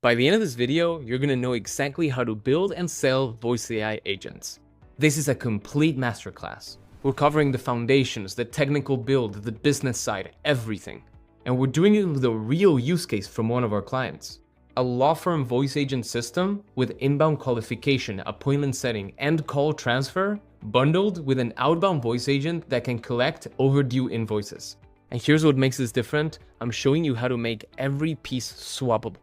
By the end of this video, you're gonna know exactly how to build and sell voice AI agents. This is a complete masterclass. We're covering the foundations, the technical build, the business side, everything. And we're doing it with a real use case from one of our clients. A law firm voice agent system with inbound qualification, appointment setting, and call transfer, bundled with an outbound voice agent that can collect overdue invoices. And here's what makes this different. I'm showing you how to make every piece swappable.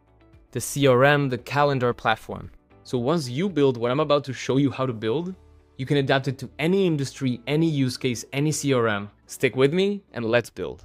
The CRM, the calendar platform. So once you build what I'm about to show you how to build, you can adapt it to any industry, any use case, any CRM. Stick with me and let's build.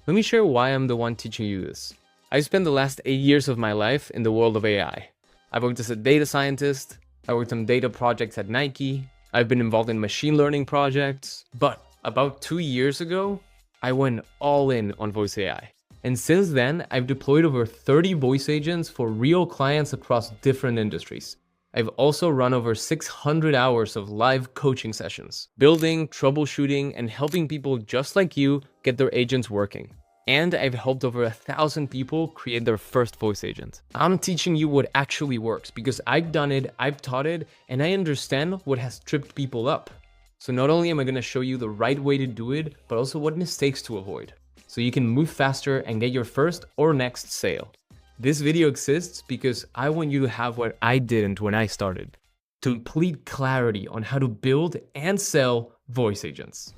Let me share why I'm the one teaching you this. I spent the last 8 years of my life in the world of AI. I worked as a data scientist. I worked on data projects at Nike. I've been involved in machine learning projects. But about 2 years ago, I went all in on voice AI. And since then, I've deployed over 30 voice agents for real clients across different industries. I've also run over 600 hours of live coaching sessions, building, troubleshooting, and helping people just like you get their agents working. And I've helped over 1,000 people create their first voice agent. I'm teaching you what actually works because I've done it, I've taught it, and I understand what has tripped people up. So not only am I gonna show you the right way to do it, but also what mistakes to avoid, so you can move faster and get your first or next sale. This video exists because I want you to have what I didn't when I started. Complete clarity on how to build and sell voice agents.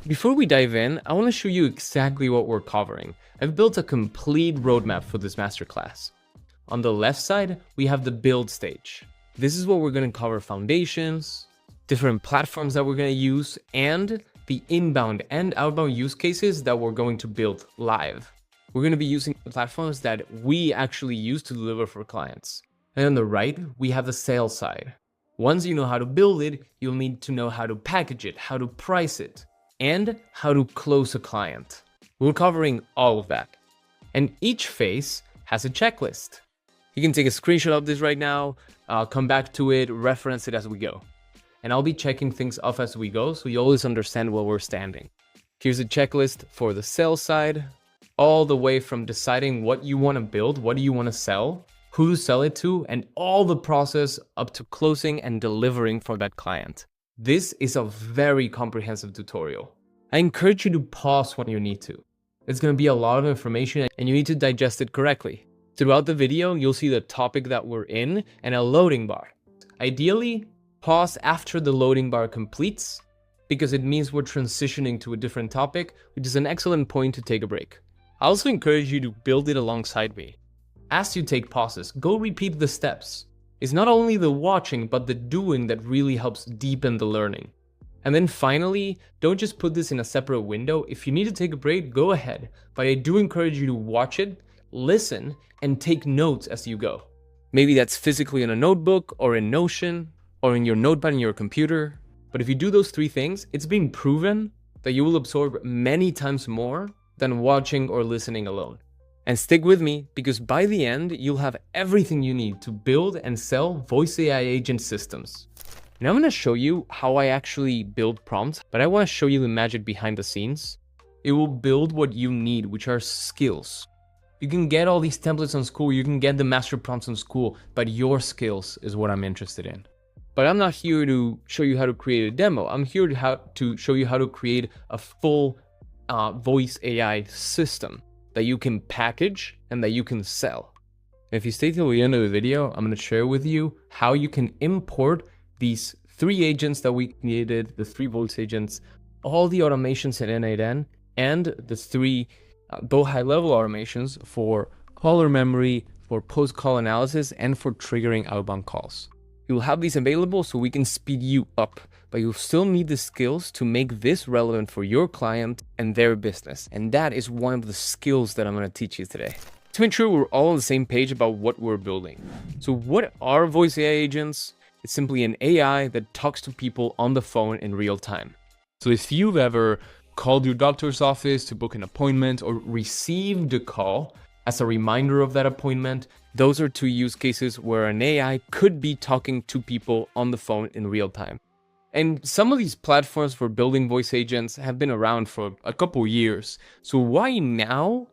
Before we dive in, I want to show you exactly what we're covering. I've built a complete roadmap for this masterclass. On the left side, we have the build stage. This is what we're going to cover: foundations, different platforms that we're going to use, and the inbound and outbound use cases that we're going to build live. We're going to be using platforms that we actually use to deliver for clients. And on the right, we have the sales side. Once you know how to build it, you'll need to know how to package it, how to price it, and how to close a client. We're covering all of that. And each phase has a checklist. You can take a screenshot of this right now, come back to it, reference it as we go. And I'll be checking things off as we go, so you always understand where we're standing. Here's a checklist for the sales side, all the way from deciding what you want to build, what do you want to sell, who to sell it to, and all the process up to closing and delivering for that client. This is a very comprehensive tutorial. I encourage you to pause when you need to. It's going to be a lot of information and you need to digest it correctly. Throughout the video, you'll see the topic that we're in and a loading bar. Ideally, pause after the loading bar completes, because it means we're transitioning to a different topic, which is an excellent point to take a break. I also encourage you to build it alongside me. As you take pauses, go repeat the steps. It's not only the watching, but the doing that really helps deepen the learning. And then finally, don't just put this in a separate window. If you need to take a break, go ahead. But I do encourage you to watch it, listen, and take notes as you go. Maybe that's physically in a notebook or in Notion or in your notepad in your computer. But if you do those 3 things, it's been proven that you will absorb many times more than watching or listening alone. And stick with me, because by the end, you'll have everything you need to build and sell voice AI agent systems. Now I'm going to show you how I actually build prompts, but I want to show you the magic behind the scenes. It will build what you need, which are skills. You can get all these templates on school, you can get the master prompts on school, but your skills is what I'm interested in. But I'm not here to show you how to create a demo. I'm here to show you how to create a full voice AI system that you can package and that you can sell. If you stay till the end of the video, I'm going to share with you how you can import these 3 agents that we created, the 3 voice agents, all the automations in N8N, and the 3 GoHighLevel automations for caller memory, for post-call analysis, and for triggering outbound calls. You'll have these available so we can speed you up, but you'll still need the skills to make this relevant for your client and their business. And that is one of the skills that I'm going to teach you today. To make sure we're all on the same page about what we're building. So what are voice AI agents? It's simply an AI that talks to people on the phone in real time. So if you've ever called your doctor's office to book an appointment or received a call as a reminder of that appointment, those are 2 use cases where an AI could be talking to people on the phone in real time. And some of these platforms for building voice agents have been around for a couple years. So why now?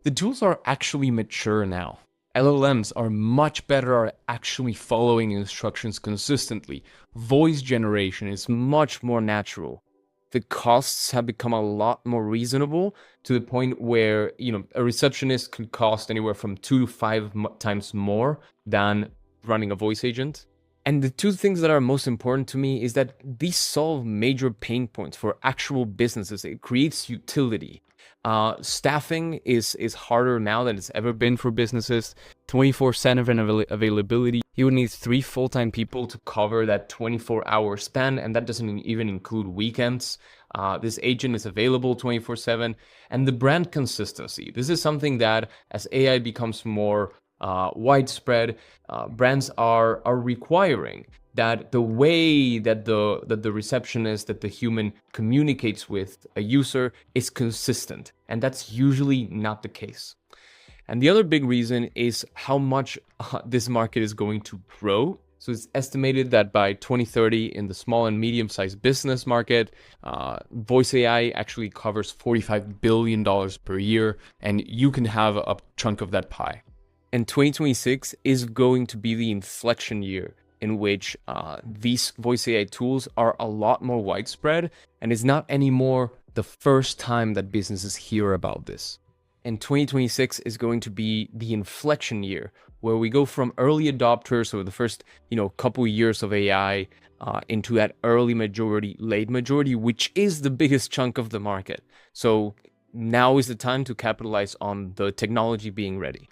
The tools are actually mature now. LLMs are much better at actually following instructions consistently. Voice generation is much more natural. The costs have become a lot more reasonable to the point where, a receptionist could cost anywhere from 2 to 5 times more than running a voice agent. And the two things that are most important to me is that these solve major pain points for actual businesses. It creates utility. Staffing is harder now than it's ever been for businesses. 24/7 availability. You would need 3 full-time people to cover that 24-hour span, and that doesn't even include weekends. This agent is available 24/7, and the brand consistency. This is something that, as AI becomes more widespread, brands are requiring that the way that the receptionist, that the human communicates with a user is consistent, and that's usually not the case. And the other big reason is how much this market is going to grow. So it's estimated that by 2030 in the small and medium-sized business market, voice AI actually covers $45 billion per year, and you can have a chunk of that pie. And 2026 is going to be the inflection year in which these voice AI tools are a lot more widespread, and it's not anymore the first time that businesses hear about this. And 2026 is going to be the inflection year where we go from early adopters, or the first, couple years of AI, into that early majority, late majority, which is the biggest chunk of the market. So now is the time to capitalize on the technology being ready.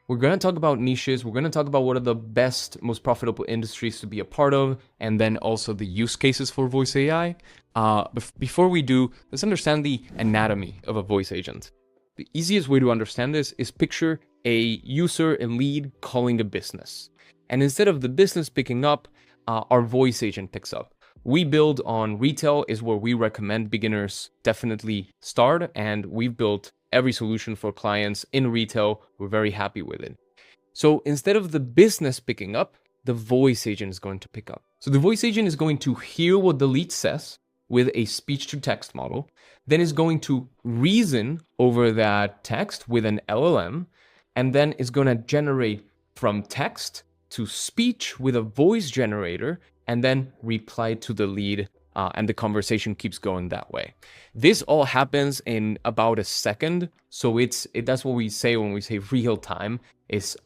We're going to talk about niches. We're going to talk about what are the best, most profitable industries to be a part of, and then also the use cases for voice AI. Before we do, let's understand the anatomy of a voice agent. The easiest way to understand this is picture a user and lead calling a business. And instead of the business picking up, our voice agent picks up. We build on retail is where we recommend beginners definitely start, and we've built every solution for clients in retail. We're very happy with it. So instead of the business picking up, the voice agent is going to pick up. So the voice agent is going to hear what the lead says with a speech-to-text model, then is going to reason over that text with an LLM, and then is going to generate from text to speech with a voice generator, and then reply to the lead, and the conversation keeps going that way. This all happens in about a second, so that's what we say when we say real time, is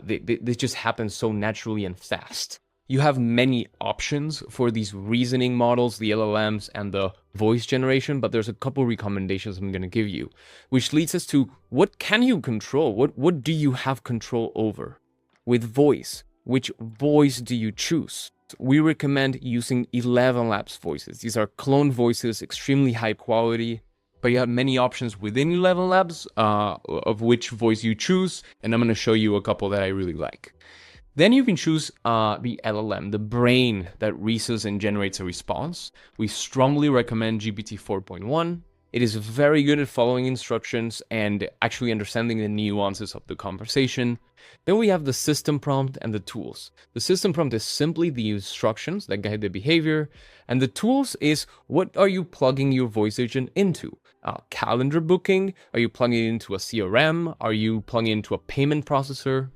this just happens so naturally and fast. You have many options for these reasoning models, the LLMs and the voice generation, but there's a couple recommendations I'm going to give you, which leads us to what can you control? What do you have control over? With voice, which voice do you choose? We recommend using 11 Labs voices. These are clone voices, extremely high quality, but you have many options within 11 Labs of which voice you choose, and I'm going to show you a couple that I really like. Then you can choose the LLM, the brain that reasons and generates a response. We strongly recommend GPT 4.1. It is very good at following instructions and actually understanding the nuances of the conversation. Then we have the system prompt and the tools. The system prompt is simply the instructions that guide the behavior, and the tools is what are you plugging your voice agent into? Calendar booking? Are you plugging it into a CRM? Are you plugging it into a payment processor?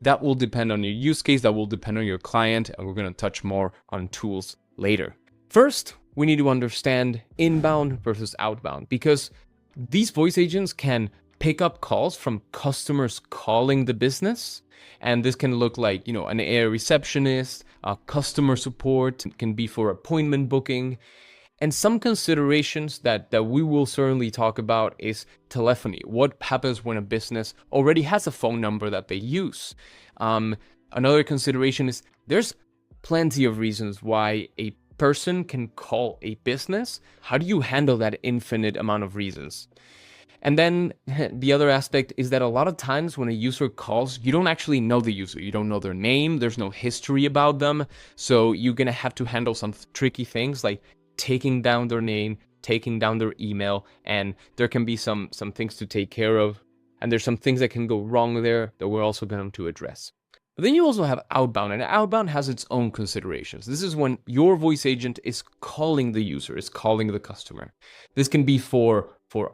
That will depend on your use case, that will depend on your client, and we're going to touch more on tools later. First, we need to understand inbound versus outbound, because these voice agents can pick up calls from customers calling the business, and this can look like, an AI receptionist, customer support, it can be for appointment booking. And some considerations that we will certainly talk about is telephony. What happens when a business already has a phone number that they use? Another consideration is there's plenty of reasons why a person can call a business. How do you handle that infinite amount of reasons? And then the other aspect is that a lot of times when a user calls, you don't actually know the user. You don't know their name. There's no history about them. So you're going to have to handle some tricky things like taking down their name, taking down their email, and there can be some things to take care of. And there's some things that can go wrong there that we're also going to address. But then you also have outbound, and outbound has its own considerations. This is when your voice agent is calling the user, is calling the customer. This can be for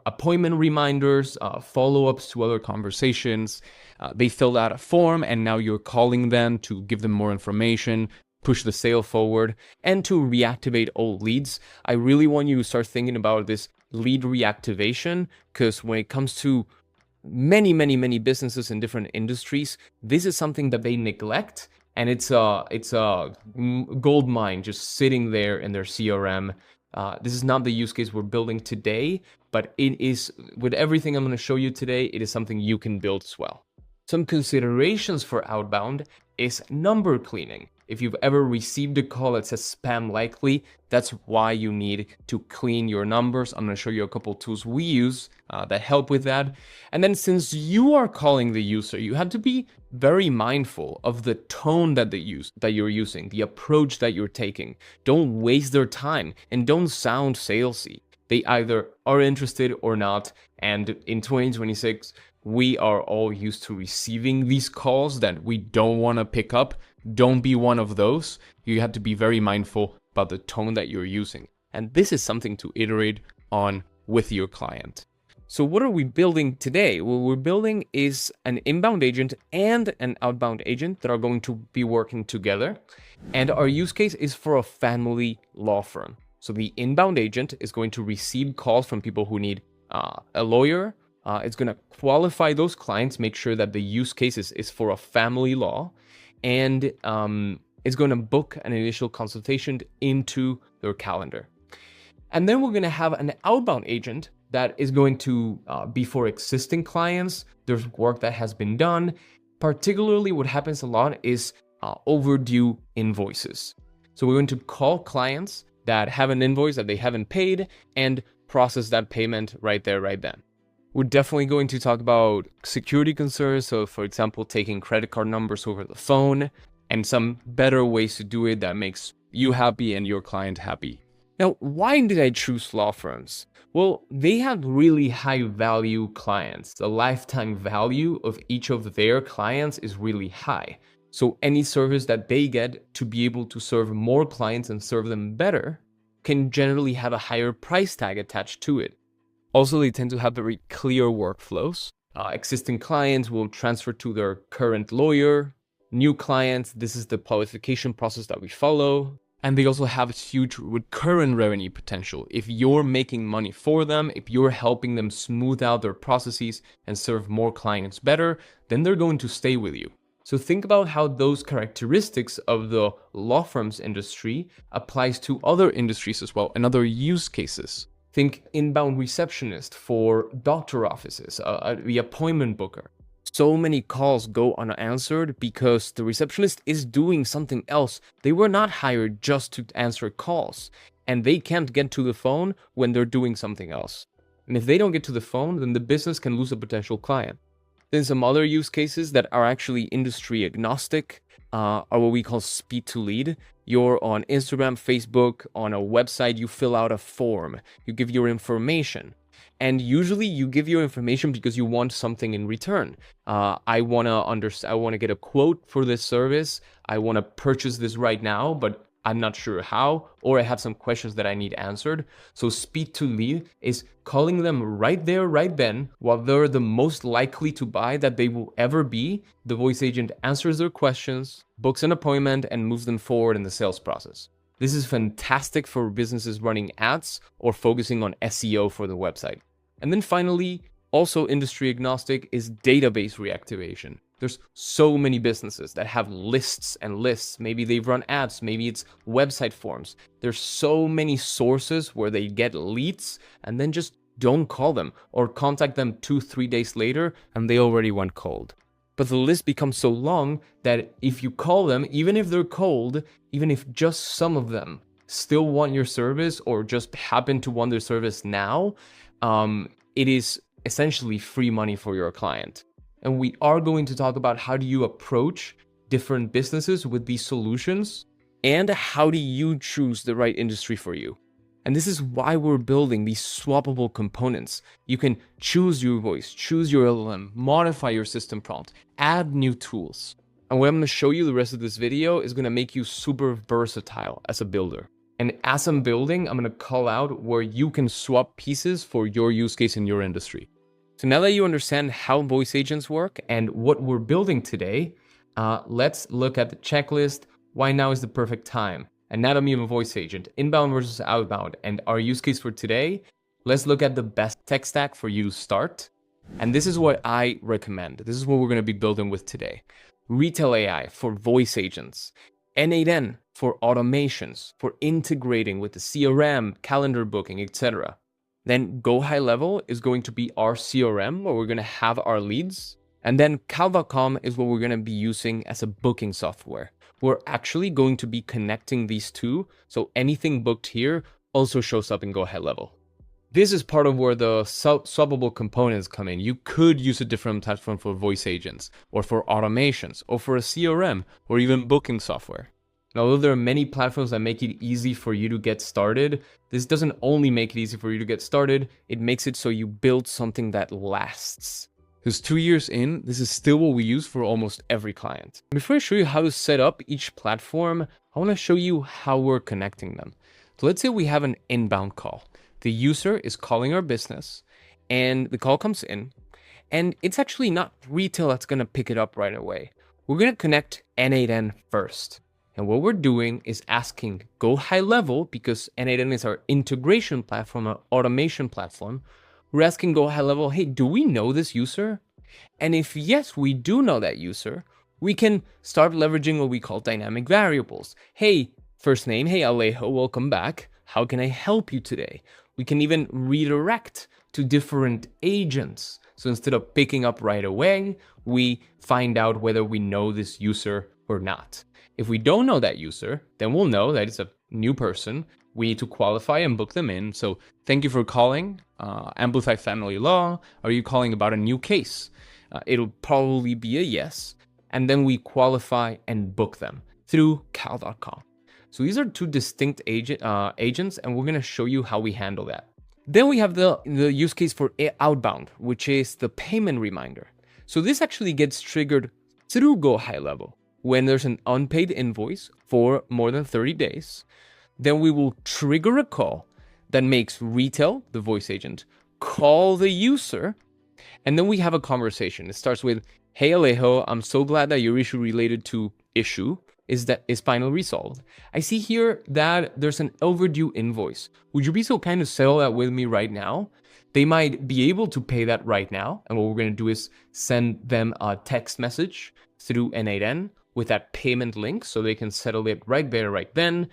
appointment reminders, follow-ups to other conversations. They filled out a form, and now you're calling them to give them more information, push the sale forward, and to reactivate old leads. I really want you to start thinking about this lead reactivation, because when it comes to many businesses in different industries, this is something that they neglect, and it's a gold mine just sitting there in their CRM. This is not the use case we're building today, but it is, with everything I'm going to show you today, it is something you can build as well. Some considerations for outbound is number cleaning. If you've ever received a call that says spam likely, that's why you need to clean your numbers. I'm going to show you a couple tools we use that help with that. And then since you are calling the user, you have to be very mindful of the tone that you're using, the approach that you're taking. Don't waste their time and don't sound salesy. They either are interested or not. And in 2026, we are all used to receiving these calls that we don't want to pick up. Don't be one of those. You have to be very mindful about the tone that you're using. And this is something to iterate on with your client. So what are we building today? What we're building is an inbound agent and an outbound agent that are going to be working together. And our use case is for a family law firm. So the inbound agent is going to receive calls from people who need a lawyer. It's going to qualify those clients, make sure that the use case is for a family law, and it's going to book an initial consultation into their calendar. And then we're going to have an outbound agent that is going to be for existing clients. There's work that has been done. Particularly what happens a lot is overdue invoices. So we're going to call clients that have an invoice that they haven't paid and process that payment right there, right then. We're definitely going to talk about security concerns. So for example, taking credit card numbers over the phone and some better ways to do it that makes you happy and your client happy. Now, why did I choose law firms? Well, they have really high value clients. The lifetime value of each of their clients is really high. So any service that they get to be able to serve more clients and serve them better can generally have a higher price tag attached to it. Also, they tend to have very clear workflows. Existing clients will transfer to their current lawyer. New clients, this is the qualification process that we follow. And they also have huge recurrent revenue potential. If you're making money for them, if you're helping them smooth out their processes and serve more clients better, then they're going to stay with you. So think about how those characteristics of the law firms industry applies to other industries as well and other use cases. Think inbound receptionist for doctor offices, the appointment booker. So many calls go unanswered because the receptionist is doing something else. They were not hired just to answer calls, and they can't get to the phone when they're doing something else. And if they don't get to the phone, then the business can lose a potential client. Then some other use cases that are actually industry agnostic are what we call speed to lead. You're on Instagram, Facebook, on a website, you fill out a form, you give your information. And usually you give your information because you want something in return. I want to get a quote for this service. I want to purchase this right now, but I'm not sure how, or I have some questions that I need answered. So speed to lead is calling them right there, right then, while they're the most likely to buy that they will ever be. The voice agent answers their questions, books an appointment, and moves them forward in the sales process. This is fantastic for businesses running ads or focusing on SEO for the website. And then finally, also industry agnostic, is database reactivation. There's so many businesses that have lists and lists. Maybe they run ads, maybe it's website forms. There's so many sources where they get leads and then just don't call them or contact them 2-3 days later and they already went cold. But the list becomes so long that if you call them, even if they're cold, even if just some of them still want your service or just happen to want their service now, it is essentially free money for your client. And we are going to talk about how do you approach different businesses with these solutions and how do you choose the right industry for you. And this is why we're building these swappable components. You can choose your voice, choose your LLM, modify your system prompt, add new tools. And what I'm going to show you the rest of this video is going to make you super versatile as a builder. And as I'm building, I'm going to call out where you can swap pieces for your use case in your industry. So now that you understand how voice agents work and what we're building today, let's look at the checklist. Why now is the perfect time? Anatomy of a voice agent, inbound versus outbound, and our use case for today. Let's look at the best tech stack for you to start. And this is what I recommend. This is what we're going to be building with today. Retell AI for voice agents. N8N for automations, for integrating with the CRM, calendar booking, etc. Then GoHighLevel is going to be our CRM where we're going to have our leads. And then Cal.com is what we're going to be using as a booking software. We're actually going to be connecting these two, so anything booked here also shows up in GoHighLevel. This is part of where the swappable components come in. You could use a different platform for voice agents, or for automations, or for a CRM, or even booking software. Now, although there are many platforms that make it easy for you to get started, this doesn't only make it easy for you to get started, it makes it so you build something that lasts. Because 2 years in, this is still what we use for almost every client. Before I show you how to set up each platform, I want to show you how we're connecting them. So let's say we have an inbound call. The user is calling our business and the call comes in and it's actually not Retell that's going to pick it up right away. We're going to connect N8N first. And what we're doing is asking GoHighLevel, because N8N is our integration platform, our automation platform. We're asking GoHighLevel, hey, do we know this user? And if yes, we do know that user, we can start leveraging what we call dynamic variables. Hey, first name, hey Alejo, welcome back. How can I help you today? We can even redirect to different agents. So instead of picking up right away, we find out whether we know this user or not. If we don't know that user, then we'll know that it's a new person. We need to qualify and book them in. So thank you for calling. Amplify Family Law. Are you calling about a new case? It'll probably be a yes. And then we qualify and book them through Cal.com. So these are two distinct agents, and we're going to show you how we handle that. Then we have the use case for Outbound, which is the payment reminder. So this actually gets triggered through GoHighLevel. When there's an unpaid invoice for more than 30 days, then we will trigger a call that makes Retell, the voice agent, call the user, and then we have a conversation. It starts with, hey Alejo, I'm so glad that your issue related to issue is finally resolved. I see here that there's an overdue invoice. Would you be so kind to settle that with me right now? They might be able to pay that right now. And what we're going to do is send them a text message through N8N with that payment link so they can settle it right there, right then.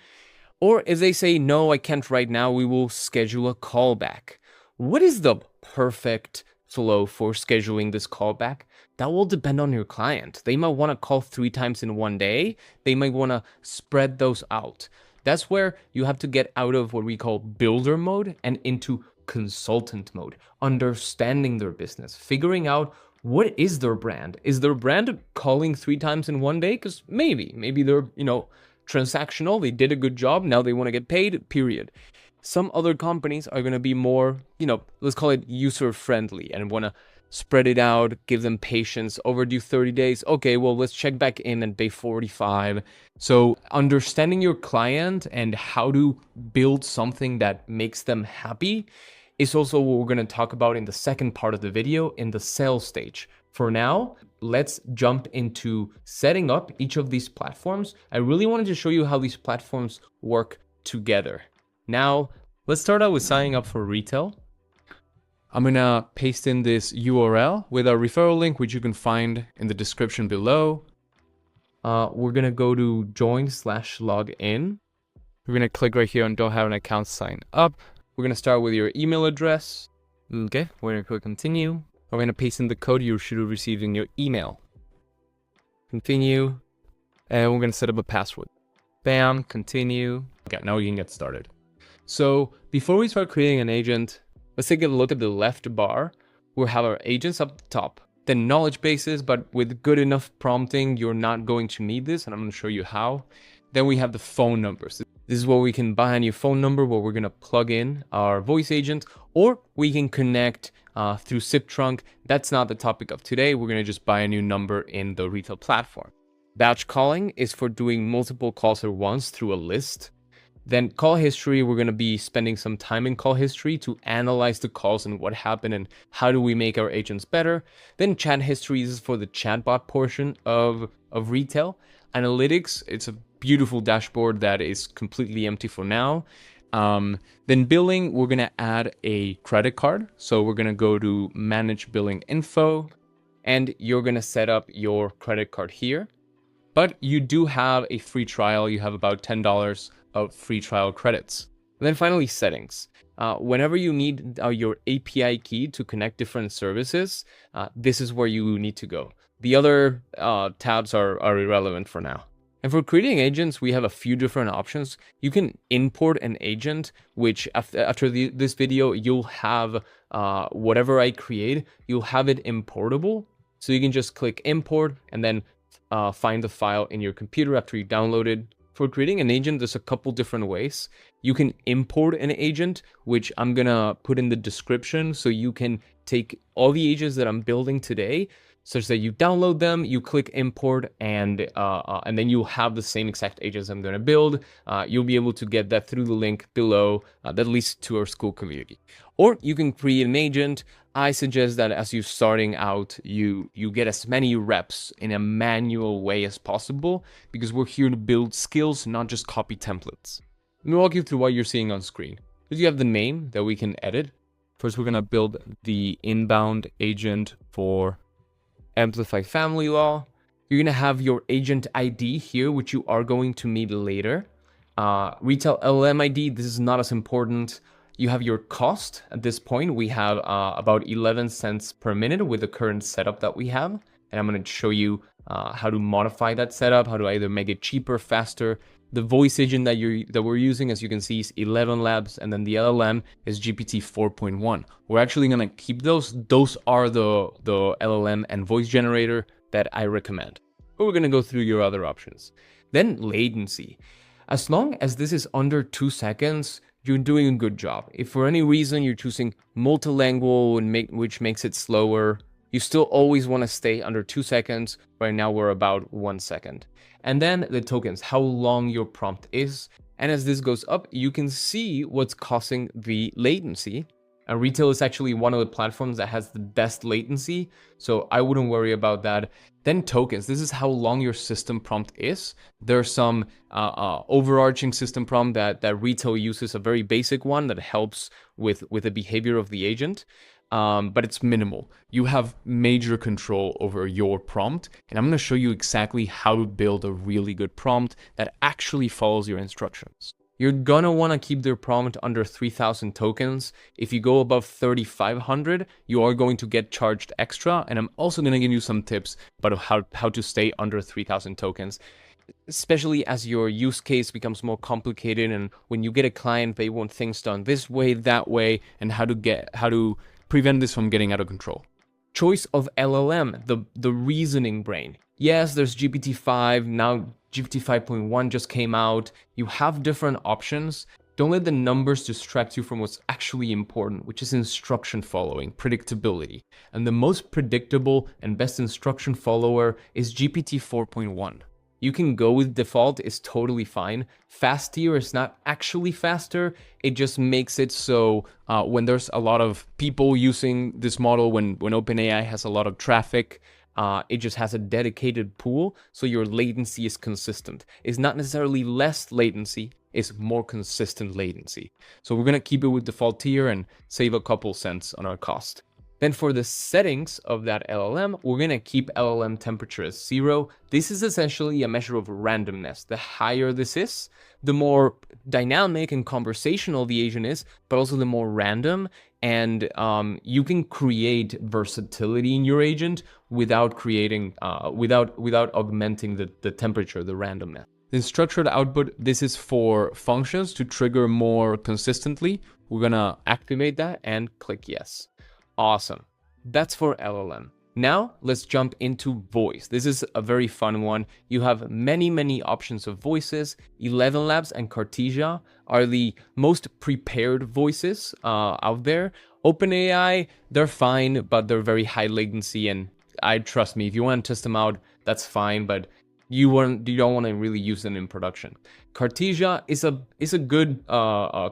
Or if they say, no, I can't right now, we will schedule a callback. What is the perfect flow for scheduling this callback? That will depend on your client. They might want to call 3 times in one day. They might want to spread those out. That's where you have to get out of what we call builder mode and into consultant mode, understanding their business, figuring out what is their brand. Is their brand calling 3 times in one day? Because maybe they're, transactional. They did a good job. Now they want to get paid, period. Some other companies are going to be more, let's call it user friendly and want to spread it out, give them patience, overdue 30 days. Okay, well, let's check back in at day 45. So understanding your client and how to build something that makes them happy is also what we're going to talk about in the second part of the video in the sales stage. For now, let's jump into setting up each of these platforms. I really wanted to show you how these platforms work together. Now, let's start out with signing up for Retell. I'm going to paste in this URL with a referral link, which you can find in the description below. We're going to go to join/login. We're going to click right here on don't have an account, sign up. We're going to start with your email address. Okay, we're going to click continue. We're going to paste in the code you should receive in your email. Continue. And we're going to set up a password. Bam, continue. Okay, now we can get started. So before we start creating an agent, let's take a look at the left bar. We'll have our agents up the top, then knowledge bases, but with good enough prompting, you're not going to need this, and I'm going to show you how. Then we have the phone numbers. This is where we can buy a new phone number where we're going to plug in our voice agent, or we can connect through SIP trunk. That's not the topic of today. We're going to just buy a new number in the Retell platform. Batch calling is for doing multiple calls at once through a list. Then call history, we're going to be spending some time in call history to analyze the calls and what happened and how do we make our agents better. Then chat history is for the chatbot portion of Retell. Analytics, it's a beautiful dashboard that is completely empty for now. Then billing, we're going to add a credit card. So we're going to go to manage billing info and you're going to set up your credit card here. But you do have a free trial. You have about $10 of free trial credits. And then finally, settings. Whenever you need your API key to connect different services, this is where you need to go. The other tabs are irrelevant for now. And for creating agents, we have a few different options. You can import an agent, which after this video, you'll have whatever I create, you'll have it importable. So you can just click import and then find the file in your computer after you download it. For creating an agent, there's a couple different ways. You can import an agent, which I'm gonna put in the description, so you can take all the agents that I'm building today, such that you download them, you click import, and then you'll have the same exact agents I'm gonna build. You'll be able to get that through the link below that leads to our school community. Or you can create an agent. I suggest that as you're starting out, you get as many reps in a manual way as possible, because we're here to build skills, not just copy templates. Let me walk you through what you're seeing on screen. First, you have the name that we can edit. First, we're gonna build the inbound agent for Amplify Family Law. You're gonna have your agent ID here, which you are going to need later. Retell LLM ID, this is not as important. You have your cost. At this point, we have about 11 cents per minute with the current setup that we have. And I'm going to show you how to modify that setup, how to either make it cheaper, faster. The voice agent that we're using, as you can see, is 11 labs, and then the LLM is GPT 4.1. We're actually going to keep those. Those are the LLM and voice generator that I recommend. But we're going to go through your other options. Then latency. As long as this is under 2 seconds, you're doing a good job. If for any reason you're choosing multilingual, which makes it slower, you still always want to stay under 2 seconds. Right now we're about 1 second. And then the tokens, how long your prompt is. And as this goes up, you can see what's causing the latency. And Retell is actually one of the platforms that has the best latency, so I wouldn't worry about that. Then tokens, this is how long your system prompt is. There's some overarching system prompt that Retell uses, a very basic one that helps with the behavior of the agent, but it's minimal. You have major control over your prompt, and I'm gonna show you exactly how to build a really good prompt that actually follows your instructions. You're gonna wanna keep their prompt under 3,000 tokens. If you go above 3,500, you are going to get charged extra. And I'm also gonna give you some tips about how to stay under 3,000 tokens, especially as your use case becomes more complicated. And when you get a client, they want things done this way, that way, and how to prevent this from getting out of control. Choice of LLM, the reasoning brain. Yes, there's GPT-5, now GPT 5.1 just came out. You have different options. Don't let the numbers distract you from what's actually important, which is instruction following, predictability. And the most predictable and best instruction follower is GPT 4.1. You can go with default, it's totally fine. Fast tier is not actually faster. It just makes it so when there's a lot of people using this model, when OpenAI has a lot of traffic, it just has a dedicated pool, so your latency is consistent. It's not necessarily less latency, it's more consistent latency. So we're gonna keep it with default tier and save a couple cents on our cost. Then for the settings of that LLM, we're gonna keep LLM temperature as 0. This is essentially a measure of randomness. The higher this is, the more dynamic and conversational the agent is, but also the more random. And you can create versatility in your agent without creating, without augmenting the temperature, the randomness. The structured output, this is for functions to trigger more consistently. We're gonna activate that and click yes. Awesome. That's for LLM. Now let's jump into voice. This is a very fun one. You have many options of voices. 11 Labs and Cartesia are the most prepared voices out there. OpenAI, they're fine, but they're very high latency, and trust me, if you want to test them out, that's fine, but you don't want to really use them in production. Cartesia is a good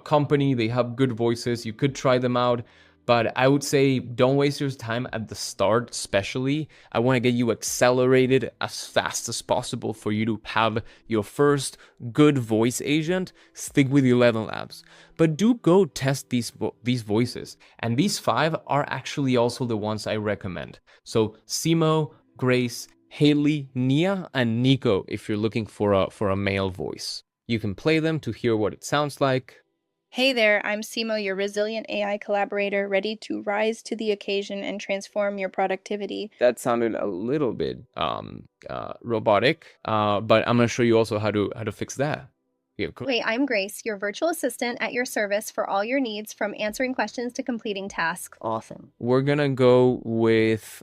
company. They have good voices. You could try them out. But I would say don't waste your time at the start, especially. I want to get you accelerated as fast as possible for you to have your first good voice agent. Stick with 11 Labs. But do go test these voices. And these 5 are actually also the ones I recommend. So Simo, Grace, Haley, Nia, and Nico if you're looking for a male voice. You can play them to hear what it sounds like. Hey there, I'm Simo, your resilient AI collaborator, ready to rise to the occasion and transform your productivity. That sounded a little bit robotic, but I'm gonna show you also how to fix that. Wait, I'm Grace, your virtual assistant at your service for all your needs, from answering questions to completing tasks. Awesome. We're gonna go with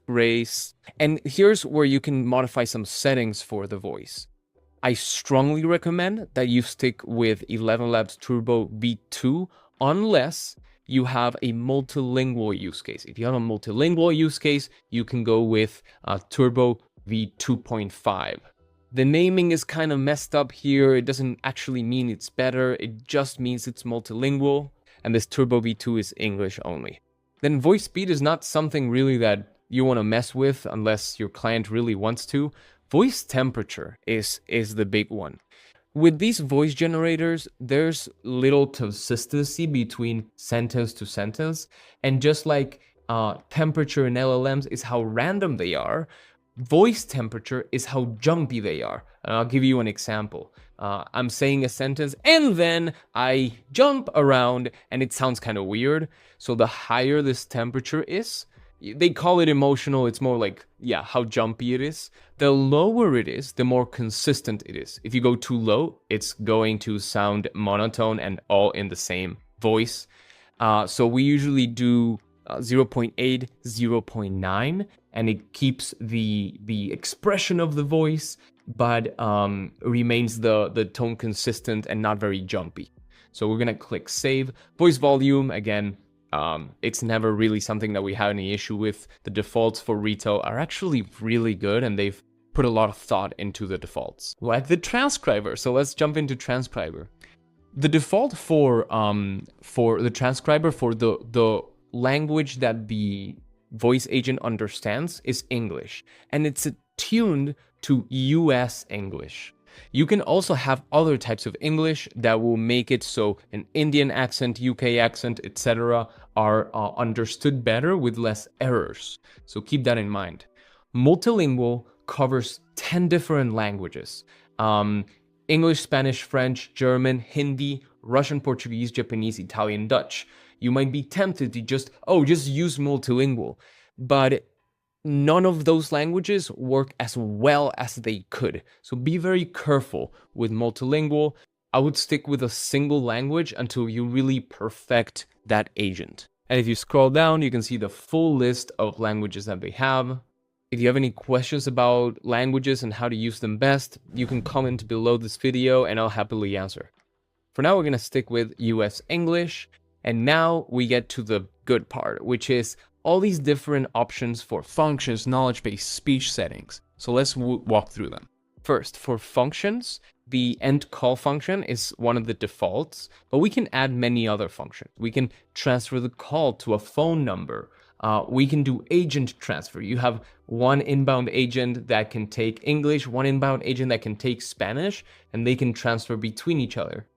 Grace, and here's where you can modify some settings for the voice. I strongly recommend that you stick with 11 Labs Turbo V2 unless you have a multilingual use case. If you have a multilingual use case, you can go with Turbo V2.5. The naming is kind of messed up here. It doesn't actually mean it's better. It just means it's multilingual. And this Turbo V2 is English only. Then voice speed is not something really that you want to mess with unless your client really wants to. Voice temperature is the big one. With these voice generators, there's little consistency between sentence to sentence. And just like temperature in LLMs is how random they are, voice temperature is how jumpy they are. And I'll give you an example. I'm saying a sentence and then I jump around and it sounds kind of weird. So the higher this temperature is, they call it emotional. It's more like, yeah, how jumpy it is. The lower it is, the more consistent it is. If you go too low, it's going to sound monotone and all in the same voice. So we usually do 0.8, 0.9, and it keeps the expression of the voice, but remains the tone consistent and not very jumpy. So we're gonna click save. Voice volume, again, it's never really something that we have any issue with. The defaults for Retell are actually really good, and they've put a lot of thought into the defaults. Like the transcriber. So let's jump into transcriber. The default for the transcriber, for the language that the voice agent understands, is English, and it's tuned to US English. You can also have other types of English that will make it so an Indian accent, UK accent, etc. are understood better with less errors. So keep that in mind. Multilingual covers 10 different languages. English, Spanish, French, German, Hindi, Russian, Portuguese, Japanese, Italian, Dutch. You might be tempted to just use multilingual, but none of those languages work as well as they could. So be very careful with multilingual. I would stick with a single language until you really perfect that agent. And if you scroll down, you can see the full list of languages that they have. If you have any questions about languages and how to use them best, you can comment below this video and I'll happily answer. For now, we're going to stick with US English. And now we get to the good part, which is all these different options for Functions, knowledge-based speech settings. So let's walk through them. First, for functions, the end call function is one of the defaults, but we can add many other functions. We can transfer the call to a phone number. We can do agent transfer. You have one inbound agent that can take English, one inbound agent that can take Spanish, and they can transfer between each other.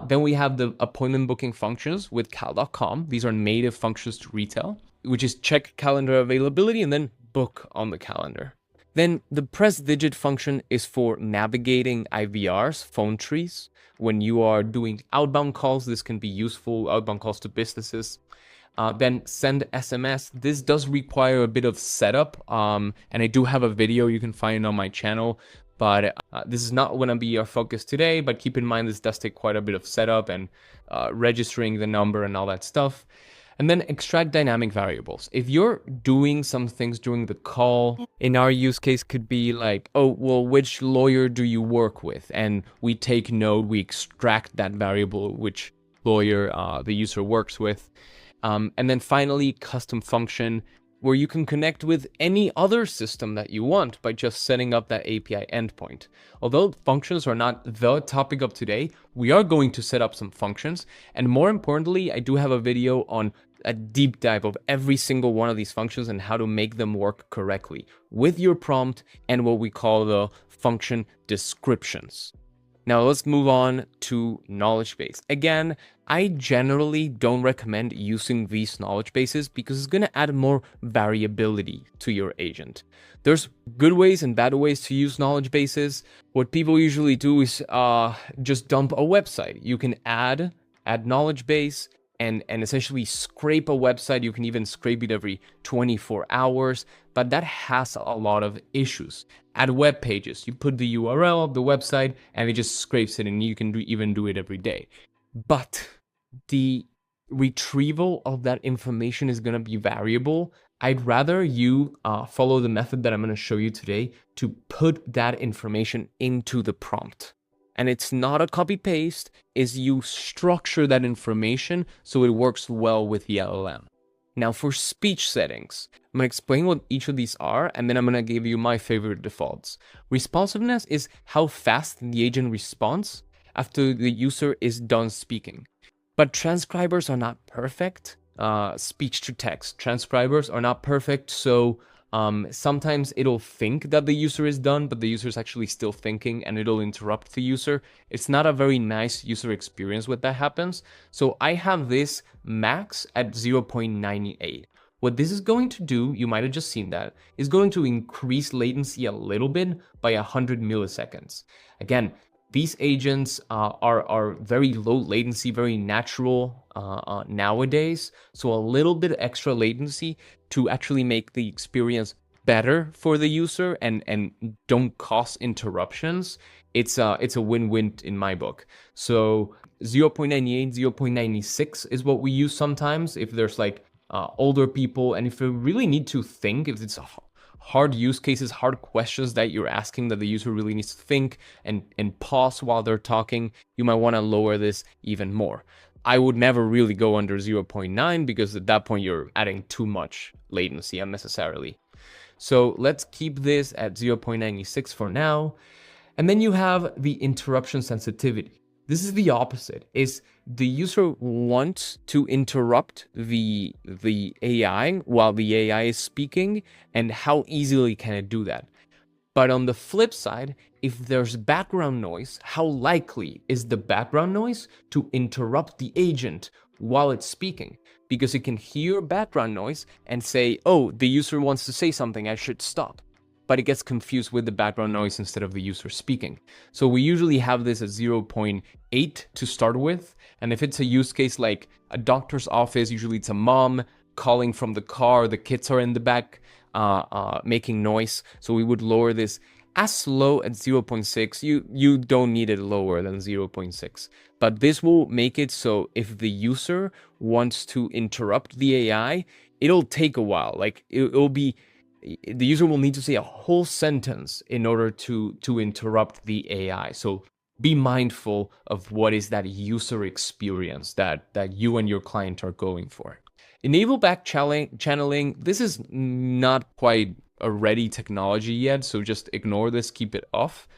Then we have the appointment booking functions with cal.com. These are native functions to Retell, which is check calendar availability and then book on the calendar. Then the press digit function is for navigating IVRs, phone trees. When you are doing outbound calls, this can be useful, outbound calls to businesses. Then send SMS. This does require a bit of setup, and I do have a video you can find on my channel, but this is not going to be our focus today, but keep in mind this does take quite a bit of setup and registering the number and all that stuff. And then extract dynamic variables. If you're doing some things during the call, in our use case could be like, oh, well, which lawyer do you work with? And we take note, we extract that variable, which lawyer the user works with. And then finally, custom function. where you can connect with any other system that you want by just setting up that API endpoint. Although functions are not the topic of today, we are going to set up some functions. And more importantly, I do have a video on a deep dive of every single one of these functions and how to make them work correctly with your prompt and what we call the function descriptions. Now let's move on to knowledge base. Again, I generally don't recommend using these knowledge bases because it's going to add more variability to your agent. There's good ways and bad ways to use knowledge bases. What people usually do is just dump a website. You can add knowledge base and essentially scrape a website. You can even scrape it every 24 hours, but that has a lot of issues. Add web pages, you put the URL of the website and it just scrapes it, and you can even do it every day. But the retrieval of that information is going to be variable. I'd rather you follow the method that I'm going to show you today to put that information into the prompt. And it's not a copy paste, is you structure that information so it works well with the LLM. Now for speech settings, I'm going to explain what each of these are, and then I'm going to give you my favorite defaults. Responsiveness is how fast the agent responds after the user is done speaking. But transcribers are not perfect. Speech to text transcribers are not perfect, so sometimes it'll think that the user is done, but the user is actually still thinking and it'll interrupt the user. It's not a very nice user experience when that happens. So I have this max at 0.98. What this is going to do, you might have just seen that, is going to increase latency a little bit by 100 milliseconds. Again, these agents are very low latency, very natural nowadays. So a little bit extra latency to actually make the experience better for the user and don't cause interruptions. It's a win-win in my book. So 0.98, 0.96 is what we use sometimes if there's like older people, and if you really need to think, if it's a hard use cases, hard questions that you're asking that the user really needs to think and pause while they're talking, you might want to lower this even more. I would never really go under 0.9 because at that point you're adding too much latency unnecessarily. So let's keep this at 0.96 for now. And then you have the interruption sensitivity. This is the opposite, is the user wants to interrupt the AI while the AI is speaking, and how easily can it do that? But on the flip side, if there's background noise, how likely is the background noise to interrupt the agent while it's speaking? Because it can hear background noise and say, oh, the user wants to say something, I should stop. But it gets confused with the background noise instead of the user speaking. So we usually have this at 0.8 to start with. And if it's a use case like a doctor's office, usually it's a mom calling from the car, the kids are in the back making noise. So we would lower this as low as 0.6. You don't need it lower than 0.6. But this will make it so if the user wants to interrupt the AI, it'll take a while. Like it'll be... the user will need to say a whole sentence in order to interrupt the AI. So be mindful of what is that user experience that you and your client are going for. Enable back channeling. This is not quite a ready technology yet, so just ignore this, keep it off.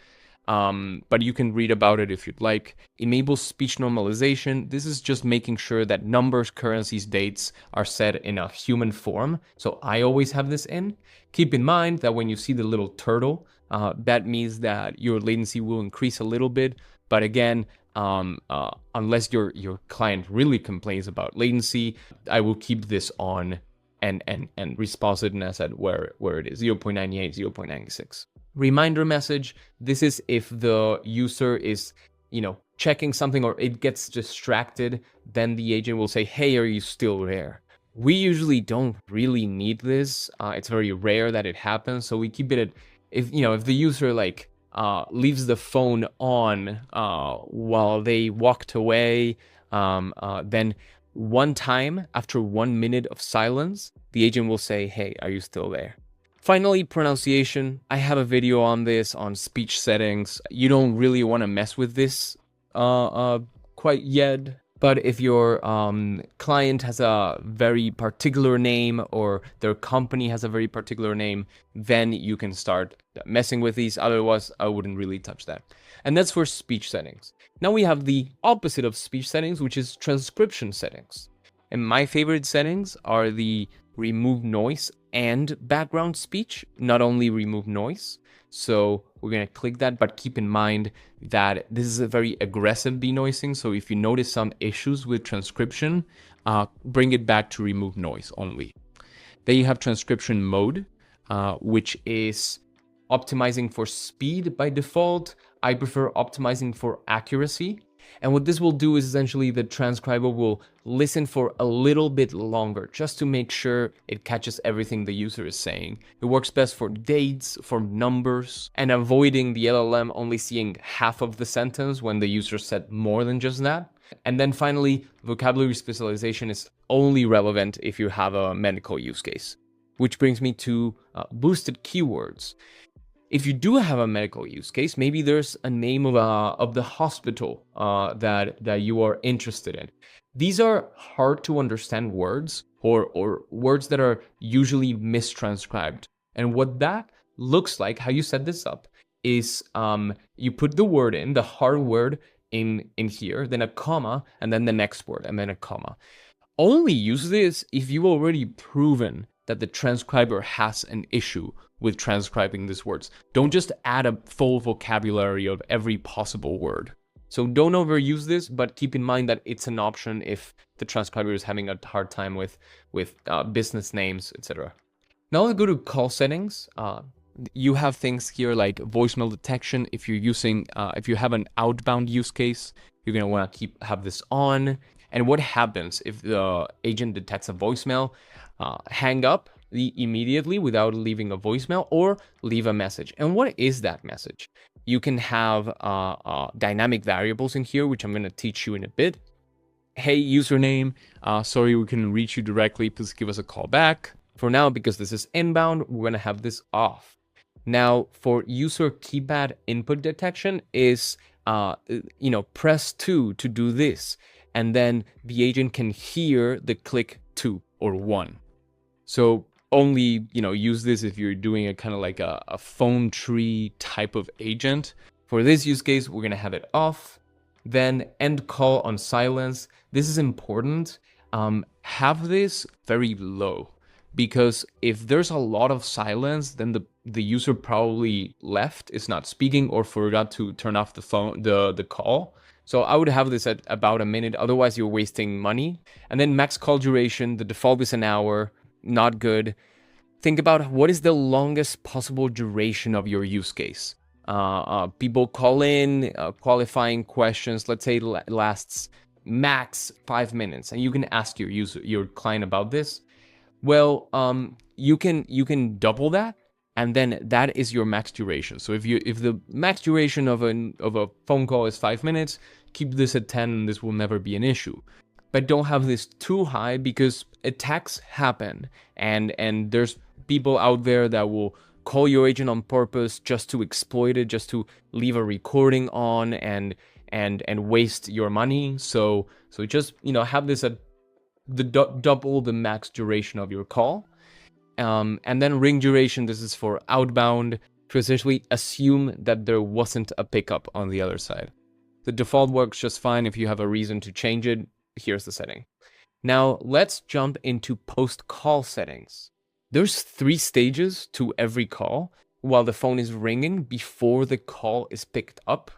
But you can read about it if you'd like. Enable speech normalization. This is just making sure that numbers, currencies, dates are set in a human form. So I always have this in. Keep in mind that when you see the little turtle, that means that your latency will increase a little bit. But again, unless your client really complains about latency, I will keep this on and responsiveness at where it is, 0.98, 0.96. Reminder message. This is if the user is, checking something or it gets distracted, then the agent will say, hey, are you still there? We usually don't really need this. It's very rare that it happens. So we keep it at, if the user leaves the phone on while they walked away, then one time after 1 minute of silence, the agent will say, hey, are you still there? Finally, pronunciation. I have a video on this on speech settings. You don't really want to mess with this quite yet. But if your client has a very particular name or their company has a very particular name, then you can start messing with these. Otherwise, I wouldn't really touch that. And that's for speech settings. Now we have the opposite of speech settings, which is transcription settings. And my favorite settings are the remove noise and background speech, not only remove noise. So we're going to click that, but keep in mind that this is a very aggressive denoising. So if you notice some issues with transcription, bring it back to remove noise only. Then you have transcription mode, which is optimizing for speed by default. I prefer optimizing for accuracy. And what this will do is essentially the transcriber will listen for a little bit longer just to make sure it catches everything the user is saying. It works best for dates, for numbers, and avoiding the LLM only seeing half of the sentence when the user said more than just that. And then finally, vocabulary specialization is only relevant if you have a medical use case. Which brings me to boosted keywords. If you do have a medical use case, maybe there's a name of the hospital that you are interested in. These are hard to understand words or words that are usually mistranscribed. And what that looks like, how you set this up, is you put the word in, the hard word in here, then a comma, and then the next word, and then a comma. Only use this if you've already proven that the transcriber has an issue with transcribing these words. Don't just add a full vocabulary of every possible word. So don't overuse this, but keep in mind that it's an option if the transcriber is having a hard time with business names, etc. Now let's go to call settings. You have things here like voicemail detection. If you're using, if you have an outbound use case, you're gonna want to have this on. And what happens if the agent detects a voicemail? Hang up immediately without leaving a voicemail or leave a message. And what is that message? You can have dynamic variables in here, which I'm going to teach you in a bit. Hey, username, sorry, we can reach you directly. Please give us a call back. For now, because this is inbound, we're going to have this off. Now, for user keypad input detection is, press 2 to do this. And then the agent can hear the click 2 or 1. So only, use this if you're doing a kind of like a phone tree type of agent. For this use case, we're going to have it off. Then end call on silence. This is important. Have this very low, because if there's a lot of silence, then the user probably left, is not speaking, or forgot to turn off the phone, the call. So I would have this at about a minute. Otherwise, you're wasting money. And then max call duration. The default is an hour. Not good. Think about what is the longest possible duration of your use case. People call in, qualifying questions, let's say lasts max 5 minutes, and you can ask your client about this. Well, you can double that, and then that is your max duration. So if the max duration of a phone call is 5 minutes, keep this at 10, and this will never be an issue. But don't have this too high, because attacks happen, and there's people out there that will call your agent on purpose just to exploit it, just to leave a recording on and waste your money. So just have this at the double the max duration of your call, and then ring duration. This is for outbound, to essentially assume that there wasn't a pickup on the other side. The default works just fine. If you have a reason to change it, here's the setting. Now let's jump into post-call settings. There's 3 stages to every call while the phone is ringing before the call is picked up.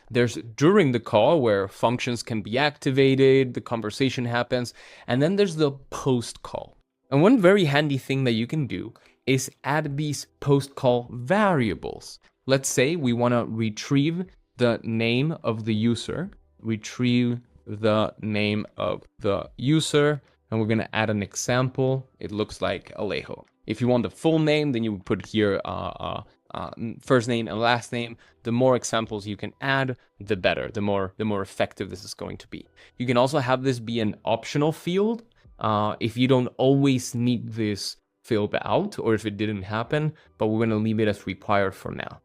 There's during the call, where functions can be activated, the conversation happens, and then there's the post-call. And one very handy thing that you can do is add these post-call variables. Let's say we want to retrieve the name of the user, and we're going to add an example. It looks like Alejo. If you want the full name, then you would put here first name and last name. The more examples you can add, the better, the more effective this is going to be. You can also have this be an optional field if you don't always need this filled out, or if it didn't happen, but we're going to leave it as required for now.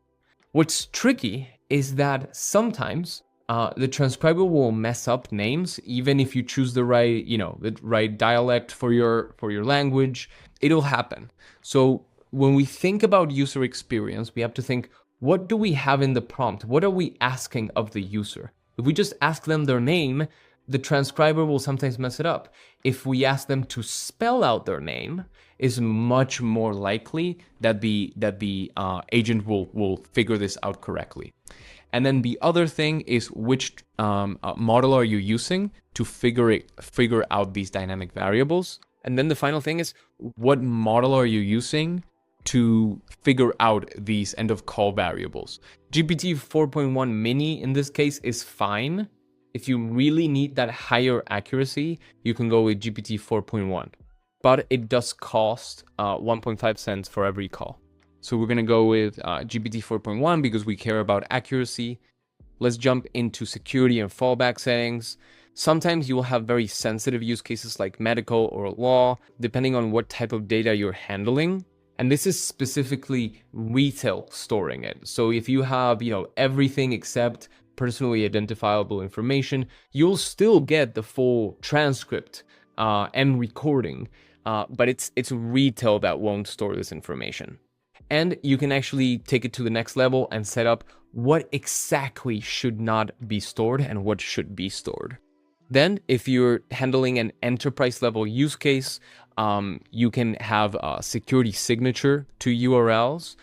What's tricky is that sometimes the transcriber will mess up names, even if you choose the right, the right dialect for your language. It'll happen. So when we think about user experience, we have to think, what do we have in the prompt? What are we asking of the user? If we just ask them their name, the transcriber will sometimes mess it up. If we ask them to spell out their name, is much more likely that the agent will figure this out correctly. And then the other thing is which model are you using to figure out these dynamic variables. And then the final thing is, what model are you using to figure out these end of call variables? GPT 4.1 mini in this case is fine. If you really need that higher accuracy, you can go with GPT 4.1. But it does cost 1.5 cents for every call. So we're going to go with GPT 4.1 because we care about accuracy. Let's jump into security and fallback settings. Sometimes you will have very sensitive use cases like medical or law, depending on what type of data you're handling. And this is specifically retail storing it. So if you have, everything except personally identifiable information, you'll still get the full transcript and recording. But it's retail that won't store this information. And you can actually take it to the next level and set up what exactly should not be stored and what should be stored. Then, if you're handling an enterprise level use case, you can have a security signature to URLs,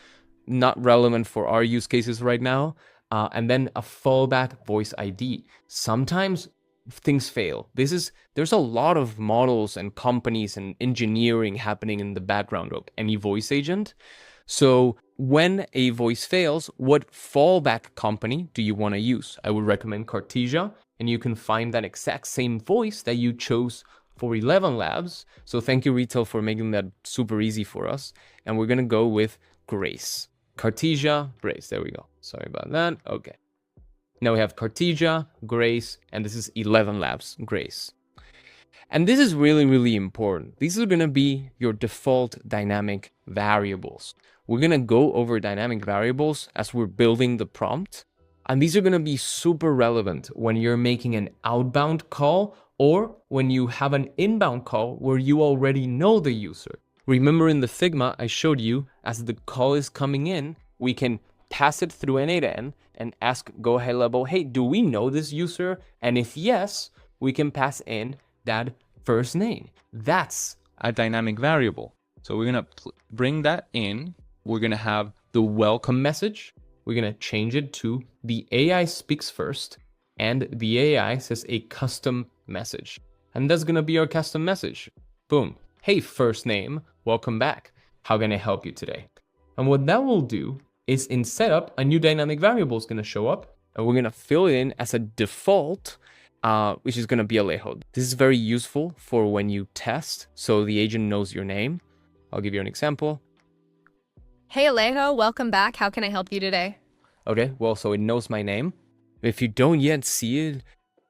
not relevant for our use cases right now, and then a fallback voice ID. Sometimes things fail. There's a lot of models and companies and engineering happening in the background of any voice agent. So when a voice fails, what fallback company do you want to use? I would recommend Cartesia, and you can find that exact same voice that you chose for 11 Labs. So thank you, Retell, for making that super easy for us. And we're going to go with Grace. Cartesia, Grace. There we go. Sorry about that. Okay. Now we have Cartesia, Grace, and this is 11 Labs, Grace. And this is really, really important. These are going to be your default dynamic variables. We're going to go over dynamic variables as we're building the prompt. And these are going to be super relevant when you're making an outbound call or when you have an inbound call where you already know the user. Remember in the Figma I showed you, as the call is coming in, we can pass it through N8N and ask GoHighLevel, hey, do we know this user? And if yes, we can pass in that first name. That's a dynamic variable. So we're going to bring that in. We're going to have the welcome message. We're going to change it to the AI speaks first, and the AI says a custom message. And that's going to be our custom message. Boom. Hey, first name, welcome back. How can I help you today? And what that will do is in setup, a new dynamic variable is going to show up, and we're going to fill it in as a default, which is going to be Alejo. This is very useful for when you test, so the agent knows your name. I'll give you an example. Hey Alejo, welcome back. How can I help you today? Okay, well, so it knows my name. If you don't yet see it,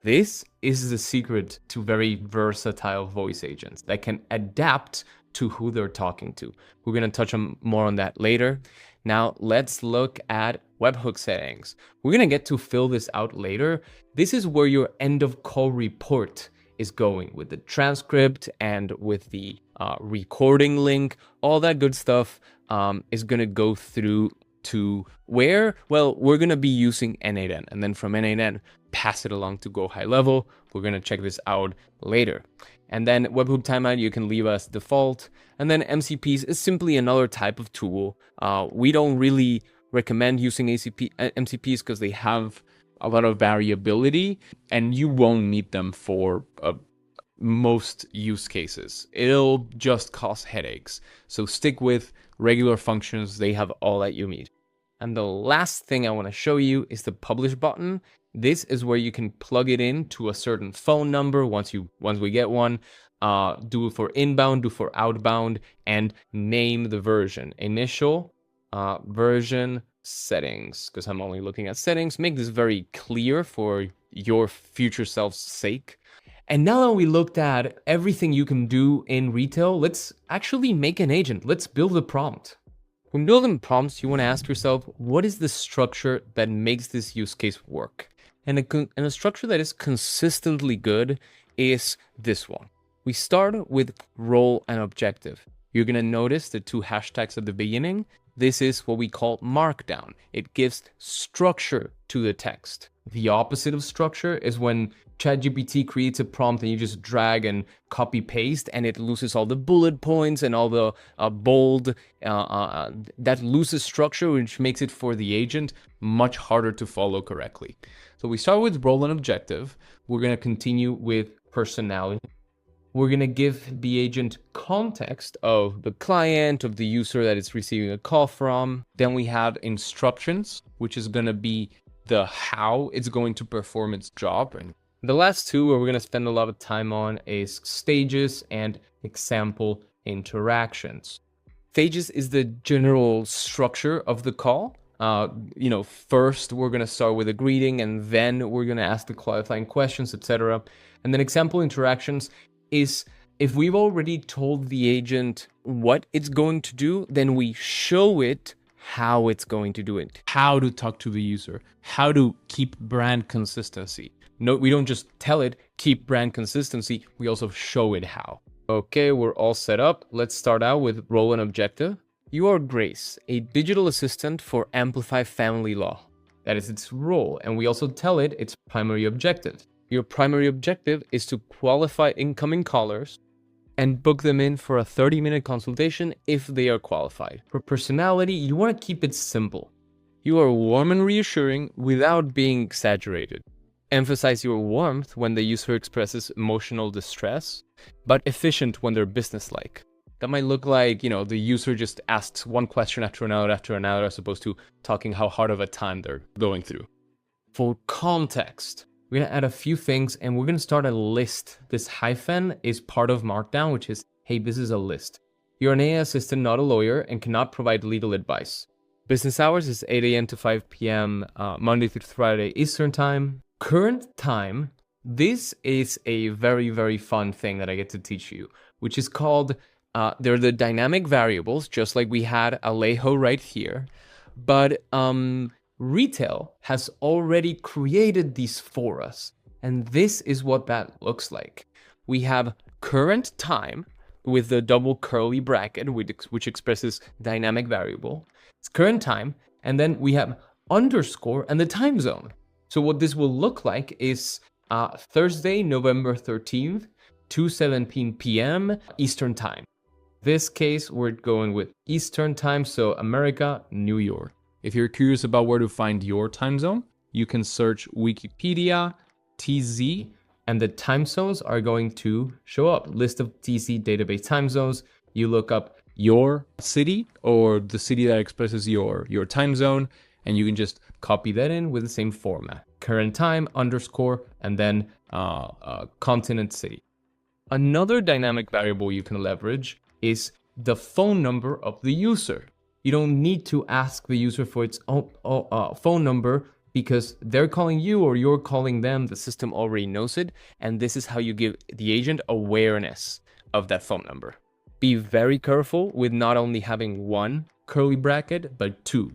this is the secret to very versatile voice agents that can adapt to who they're talking to. We're going to touch on more on that later. Now, let's look at webhook settings. We're going to get to fill this out later. This is where your end of call report is going with the transcript and with the recording link. All that good stuff is going to go through to where? Well, we're going to be using N8N, and then from N8N, pass it along to GoHighLevel. We're going to check this out later. And then webhook timeout, you can leave as default. And then MCPs is simply another type of tool. We don't really recommend using MCPs because they have a lot of variability, and you won't need them for most use cases. It'll just cause headaches. So stick with regular functions. They have all that you need. And the last thing I want to show you is the publish button. This is where you can plug it in to a certain phone number once we get one. Do it for inbound, do for outbound, and name the version. Initial version settings, because I'm only looking at settings. Make this very clear for your future self's sake. And now that we looked at everything you can do in Retell, let's actually make an agent. Let's build a prompt. When building prompts, you want to ask yourself, what is the structure that makes this use case work? And a structure that is consistently good is this one. We start with role and objective. You're going to notice the two hashtags at the beginning. This is what we call markdown. It gives structure to the text. The opposite of structure is when ChatGPT creates a prompt and you just drag and copy paste and it loses all the bullet points and all the bold, that loses structure, which makes it for the agent much harder to follow correctly. So we start with role and objective. We're going to continue with personality. We're going to give the agent context of the client, of the user that it's receiving a call from. Then we have instructions, which is going to be the how it's going to perform its job. And the last two where we're going to spend a lot of time on is stages and example interactions. Stages is the general structure of the call. First we're going to start with a greeting and then we're going to ask the qualifying questions, etc. And then example interactions is if we've already told the agent what it's going to do, then we show it how it's going to do it. How to talk to the user, how to keep brand consistency. No, we don't just tell it, keep brand consistency, we also show it how. Okay, we're all set up. Let's start out with role and objective. You are Grace, a digital assistant for Amplify Family Law. That is its role, and we also tell it its primary objective. Your primary objective is to qualify incoming callers and book them in for a 30-minute consultation if they are qualified. For personality, you want to keep it simple. You are warm and reassuring without being exaggerated. Emphasize your warmth when the user expresses emotional distress, but efficient when they're businesslike. That might look like, the user just asks one question after another, as opposed to talking how hard of a time they're going through. For context, we're going to add a few things and we're going to start a list. This hyphen is part of Markdown, which is, hey, this is a list. You're an AI assistant, not a lawyer, and cannot provide legal advice. Business hours is 8 a.m. to 5 p.m. Monday through Friday Eastern time. Current time, this is a very, very fun thing that I get to teach you, which is called, they're the dynamic variables, just like we had Alejo right here. But Retell has already created these for us, and this is what that looks like. We have current time with the double curly bracket, which expresses dynamic variable. It's current time, and then we have underscore and the time zone. So what this will look like is Thursday, November 13th, 2:17 p.m. Eastern time. This case, we're going with Eastern time, so America, New York. If you're curious about where to find your time zone, you can search Wikipedia, TZ, and the time zones are going to show up. List of TZ database time zones. You look up your city or the city that expresses your time zone, and you can just copy that in with the same format. Current time, underscore, and then continent city. Another dynamic variable you can leverage is the phone number of the user. You don't need to ask the user for its own phone number because they're calling you or you're calling them. The system already knows it. And this is how you give the agent awareness of that phone number. Be very careful with not only having one curly bracket, but two.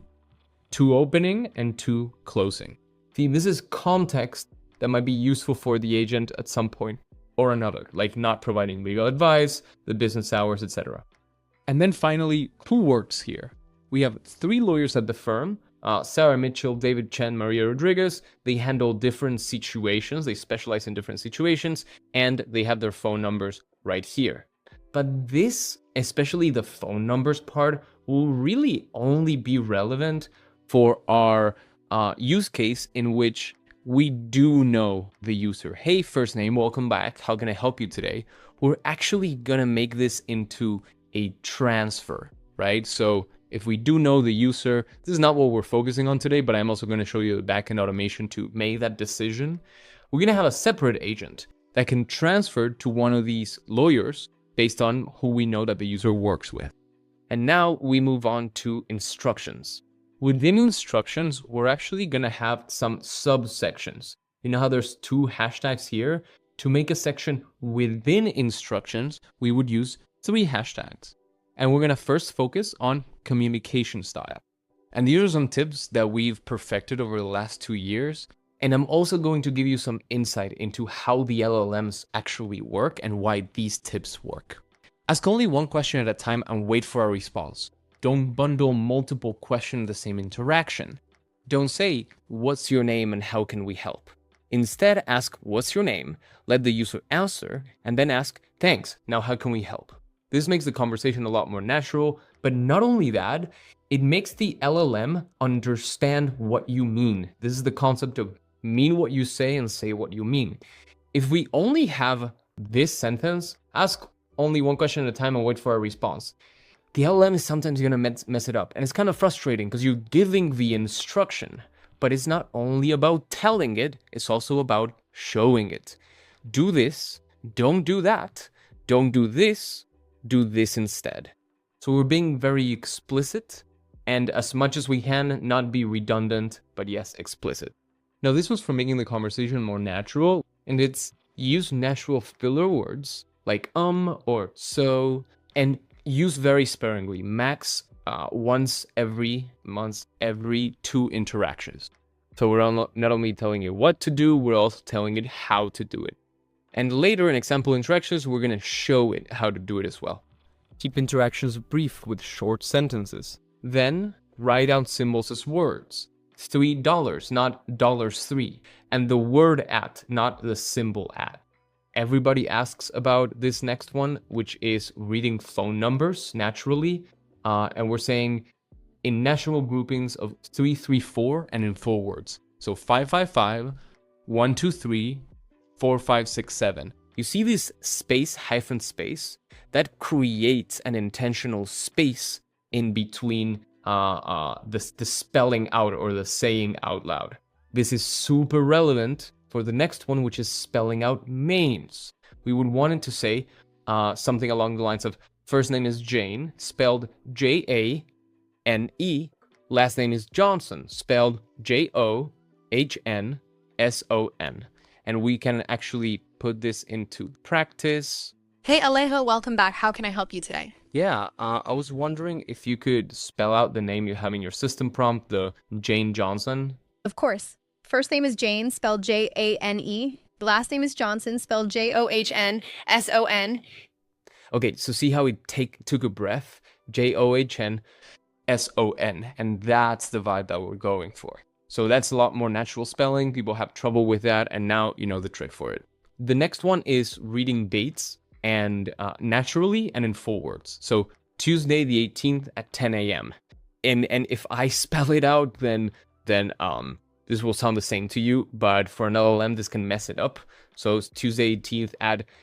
Two opening and two closing. See, this is context that might be useful for the agent at some point or another, like not providing legal advice, the business hours, etc. And then finally, who works here? We have 3 lawyers at the firm, Sarah Mitchell, David Chen, Maria Rodriguez. They handle different situations. They specialize in different situations, and they have their phone numbers right here. But this, especially the phone numbers part, will really only be relevant for our use case in which we do know the user. Hey, first name, welcome back. How can I help you today? We're actually going to make this into a transfer, right? So if we do know the user, this is not what we're focusing on today, but I'm also going to show you the backend automation to make that decision. We're going to have a separate agent that can transfer to one of these lawyers based on who we know that the user works with. And now we move on to instructions. Within instructions, we're actually going to have some subsections. You know how there's 2 hashtags here? To make a section within instructions, we would use 3 hashtags. And we're going to first focus on communication style. And these are some tips that we've perfected over the last 2 years And I'm also going to give you some insight into how the LLMs actually work and why these tips work. Ask only one question at a time and wait for a response. Don't bundle multiple questions in the same interaction. Don't say, "What's your name and how can we help?" Instead, ask, "What's your name?" Let the user answer, and then ask, "Thanks, now how can we help?" This makes the conversation a lot more natural, but not only that, it makes the LLM understand what you mean. This is the concept of mean what you say and say what you mean. If we only have this sentence, ask only one question at a time and wait for a response, the LLM is sometimes going to mess it up. And it's kind of frustrating because you're giving the instruction, but it's not only about telling it, it's also about showing it. Do this, don't do that, don't do this, do this instead. So we're being very explicit, and as much as we can, not be redundant, but yes, explicit. Now, this was for making the conversation more natural, and it's use natural filler words like or so, and use very sparingly, max once every 2 interactions. So we're not only telling it what to do, we're also telling it how to do it. And later in example interactions, we're going to show it how to do it as well. Keep interactions brief with short sentences. Then write down symbols as words. $3, not $3. And the word at, not the symbol at. Everybody asks about this next one, which is reading phone numbers naturally. And we're saying in natural groupings of 3, 3, 4, and in 4 words. So 555, 1, 2, 3, 4, 5, 6, 7. You see this space, hyphen space? That creates an intentional space in between the spelling out or the saying out loud. This is super relevant for the next one, which is spelling out names. We would want it to say something along the lines of first name is Jane, spelled Jane, last name is Johnson, spelled Johnsson. And we can actually put this into practice. Hey Alejo, welcome back. How can I help you today? Yeah, I was wondering if you could spell out the name you have in your system prompt, the Jane Johnson. Of course. First name is Jane, spelled Jane. The last name is Johnson, spelled Johnsson. Okay, so see how it took a breath? Johnsson. And that's the vibe that we're going for. So that's a lot more natural spelling. People have trouble with that, and now you know the trick for it. The next one is reading dates and naturally and in 4 words. So Tuesday the 18th at 10 a.m. And if I spell it out, then this will sound the same to you, but for an LLM, this can mess it up. So it's Tuesday 18th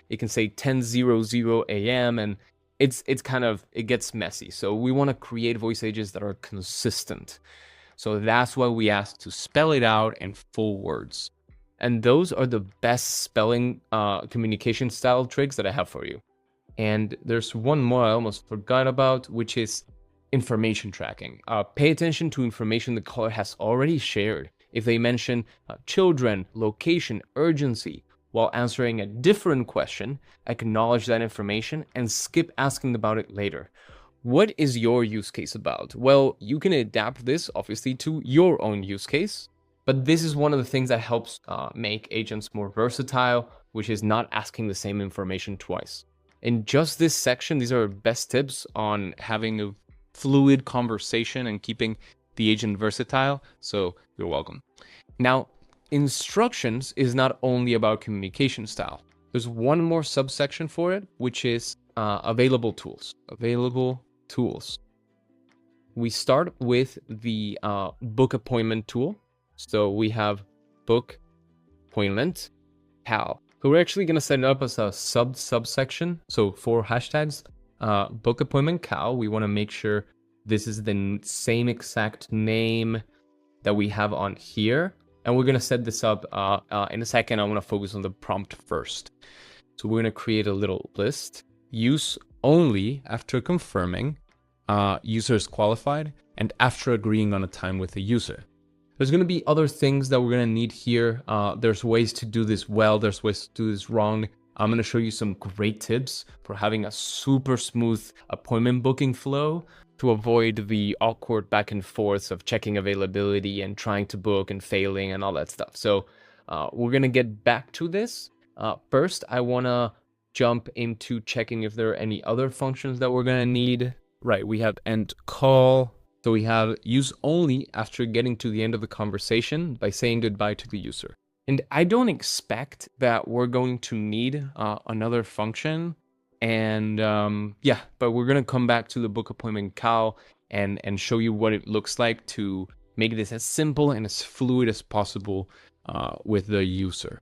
it can say 10:00 a.m. and it gets messy. So we want to create voice agents that are consistent. So that's why we ask to spell it out in full words. And those are the best spelling communication style tricks that I have for you. And there's one more I almost forgot about, which is information tracking. Pay attention to information the caller has already shared. If they mention children, location, urgency, while answering a different question, acknowledge that information and skip asking about it later. What is your use case about? Well, you can adapt this obviously to your own use case, but this is one of the things that helps make agents more versatile, which is not asking the same information twice. In just this section, these are best tips on having a fluid conversation and keeping the agent versatile, so you're welcome. Now, instructions is not only about communication style. There's one more subsection for it, which is available tools. Available tools. We start with the book appointment tool. So we have book appointment how. So we're actually going to set it up as a subsection. So 4 hashtags, book appointment cow. We want to make sure this is the same exact name that we have on here. And we're going to set this up in a second. I want to focus on the prompt first. So we're going to create a little list. Use only after confirming user is qualified and after agreeing on a time with the user. There's going to be other things that we're going to need here. There's ways to do this well. There's ways to do this wrong. I'm going to show you some great tips for having a super smooth appointment booking flow. to avoid the awkward back and forth of checking availability and trying to book and failing and all that stuff. So we're going to get back to this. First, I want to jump into checking if there are any other functions that we're going to need. Right, we have end call. So we have use only after getting to the end of the conversation by saying goodbye to the user. And I don't expect that we're going to need another function. And yeah, but we're going to come back to the book appointment call and show you what it looks like to make this as simple and as fluid as possible with the user.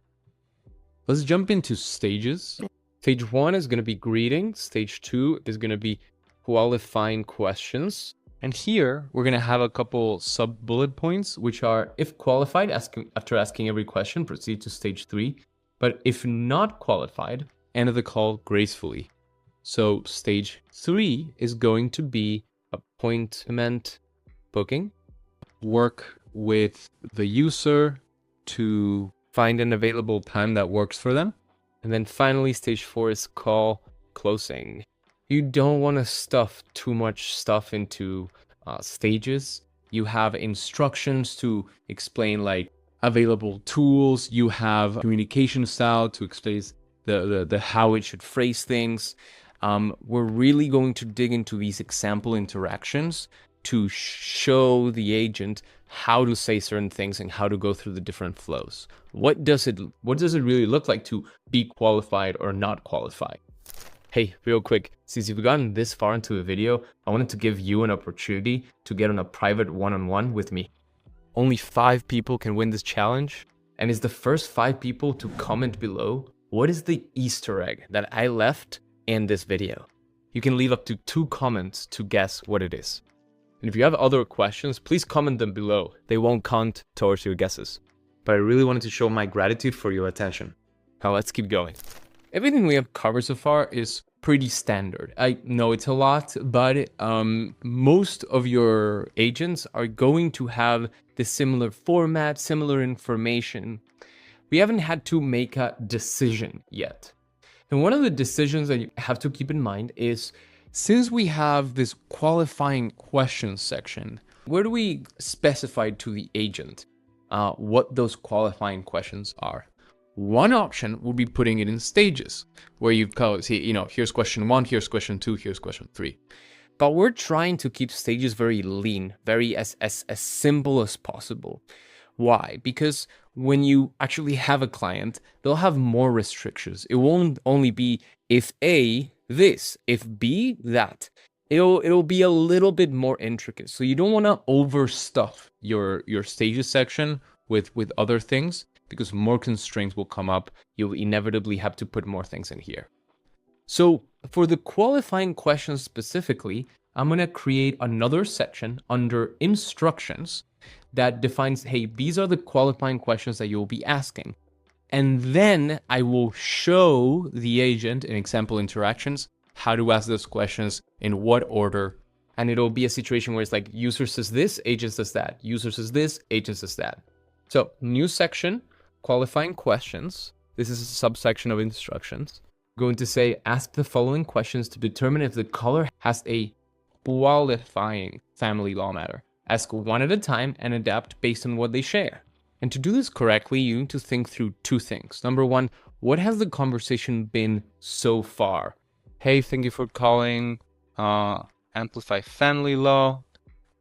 Let's jump into stages. Stage 1 is going to be greeting. Stage 2 is going to be qualifying questions. And here we're going to have a couple sub bullet points, which are, if qualified, after asking every question, proceed to stage 3. But if not qualified, end of the call gracefully. So stage 3 is going to be appointment booking. Work with the user to find an available time that works for them. And then finally, stage 4 is call closing. You don't want to stuff too much stuff into stages. You have instructions to explain like available tools. You have communication style to explain the how it should phrase things. We're really going to dig into these example interactions to show the agent how to say certain things and how to go through the different flows. What does it really look like to be qualified or not qualified? Hey, real quick, since you've gotten this far into the video, I wanted to give you an opportunity to get on a private one-on-one with me. Only 5 people can win this challenge, and it's the first 5 people to comment below what is the Easter egg that I left in this video. You can leave up to 2 comments to guess what it is. And if you have other questions, please comment them below. They won't count towards your guesses. But I really wanted to show my gratitude for your attention. Now let's keep going. Everything we have covered so far is pretty standard. I know it's a lot, but most of your agents are going to have the similar format, similar information. We haven't had to make a decision yet. And one of the decisions that you have to keep in mind is, since we have this qualifying questions section, where do we specify to the agent what those qualifying questions are? One option would be putting it in stages, where you've got, see, here's question 1, here's question 2, here's question 3. But we're trying to keep stages very lean, very as simple as possible. Why? Because when you actually have a client, they'll have more restrictions. It won't only be if A, this, if B, that. It'll be a little bit more intricate. So you don't want to overstuff your stages section with other things, because more constraints will come up. You'll inevitably have to put more things in here. So for the qualifying questions specifically, I'm going to create another section under instructions that defines, hey, these are the qualifying questions that you'll be asking. And then I will show the agent in example interactions how to ask those questions in what order. And it'll be a situation where it's like user says this, agent says that. User says this, agent says that. So new section, qualifying questions. This is a subsection of instructions. I'm going to say, ask the following questions to determine if the caller has a qualifying family law matter. Ask one at a time and adapt based on what they share. And to do this correctly, you need to think through 2 things. Number 1, what has the conversation been so far? Hey, thank you for calling Amplify Family Law.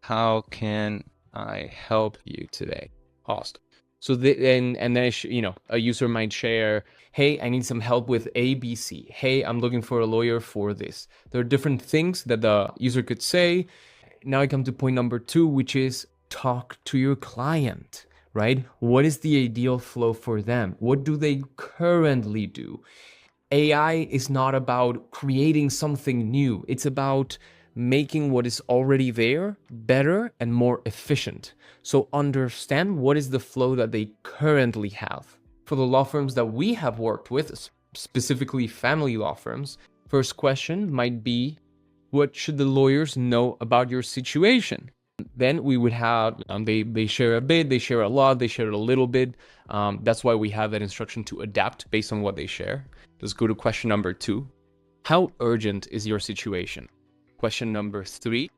How can I help you today? Paused. So then a user might share, hey, I need some help with ABC. Hey, I'm looking for a lawyer for this. There are different things that the user could say. Now I come to point number 2, which is talk to your client, right? What is the ideal flow for them? What do they currently do? AI is not about creating something new. It's about making what is already there better and more efficient. So understand what is the flow that they currently have. For the law firms that we have worked with, specifically family law firms, first question might be, what should the lawyers know about your situation? Then we would have, they share a bit, they share a lot, they share a little bit. That's why we have that instruction to adapt based on what they share. Let's go to question number 2. How urgent is your situation? Question number 3.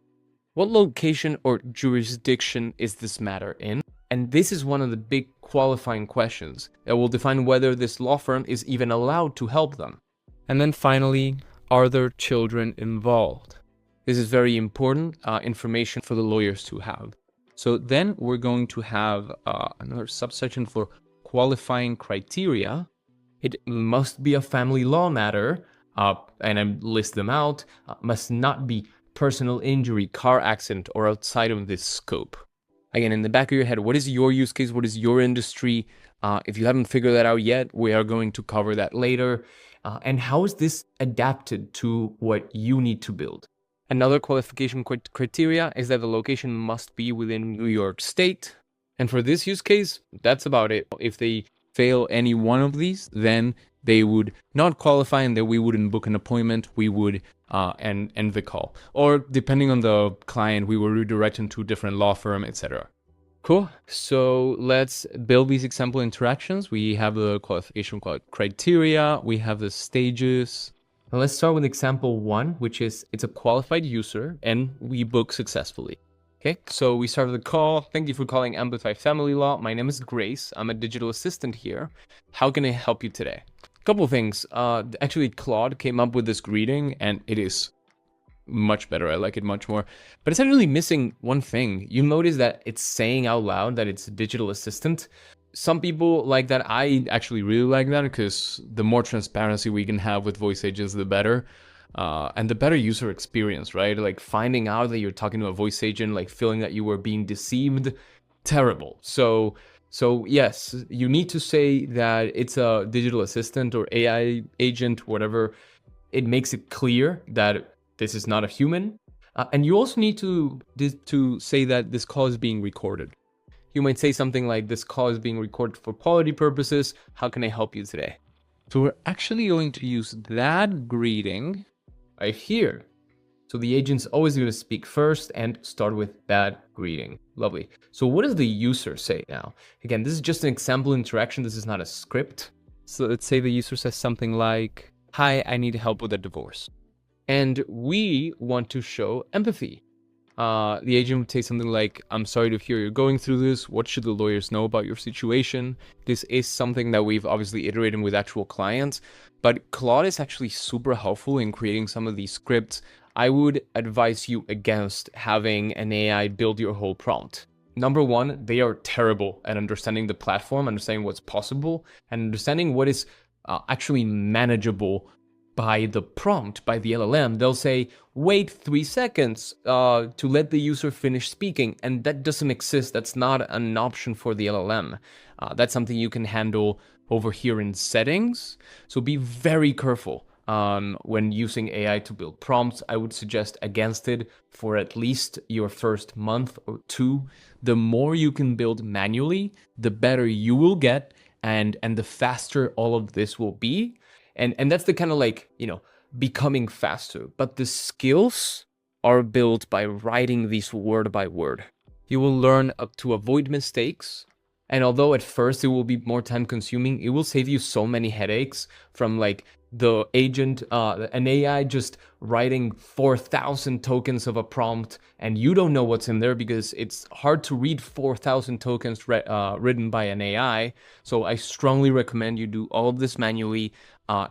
What location or jurisdiction is this matter in? And this is one of the big qualifying questions that will define whether this law firm is even allowed to help them. And then finally, are there children involved? This is very important information for the lawyers to have. So then we're going to have another subsection for qualifying criteria. It must be a family law matter, and I list them out, must not be personal injury, car accident, or outside of this scope. Again, in the back of your head, what is your use case? What is your industry? If you haven't figured that out yet, we are going to cover that later. And how is this adapted to what you need to build? Another qualification criteria is that the location must be within New York State. And for this use case, that's about it. If they fail any one of these, then they would not qualify and that we wouldn't book an appointment. We would end the call. Or depending on the client, we will redirect them to a different law firm, etc. Cool. So let's build these example interactions. We have the qualification criteria. We have the stages. Now let's start with example 1, which is it's a qualified user and we book successfully. Okay, so we start with the call. Thank you for calling Amplify Family Law. My name is Grace. I'm a digital assistant here. How can I help you today? A couple of things. Actually, Claude came up with this greeting and it is much better. I like it much more. But it's actually missing one thing. You notice that it's saying out loud that it's a digital assistant. Some people like that. I actually really like that because the more transparency we can have with voice agents, the better. And the better user experience, right? Like finding out that you're talking to a voice agent, like feeling that you were being deceived, terrible. So yes, you need to say that it's a digital assistant or AI agent, whatever. It makes it clear that this is not a human. And you also need to say that this call is being recorded. You might say something like, this call is being recorded for quality purposes. How can I help you today? So we're actually going to use that greeting right here. So the agent's always going to speak first and start with that greeting. Lovely. So what does the user say now? Again, this is just an example interaction. This is not a script. So let's say the user says something like, hi, I need help with a divorce. And we want to show empathy. The agent would say something like, I'm sorry to hear you're going through this. What should the lawyers know about your situation? This is something that we've obviously iterated with actual clients, but Claude is actually super helpful in creating some of these scripts. I would advise you against having an AI build your whole prompt. Number one, they are terrible at understanding the platform, understanding what's possible, and understanding what is actually manageable by the prompt, by the LLM. They'll say, wait 3 seconds to let the user finish speaking. And that doesn't exist. That's not an option for the LLM. That's something you can handle over here in settings. So be very careful when using AI to build prompts. I would suggest against it for at least your first month or 2. The more you can build manually, the better you will get and the faster all of this will be. And that's the kind of like, becoming faster. But the skills are built by writing these word by word. You will learn to avoid mistakes. And although at first it will be more time consuming, it will save you so many headaches from like the agent, an AI just writing 4,000 tokens of a prompt and you don't know what's in there because it's hard to read 4,000 tokens written by an AI. So I strongly recommend you do all of this manually.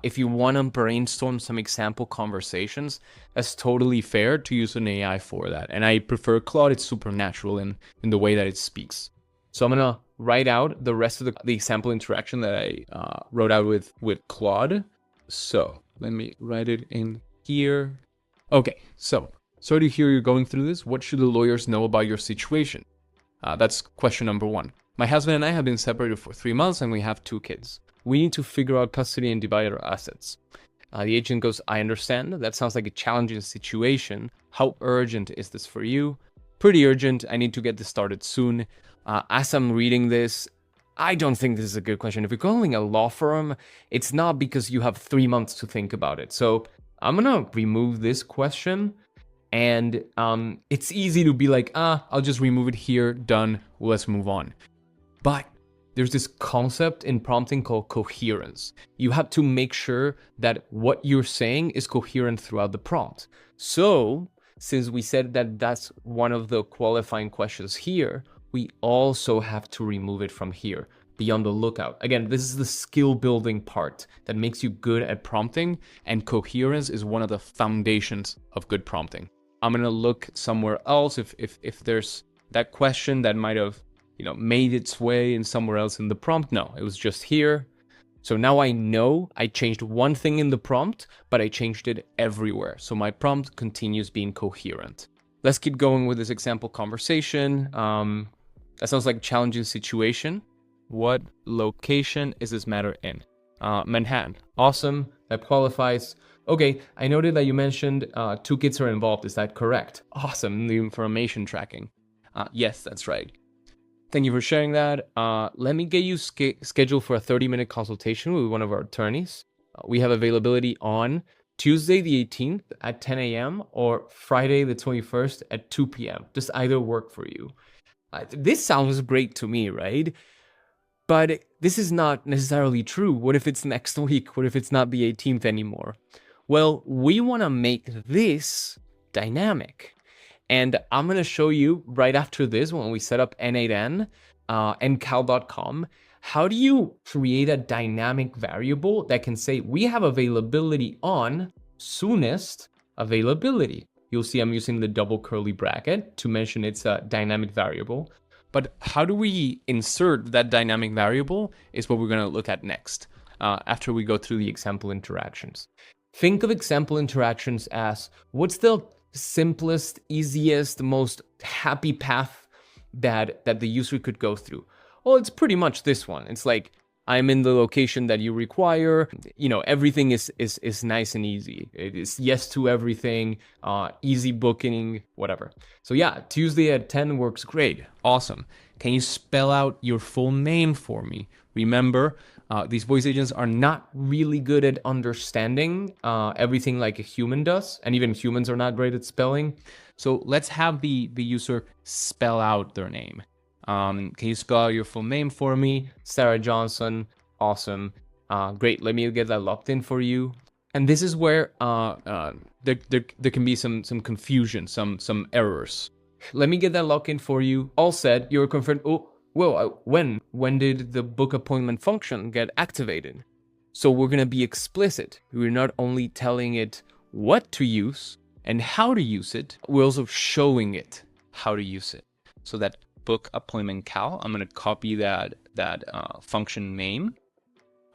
If you want to brainstorm some example conversations, that's totally fair to use an AI for that. And I prefer Claude. It's super natural in the way that it speaks. So I'm going to write out the rest of the example interaction that I wrote out with Claude. So let me write it in here. Okay, so sorry to hear you're going through this. What should the lawyers know about your situation? That's question number 1. My husband and I have been separated for 3 months and we have 2 kids. We need to figure out custody and divide our assets. The agent goes, I understand. That sounds like a challenging situation. How urgent is this for you? Pretty urgent. I need to get this started soon. As I'm reading this, I don't think this is a good question. If you're calling a law firm, it's not because you have 3 months to think about it. So I'm going to remove this question. And it's easy to be like, I'll just remove it here. Done. Let's move on. But there's this concept in prompting called coherence. You have to make sure that what you're saying is coherent throughout the prompt. So since we said that that's one of the qualifying questions here, we also have to remove it from here. Be on the lookout. Again, this is the skill building part that makes you good at prompting, and coherence is one of the foundations of good prompting. I'm gonna look somewhere else if there's that question that might have, made its way in somewhere else in the prompt. No, it was just here. So now I know I changed one thing in the prompt, but I changed it everywhere. So my prompt continues being coherent. Let's keep going with this example conversation. That sounds like a challenging situation. What location is this matter in? Manhattan. Awesome. That qualifies. Okay, I noted that you mentioned 2 kids are involved. Is that correct? Awesome. The information tracking. Yes, that's right. Thank you for sharing that. Let me get you scheduled for a 30-minute consultation with one of our attorneys. We have availability on Tuesday the 18th at 10 a.m. or Friday the 21st at 2 p.m. Does either work for you? This sounds great to me, right? But this is not necessarily true. What if it's next week? What if it's not the 18th anymore? Well, we want to make this dynamic. And I'm going to show you right after this, when we set up N8N and cal.com, how do you create a dynamic variable that can say we have availability on soonest availability. You'll see I'm using the double curly bracket to mention it's a dynamic variable. But how do we insert that dynamic variable is what we're going to look at next, after we go through the example interactions. Think of example interactions as what's the simplest, easiest, most happy path that the user could go through. Well, it's pretty much this one. It's like, I'm in the location that you require. Everything is nice and easy. It is yes to everything, easy booking, whatever. So yeah, Tuesday at 10 works great. Awesome. Can you spell out your full name for me? Remember, these voice agents are not really good at understanding everything like a human does, and even humans are not great at spelling. So let's have the user spell out their name. Can you spell out your full name for me? Sarah Johnson. Awesome. Great. Let me get that locked in for you. And this is where there can be some confusion, some errors. Let me get that locked in for you. All set. You're confirmed. Oh, well, when did the book appointment function get activated? So we're going to be explicit. We're not only telling it what to use and how to use it, we're also showing it how to use it. So that book appointment cal, I'm going to copy that function name.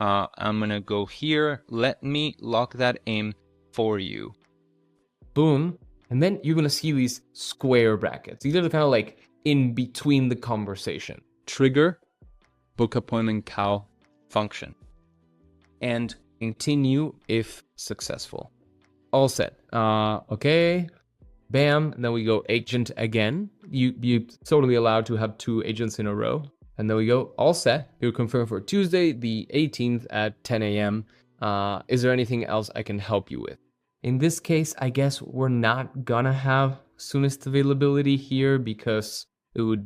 I'm going to go here. Let me lock that in for you. Boom. And then you're going to see these square brackets. These are the kind of like in between the conversation. Trigger book appointment cal function. And continue if successful. All set. Okay. Bam. And then we go agent again. You're totally allowed to have 2 agents in a row. And then we go all set. You're confirmed for Tuesday, the 18th at 10 a.m. Is there anything else I can help you with? In this case, I guess we're not gonna have soonest availability here because it wouldn't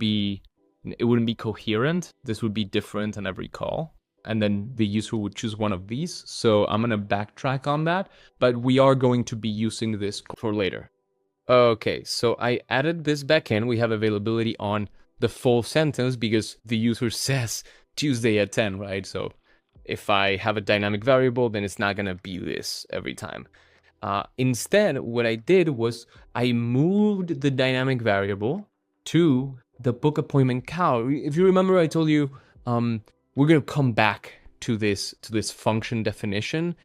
be coherent. This would be different on every call. And then the user would choose one of these. So I'm gonna backtrack on that, but we are going to be using this for later. Okay, so I added this back in. We have availability on the full sentence because the user says Tuesday at 10, right? So if I have a dynamic variable, then it's not gonna be this every time. Instead, what I did was I moved the dynamic variable to the book appointment cal. If you remember, I told you we're gonna come back to this function definition.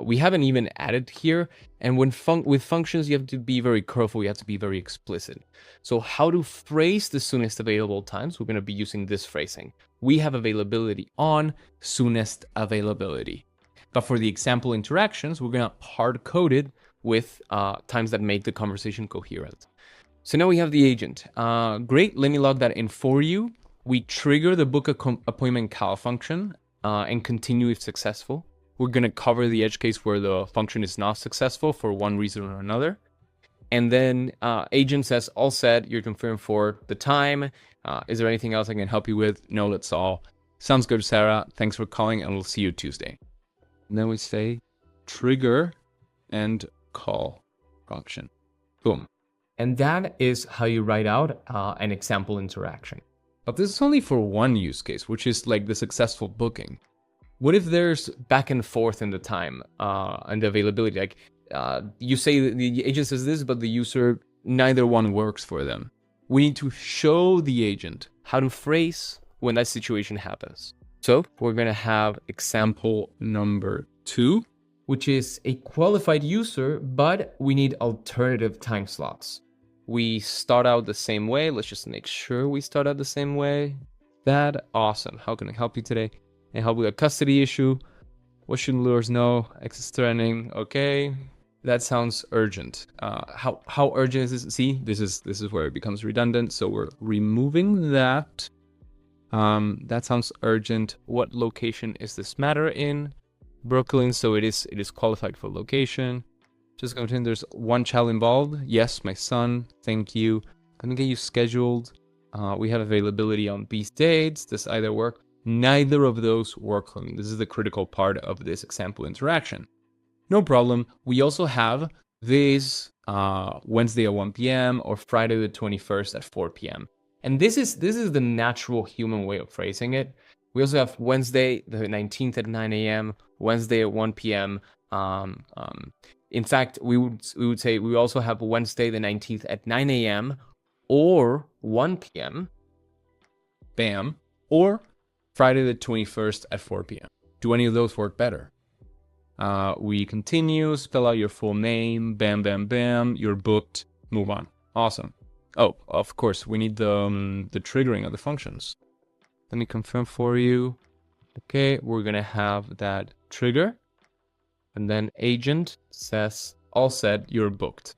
We haven't even added here, and with functions, you have to be very careful. You have to be very explicit. So how to phrase the soonest available times? We're gonna be using this phrasing. We have availability on soonest availability. But for the example interactions, we're gonna hard code it with times that make the conversation coherent. So now we have the agent. Great, let me log that in for you. We trigger the book appointment cal function and continue if successful. We're gonna cover the edge case where the function is not successful for one reason or another. And then agent says, all set, you're confirmed for the time. Is there anything else I can help you with? No, that's all. Sounds good, Sarah. Thanks for calling, and we'll see you Tuesday. And then we say trigger and call function. Boom. And that is how you write out an example interaction. But this is only for one use case, which is like the successful booking. What if there's back and forth in the time and the availability? Like you say the agent says this, but the user, neither one works for them. We need to show the agent how to phrase when that situation happens. So we're going to have example number 2, which is a qualified user, but we need alternative time slots. We start out the same way. Let's just make sure we start out the same way. That awesome. How can I help you today? I help with a custody issue. What should lawyers know? Access threatening. Okay. That sounds urgent. How urgent is this? See, this is where it becomes redundant. So we're removing that. That sounds urgent. What location is this matter in? Brooklyn. So it is qualified for location. Just going to pretend there's one child involved. Yes, my son. Thank you. Gonna get you scheduled. We have availability on these dates. Does either work? Neither of those work. This is the critical part of this example interaction. No problem. We also have this Wednesday at 1 p.m. or Friday the 21st at 4 p.m. And this is the natural human way of phrasing it. We also have Wednesday the 19th at 9 a.m., Wednesday at 1 p.m. In fact, we would say we also have Wednesday the 19th at 9 a.m. or 1 p.m. Bam. Or Friday the 21st at 4 p.m. Do any of those work better? We continue, spell out your full name, bam, bam, bam, you're booked, move on. Awesome. Oh, of course, we need the triggering of the functions. Let me confirm for you. Okay, we're gonna have that trigger. And then agent says, all set, you're booked.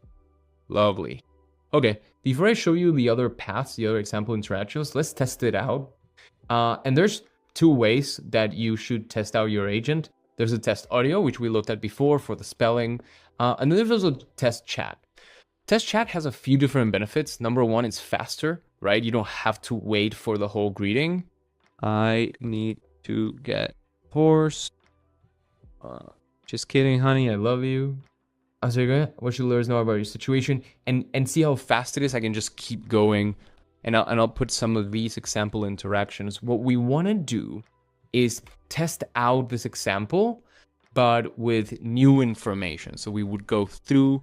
Lovely. Okay, before I show you the other paths, the other example interactions, let's test it out. And there's 2 ways that you should test out your agent. There's a test audio, which we looked at before for the spelling. And then there's also test chat. Test chat has a few different benefits. Number 1, it's faster, right? You don't have to wait for the whole greeting. I need to get horse. Just kidding, honey. I love you. So you're gonna, what should lawyers know about your situation? And see how fast it is. I can just keep going. And I'll put some of these example interactions. What we want to do is test out this example, but with new information. So we would go through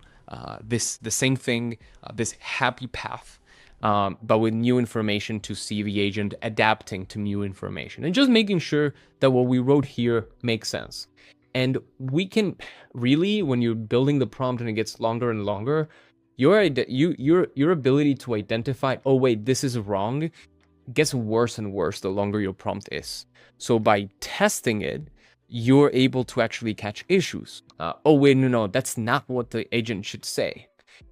the same thing, this happy path, but with new information to see the agent adapting to new information and just making sure that what we wrote here makes sense. And we can really, when you're building the prompt and it gets longer and longer, your ability to identify, oh wait, this is wrong, gets worse and worse the longer your prompt is. So by testing it, you're able to actually catch issues. Oh wait, no, that's not what the agent should say.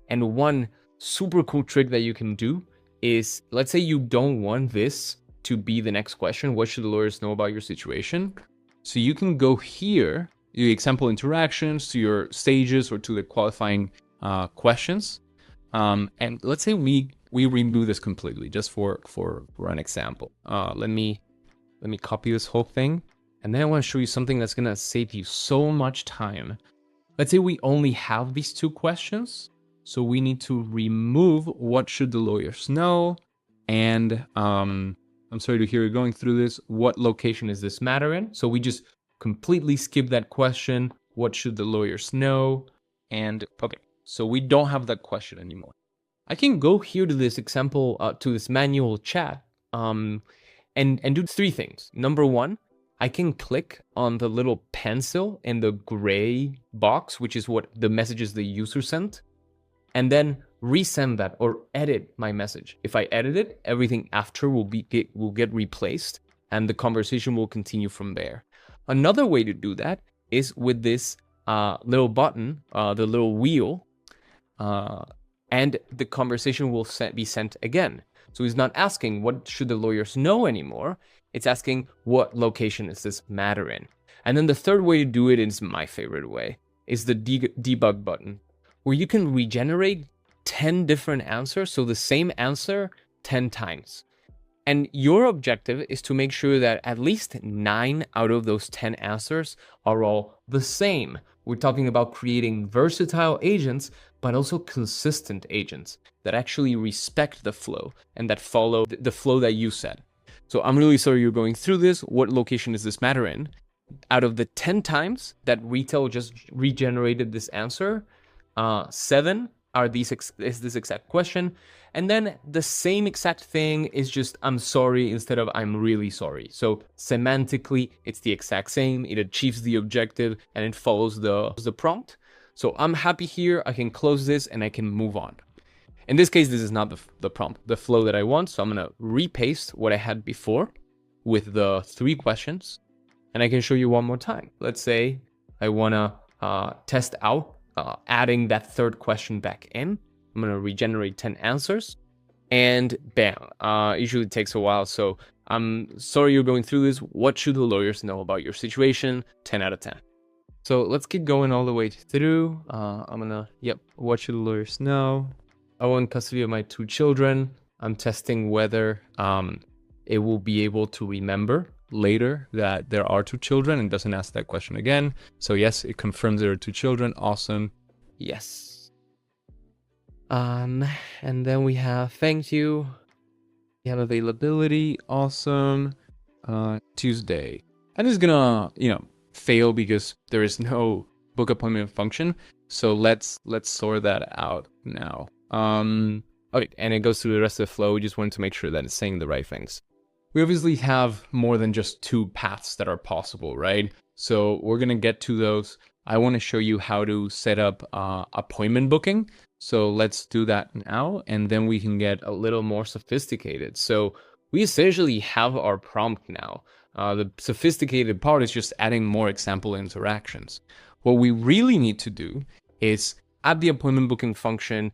And one super cool trick that you can do is, let's say you don't want this to be the next question. What should the lawyers know about your situation? So you can go here, the example interactions, to your stages or to the qualifying questions. And let's say we remove this completely just for an example. Let me copy this whole thing. And then I want to show you something that's going to save you so much time. Let's say we only have these 2 questions. So we need to remove what should the lawyers know. And I'm sorry to hear you going through this. What location is this matter in? So we just completely skip that question. What should the lawyers know? And okay, so we don't have that question anymore. I can go here to this example, to this manual chat, and do 3 things. Number 1, I can click on the little pencil in the gray box, which is what the messages the user sent, and then resend that or edit my message. If I edit it, everything after will get replaced, and the conversation will continue from there. Another way to do that is with this little button, the little wheel, and the conversation will be sent again. So he's not asking what should the lawyers know anymore. It's asking what location is this matter in. And then the third way to do it is my favorite way, is the debug button, where you can regenerate 10 different answers. So the same answer 10 times. And your objective is to make sure that at least 9 out of those 10 answers are all the same. We're talking about creating versatile agents but also consistent agents that actually respect the flow and that follow the flow that you set. So I'm really sorry you're going through this. What location does this matter in? Out of the 10 times that Retell just regenerated this answer, 7 are is this exact question. And then the same exact thing is just I'm sorry instead of I'm really sorry. So semantically, it's the exact same. It achieves the objective and it follows the prompt. So I'm happy here. I can close this and I can move on. In this case, this is not the prompt, the flow that I want. So I'm going to repaste what I had before with the 3 questions. And I can show you one more time. Let's say I want to test out adding that 3rd question back in. I'm going to regenerate 10 answers. And bam, usually it takes a while. So I'm sorry you're going through this. What should the lawyers know about your situation? 10 out of 10. So let's keep going all the way through. I'm gonna, what should the lawyers know? I want custody of my 2 children. I'm testing whether it will be able to remember later that there are 2 children and doesn't ask that question again. So yes, it confirms there are 2 children. Awesome. Yes. And then we have thank you. We have availability. Awesome. Tuesday. And it's gonna, fail because there is no book appointment function. So let's sort that out now. Okay, and it goes through the rest of the flow. We just wanted to make sure that it's saying the right things. We obviously have more than just 2 paths that are possible, right? So we're gonna get to those. I want to show you how to set up appointment booking. So let's do that now, and then we can get a little more sophisticated. So we essentially have our prompt now. The sophisticated part is just adding more example interactions. What we really need to do is add the appointment booking function,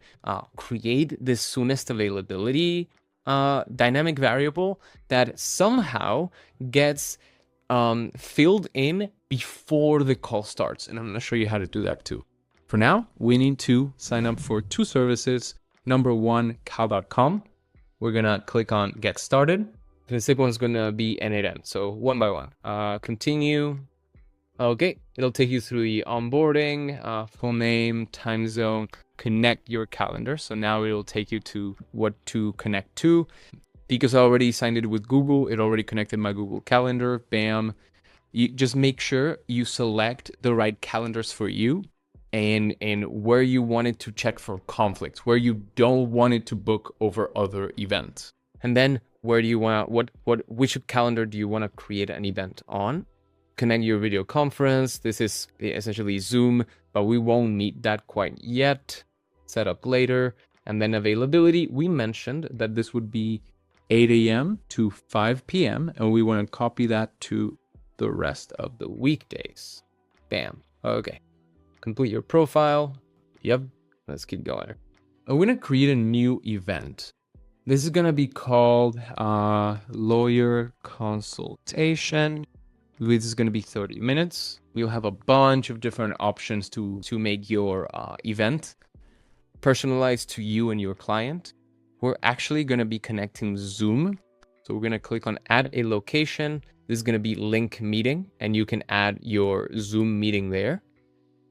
create this soonest availability dynamic variable that somehow gets filled in before the call starts. And I'm going to show you how to do that too. For now, we need to sign up for 2 services. Number 1, cal.com. We're going to click on get started. The second one's going to be N8N. So one by one. Continue. Okay. It'll take you through the onboarding, full name, time zone, connect your calendar. So now it'll take you to what to connect to. Because I already signed it with Google, it already connected my Google Calendar. Bam. You just make sure you select the right calendars for you and where you want it to check for conflicts, where you don't want it to book over other events. And then where do you want which calendar do you want to create an event on? Connect your video conference. This is essentially Zoom, but we won't need that quite yet. Set up later. And then availability, we mentioned that this would be 8 a.m. to 5 p.m. and we want to copy that to the rest of the weekdays. Bam. Okay. Complete your profile. Yep. Let's keep going. I'm going to create a new event. This is going to be called lawyer consultation. This is going to be 30 minutes. We'll have a bunch of different options to make your event personalized to you and your client. We're actually going to be connecting Zoom. So we're going to click on add a location. This is going to be link meeting, and you can add your Zoom meeting there.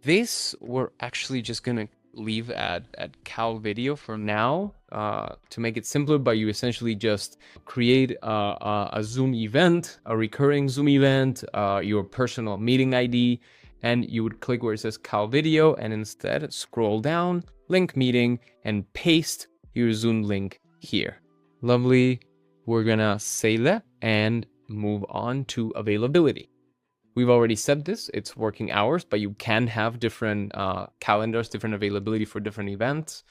This we're actually just going to leave at Cal Video for now to make it simpler, but you essentially just create a Zoom event, a recurring Zoom event, your personal meeting ID, and you would click where it says Cal Video and instead scroll down, link meeting, and paste your Zoom link here. Lovely. We're gonna save that and move on to availability. We've already set this, it's working hours, but you can have different calendars, different availability for different events.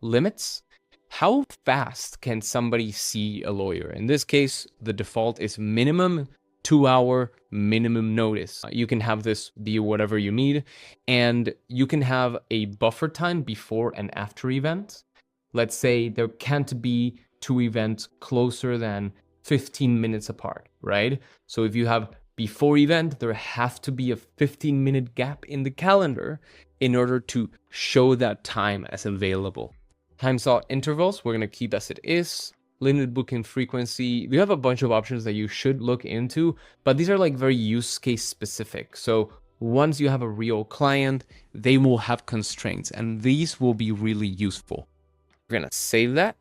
Limits. How fast can somebody see a lawyer? In this case, the default is minimum 2-hour minimum notice. You can have this be whatever you need, and you can have a buffer time before and after event. Let's say there can't be 2 events closer than 15 minutes apart, right? So if you have before event, there have to be a 15-minute gap in the calendar in order to show that time as available. Time slot intervals, we're going to keep as it is. Limited booking frequency. We have a bunch of options that you should look into, but these are like very use case specific. So once you have a real client, they will have constraints, and these will be really useful. We're gonna save that.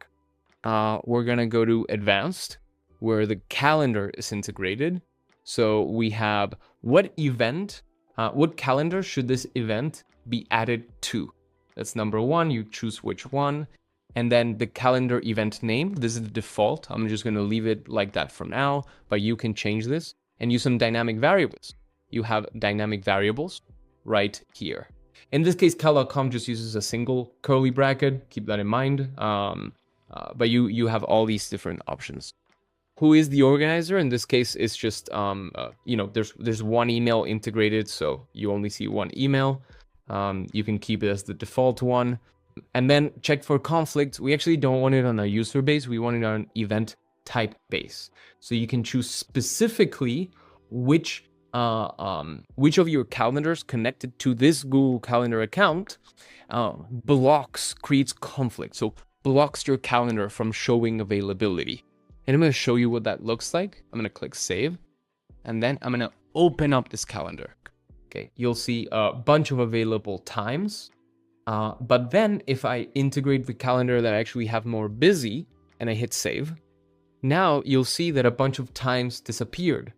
We're gonna go to advanced, where the calendar is integrated. So we have what calendar should this event be added to? That's number one. You choose which one. And then the calendar event name. This is the default. I'm just going to leave it like that for now, but you can change this and use some dynamic variables. You have dynamic variables right here. In this case, cal.com just uses a single curly bracket. Keep that in mind. But you have all these different options. Who is the organizer? In this case, it's just, there's one email integrated, so you only see one email. You can keep it as the default one. And then check for conflicts. We actually don't want it on a user base. We want it on an event type base. So you can choose specifically which of your calendars connected to this Google Calendar account creates conflict. So blocks your calendar from showing availability. And I'm going to show you what that looks like. I'm going to click save. And then I'm going to open up this calendar. Okay, you'll see a bunch of available times. But then if I integrate the calendar that I actually have more busy and I hit save, now you'll see that a bunch of times disappeared.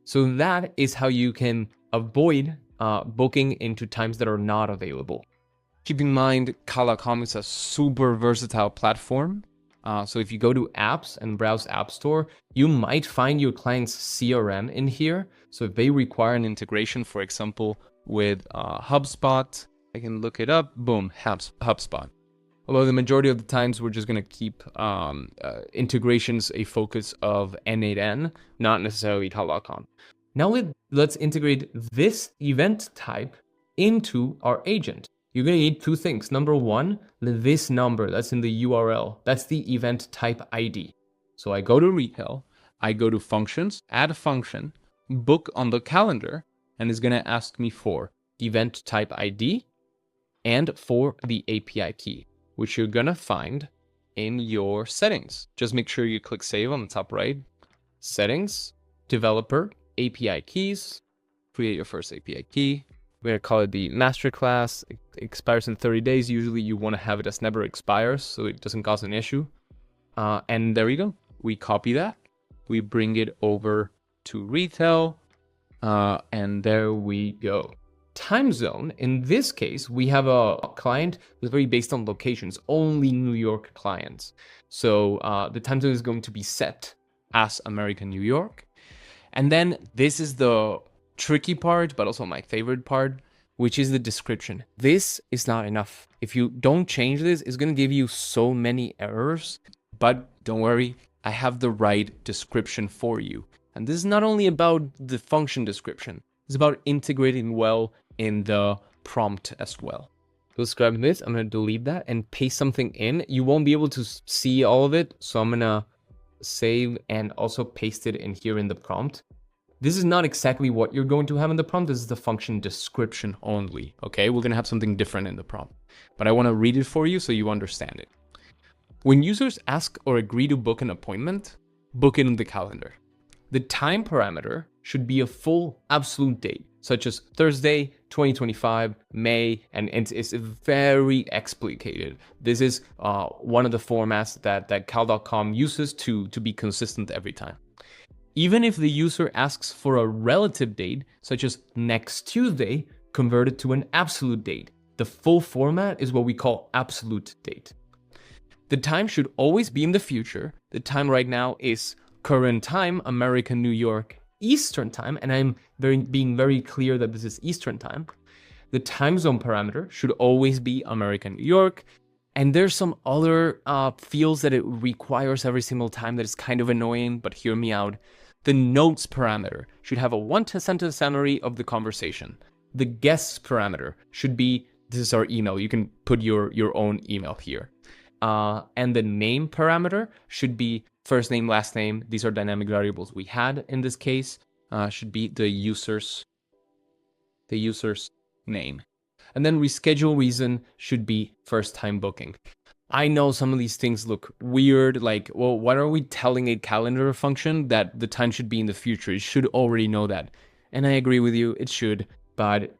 So that is how you can avoid booking into times that are not available. Keep in mind, cal.com is a super versatile platform. So if you go to apps and browse App Store, you might find your client's CRM in here. So if they require an integration, for example, with HubSpot, I can look it up, boom, HubSpot. Although the majority of the times we're just going to keep integrations a focus of N8N, not necessarily cal.com. Now let's integrate this event type into our agent. You're going to need two things. Number one, this number that's in the URL. That's the event type ID. So I go to Retell, I go to functions, add a function, book on the calendar, and it's going to ask me for event type ID and for the API key, which you're going to find in your settings. Just make sure you click save on the top right. Settings, developer, API keys, create your first API key. We're going to call it the master class. It expires in 30 days. Usually you want to have it as never expires so it doesn't cause an issue. And there we go. We copy that. We bring it over to Retell. And there we go. Time zone. In this case, we have a client that's very based on locations, only New York clients. So the time zone is going to be set as American New York. And then this is the tricky part, but also my favorite part, which is the description. This is not enough. If you don't change this, it's going to give you so many errors, but don't worry, I have the right description for you. And this is not only about the function description, it's about integrating well in the prompt as well. Let's grab this, I'm going to delete that and paste something in. You won't be able to see all of it, so I'm going to save and also paste it in here in the prompt. This is not exactly what you're going to have in the prompt. This is the function description only, okay? We're going to have something different in the prompt, but I want to read it for you so you understand it. When users ask or agree to book an appointment, book it in the calendar. The time parameter should be a full absolute date, such as Thursday, 2025, May, and it's very explicated. This is one of the formats that cal.com uses to be consistent every time. Even if the user asks for a relative date, such as next Tuesday, convert it to an absolute date. The full format is what we call absolute date. The time should always be in the future. The time right now is current time, American New York, Eastern time, and I'm being very clear that this is Eastern time. The time zone parameter should always be American New York. And there's some other fields that it requires every single time that is kind of annoying, but hear me out. The notes parameter should have a one-sentence summary of the conversation. The guests parameter should be, this is our email. You can put your own email here. And the name parameter should be first name, last name. These are dynamic variables we had in this case. Should be the user's name. And then reschedule reason should be first time booking. I know some of these things look weird, like, well, why are we telling a calendar function that the time should be in the future? It should already know that. And I agree with you, it should. but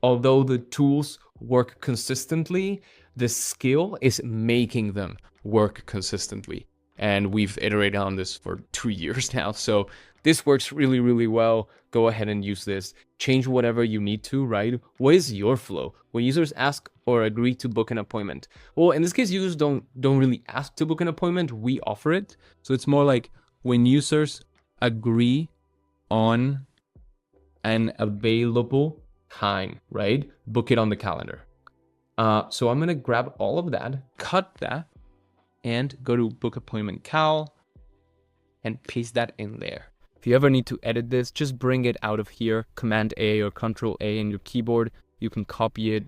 although the tools work consistently, the skill is making them work consistently. And we've iterated on this for 2 years now. So this works really, really well. Go ahead and use this. Change whatever you need to, right? What is your flow? When users ask or agree to book an appointment. Well, in this case, users don't really ask to book an appointment. We offer it. So it's more like when users agree on An available time, right? Book it on the calendar. So I'm gonna grab all of that, cut that, and go to book appointment cal and paste that in there. If you ever need to edit this, just bring it out of here, Command A or Control A in your keyboard. You can copy it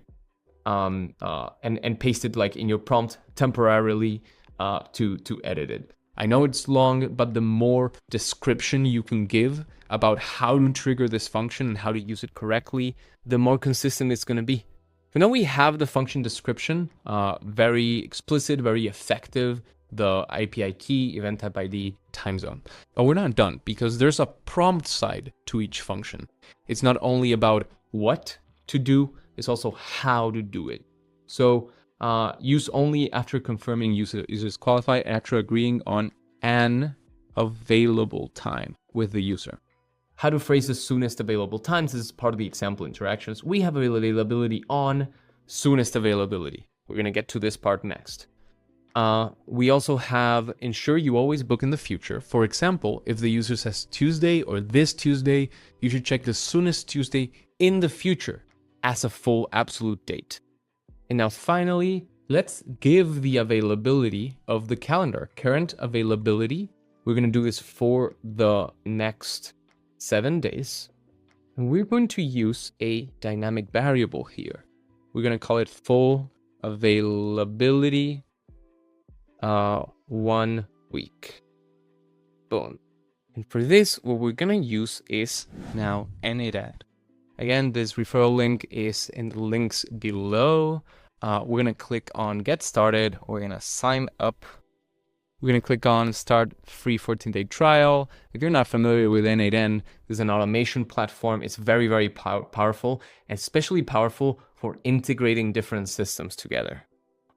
and paste it like in your prompt temporarily to edit it. I know it's long, but the more description you can give about how to trigger this function and how to use it correctly, the more consistent it's going to be. So now we have the function description, very explicit, very effective, the API key, event type ID, time zone. But we're not done because there's a prompt side to each function. It's not only about what to do, it's also how to do it. So use only after confirming users qualify and after agreeing on an available time with the user. How to phrase the soonest available times. This is part of the example interactions. We have availability on soonest availability. We're going to get to this part next. We also have ensure you always book in the future. For example, if the user says Tuesday or this Tuesday, you should check the soonest Tuesday in the future as a full absolute date. And now finally, let's give the availability of the calendar. Current availability. We're going to do this for the next 7 days. And we're going to use a dynamic variable here. We're going to call it full availability 1 week. Boom. And for this, what we're going to use is now init. Again, this referral link is in the links below. We're going to click on get started. We're going to sign up. We're going to click on start free 14-day trial. If you're not familiar with N8N, this is an automation platform. It's very, very powerful, and especially powerful for integrating different systems together.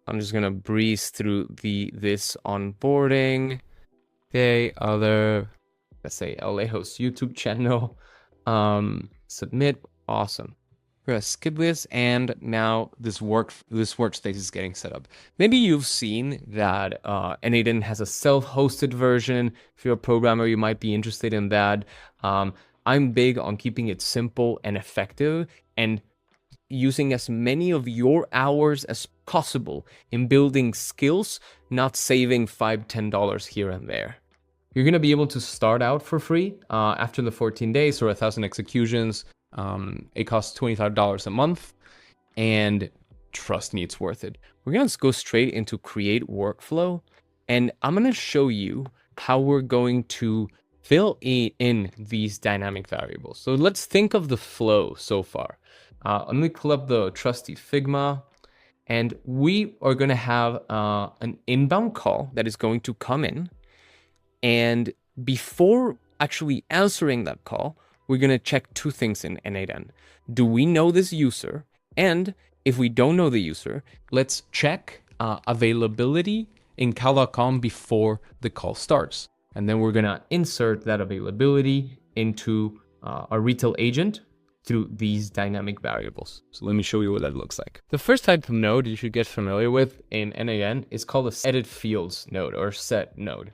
I'm just going to breeze through this onboarding. Okay, let's say Alejo's YouTube channel. Submit. Awesome. We're going to skip this, and now this workspace is getting set up. Maybe you've seen that N8N has a self-hosted version. If you're a programmer, you might be interested in that. I'm big on keeping it simple and effective and using as many of your hours as possible in building skills, not saving $5, $10 here and there. You're going to be able to start out for free after the 14 days or 1,000 executions. It costs $25 a month, and trust me, it's worth it. We're going to go straight into create workflow, and I'm going to show you how we're going to fill in these dynamic variables. So let's think of the flow so far. Let me pull up the trusty Figma, and we are going to have an inbound call that is going to come in. And before actually answering that call, we're going to check two things in N8N. Do we know this user? And if we don't know the user, let's check availability in cal.com before the call starts. And then we're going to insert that availability into our retail agent through these dynamic variables. So let me show you what that looks like. The first type of node you should get familiar with in N8N is called a edit fields node or set node.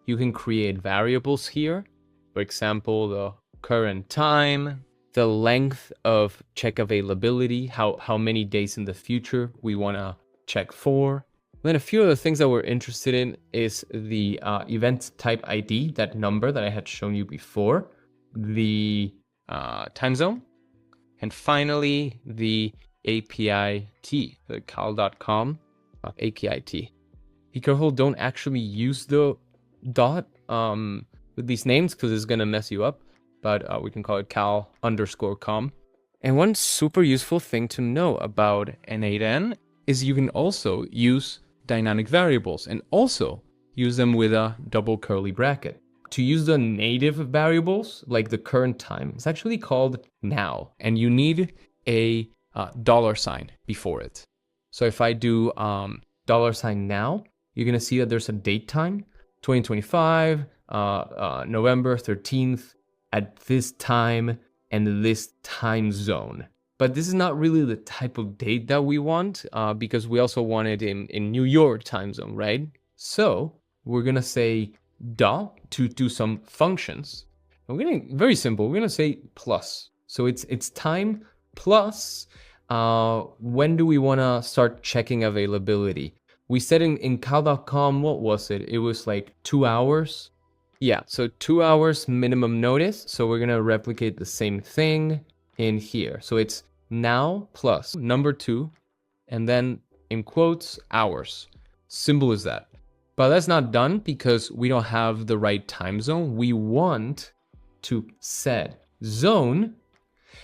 You can create variables here. For example, the current time, the length of check availability, how many days in the future we want to check for. Then a few other things that we're interested in is the event type ID, that number that I had shown you before, the time zone, and finally the API key, the cal.com API key. Be careful, don't actually use the dot with these names because it's going to mess you up, but we can call it cal_com. And one super useful thing to know about N8N is you can also use dynamic variables and also use them with a double curly bracket. to use the native variables, like the current time, it's actually called now. And you need a $sign before it. So if I do $sign now, you're going to see that there's a date time, 2025, November 13th, at this time and this time zone. But this is not really the type of date that we want because we also want it in New York time zone, right? So we're going to say dot to do some functions. And we're going to, very simple, we're going to say plus. So it's time plus when do we want to start checking availability? We said in cal.com, what was it? It was like 2 hours. Yeah, so 2 hours minimum notice. So we're going to replicate the same thing in here. So it's now plus number 2, and then in quotes, hours. Simple as that. But that's not done because we don't have the right time zone. We want to set zone.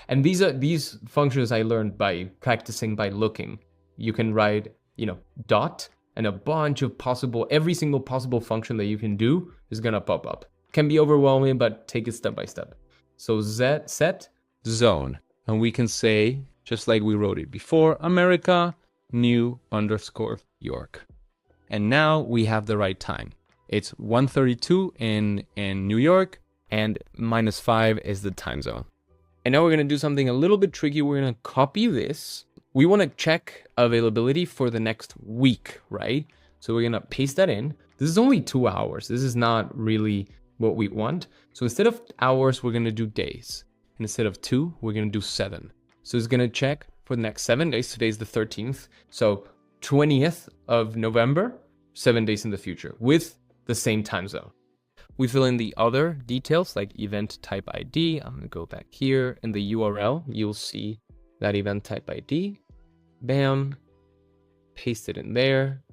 And these functions I learned by practicing, by looking. You can write, dot and a bunch of every single possible function that you can do is gonna pop up. Can be overwhelming, but take it step by step. So set zone. And we can say, just like we wrote it before, America, new _ York. And now we have the right time. It's 1:32 in New York, and -5 is the time zone. And now we're gonna do something a little bit tricky. We're gonna copy this. We wanna check availability for the next week, right? So we're gonna paste that in. This is only 2 hours. This is not really what we want. So instead of hours, we're gonna do days. And instead of 2, we're gonna do 7. So it's gonna check for the next 7 days. Today's the 13th. So 20th of November, 7 days in the future with the same time zone. We fill in the other details like event type ID. I'm gonna go back here in the URL. You'll see that event type ID. Bam, paste it in there.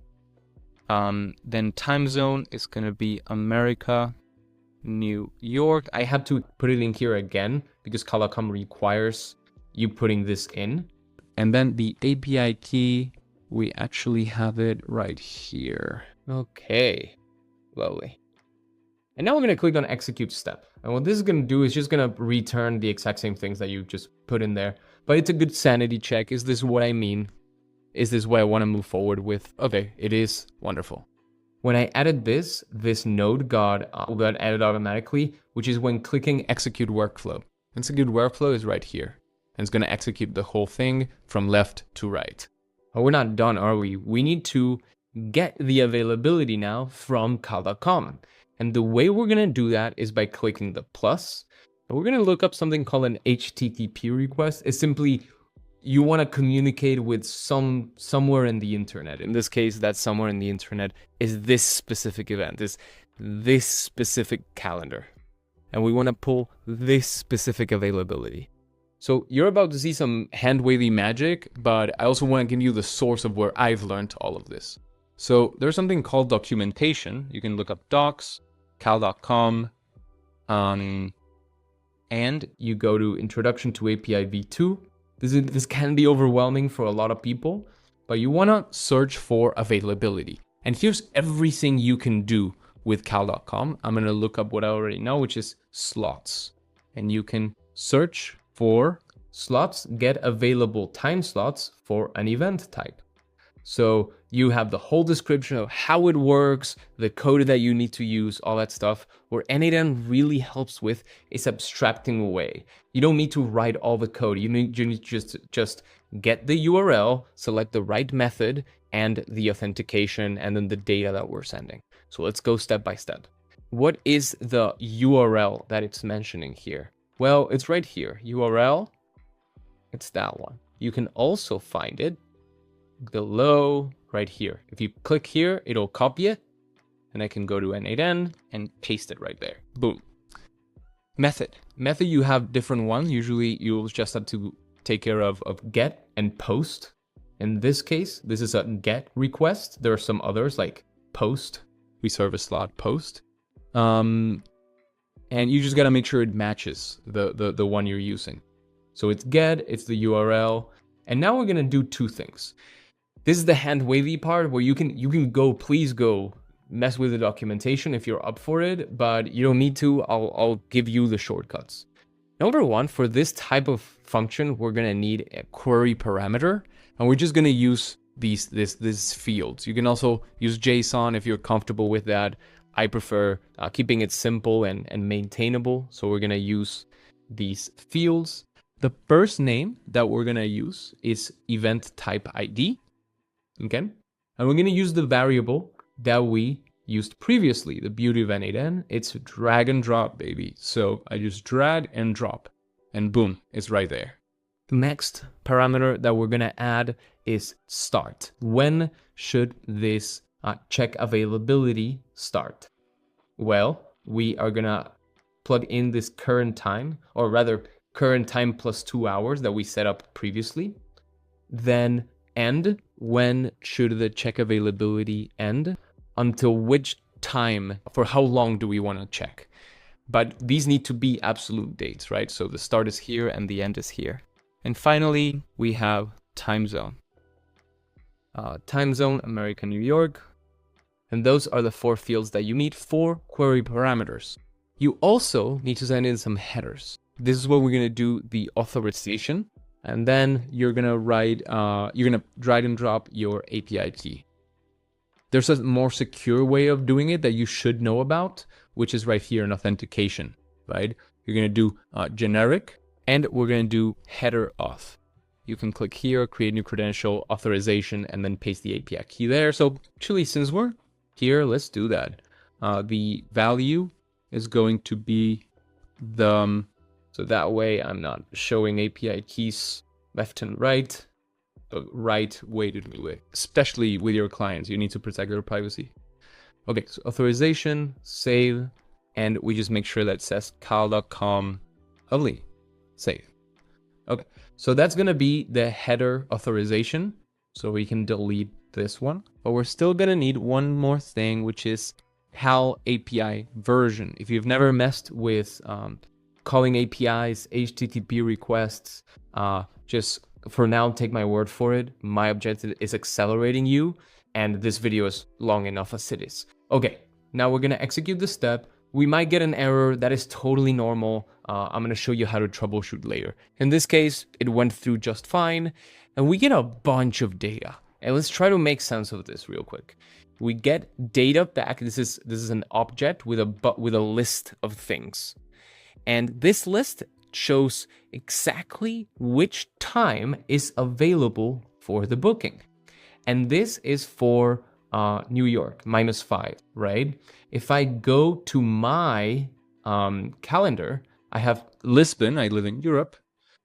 Then time zone is gonna be America, New York. I had to put it in here again because cal.com requires you putting this in. And then the API key, we actually have it right here. Okay, lovely. And now we're gonna click on execute step. And what this is gonna do is just gonna return the exact same things that you just put in there. But it's a good sanity check. Is this what I mean? Is this what I wanna move forward with? Okay, it is wonderful. When I added this node got added automatically, which is when clicking execute workflow. Execute workflow is right here. And it's gonna execute the whole thing from left to right. But we're not done, are we? We need to get the availability now from cal.com. And the way we're gonna do that is by clicking the plus. And we're gonna look up something called an HTTP request. It's simply, you wanna communicate with somewhere in the internet. In this case, that somewhere in the internet is this specific event, is this specific calendar. And we wanna pull this specific availability. So you're about to see some hand-wavy magic, but I also wanna give you the source of where I've learned all of this. So there's something called documentation. You can look up docs, cal.com, and you go to Introduction to API v2. This can be overwhelming for a lot of people, but you wanna search for availability. And here's everything you can do with cal.com. I'm gonna look up what I already know, which is slots. And you can search for slots, get available time slots for an event type. So you have the whole description of how it works, the code that you need to use, all that stuff. Where N8N really helps with is abstracting away. You don't need to write all the code. You need just get the URL, select the right method and the authentication, and then the data that we're sending. So let's go step by step. What is the URL that it's mentioning here? Well, it's right here. URL, it's that one. You can also find it below right here. If you click here, it'll copy it, and I can go to N8N and paste it right there. Boom. Method, you have different ones. Usually you'll just have to take care of get and post. In this case, this is a get request. There are some others like post. We serve a slot post. And you just gotta make sure it matches the one you're using. So it's get, it's the URL. And now we're gonna do two things. This is the hand wavy part where you can go, please go mess with the documentation if you're up for it, but you don't need to. I'll give you the shortcuts. Number one, for this type of function, we're gonna need a query parameter, and we're just gonna use these fields. You can also use JSON if you're comfortable with that. I prefer keeping it simple and maintainable, so we're gonna use these fields. The first name that we're gonna use is event type ID, okay? And we're gonna use the variable that we used previously, the beauty of N8N. It's drag and drop, baby. So I just drag and drop, and boom, it's right there. The next parameter that we're gonna add is start. When should this check availability start? Well, we are gonna plug in this current time, or rather current time plus 2 hours that we set up previously. Then end. When should the check availability end? Until which time, for how long do we want to check? But these need to be absolute dates, right? So the start is here and the end is here. And finally, we have time zone. Time zone, America, New York. And those are the 4 fields that you need for query parameters. You also need to send in some headers. This is where we're going to do the authorization. And then you're going to write, you're going to drag and drop your API key. There's a more secure way of doing it that you should know about, which is right here in authentication, right? You're going to do generic, and we're going to do header auth. You can click here, create new credential, authorization, and then paste the API key there. So actually, since we're here, let's do that. The value is going to be the, so that way I'm not showing API keys left and right. The right way to do it, especially with your clients. You need to protect their privacy. Okay, so authorization, save, and we just make sure that it says cal.com, lovely, save. Okay, so that's gonna be the header authorization. So we can delete this one, but we're still gonna need one more thing, which is Cal API version. If you've never messed with calling APIs, HTTP requests, just for now, take my word for it. My objective is accelerating you, and this video is long enough as it is. Okay, now we're gonna execute the step. We might get an error. That is totally normal. I'm gonna show you how to troubleshoot later. In this case, it went through just fine, and we get a bunch of data. And let's try to make sense of this real quick. We get data back. This is an object with a list of things, and this list shows exactly which time is available for the booking. And this is for New York, -5, right? If I go to my calendar, I have Lisbon, I live in Europe,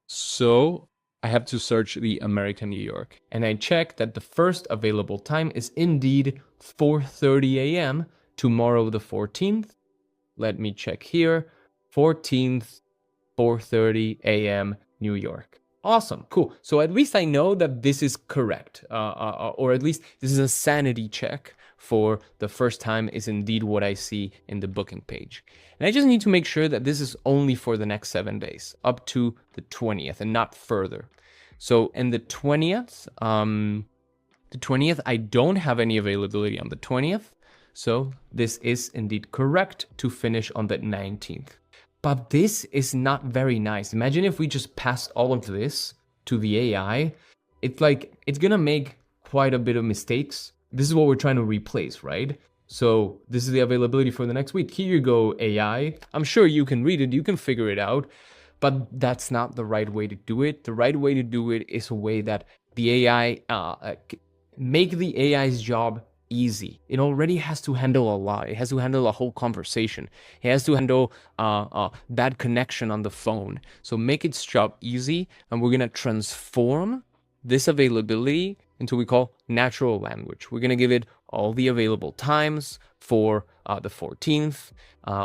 so I have to search the American New York. And I check that the first available time is indeed 4:30 a.m. tomorrow the 14th. Let me check here, 14th, 4:30 a.m. New York. Awesome, cool. So at least I know that this is correct, or at least this is a sanity check for the first time is indeed what I see in the booking page. And I just need to make sure that this is only for the next 7 days, up to the 20th and not further. So in the 20th, I don't have any availability on the 20th. So this is indeed correct to finish on the 19th. But this is not very nice. Imagine if we just passed all of this to the AI. It's gonna make quite a bit of mistakes. This is what we're trying to replace, right? So this is the availability for the next week. Here you go, AI. I'm sure you can read it, you can figure it out, but that's not the right way to do it. The right way to do it is a way that the AI, make the AI's job easy. It already has to handle a lot. It has to handle a whole conversation. It has to handle bad connection on the phone. So make its job easy, and we're gonna transform this availability into what we call natural language. We're gonna give it all the available times for the 14th,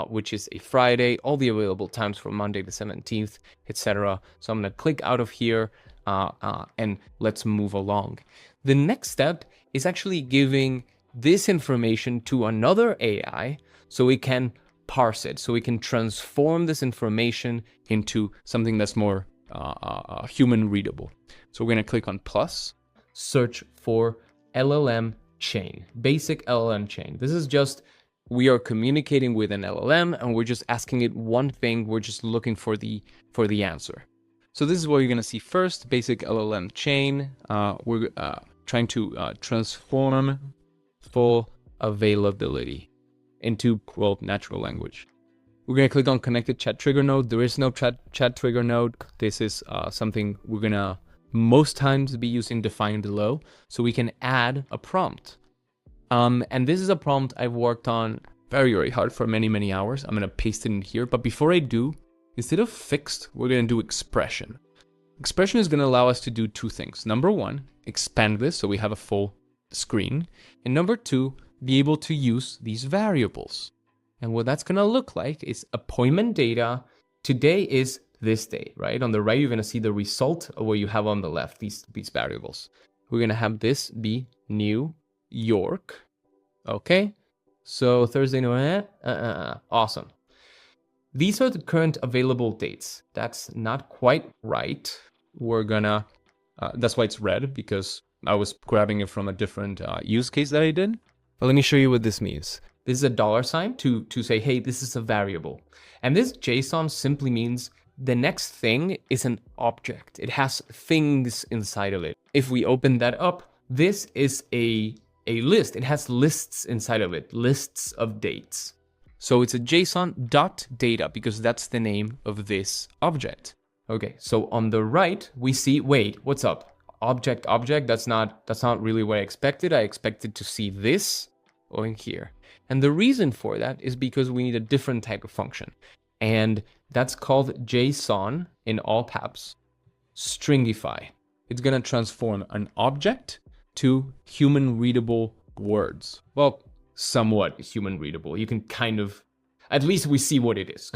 which is a Friday, all the available times for Monday the 17th, etc. So I'm gonna click out of here and let's move along. The next step is actually giving this information to another AI so we can parse it, so we can transform this information into something that's more human readable. So we're gonna click on plus, search for LLM chain, basic LLM chain. This is just, we are communicating with an LLM and we're just asking it one thing. We're just looking for the answer. So this is what you're going to see first, basic LLM chain. We're trying to transform full availability into, well, natural language. We're going to click on connected chat trigger node. There is no chat trigger node. This is something we're going to most times be using defined below. So we can add a prompt. And this is a prompt I've worked on very, very hard for many, many hours. I'm going to paste it in here. But before I do, instead of fixed, we're going to do expression. Expression is going to allow us to do two things. Number one, expand this so we have a full screen. And number two, be able to use these variables. And what that's going to look like is appointment data. Today is this day, right? On the right, you're going to see the result of what you have on the left, these variables. We're going to have this be New York. Okay. So Thursday, no, awesome. These are the current available dates. That's not quite right. We're gonna, that's why it's red, because I was grabbing it from a different use case that I did. But let me show you what this means. This is a $sign to say, hey, this is a variable. And this JSON simply means the next thing is an object. It has things inside of it. If we open that up, this is a list. It has lists inside of it, lists of dates. So it's a JSON.data because that's the name of this object. Okay, so on the right, we see, wait, what's up? Object, that's not really what I expected. I expected to see this going here. And the reason for that is because we need a different type of function. And that's called JSON, in all caps, stringify. It's gonna transform an object to human readable words. Well, somewhat human readable. You can kind of, at least we see what it is.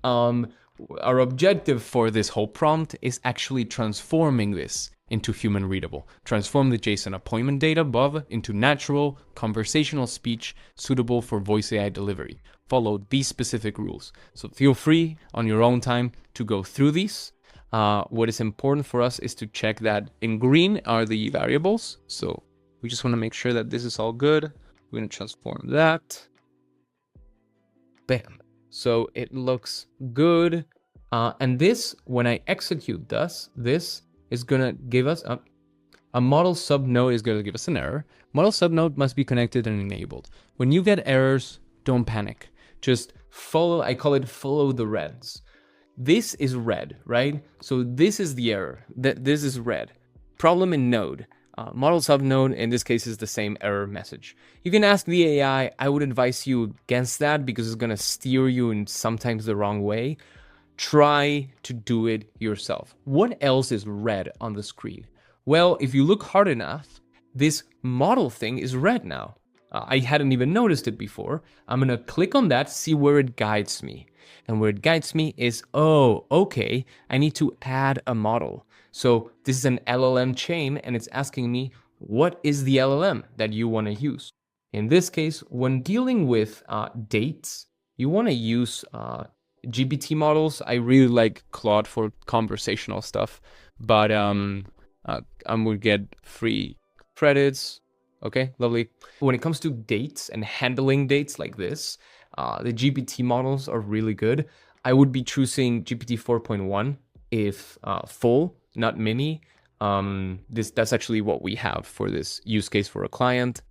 Our objective for this whole prompt is actually transforming this into human readable. Transform the JSON appointment data above into natural conversational speech suitable for voice AI delivery. Follow these specific rules. So feel free on your own time to go through these. What is important for us is to check that in green are the variables. So we just want to make sure that this is all good. We're going to transform that. Bam. So it looks good. And this, when I execute this is going to give us a model subnode is going to give us an error. Model subnode must be connected and enabled. When you get errors, don't panic. Just follow, I call it follow the reds. This is red, right? So this is the error. This is red. Problem in node. Model subnode, in this case, is the same error message. You can ask the AI. I would advise you against that because it's going to steer you in sometimes the wrong way. Try to do it yourself. What else is red on the screen? Well, if you look hard enough, this model thing is red now. I hadn't even noticed it before. I'm going to click on that, see where it guides me. And where it guides me is, oh, okay, I need to add a model. So this is an LLM chain, and it's asking me, what is the LLM that you want to use? In this case, when dealing with dates, you want to use GPT models. I really like Claude for conversational stuff, but I'm going to get free credits. Okay, lovely. When it comes to dates and handling dates like this, the GPT models are really good. I would be choosing GPT 4.1 if full, not mini. That's actually what we have for this use case for a client.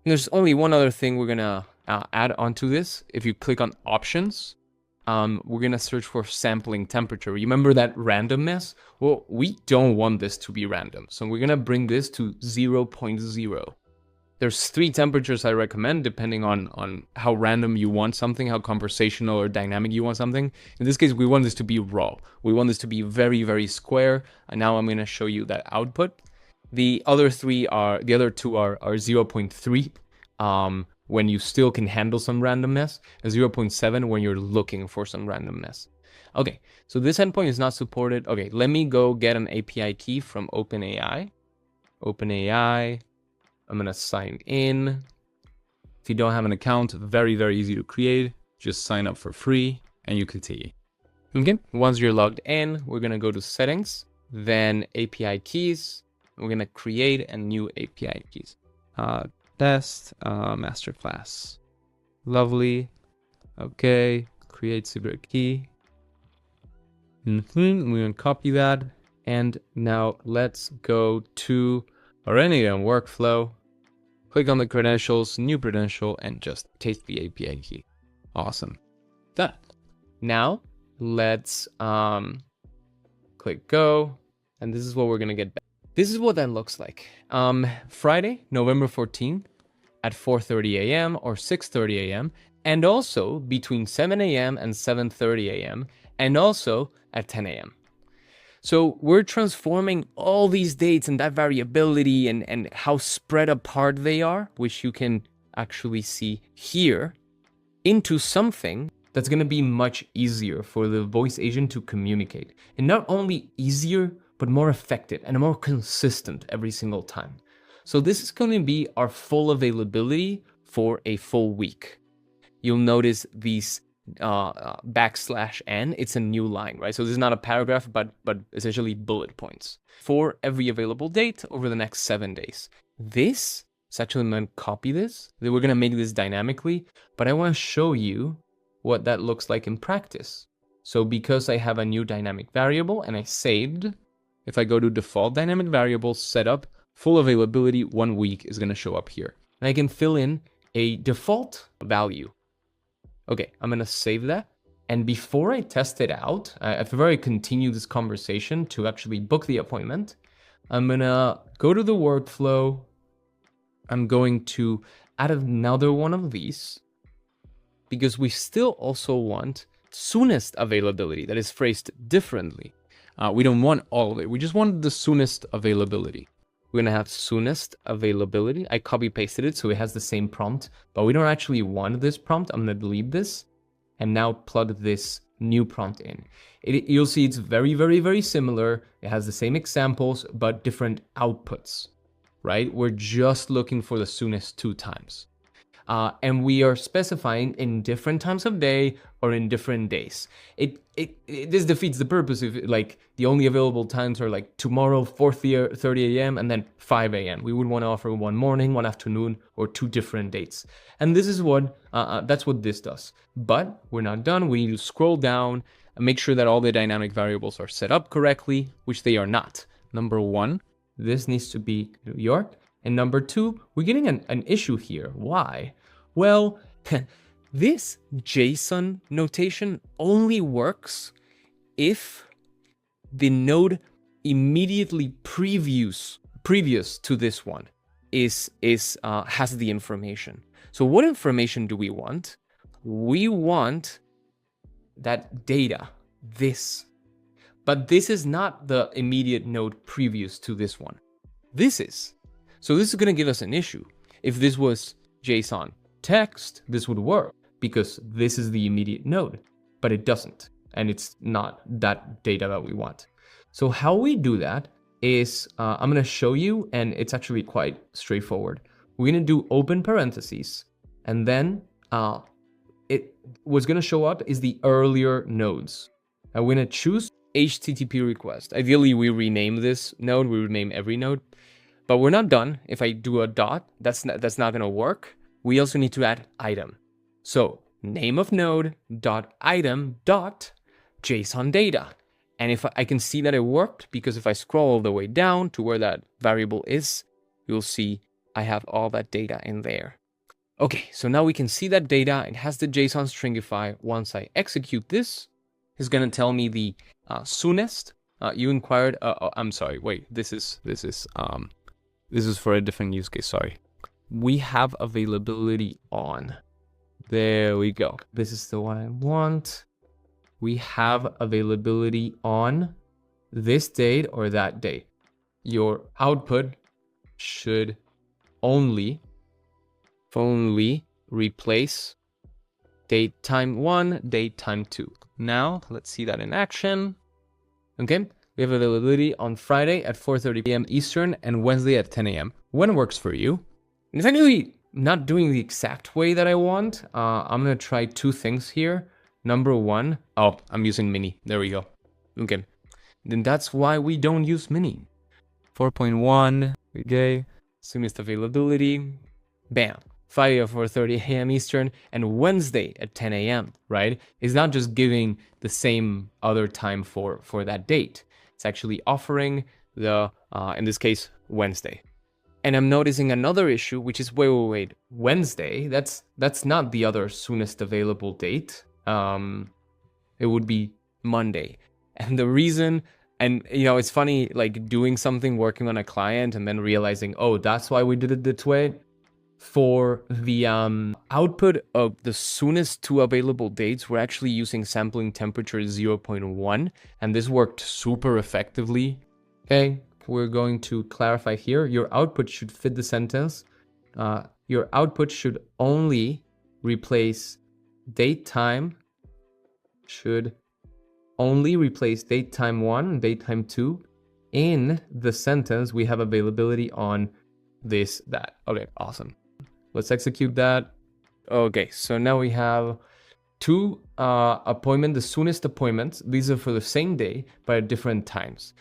And there's only one other thing we're gonna add onto this. If you click on options, we're gonna search for sampling temperature. Remember that randomness? Well, we don't want this to be random. So we're gonna bring this to 0.0. There's 3 temperatures I recommend depending on how random you want something, how conversational or dynamic you want something. In this case, we want this to be raw. We want this to be very, very square. And now I'm going to show you that output. The other two are 0.3 when you still can handle some randomness, and 0.7 when you're looking for some randomness. Okay, so this endpoint is not supported. Okay, let me go get an API key from OpenAI. I'm going to sign in. If you don't have an account, very, very easy to create. Just sign up for free and you continue. Okay, once you're logged in, we're going to go to settings, then API keys. We're going to create a new API keys. test, masterclass. Lovely. Okay, create secret key. We're gonna copy that. And now let's go to our Anytime workflow. Click on the credentials, new credential, and just paste the API key. Awesome. Done. Now let's click go, and this is what we're gonna get back. This is what that looks like. Friday, November 14th at 4:30 a.m. or 6:30 a.m. and also between 7 a.m. and 7:30 a.m. and also at 10 a.m. So we're transforming all these dates and that variability and how spread apart they are, which you can actually see here, into something that's going to be much easier for the voice agent to communicate. And not only easier, but more effective and more consistent every single time. So this is going to be our full availability for a full week. You'll notice these \n, it's a new line, right? So this is not a paragraph, but essentially bullet points for every available date over the next 7 days. This is actually, I'm going to copy this. We're going to make this dynamically, but I want to show you what that looks like in practice. So because I have a new dynamic variable and I saved, if I go to default dynamic variable setup, full availability 1 week is going to show up here. And I can fill in a default value. Okay, I'm gonna save that. And before I test it out, before I continue this conversation to actually book the appointment, I'm gonna go to the workflow. I'm going to add another one of these because we still also want soonest availability that is phrased differently. We don't want all of it. We just want the soonest availability. We're gonna have soonest availability. I copy pasted it so it has the same prompt, but we don't actually want this prompt. I'm gonna delete this and now plug this new prompt in. You'll see it's very, very, very similar. It has the same examples, but different outputs, right? We're just looking for the soonest 2 times. And we are specifying in different times of day or in different days. This defeats the purpose if like the only available times are like tomorrow 4:30 a.m. and then 5 a.m. We would want to offer one morning, one afternoon, or 2 different dates. And this is what that's what this does. But we're not done. We need to scroll down and make sure that all the dynamic variables are set up correctly, which they are not. Number 1, this needs to be New York. And number 2, we're getting an issue here. Why? Well, this JSON notation only works if the node immediately previous to this one has the information. So what information do we want? We want that data, this. But this is not the immediate node previous to this one. This is. So this is going to give us an issue. If this was JSON text, this would work because this is the immediate node, but it doesn't. And it's not that data that we want. So how we do that is, I'm going to show you, and it's actually quite straightforward. We're going to do open parentheses, and then what's going to show up is the earlier nodes. And we're going to choose HTTP request. Ideally, we rename this node, we rename every node. But we're not done. If I do a dot, that's not going to work. We also need to add item. So name of node dot item dot JSON data. And if I can see that it worked, because if I scroll all the way down to where that variable is, you'll see I have all that data in there. Okay, so now we can see that data. It has the JSON stringify. Once I execute this, it's going to tell me the soonest. You inquired. I'm sorry. Wait. This is for a different use case, sorry. We have availability on. There we go. This is the one I want. We have availability on this date or that date. Your output should only replace date time 1, date time 2. Now, let's see that in action. Okay. We have availability on Friday at 4:30 p.m. Eastern and Wednesday at 10 a.m. When works for you? It's actually not doing the exact way that I want. I'm going to try 2 things here. Number 1, I'm using mini. There we go. Okay. Then that's why we don't use mini. 4.1, okay. Soonest availability. bam, Friday at 4:30 a.m. Eastern, and Wednesday at 10 a.m., right? It's not just giving the same other time for that date. It's actually offering the, in this case, Wednesday. And I'm noticing another issue, which is, wait, Wednesday, that's not the other soonest available date. It would be Monday. And the reason, and it's funny, like doing something, working on a client, and then realizing, oh, that's why we did it this way. For the output of the soonest two available dates, we're actually using sampling temperature 0.1, and this worked super effectively. Okay, we're going to clarify here. Your output should fit the sentence. Your output should only replace date time, should only replace date time 1 and date time 2. In the sentence, we have availability on this, that. Okay, awesome. Let's execute that. Okay, so now we have two appointments, the soonest appointments. These are for the same day, but at different times.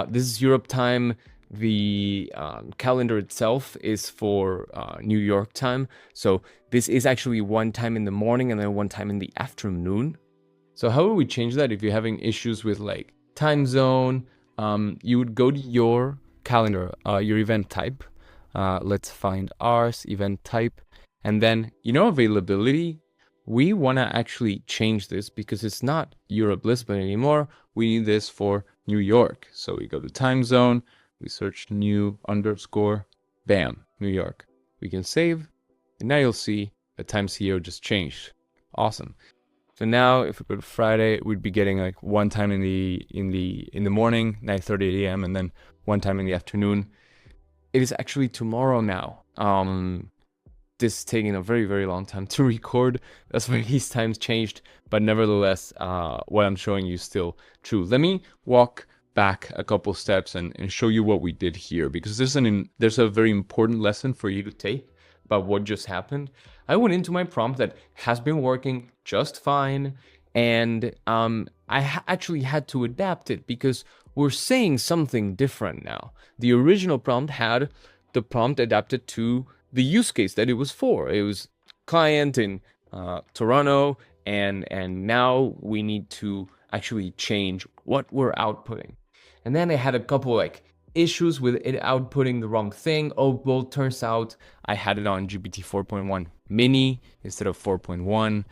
This is Europe time. The calendar itself is for New York time. So this is actually one time in the morning and then one time in the afternoon. So how would we change that if you're having issues with like time zone? You would go to your calendar, your event type. Let's find ours, event type. And then, availability. We want to actually change this because it's not Europe, Lisbon anymore. We need this for New York. So we go to time zone, we search new _ bam, New York. We can save, and now you'll see the time CEO just changed. Awesome. So now if we go to Friday, we'd be getting like one time in the morning, 9:30 a.m., and then one time in the afternoon. It is actually tomorrow now. This is taking a very, very long time to record. That's why these times changed. But nevertheless, what I'm showing you is still true. Let me walk back a couple steps and show you what we did here, because there's a very important lesson for you to take about what just happened. I went into my prompt that has been working just fine, and I actually had to adapt it because we're saying something different now. The original prompt had the prompt adapted to the use case that it was for. It was client in Toronto, and now we need to actually change what we're outputting. And then I had a couple like issues with it outputting the wrong thing. Oh, well, turns out I had it on GPT 4.1 mini instead of 4.1.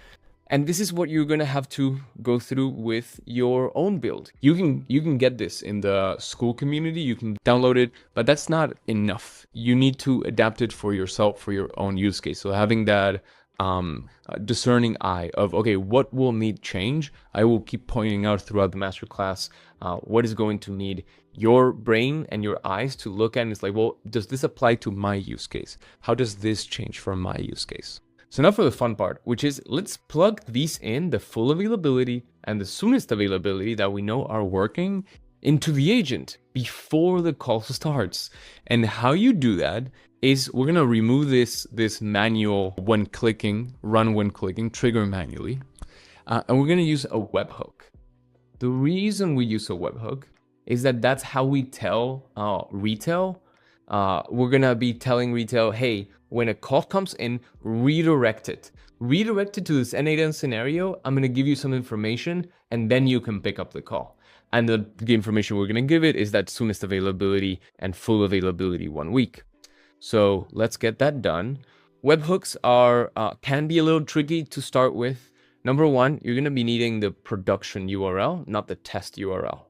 And this is what you're gonna have to go through with your own build. You can get this in the school community, you can download it, but that's not enough. You need to adapt it for yourself, for your own use case. So having that discerning eye of, okay, what will need change? I will keep pointing out throughout the masterclass what is going to need your brain and your eyes to look at. And it's like, well, does this apply to my use case? How does this change from my use case? So now for the fun part, which is let's plug these in, the full availability and the soonest availability that we know are working, into the agent before the call starts. And how you do that is we're gonna remove this manual when clicking, run when clicking, trigger manually, and we're gonna use a webhook. The reason we use a webhook is that that's how we tell Retell. We're gonna be telling Retell, hey, when a call comes in, redirect it. Redirect it to this N8N scenario. I'm gonna give you some information, and then you can pick up the call. And the information we're gonna give it is that soonest availability and full availability 1 week. So let's get that done. Webhooks are can be a little tricky to start with. Number one, you're gonna be needing the production URL, not the test URL.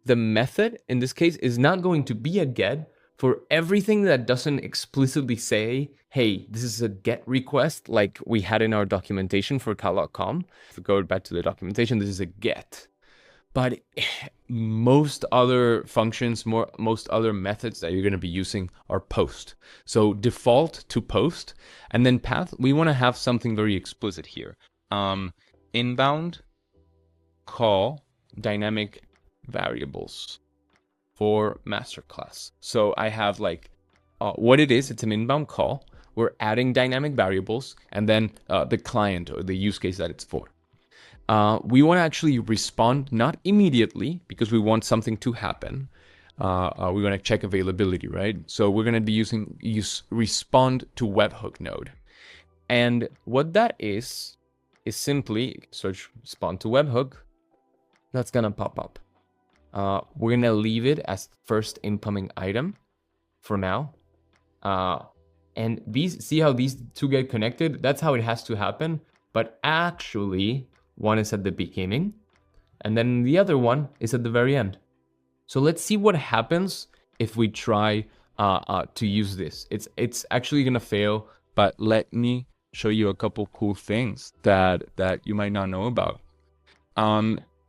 The method in this case is not going to be a get for everything that doesn't explicitly say, hey, this is a get request like we had in our documentation for cal.com. If we go back to the documentation, this is a get. But most other functions, most other methods that you're going to be using are post. So default to post, and then path, we want to have something very explicit here. Inbound call dynamic variables for masterclass. So I have like what it is, it's an inbound call. We're adding dynamic variables and then the client or the use case that it's for. We want to actually respond not immediately because we want something to happen. we're going to check availability, right? So we're going to be use respond to webhook node. And what that is simply search respond to webhook. That's going to pop up. We're going to leave it as first incoming item for now. And see how these two get connected? That's how it has to happen. But actually, one is at the beginning, and then the other one is at the very end. So let's see what happens if we try to use this. It's actually gonna fail, but let me show you a couple cool things that you might not know about.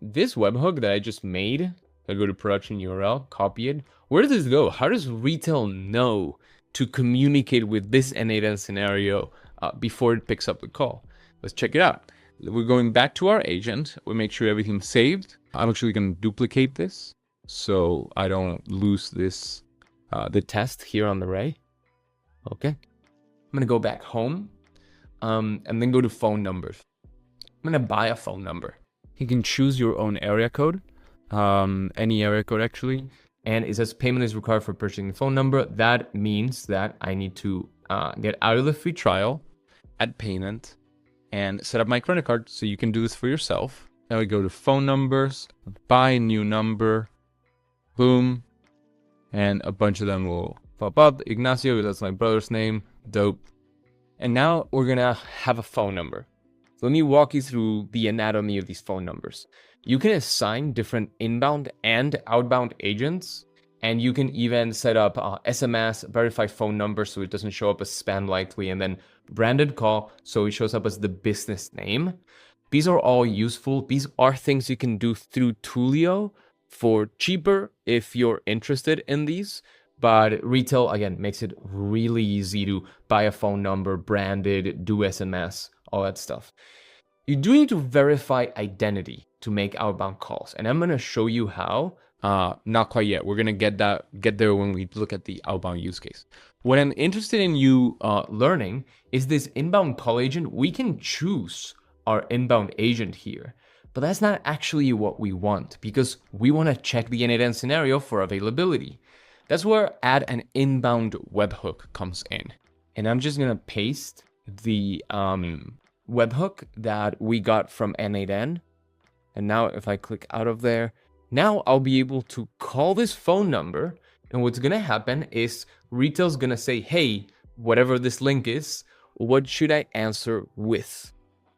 This webhook that I just made, I go to production URL, copy it. Where does this go? How does Retell know to communicate with this N8N scenario before it picks up the call? Let's check it out. We're going back to our agent. We'll make sure everything's saved. I'm actually going to duplicate this so I don't lose this, the test here on the array. Okay. I'm going to go back home and then go to phone numbers. I'm going to buy a phone number. You can choose your own area code, any area code actually. And it says payment is required for purchasing the phone number. That means that I need to get out of the free trial, add payment, and set up my credit card so you can do this for yourself. Now we go to phone numbers, buy new number, boom, and a bunch of them will pop up. Ignacio, that's my brother's name, dope. And now we're gonna have a phone number. So let me walk you through the anatomy of these phone numbers. You can assign different inbound and outbound agents, and you can even set up SMS, verified phone number so it doesn't show up as spam likely, and then branded call so it shows up as the business name. These are all useful. These are things you can do through Twilio for cheaper if you're interested in these. But Retell, again, makes it really easy to buy a phone number, branded, do SMS, all that stuff. You do need to verify identity to make outbound calls, and I'm going to show you how. Not quite yet. We're going to get there when we look at the outbound use case. What I'm interested in you learning is this inbound call agent. We can choose our inbound agent here, but that's not actually what we want, because we want to check the N8N scenario for availability. That's where add an inbound webhook comes in. And I'm just going to paste the webhook that we got from N8N. And now if I click out of there, now I'll be able to call this phone number. And what's going to happen is Retell's going to say, hey, whatever this link is, what should I answer with?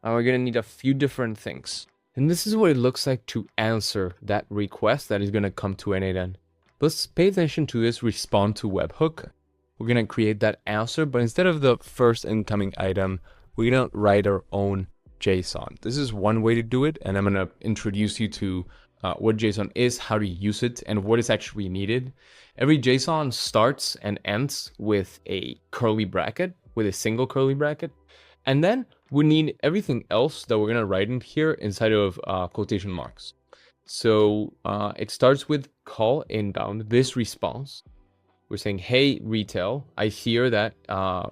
And we're going to need a few different things. And this is what it looks like to answer that request that is going to come to N8N. Let's pay attention to this respond to webhook. We're going to create that answer, but instead of the first incoming item, we're going to write our own JSON. This is one way to do it, and I'm going to introduce you to what JSON is, how to use it, and what is actually needed. Every JSON starts and ends with a curly bracket, with a single curly bracket. And then we need everything else that we're going to write in here inside of quotation marks. So it starts with call inbound, this response. We're saying, hey, Retell, I hear that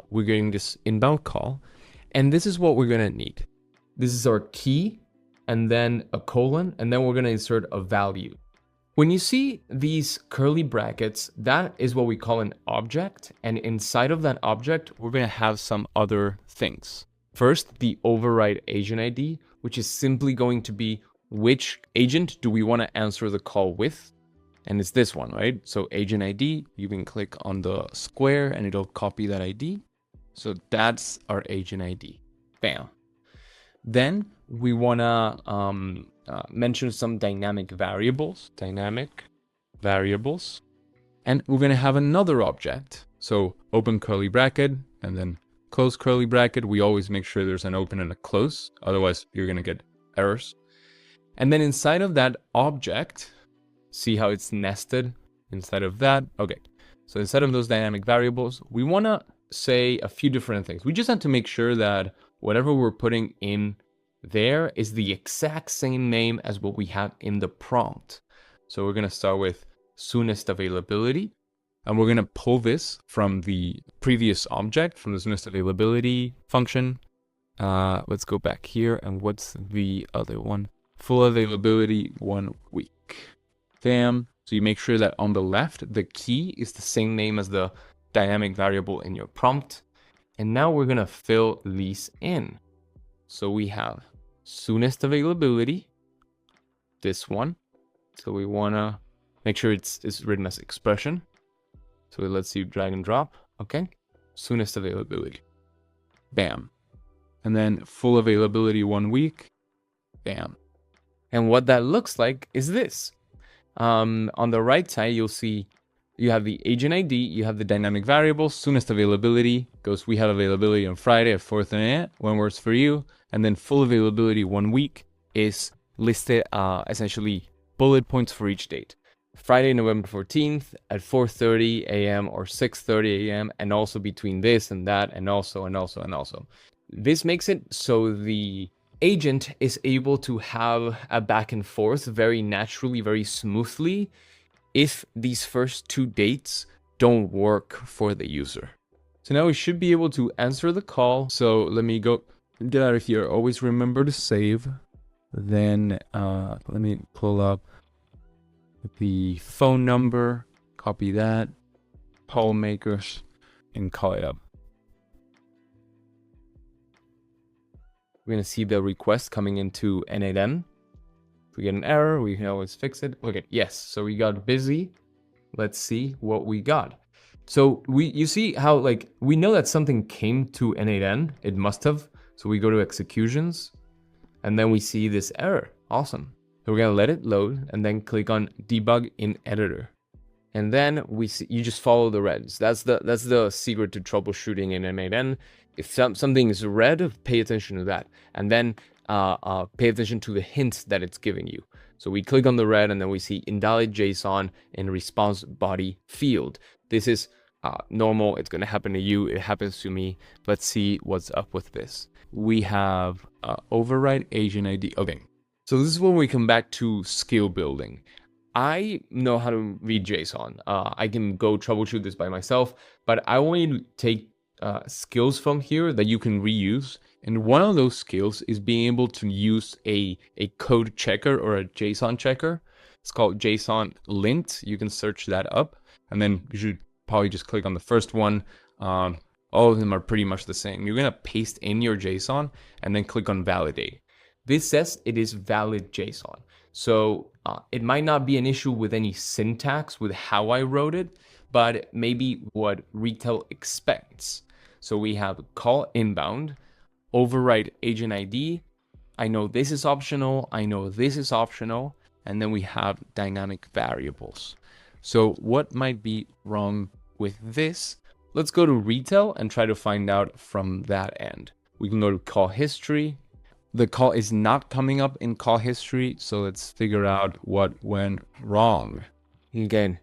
we're getting this inbound call, and this is what we're going to need. This is our key, and then a colon, and then we're going to insert a value. When you see these curly brackets, that is what we call an object, and inside of that object, we're going to have some other things. First, the override agent ID, which is simply going to be which agent do we want to answer the call with? And it's this one, right? So agent ID, you can click on the square and it'll copy that ID. So that's our agent ID. Bam. Then we want to mention some dynamic variables. And we're going to have another object. So open curly bracket and then close curly bracket. We always make sure there's an open and a close. Otherwise, you're going to get errors. And then inside of that object, see how it's nested inside of that? Okay, so instead of those dynamic variables, we want to say a few different things. We just have to make sure that whatever we're putting in there is the exact same name as what we have in the prompt. So we're going to start with soonest availability, and we're going to pull this from the previous object, from the soonest availability function. Let's go back here, and what's the other one? Full availability 1 week. Bam. So you make sure that on the left, the key is the same name as the dynamic variable in your prompt. And now we're gonna fill these in. So we have soonest availability, this one. So we wanna make sure it's written as expression. So let's see, drag and drop, okay? Soonest availability, bam. And then full availability 1 week, bam. And what that looks like is this. On the right side, you'll see you have the agent ID, you have the dynamic variable, soonest availability goes, we have availability on Friday at 4:30, when works for you. And then full availability 1 week is listed essentially bullet points for each date. Friday, November 14th at 4:30 a.m. or 6:30 a.m. and also between this and that and also. This makes it so the agent is able to have a back and forth very naturally, very smoothly if these first 2 dates don't work for the user. So now we should be able to answer the call. So let me go do that here. Always remember to save. Then let me pull up the phone number, copy that, call makers, and call it up. We're gonna see the request coming into N8N. If we get an error, we can always fix it. Okay, yes, so we got busy. Let's see what we got. So you see how like we know that something came to N8N, it must have. So we go to executions and then we see this error. Awesome. So we're gonna let it load and then click on debug in editor. And then we see, you just follow the reds. That's the secret to troubleshooting in N8N. If something is red, pay attention to that. And then pay attention to the hint that it's giving you. So we click on the red and then we see invalid JSON in response body field. This is normal. It's going to happen to you. It happens to me. Let's see what's up with this. We have override agent ID. Okay. So this is when we come back to skill building. I know how to read JSON. I can go troubleshoot this by myself, but I want you to take skills from here that you can reuse. And one of those skills is being able to use a code checker or a JSON checker. It's called JSON lint. You can search that up, and then you should probably just click on the first one. All of them are pretty much the same. You're gonna paste in your JSON and then click on validate. This says it is valid JSON. So it might not be an issue with any syntax with how I wrote it, but maybe what Retell expects. So we have call inbound, override agent ID. I know this is optional. I know this is optional. And then we have dynamic variables. So what might be wrong with this? Let's go to Retell and try to find out from that end. We can go to call history. The call is not coming up in call history. So let's figure out what went wrong. Again,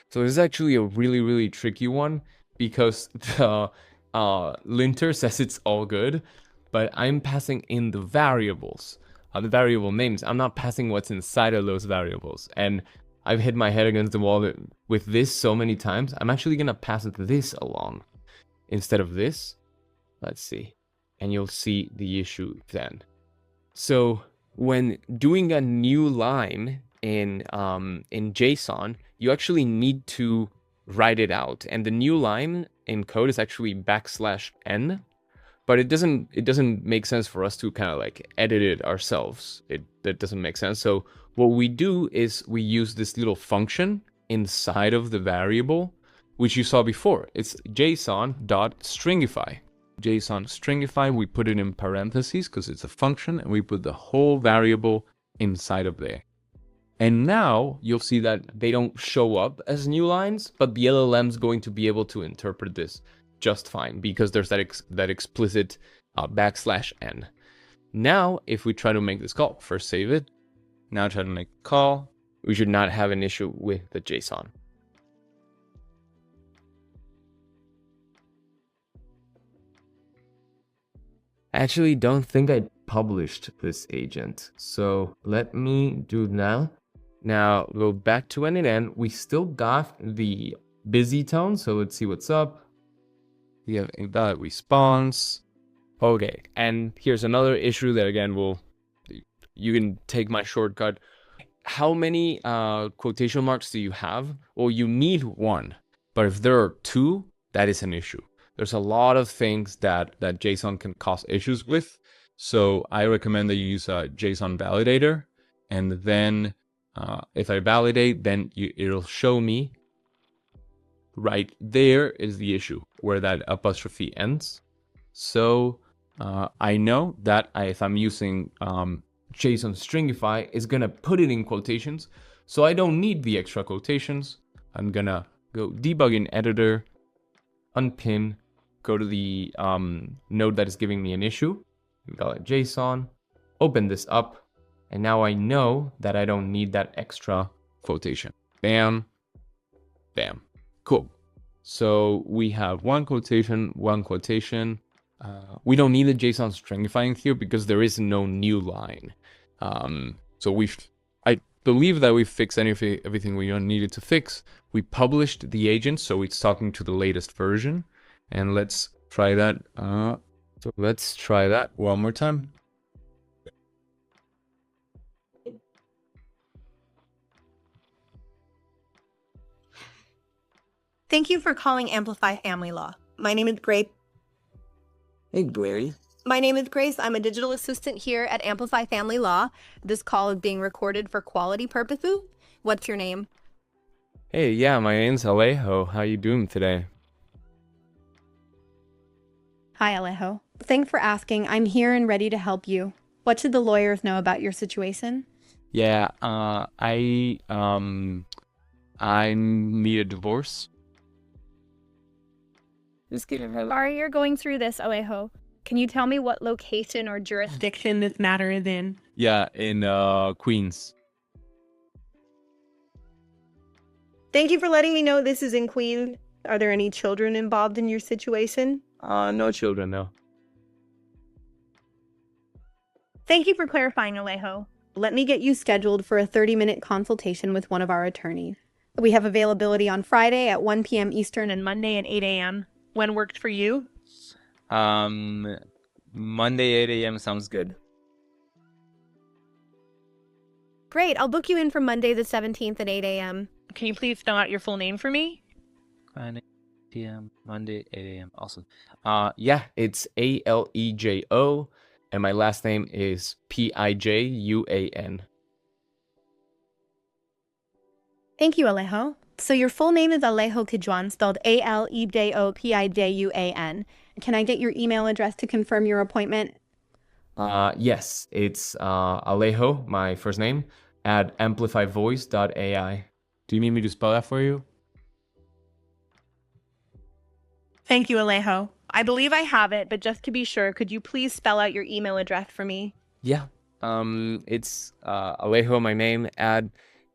so this is actually a really, really tricky one because the linter says it's all good, but I'm passing in the variables, the variable names. I'm not passing what's inside of those variables. And I've hit my head against the wall with this so many times. I'm actually going to pass this along instead of this. Let's see. And you'll see the issue then. So when doing a new line in JSON, you actually need to write it out. And the new line in code is actually \n, but it doesn't make sense for us to kind of like edit it ourselves. That doesn't make sense. So what we do is we use this little function inside of the variable, which you saw before. It's json.stringify. JSON stringify, we put it in parentheses because it's a function, and we put the whole variable inside of there. And now you'll see that they don't show up as new lines, but the LLM's going to be able to interpret this just fine because there's that explicit \n. Now, if we try to make this call, first save it, now try to make a call, we should not have an issue with the JSON. I actually don't think I published this agent, so let me do now. Now go back to N8N. We still got the busy tone, so let's see what's up. We have invalid response. Okay, and here's another issue that again you can take my shortcut. how many quotation marks do you have? Well, you need one, but if there are two, that is an issue. There's a lot of things that JSON can cause issues with. So I recommend that you use a JSON validator. And then if I validate, then it'll show me right there is the issue where that apostrophe ends. So I know that if I'm using JSON stringify, it's going to put it in quotations. So I don't need the extra quotations. I'm going to go debug in editor, unpin, go to the node that is giving me an issue, call it JSON, open this up, and now I know that I don't need that extra quotation. Bam, bam, cool. So we have one quotation, one quotation. We don't need the JSON stringifying here because there is no new line. So I believe that we fixed everything we needed to fix. We published the agent, so it's talking to the latest version. And let's try that. So let's try that one more time. Thank you for calling Amplify Family Law. My name is Grace. Hey, Gary. My name is Grace. I'm a digital Assistant here at Amplify Family Law. This call is being recorded for quality purposes. What's your name? Hey, yeah, my name's Alejo. How you doing today? Hi, Alejo. Thanks for asking. I'm here and ready to help you. What should the lawyers know about your situation? Yeah, I need a divorce. Sorry you're going through this, Alejo. Can you tell me what location or jurisdiction this matter is in? Yeah, in Queens. Thank you for letting me know this is in Queens. Are there any children involved in your situation? No children, no. Thank you for clarifying, Alejo. Let me get you scheduled for a 30-minute consultation with one of our attorneys. We have availability on Friday at 1 p.m. Eastern And Monday at 8 a.m. When worked for you? Monday 8 a.m. sounds good. Great. I'll book you in for Monday the 17th at 8 a.m. Can you please spell out your full name for me? 9 p.m. Monday 8 a.m. Awesome. Yeah, it's Alejo, and my last name is Pijuan. Thank you, Alejo. So your full name is Alejo Kijuan, spelled Alejopijuan. Can I get your email address to confirm your appointment? Yes, it's Alejo, my first name, at amplifyvoice.ai. Do you need me to spell that for you? Thank you, Alejo. I believe I have it, but just to be sure, could you please spell out your email address for me? Yeah. It's Alejo, my name, at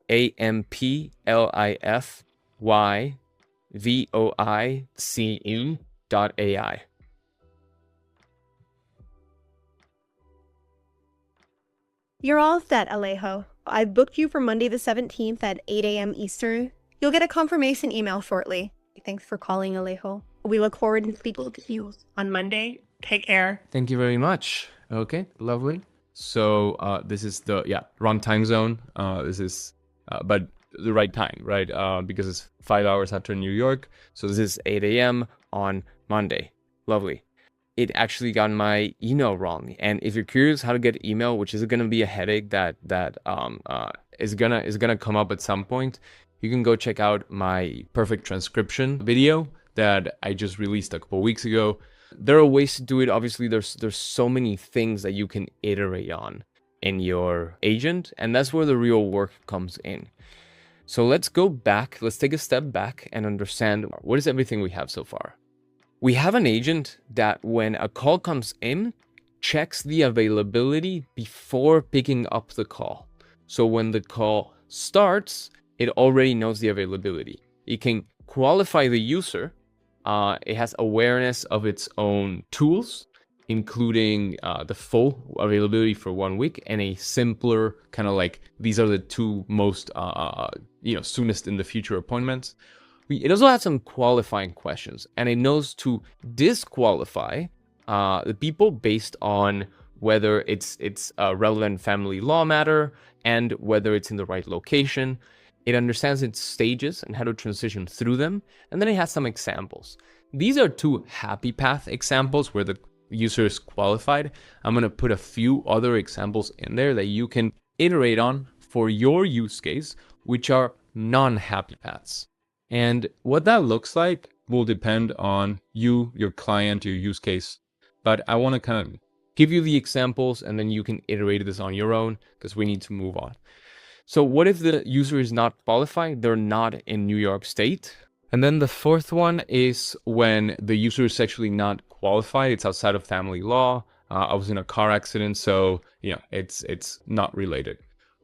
amplifyvoice.ai. You're all set, Alejo. I've booked you for Monday the 17th at 8 a.m. Eastern. You'll get a confirmation email shortly. Thanks for calling, Alejo. We look forward to speaking to you On Monday, take care. Thank you very much. Okay, lovely. So this is the wrong time zone. This is but the right time, right? Because it's 5 hours after New York. So this is 8 a.m. on Monday. Lovely. It actually got my email wrong. And if you're curious how to get email, which is going to be a headache that is gonna come up at some point, you can go check out my perfect transcription video that I just released a couple weeks ago. There are ways to do it. Obviously, there's so many things that you can iterate on in your agent, and that's where the real work comes in. So let's go back. Let's take a step back and understand what is everything we have so far. We have an agent that when a call comes in, checks the availability before picking up the call. So when the call starts, it already knows the availability. It can qualify the user. It has awareness of its own tools, including the full availability for 1 week and a simpler kind of like, these are the two most soonest in the future appointments. It also has some qualifying questions, and it knows to disqualify the people based on whether it's a relevant family law matter and whether it's in the right location. It understands its stages and how to transition through them. And then it has some examples. These are 2 happy path examples where the user is qualified. I'm going to put a few other examples in there that you can iterate on for your use case, which are non-happy paths. And what that looks like will depend on you, your client, your use case. But I want to kind of give you the examples and then you can iterate this on your own because we need to move on. So what if the user is not qualified? They're not in New York State. And then the 4th one is when the user is actually not qualified. It's outside of family law. I was in a car accident, so it's not related.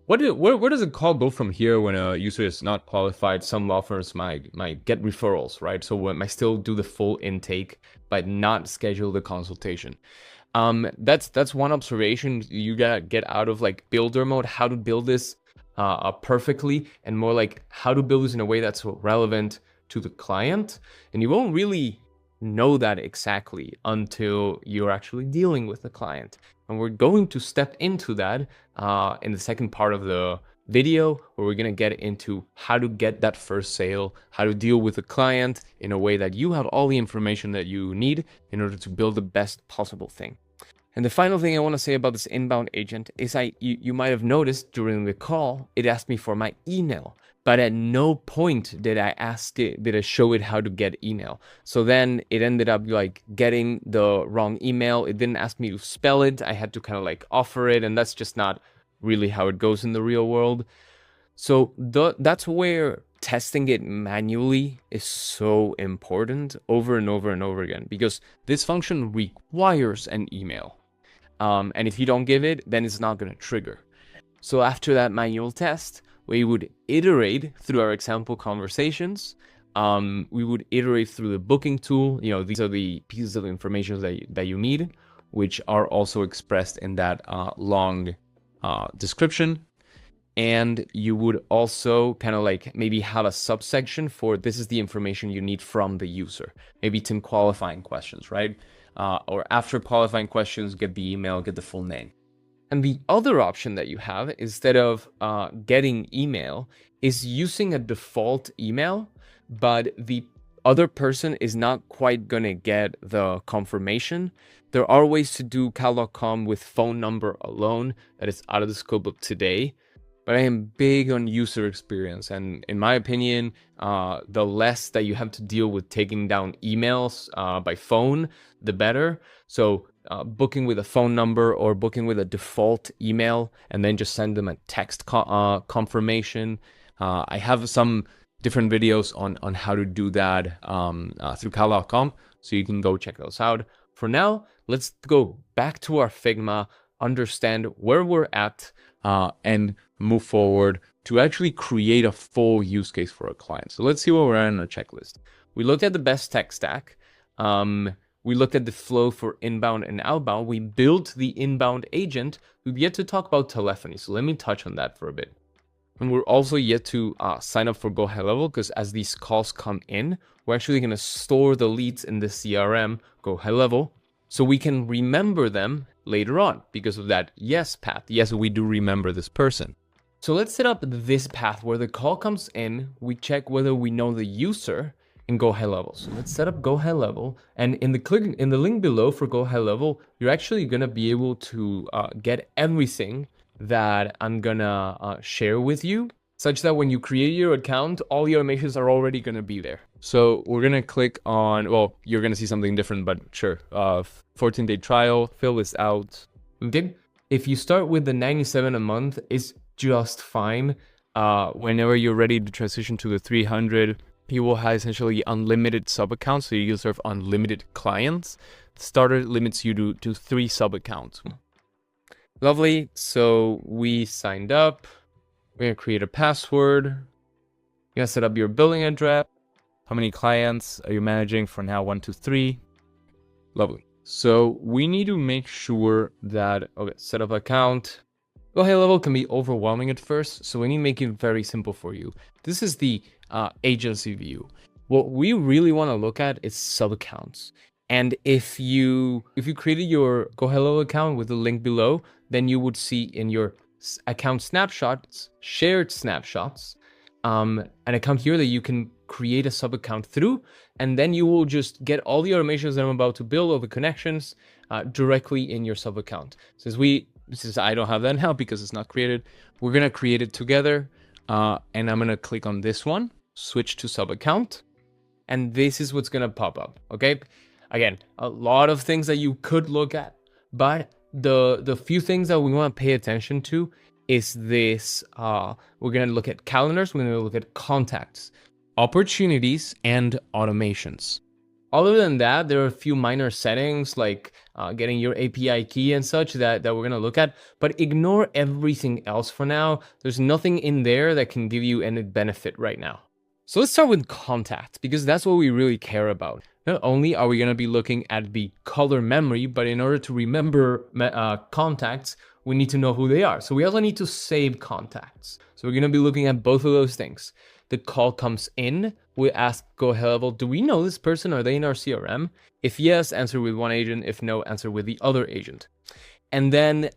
Where does the call go from here when a user is not qualified? Some law firms might get referrals, right? So we might still do the full intake, but not schedule the consultation. That's one observation you gotta get out of like builder mode, how to build this perfectly, and more like how to build this in a way that's relevant to the client. And you won't really know that exactly until you're actually dealing with the client. And we're going to step into that in the second part of the video, where we're going to get into how to get that first sale, how to deal with the client in a way that you have all the information that you need in order to build the best possible thing. And the final thing I want to say about this inbound agent is you might have noticed during the call, it asked me for my email, but at no point did I show it how to get email. So then it ended up like getting the wrong email. It didn't ask me to spell it. I had to kind of like offer it, and that's just not really how it goes in the real world. So that's where testing it manually is so important over and over and over again, because this function requires an email. And if you don't give it, then it's not going to trigger. So after that manual test, we would iterate through our example conversations. We would iterate through the booking tool. These are the pieces of information that you need, which are also expressed in that long description. And you would also kind of like maybe have a subsection for this is the information you need from the user. Maybe 10 qualifying questions, right? Or after qualifying questions, get the email, get the full name. And the other option that you have, instead of getting email, is using a default email, but the other person is not quite going to get the confirmation. There are ways to do cal.com with phone number alone that is out of the scope of today. But I am big on user experience, and in my opinion, the less that you have to deal with taking down emails by phone, the better. So booking with a phone number or booking with a default email, and then just send them a text confirmation. I have some different videos on how to do that through cal.com, so you can go check those out. For now, let's go back to our Figma, understand where we're at, and move forward to actually create a full use case for a client. So let's see where we're at in the checklist. We looked at the best tech stack. We looked at the flow for inbound and outbound. We built the inbound agent. We've yet to talk about telephony. So let me touch on that for a bit. And we're also yet to sign up for GoHighLevel, because as these calls come in, we're actually going to store the leads in the CRM, GoHighLevel, so we can remember them later on because of that yes path. Yes, we do remember this person. So let's set up this path where the call comes in. We check whether we know the user in GoHighLevel. So let's set up GoHighLevel, and in the link below for GoHighLevel, you're actually gonna be able to get everything that I'm gonna share with you, such that when you create your account, all the automations are already gonna be there. So we're gonna click on, well, you're gonna see something different, but sure. 14-day trial, fill this out. Okay. If you start with the 97 a month, it's just fine. Whenever you're ready to transition to the 300, you will have essentially unlimited sub accounts, so you serve unlimited clients. Starter limits you to 3 sub accounts. Lovely. So we signed up. We're gonna create a password. You're gonna set up your billing address. How many clients are you managing for now? 1, 2, 3. Lovely. So we need to make sure that, okay, set up account. GoHighLevel can be overwhelming at first, so we need to make it very simple for you. This is the agency view. What we really want to look at is sub accounts. And if you created your GoHighLevel account with the link below, then you would see in your account snapshots, shared snapshots, an account here that you can create a sub account through, and then you will just get all the automations that I'm about to build, all the connections directly in your sub account. Since I don't have that now because it's not created, we're gonna create it together, and I'm gonna click on this one, switch to sub account, and this is what's gonna pop up. Okay, again, a lot of things that you could look at, but the few things that we want to pay attention to is this. We're gonna look at calendars, we're gonna look at contacts, opportunities, and automations. Other than that, there are a few minor settings like getting your API key and such that we're gonna look at, but ignore everything else for now. There's nothing in there that can give you any benefit right now. So let's start with contacts, because that's what we really care about. Not only are we gonna be looking at the color memory, but in order to remember contacts, we need to know who they are. So we also need to save contacts. So we're gonna be looking at both of those things. The call comes in, we ask GoHighLevel, do we know this person? Are they in our CRM? If yes, answer with one agent. If no, answer with the other agent. And then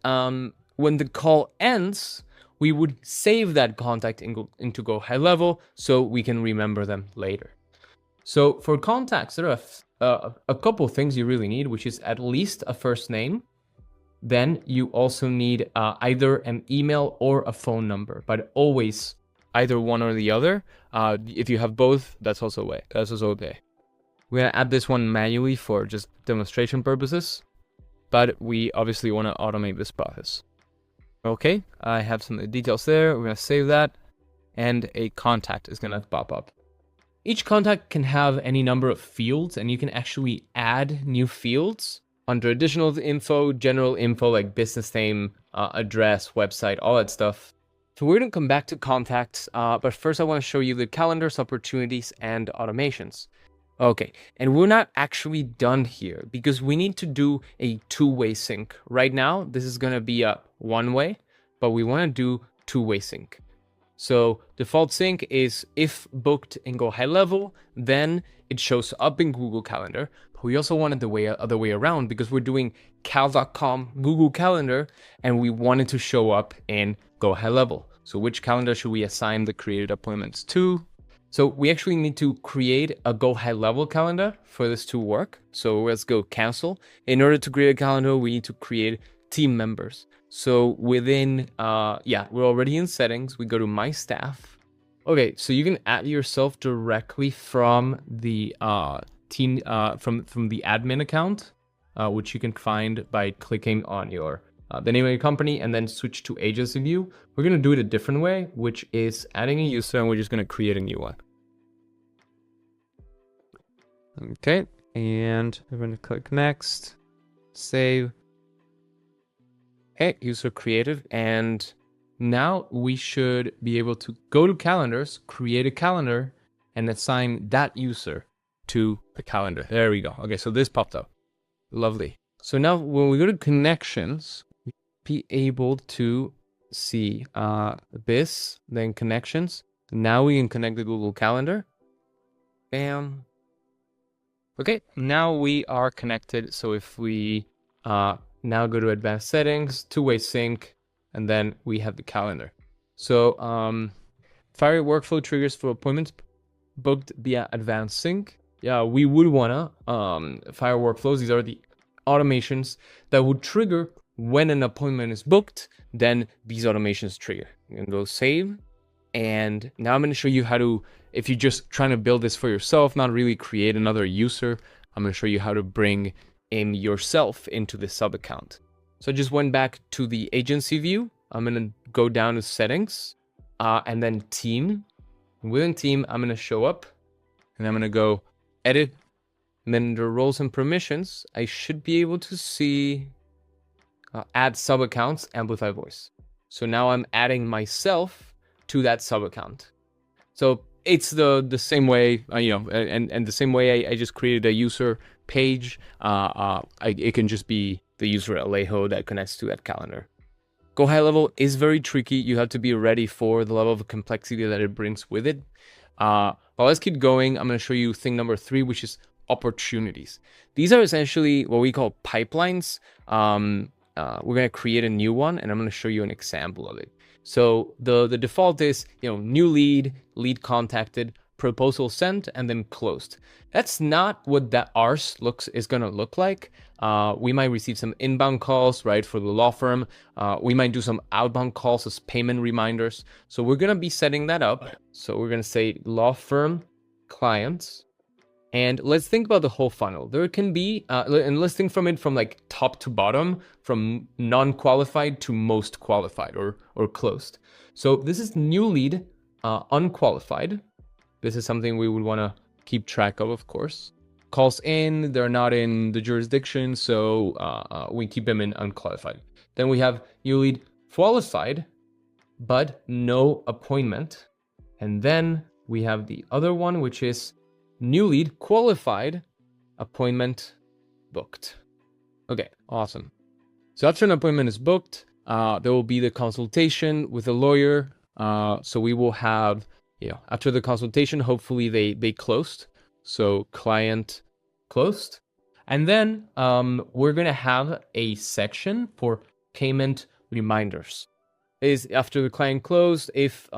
when the call ends, we would save that contact into GoHighLevel so we can remember them later. So for contacts, there are a couple things you really need, which is at least a first name. Then you also need either an email or a phone number, but always either one or the other. If you have both, that's also okay. We're gonna add this one manually for just demonstration purposes, but we obviously want to automate this process. Okay, I have some details there. We're gonna save that, and a contact is gonna pop up. Each contact can have any number of fields, and you can actually add new fields under additional info, general info like business name, address, website, all that stuff. So we're gonna come back to contacts, but first I wanna show you the calendars, opportunities, and automations. Okay, and we're not actually done here because we need to do a two-way sync. Right now, this is gonna be a one-way, but we wanna do two-way sync. So default sync is if booked in GoHighLevel, then it shows up in Google Calendar. But we also wanted the other way around because we're doing cal.com Google Calendar and we want it to show up in GoHighLevel. So which calendar should we assign the created appointments to? So we actually need to create a GoHighLevel calendar for this to work. So let's go cancel. In order to create a calendar, we need to create team members. So within, we're already in settings. We go to my staff. Okay, so you can add yourself directly from the team, from the admin account, which you can find by clicking on your the name of your company and then switch to agency view. We're gonna do it a different way, which is adding a user, and we're just gonna create a new one. Okay, and we're gonna click next, save. Okay, user created, and now we should be able to go to calendars, create a calendar, and assign that user to the calendar. There we go. Okay, so this popped up. Lovely. So now when we go to connections, we'll be able to see this, then connections. Now we can connect the Google Calendar. Bam. Okay, now we are connected. So if we now go to advanced settings, two-way sync, and then we have the calendar. So fire workflow triggers for appointments booked via advanced sync. Yeah, we would wanna fire workflows. These are the automations that would trigger when an appointment is booked. Then these automations trigger. You can go save. And now I'm gonna show you how to, if you're just trying to build this for yourself, not really create another user, I'm gonna show you how to bring in yourself into the sub account. So I just went back to the agency view. I'm gonna go down to settings and then team. Within team, I'm gonna show up and I'm gonna go edit. And then under roles and permissions, I should be able to see add sub accounts, amplify voice. So now I'm adding myself to that sub account. So it's the same way, and the same way I just created a user page. It can just be the user Alejo that connects to that calendar. GoHighLevel is very tricky. You have to be ready for the level of complexity that it brings with it. But let's keep going. I'm going to show you thing number 3, which is opportunities. These are essentially what we call pipelines, we're gonna create a new one, and I'm gonna show you an example of it. So the default is, new lead, lead contacted, proposal sent, and then closed. That's not what that ours is gonna look like. We might receive some inbound calls, right, for the law firm. We might do some outbound calls as payment reminders. So we're gonna be setting that up. So we're gonna say law firm clients. And let's think about the whole funnel. There can be, and let's think from it from like top to bottom, from non-qualified to most qualified or closed. So this is new lead, unqualified. This is something we would want to keep track of course. Calls in, they're not in the jurisdiction, so we keep them in unqualified. Then we have new lead qualified, but no appointment. And then we have the other one, which is new lead qualified, appointment booked. Okay, awesome. So after an appointment is booked, there will be the consultation with the lawyer. So we will have, after the consultation, hopefully they closed. So client closed. And then we're going to have a section for payment reminders. Is after the client closed, if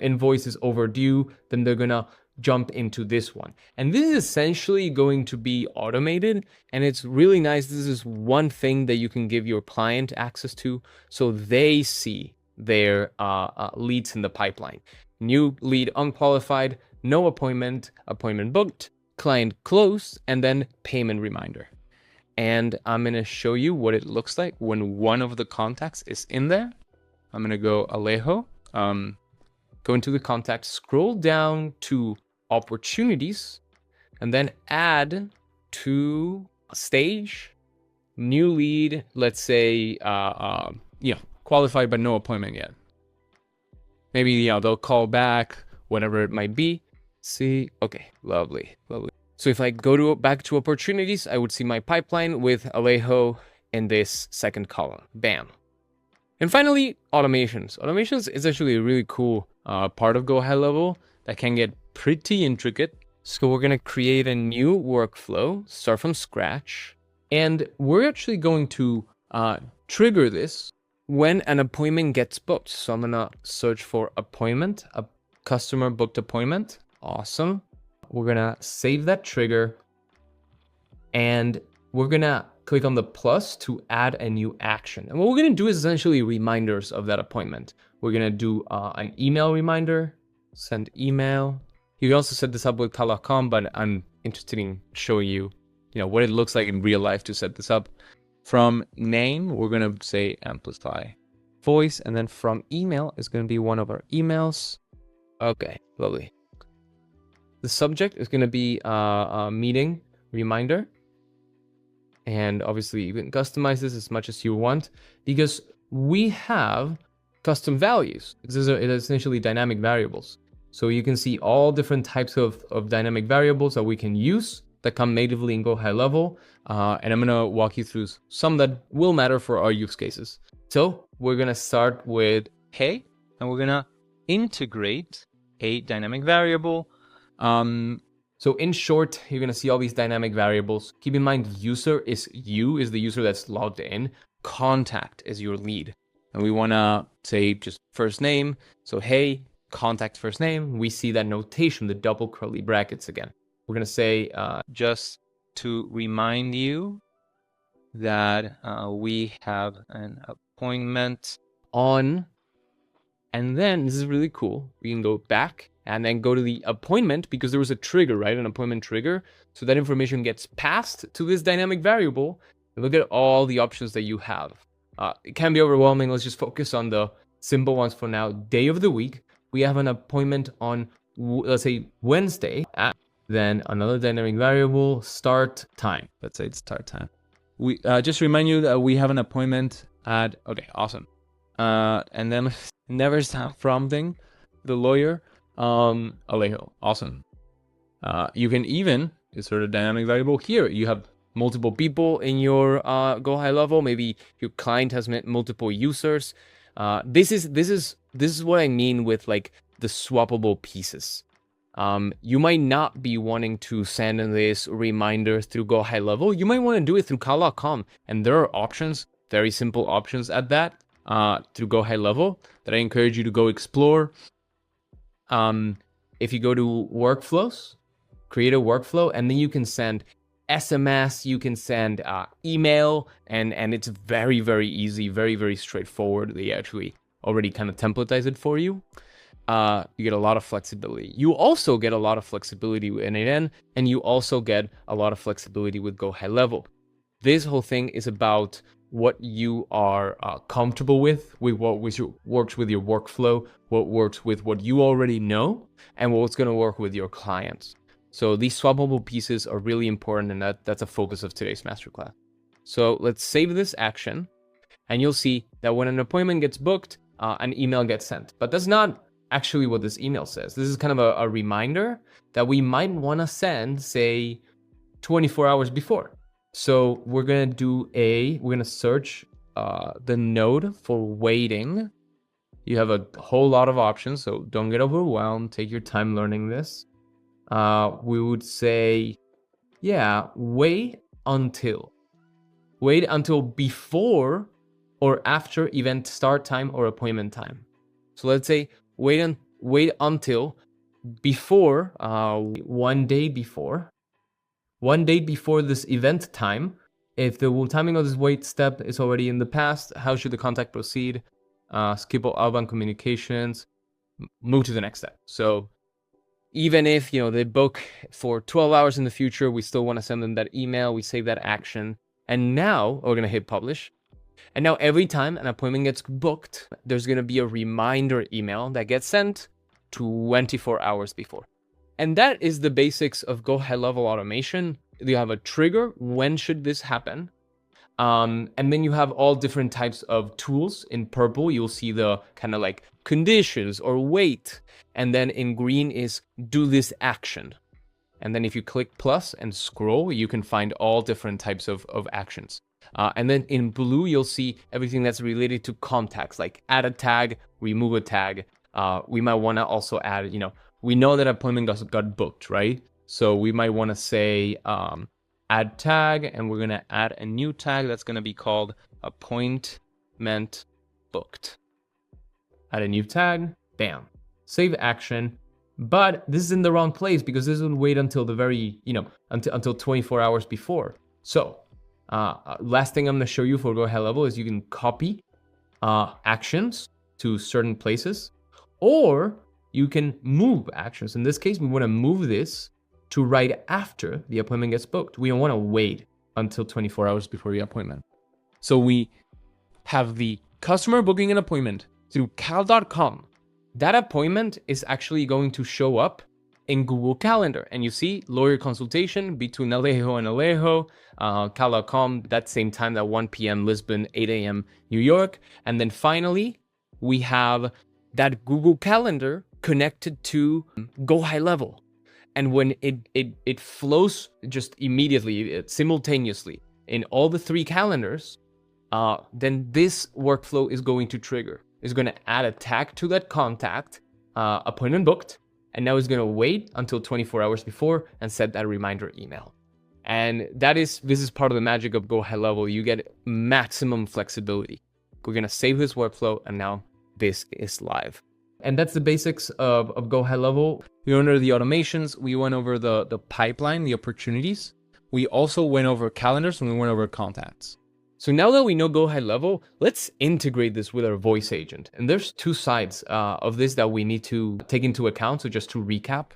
invoice is overdue, then they're going to jump into this one. And this is essentially going to be automated, and it's really nice. This is one thing that you can give your client access to, so they see their leads in the pipeline. New lead unqualified, no appointment, appointment booked, client closed, and then payment reminder. And I'm going to show you what it looks like when one of the contacts is in there. I'm going to go Alejo, go into the contact, scroll down to opportunities, and then add to stage, new lead, let's say, qualified but no appointment yet. Maybe, they'll call back, whatever it might be. See, okay, lovely. So if I go back to opportunities, I would see my pipeline with Alejo in this second column. Bam. And finally, automations. Automations is actually a really cool part of GoHighLevel that can get pretty intricate. So we're going to create a new workflow, start from scratch, and we're actually going to trigger this when an appointment gets booked. So I'm going to search for appointment, a customer booked appointment. Awesome. We're going to save that trigger, and we're going to click on the plus to add a new action. And what we're going to do is essentially reminders of that appointment. We're going to do an email reminder, send email. You can also set this up with Claude, but I'm interested in showing you, what it looks like in real life to set this up. From name, we're going to say amplify voice, and then from email is going to be one of our emails. Okay, lovely. The subject is going to be a meeting reminder. And obviously you can customize this as much as you want, because we have custom values. These are essentially dynamic variables. So you can see all different types of dynamic variables that we can use that come natively in GoHighLevel. And I'm going to walk you through some that will matter for our use cases. So we're going to start with hey, and we're going to integrate a dynamic variable. So in short, you're going to see all these dynamic variables. Keep in mind, user is the user that's logged in. Contact is your lead. And we want to say just first name. So hey, contact first name. We see that notation, the double curly brackets again. We're going to say just to remind you that we have an appointment on. And then this is really cool. We can go back and then go to the appointment, because there was a trigger, right? An appointment trigger. So that information gets passed to this dynamic variable. And look at all the options that you have. It can be overwhelming. Let's just focus on the simple ones for now. Day of the week. We have an appointment on, let's say, Wednesday. Then another dynamic variable, start time. Let's say it's start time. We just remind you that we have an appointment at, okay, awesome. And then never stop prompting the lawyer. Alejo, awesome. You can even insert a dynamic variable here. You have multiple people in your GoHighLevel. Maybe your client has multiple users. This is what I mean with like the swappable pieces. You might not be wanting to send this reminder through GoHighLevel. You might want to do it through Claude, and there are options very simple options at that through GoHighLevel that I encourage you to go explore. If you go to workflows, create a workflow, and then you can send SMS, you can send email, and it's very, very easy, very, very straightforward. They actually already kind of templatize it for you. You get a lot of flexibility. You also get a lot of flexibility with N8N, and you also get a lot of flexibility with GoHighLevel. This whole thing is about what you are comfortable with what works with your workflow, what works with what you already know, and what's going to work with your clients. So these swappable pieces are really important, and that's a focus of today's masterclass. So let's save this action, and you'll see that when an appointment gets booked, an email gets sent. But that's not actually what this email says. This is kind of a reminder that we might want to send, say, 24 hours before. So we're going to search the node for waiting. You have a whole lot of options, so don't get overwhelmed. Take your time learning this. We would say, wait until before or after event start time or appointment time. So let's say wait until before, 1 day before. 1 day before this event time. If the timing of this wait step is already in the past, how should the contact proceed? Skip all outbound communications, move to the next step. So even if they book for 12 hours in the future, we still want to send them that email. We save that action, and now we're gonna hit publish. And now every time an appointment gets booked, there's gonna be a reminder email that gets sent 24 hours before. And that is the basics of GoHighLevel automation. You have a trigger, when should this happen? And then you have all different types of tools. In purple, you'll see the kind of like conditions or wait. And then in green is do this action. And then if you click plus and scroll, you can find all different types of actions. And then in blue, you'll see everything that's related to contacts, like add a tag, remove a tag. We might want to also add, we know that appointment got booked, right? So we might want to say add tag, and we're going to add a new tag that's going to be called appointment booked. Add a new tag, bam, save action. But this is in the wrong place because this will wait until the very, until 24 hours before. So last thing I'm going to show you for GoHighLevel is you can copy actions to certain places, or you can move actions. In this case, we want to move this to right after the appointment gets booked. We don't want to wait until 24 hours before the appointment. So we have the customer booking an appointment through cal.com. That appointment is actually going to show up in Google Calendar. And you see lawyer consultation between Alejo and Alejo, cal.com, that same time, that 1 p.m. Lisbon, 8 a.m. New York. And then finally, we have that Google Calendar connected to GoHighLevel. And when it flows just immediately, simultaneously in all the three calendars, then this workflow is going to trigger. It's going to add a tag to that contact, appointment booked, and now it's going to wait until 24 hours before and set that reminder email. And this is part of the magic of GoHighLevel. You get maximum flexibility. We're going to save this workflow, and now this is live. And that's the basics of GoHighLevel. We went over the automations. We went over the pipeline, the opportunities. We also went over calendars, and we went over contacts. So now that we know GoHighLevel, let's integrate this with our voice agent. And there's two sides of this that we need to take into account. So just to recap,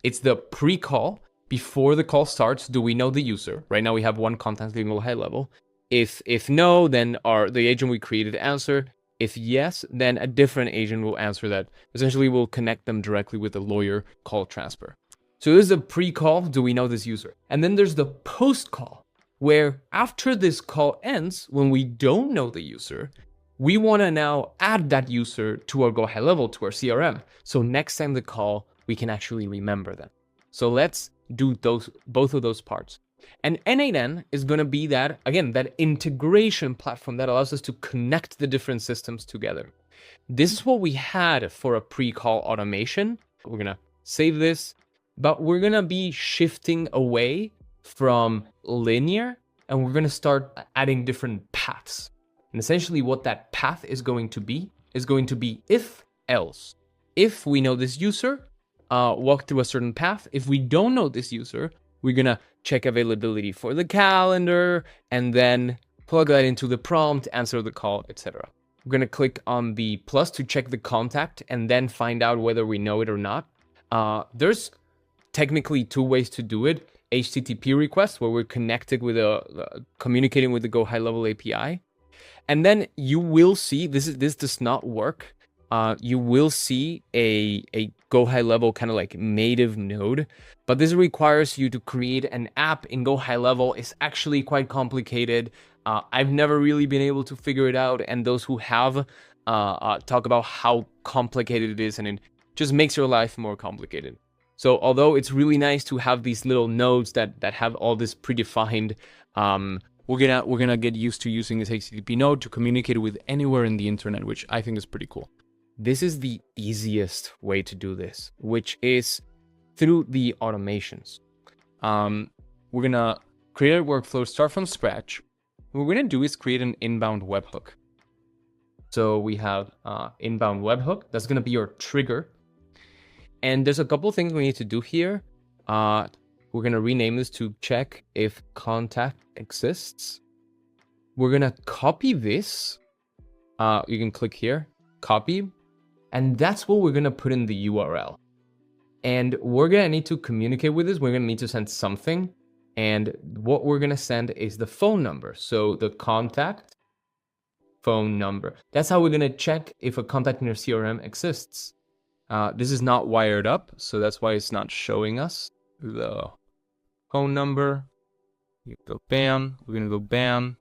it's the pre-call. Before the call starts, do we know the user? Right now we have one contact in GoHighLevel. If no, then the agent we created answered. If yes, then a different agent will answer that. Essentially, we'll connect them directly with the lawyer call transfer. So this is a pre-call. Do we know this user? And then there's the post-call, where after this call ends, when we don't know the user, we want to now add that user to our GoHighLevel, to our CRM. So next time the call, we can actually remember them. So let's do both of those parts. And N8N is going to be that integration platform that allows us to connect the different systems together. This is what we had for a pre-call automation. We're going to save this, but we're going to be shifting away from linear and we're going to start adding different paths. And essentially what that path is going to be if else. If we know this user, walk through a certain path. If we don't know this user, we're going to check availability for the calendar and then plug that into the prompt, answer the call, etc. We're going to click on the plus to check the contact and then find out whether we know it or not. There's technically two ways to do it. HTTP request, where we're connected with communicating with the GoHighLevel API. And then you will see, this does not work. You will see a GoHighLevel kind of like native node, but this requires you to create an app in GoHighLevel. It's actually quite complicated. I've never really been able to figure it out, and those who have talk about how complicated it is, and it just makes your life more complicated. So although it's really nice to have these little nodes that have all this predefined, we're gonna get used to using this HTTP node to communicate with anywhere in the internet, which I think is pretty cool. This is the easiest way to do this, which is through the automations. We're gonna create a workflow, start from scratch. What we're gonna do is create an inbound webhook. So we have inbound webhook. That's gonna be your trigger. And there's a couple things we need to do here. We're gonna rename this to check if contact exists. We're gonna copy this. You can click here, copy. And that's what we're gonna put in the URL. And we're gonna need to communicate with this. We're gonna need to send something. And what we're gonna send is the phone number. So the contact phone number. That's how we're gonna check if a contact in your CRM exists. This is not wired up, so that's why it's not showing us the phone number. You go bam, we're gonna go bam.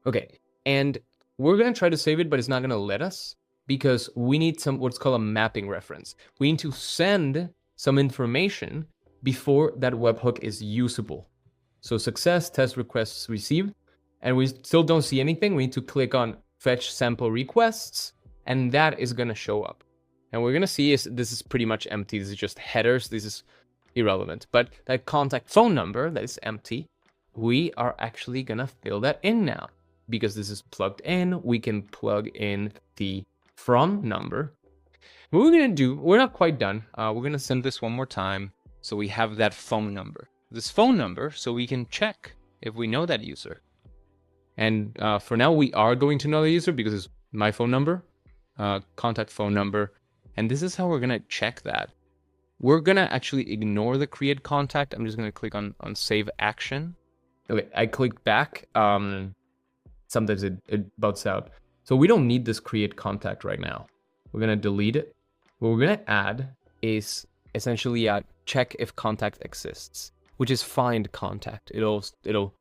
Okay, and we're gonna try to save it, but it's not gonna let us because we need what's called a mapping reference. We need to send some information before that webhook is usable. So success, test requests received, and we still don't see anything. We need to click on fetch sample requests, and that is gonna show up. And we're gonna see this is pretty much empty. This is just headers. This is irrelevant. But that contact phone number that is empty, we are actually gonna fill that in now. Because this is plugged in, we can plug in the from number. What we're gonna do, we're not quite done. We're gonna send this one more time. So we have that phone number. This phone number, so we can check if we know that user. And for now, we are going to know the user because it's my phone number, contact phone number. And this is how we're gonna check that. We're gonna actually ignore the create contact. I'm just gonna click on save action. Okay, I click back. Sometimes it butts out. So we don't need this create contact right now. We're gonna delete it. What we're gonna add is essentially check if contact exists, which is find contact. It'll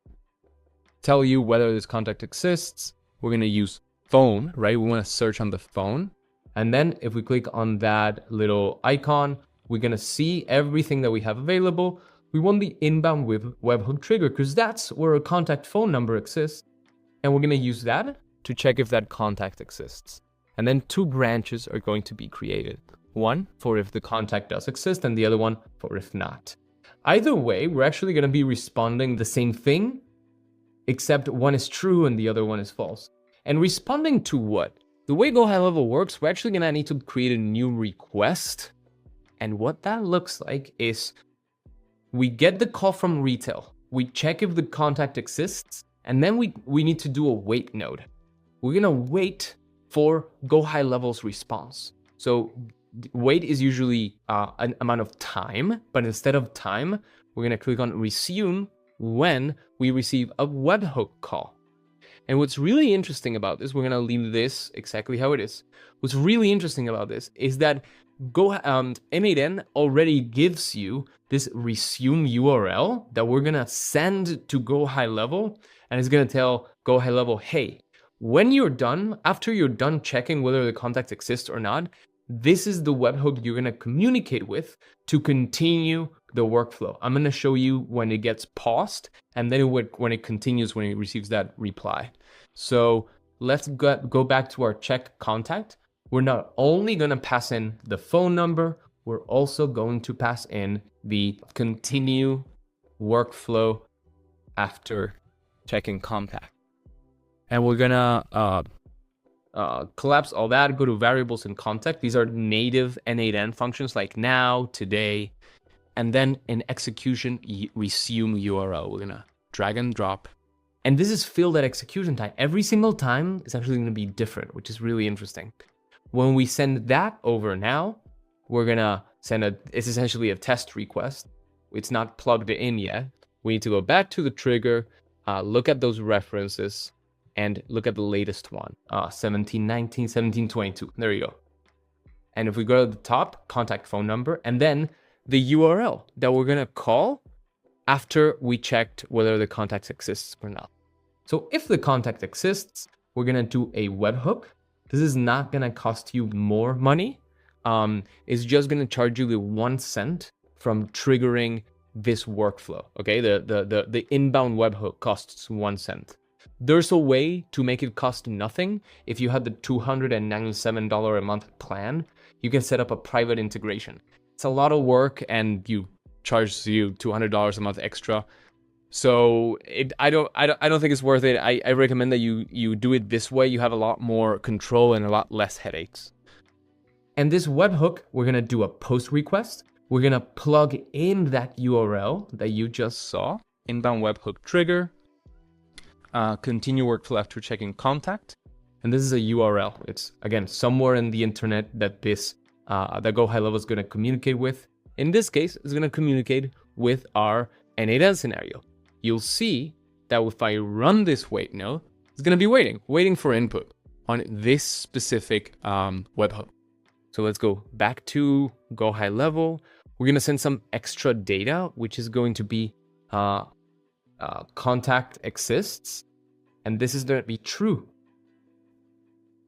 tell you whether this contact exists. We're gonna use phone, right? We wanna search on the phone. And then if we click on that little icon, we're gonna see everything that we have available. We want the inbound webhook trigger because that's where a contact phone number exists. And we're gonna use that to check if that contact exists. And then two branches are going to be created. One for if the contact does exist and the other one for if not. Either way, we're actually gonna be responding the same thing, except one is true and the other one is false. And responding to what? The way GoHighLevel works, we're actually gonna need to create a new request. And what that looks like is we get the call from Retell. We check if the contact exists, and then we need to do a wait node. We're gonna wait for GoHighLevel's response. So wait is usually an amount of time, but instead of time, we're gonna click on resume when we receive a webhook call. And what's really interesting about this, we're gonna leave this exactly how it is. What's really interesting about this is that M8N already gives you this resume URL that we're gonna send to GoHighLevel, and it's gonna tell GoHighLevel, hey, when you're done, after you're done checking whether the contact exists or not, this is the webhook you're gonna communicate with to continue the workflow. I'm gonna show you when it gets paused, and then when it continues, when it receives that reply. So let's go back to our check contact. We're not only gonna pass in the phone number, we're also going to pass in the continue workflow after checking contact. And we're gonna collapse all that, go to variables and contact. These are native N8N functions like now, today, and then in execution, resume URL. We're gonna drag and drop. And this is filled at execution time. Every single time it's actually gonna be different, which is really interesting. When we send that over now, we're gonna send it's essentially a test request. It's not plugged in yet. We need to go back to the trigger, look at those references, and look at the latest one, 1719, 1722. There you go. And if we go to the top, contact phone number, and then the URL that we're gonna call after we checked whether the contact exists or not. So if the contact exists, we're gonna do a webhook. This is not gonna cost you more money. It's just gonna charge you the 1 cent from triggering this workflow. Okay, the inbound webhook costs 1 cent. There's a way to make it cost nothing. If you had the $297 a month plan, you can set up a private integration. It's a lot of work, and you charge you $200 a month extra. So I don't think it's worth it. I recommend that you do it this way. You have a lot more control and a lot less headaches. And this webhook, we're gonna do a post request. We're gonna plug in that URL that you just saw. Inbound webhook trigger. Continue workflow after checking contact. And this is a URL. It's, again, somewhere in the internet that this that GoHighLevel is gonna communicate with. In this case, it's gonna communicate with our N8N scenario. You'll see that if I run this wait node, it's gonna be waiting for input on this specific webhook. So let's go back to GoHighLevel. We're gonna send some extra data, which is going to be contact exists, and this is gonna be true.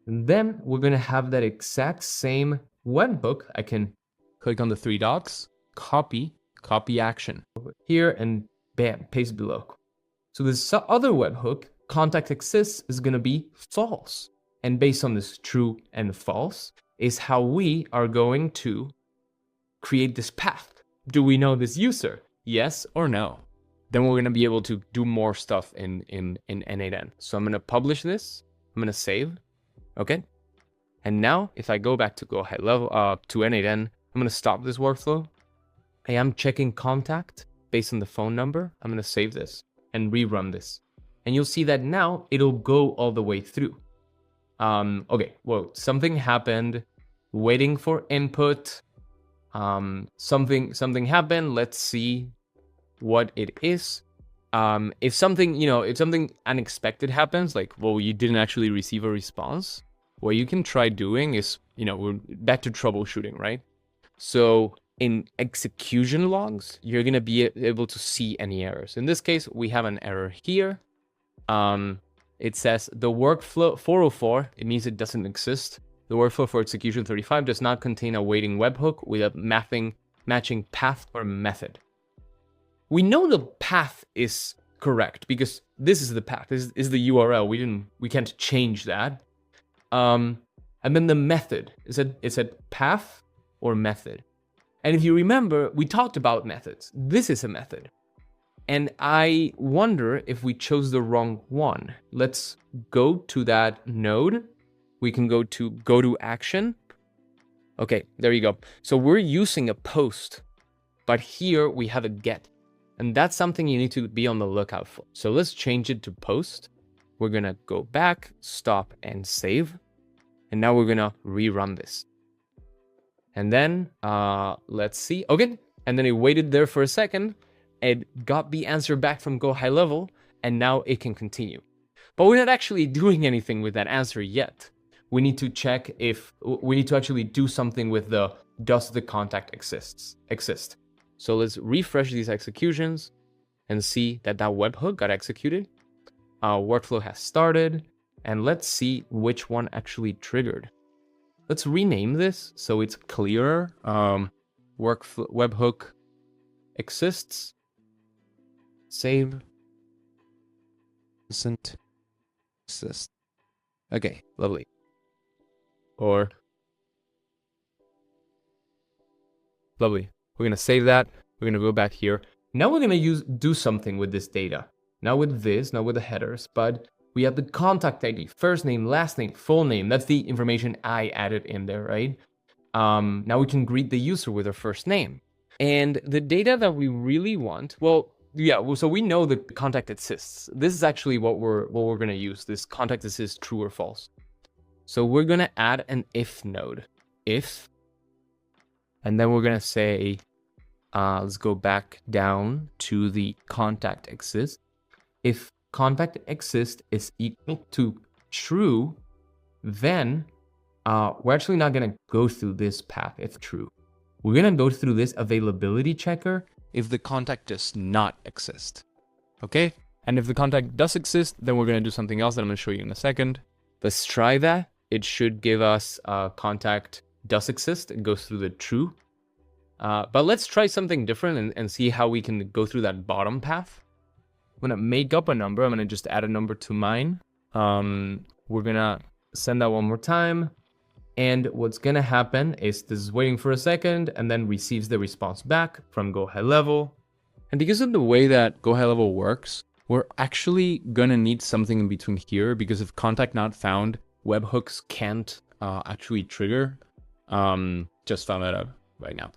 And then we're gonna have that exact same webhook. I can Click on the 3 dots, copy action. here and bam, paste below. So this other webhook, contact exists, is gonna be false. And based on this true and false is how we are going to create this path. Do we know this user? Yes or no? Then we're gonna be able to do more stuff in N8N. So I'm gonna publish this, I'm gonna save, okay? And now if I go back to GoHighLevel, to N8N, I'm gonna stop this workflow. I am checking contact based on the phone number. I'm gonna save this and rerun this. And you'll see that now it'll go all the way through. Okay, well, something happened, waiting for input. Something happened. Let's see what it is. If something unexpected happens, like, well, you didn't actually receive a response, what you can try doing is, we're back to troubleshooting, right? So in execution logs, you're going to be able to see any errors. In this case, we have an error here. It says the workflow 404, it means it doesn't exist. The workflow for execution 35 does not contain a waiting webhook with a matching path or method. We know the path is correct because this is the path. This is the URL. We can't change that. And then the method, it said path or method. And if you remember, we talked about methods. This is a method. And I wonder if we chose the wrong one. Let's go to that node. We can go to action. Okay, there you go. So we're using a post, but here we have a get. And that's something you need to be on the lookout for. So let's change it to post. We're gonna go back, stop, and save. And now we're gonna rerun this. And then, let's see. Okay, and then it waited there for a second. It got the answer back from GoHighLevel, and now it can continue. But we're not actually doing anything with that answer yet. We need to check we need to actually do something with does the contact exist. So let's refresh these executions and see that webhook got executed. Workflow has started, and let's see which one actually triggered. Let's rename this so it's clearer. Webhook exists. Save. Doesn't exist. Okay, lovely. Or lovely. We're gonna save that. We're gonna go back here. Now we're gonna do something with this data. not with this, not with the headers, but we have the contact ID, first name, last name, full name. That's the information I added in there, right? Now we can greet the user with their first name. And the data that we really want, so we know the contact exists. This is actually what we're gonna use, this contact exists true or false. So we're gonna add an if node, if, and then we're gonna say, let's go back down to the contact exists. If contact exists is equal to true, then we're actually not gonna go through this path if true. We're gonna go through this availability checker if the contact does not exist. Okay? And if the contact does exist, then we're gonna do something else that I'm gonna show you in a second. Let's try that. It should give us contact does exist. It goes through the true. But let's try something different and see how we can go through that bottom path. I'm gonna make up a number. I'm gonna just add a number to mine. We're gonna send that one more time. And what's gonna happen is this is waiting for a second and then receives the response back from GoHighLevel. And because of the way that GoHighLevel works, we're actually gonna need something in between here, because if contact not found, webhooks can't actually trigger. Just found that out right now.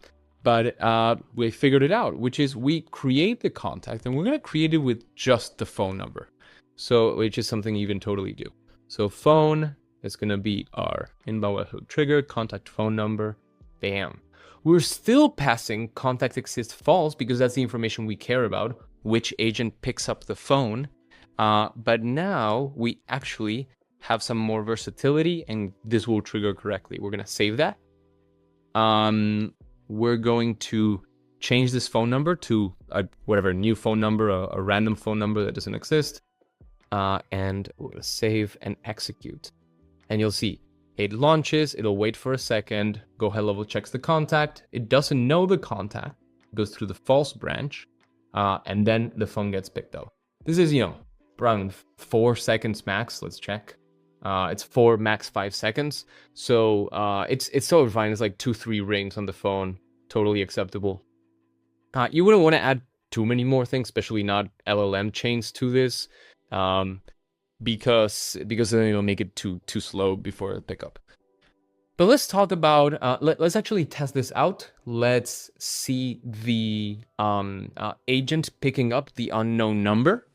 But we figured it out, which is we create the contact and we're gonna create it with just the phone number. So, which is something you can totally do. So phone is gonna be our inbound webhook trigger, contact phone number, bam. We're still passing contact exists false because that's the information we care about, which agent picks up the phone. But now we actually have some more versatility and this will trigger correctly. We're gonna save that. We're going to change this phone number to whatever new phone number, a random phone number that doesn't exist. And we're gonna save and execute. And you'll see it launches, it'll wait for a second, GoHighLevel checks the contact, it doesn't know the contact, goes through the false branch, and then the phone gets picked up. This is, around 4 seconds max, let's check. It's 4 max 5 seconds. So it's totally fine, it's like 2-3 rings on the phone, totally acceptable. You wouldn't want to add too many more things, especially not LLM chains to this. Because then it'll make it too slow before the pickup. But let's talk about let's actually test this out. Let's see the agent picking up the unknown number,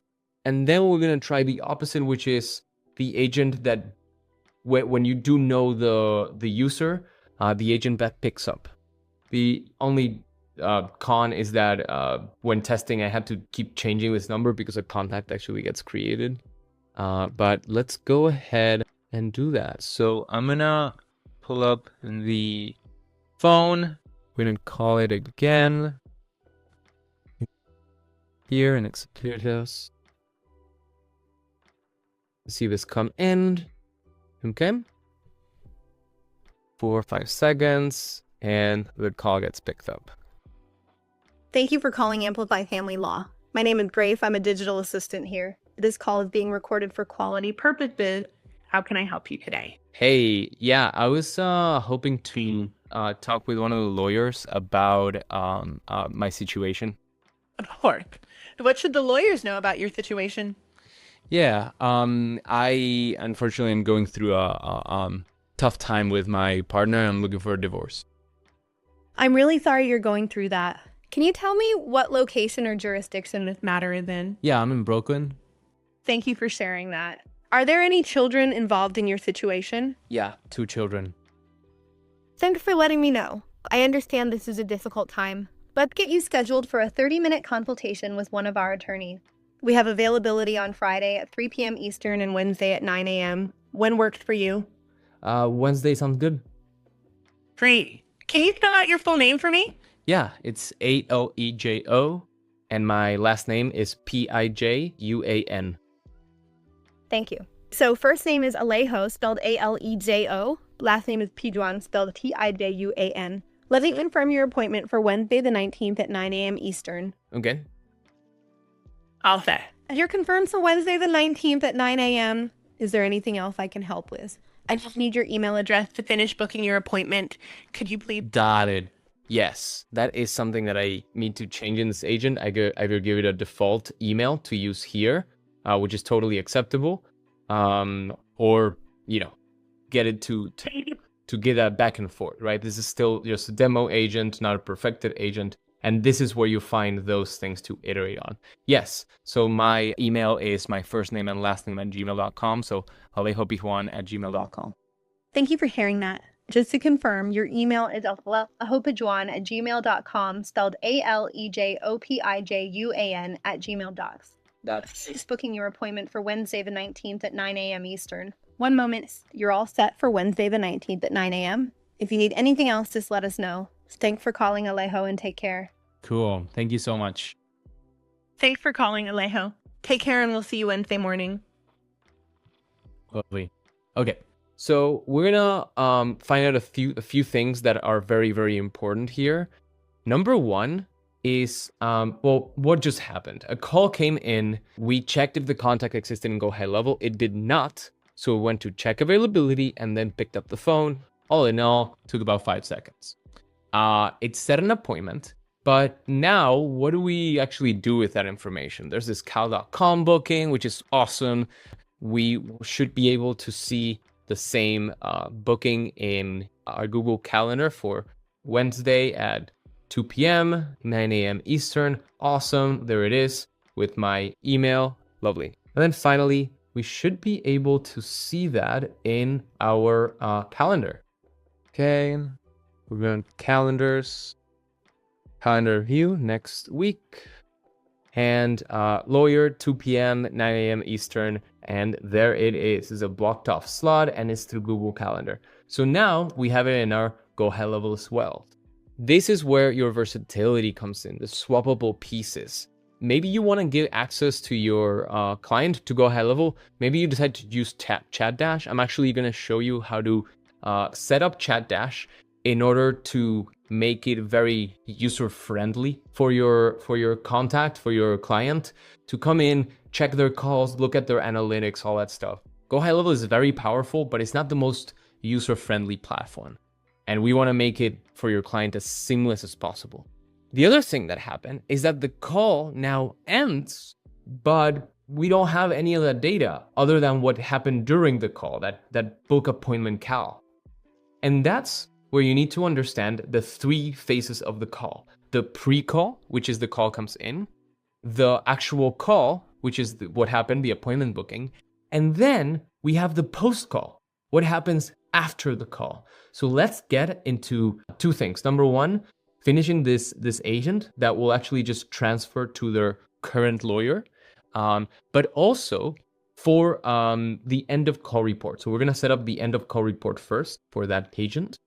and then we're gonna try the opposite, which is the agent that when you do know the user, the agent that picks up. The only con is that when testing, I had to keep changing this number because a contact actually gets created. But let's go ahead and do that. So I'm gonna pull up the phone. We're gonna call it again. Here and execute this. See this come in. Okay. 4 or 5 seconds and the call gets picked up. Thank you for calling Amplify Family Law. My name is Grace. I'm a digital assistant here. This call is being recorded for quality purposes. How can I help you today? Hey, yeah, I was hoping to talk with one of the lawyers about my situation. Of course. What should the lawyers know about your situation? Yeah, I unfortunately am going through a tough time with my partner. I'm looking for a divorce. I'm really sorry you're going through that. Can you tell me what location or jurisdiction this matter is in? Yeah, I'm in Brooklyn. Thank you for sharing that. Are there any children involved in your situation? Yeah, 2 children. Thanks for letting me know. I understand this is a difficult time. Let's get you scheduled for a 30-minute consultation with one of our attorneys. We have availability on Friday at 3 p.m. Eastern and Wednesday at 9 a.m. When works for you? Wednesday sounds good. Great. Can you spell out your full name for me? Yeah, it's Alejo, and my last name is Pijuan. Thank you. So first name is Alejo, spelled Alejo. Last name is Pijuan, spelled Tijuan. Let me confirm your appointment for Wednesday the 19th at 9 a.m. Eastern. Okay. All set. You're confirmed for Wednesday the 19th at 9 a.m. Is there anything else I can help with? I just need your email address to finish booking your appointment. Could you please? Got it. Yes, that is something that I need to change in this agent. I either give it a default email to use here, which is totally acceptable, or, get it to get that back and forth, right? This is still just a demo agent, not a perfected agent. And this is where you find those things to iterate on. Yes, so my email is my first name and last name at gmail.com. So alejopijuan@gmail.com. Thank you for sharing that. Just to confirm, your email is alejopijuan@gmail.com, spelled alejopijuan@gmail.com. Just booking your appointment for Wednesday the 19th at 9 a.m. Eastern. One moment. You're all set for Wednesday the 19th at 9 a.m. If you need anything else, just let us know. Thanks for calling Alejo and take care. Cool. Thank you so much. Thanks for calling, Alejo. Take care and we'll see you Wednesday morning. Lovely. Okay, so we're gonna find out a few things that are very, very important here. Number one is, what just happened? A call came in. We checked if the contact existed in GoHighLevel. It did not. So we went to check availability and then picked up the phone. All in all, Took about 5 seconds. it set an appointment. But now, what do we actually do with that information? There's this cal.com booking, which is awesome. We should be able to see the same booking in our Google Calendar for Wednesday at 2 p.m., 9 a.m. Eastern. Awesome. There it is with my email. Lovely. And then finally, we should be able to see that in our calendar. Okay. We're going to calendars. Calendar view next week. And lawyer, 2 p.m., 9 a.m. Eastern. And there it is. It's a blocked off slot and it's through Google Calendar. So now we have it in our GoHighLevel as well. This is where your versatility comes in, the swappable pieces. Maybe you want to give access to your client to GoHighLevel. Maybe you decide to use ChatDash. I'm actually going to show you how to set up ChatDash in order to make it very user-friendly for your contact, for your client, to come in, check their calls, look at their analytics, all that stuff. GoHighLevel is very powerful, but it's not the most user-friendly platform. And we want to make it for your client as seamless as possible. The other thing that happened is that the call now ends, but we don't have any of that data other than what happened during the call, that book appointment cal. And that's where you need to understand the 3 phases of the call. The pre-call, which is the call comes in, the actual call, which is what happened, the appointment booking, and then we have the post-call, what happens after the call. So let's get into 2 things. Number 1, finishing this agent that will actually just transfer to their current lawyer, but also for the end of call report. So we're going to set up the end of call report first for that agent.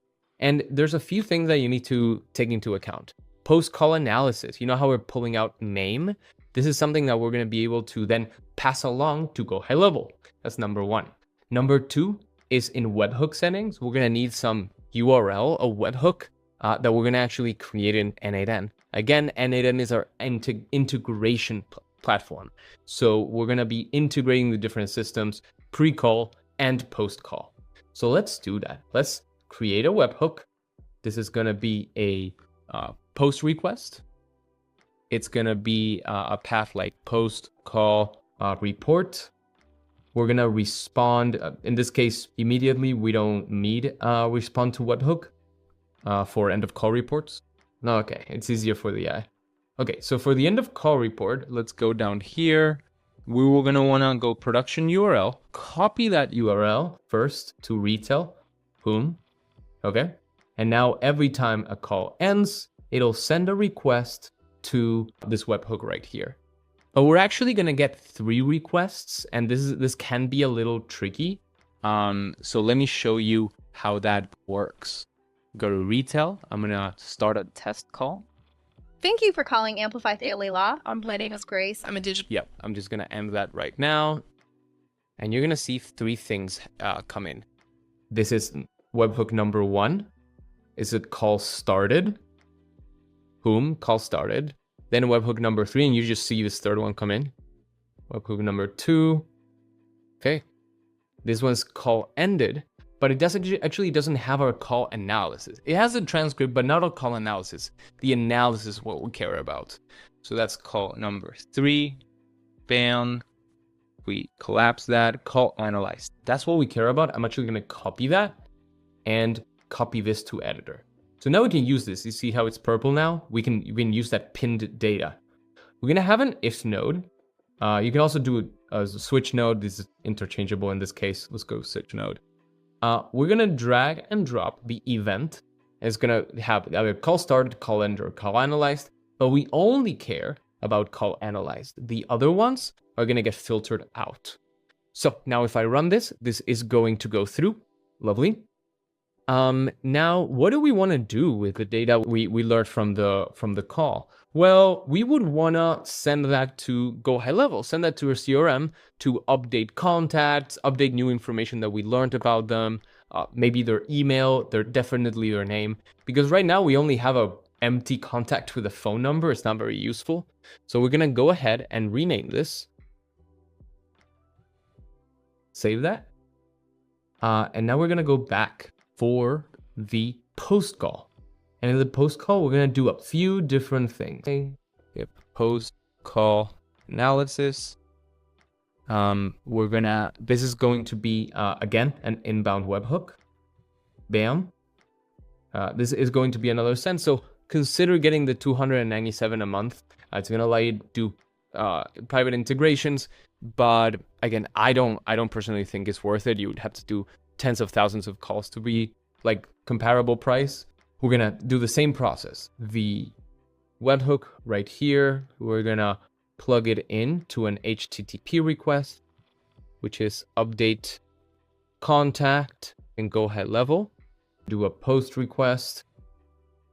And there's a few things that you need to take into account. Post-call analysis. You know how we're pulling out name? This is something that we're going to be able to then pass along to GoHighLevel. That's number 1. Number 2 is in webhook settings. We're going to need some URL, a webhook that we're going to actually create in N8N. Again, N8N is our integration platform. So we're going to be integrating the different systems, pre-call and post-call. So let's do that. Let's create a webhook. This is going to be a post request. It's going to be a path like post call report. We're going to respond. In this case, immediately, we don't need respond to webhook for end of call reports. No, okay. It's easier for the AI. Okay, so for the end of call report, let's go down here. We were going to want to go production URL, copy that URL first to Retell. Boom. Okay. And now every time a call ends, it'll send a request to this webhook right here. But we're actually going to get 3 requests, and this can be a little tricky. So let me show you how that works. Go to Retell. I'm going to start a test call. Thank you for calling Amplify Daily Law. I'm Alejo's Grace. I'm a digital. Yep. I'm just going to end that right now. And you're going to see 3 things come in. This is webhook number 1. Is it call started? Boom, call started. Then webhook number 3, and you just see this 3rd one come in. Webhook number 2. Okay. This one's call ended. but it actually doesn't have our call analysis. It has a transcript, but not a call analysis. The analysis is what we care about. So that's call number 3. Bam. We collapse that. Call analyze. That's what we care about. I'm actually going to copy that and copy this to editor. So now we can use this. You see how it's purple now? We can use that pinned data. We're going to have an if node. You can also do a switch node. This is interchangeable in this case. Let's go switch node. We're going to drag and drop the event. It's going to have either call started, call end, or call analyzed, but we only care about call analyzed. The other ones are going to get filtered out. So now if I run this, this is going to go through. Lovely. Now, what do we want to do with the data we learned from the call? Well, we would want to send that to GoHighLevel, send that to our CRM to update contacts, update new information that we learned about them, maybe their email, definitely their name, because right now we only have a empty contact with a phone number. It's not very useful. So we're going to go ahead and rename this. Save that. And now we're going to go back for the post call. And in the post call, we're going to do a few different things. Okay, post call analysis. This is going to be, again, an inbound webhook. Bam. This is going to be another send. So consider getting the $297 a month. It's going to allow you to do private integrations. But again, I don't personally think it's worth it. You would have to do tens of thousands of calls to be like comparable price. We're gonna do the same process. The webhook right here, we're gonna plug it in to an HTTP request, which is update contact and GoHighLevel. Do a post request.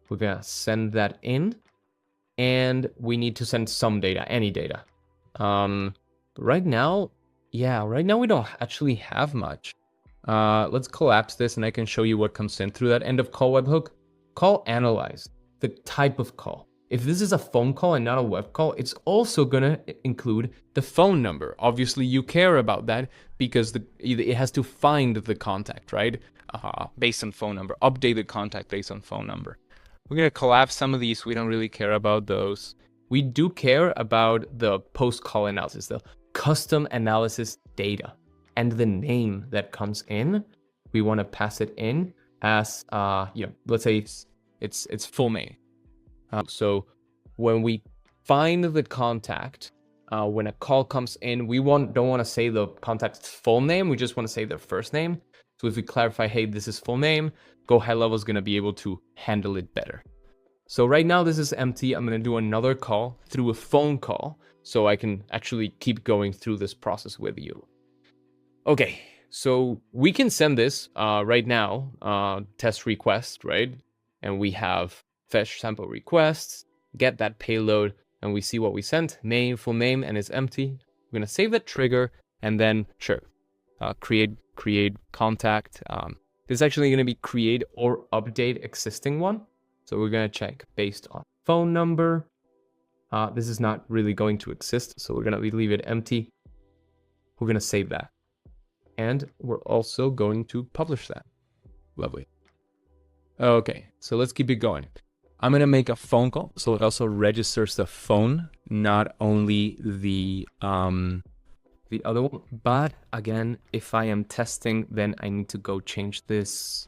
We're gonna send that in, and we need to send some data, any data. Right now we don't actually have much. Let's collapse this and I can show you what comes in through that end of call webhook. Call analyzed, the type of call. If this is a phone call and not a web call, it's also going to include the phone number. Obviously, you care about that because it has to find the contact, right? Based on phone number. Update the contact based on phone number. We're going to collapse some of these. We don't really care about those. We do care about the post-call analysis, the custom analysis data, and the name that comes in. We want to pass it in as, let's say it's full name. So when we find the contact, when a call comes in, we don't want to say the contact's full name. We just want to say their first name. So if we clarify, hey, this is full name, GoHighLevel is going to be able to handle it better. So right now this is empty. I'm going to do another call through a phone call so I can actually keep going through this process with you. Okay, so we can send this right now, test request, right? And we have fetch sample requests, get that payload, and we see what we sent, name, full name, and it's empty. We're going to save that trigger, and then, create contact. This is actually going to be create or update existing one. So we're going to check based on phone number. This is not really going to exist, so we're going to leave it empty. We're going to save that. And we're also going to publish that. Lovely. Okay, so let's keep it going. I'm going to make a phone call, so it also registers the phone, not only the other one. But again, if I am testing, then I need to go change this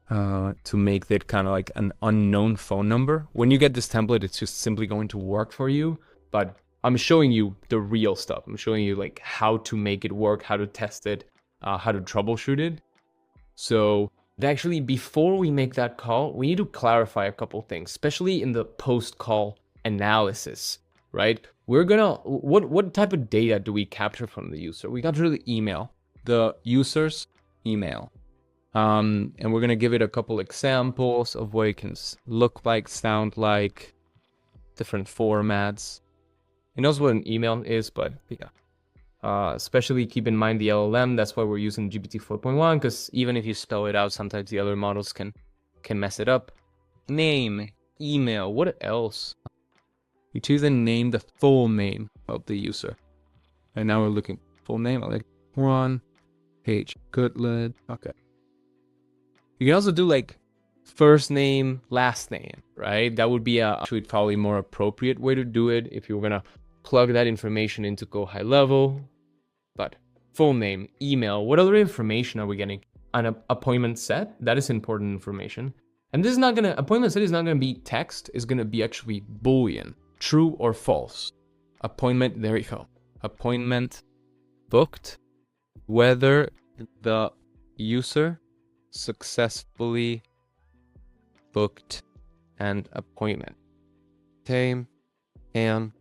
to make that kind of like an unknown phone number. When you get this template, it's just simply going to work for you. But I'm showing you the real stuff. I'm showing you like how to make it work, how to test it, how to troubleshoot it. So actually, before we make that call, we need to clarify a couple things, especially in the post-call analysis, right? We're gonna, what type of data do we capture from the user? We capture the email, the user's email. And we're gonna give it a couple examples of what it can look like, sound like, different formats. It knows what an email is, but yeah. Especially keep in mind the LLM. That's why we're using GPT 4.1, because even if you spell it out, sometimes the other models can mess it up. Name, email, what else? We choose and name the full name of the user. And now we're looking full name, like one. Page Goodlet. Okay. You can also do like first name, last name, right? That would be actually probably more appropriate way to do it if you're gonna plug that information into GoHighLevel. But full name, email, what other information are we getting? An appointment set, that is important information. And this is not gonna, appointment set is not gonna be text, it's gonna be actually Boolean, true or false. Appointment, there you go. Appointment booked, whether the user successfully booked an appointment. Okay, and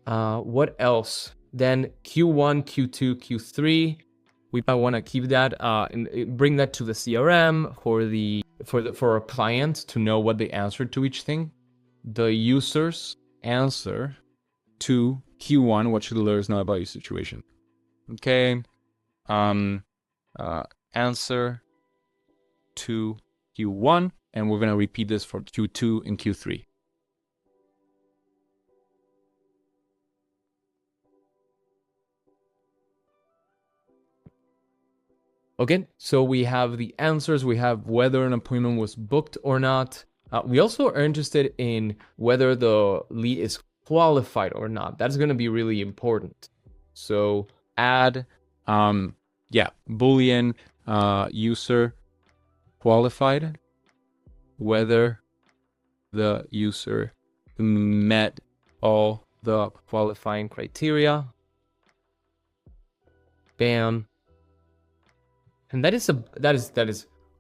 what else? Then Q1, Q2, Q3. We might want to keep that and bring that to the CRM for a client to know what they answered to each thing. The user's answer to Q1. What should the lawyers know about your situation? Okay. Answer to Q1, and we're gonna repeat this for Q2 and Q3. Okay, so we have the answers, we have whether an appointment was booked or not. We also are interested in whether the lead is qualified or not. That's going to be really important. So Add, Boolean user qualified, whether the user met all the qualifying criteria. Bam. And that is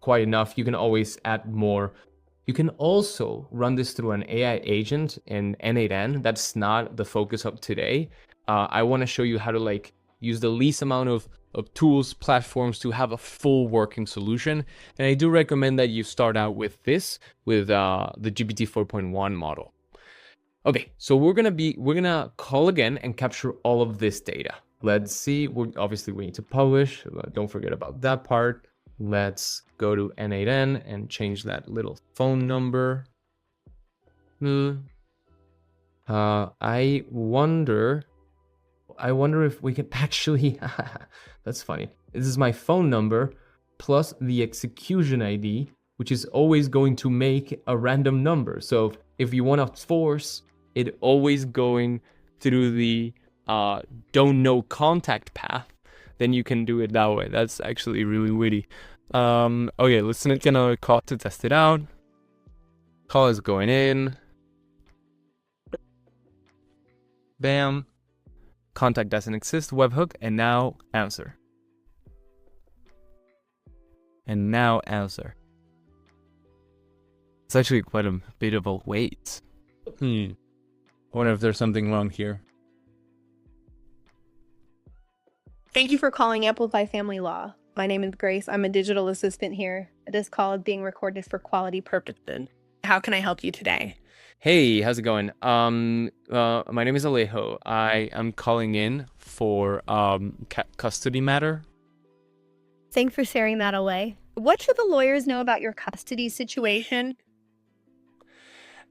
quite enough. You can always add more. You can also run this through an AI agent in N8N. That's not the focus of today. I want to show you how to like use the least amount of tools, platforms to have a full working solution. And I do recommend that you start out with this, with the GPT 4.1 model. Okay, so we're gonna call again and capture all of this data. Let's see, obviously we need to publish, don't forget about that part. Let's go to N8N and change that little phone number. I wonder if we can actually, that's funny. This is my phone number plus the execution ID, which is always going to make a random number. So if you want to force it always going through the don't know contact path, then you can do it that way. That's actually really witty. Okay, let's make another call to test it out. Call is going in. Bam. Contact doesn't exist, webhook, and now answer. And now answer. It's actually quite a bit of a wait. I wonder if there's something wrong here. Thank you for calling Amplify Family Law. My name is Grace. I'm a digital assistant here. This call is being recorded for quality purposes. How can I help you today? Hey, how's it going? My name is Alejo. I am calling in for custody matter. Thanks for sharing that away. What should the lawyers know about your custody situation?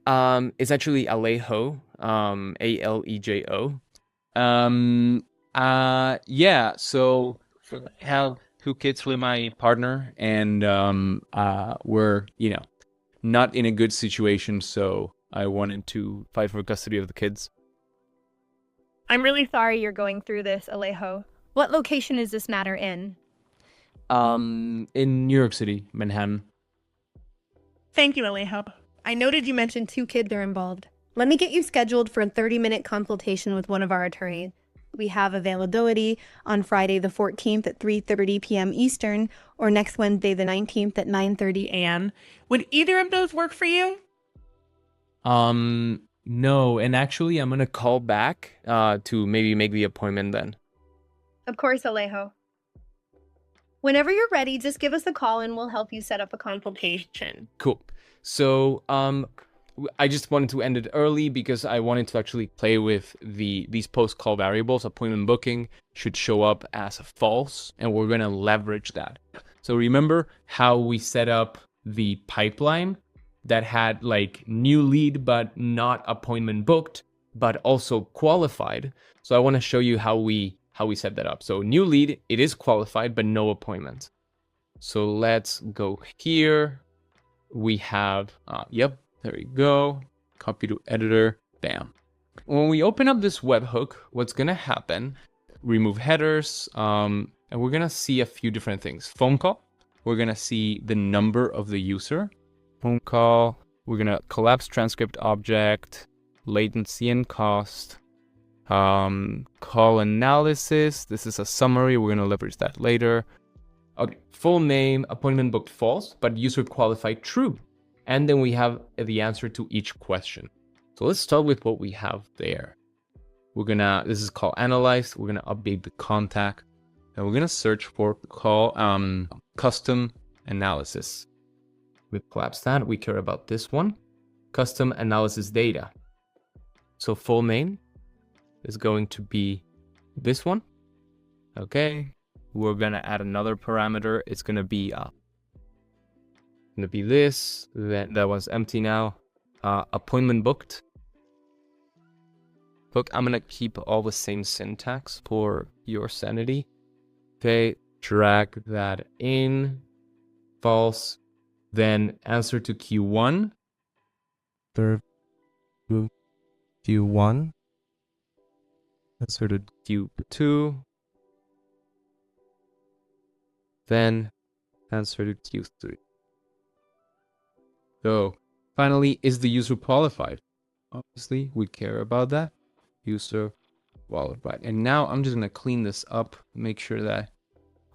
It's actually Alejo, Alejo. Yeah, so I have 2 kids with my partner, and we're, not in a good situation, so I wanted to fight for custody of the kids. I'm really sorry you're going through this, Alejo. What location is this matter in? In New York City, Manhattan. Thank you, Alejo. I noted you mentioned 2 kids are involved. Let me get you scheduled for a 30-minute consultation with one of our attorneys. We have availability on Friday the 14th at 3:30 p.m. Eastern or next Wednesday the 19th at 9:30 a.m. Would either of those work for you? No, and actually I'm gonna call back to maybe make the appointment then. Of course, Alejo. Whenever you're ready, just give us a call and we'll help you set up a consultation. Cool. So I just wanted to end it early because I wanted to actually play with these post-call variables. Appointment booking should show up as a false, and we're gonna leverage that. So remember how we set up the pipeline that had like new lead but not appointment booked, but also qualified. So I want to show you how we how we set that up. So new lead, it is qualified, but no appointment. So let's go here. We have, yep, there we go. Copy to editor, bam. When we open up this webhook, what's gonna happen, remove headers, and we're gonna see a few different things. Phone call, we're gonna see the number of the user. Phone call, we're gonna collapse transcript object, latency and cost. Call analysis, this is a summary, we're gonna leverage that later. Okay, full name, appointment booked false, but user qualified true. And then we have the answer to each question. So let's start with what we have there. This is call analyze, we're gonna update the contact, and we're gonna search for call custom analysis. We collapse that, we care about this one, custom analysis data. So full name is going to be this one. Okay, we're gonna add another parameter. It's gonna be this. That was empty now. Appointment booked. Look, I'm gonna keep all the same syntax for your sanity. Okay, drag that in. False. Then answer to Q1. Q1. Answer to Q2. Then answer to Q3. So finally, is the user qualified? Obviously, we care about that. User qualified. And now I'm just going to clean this up, make sure that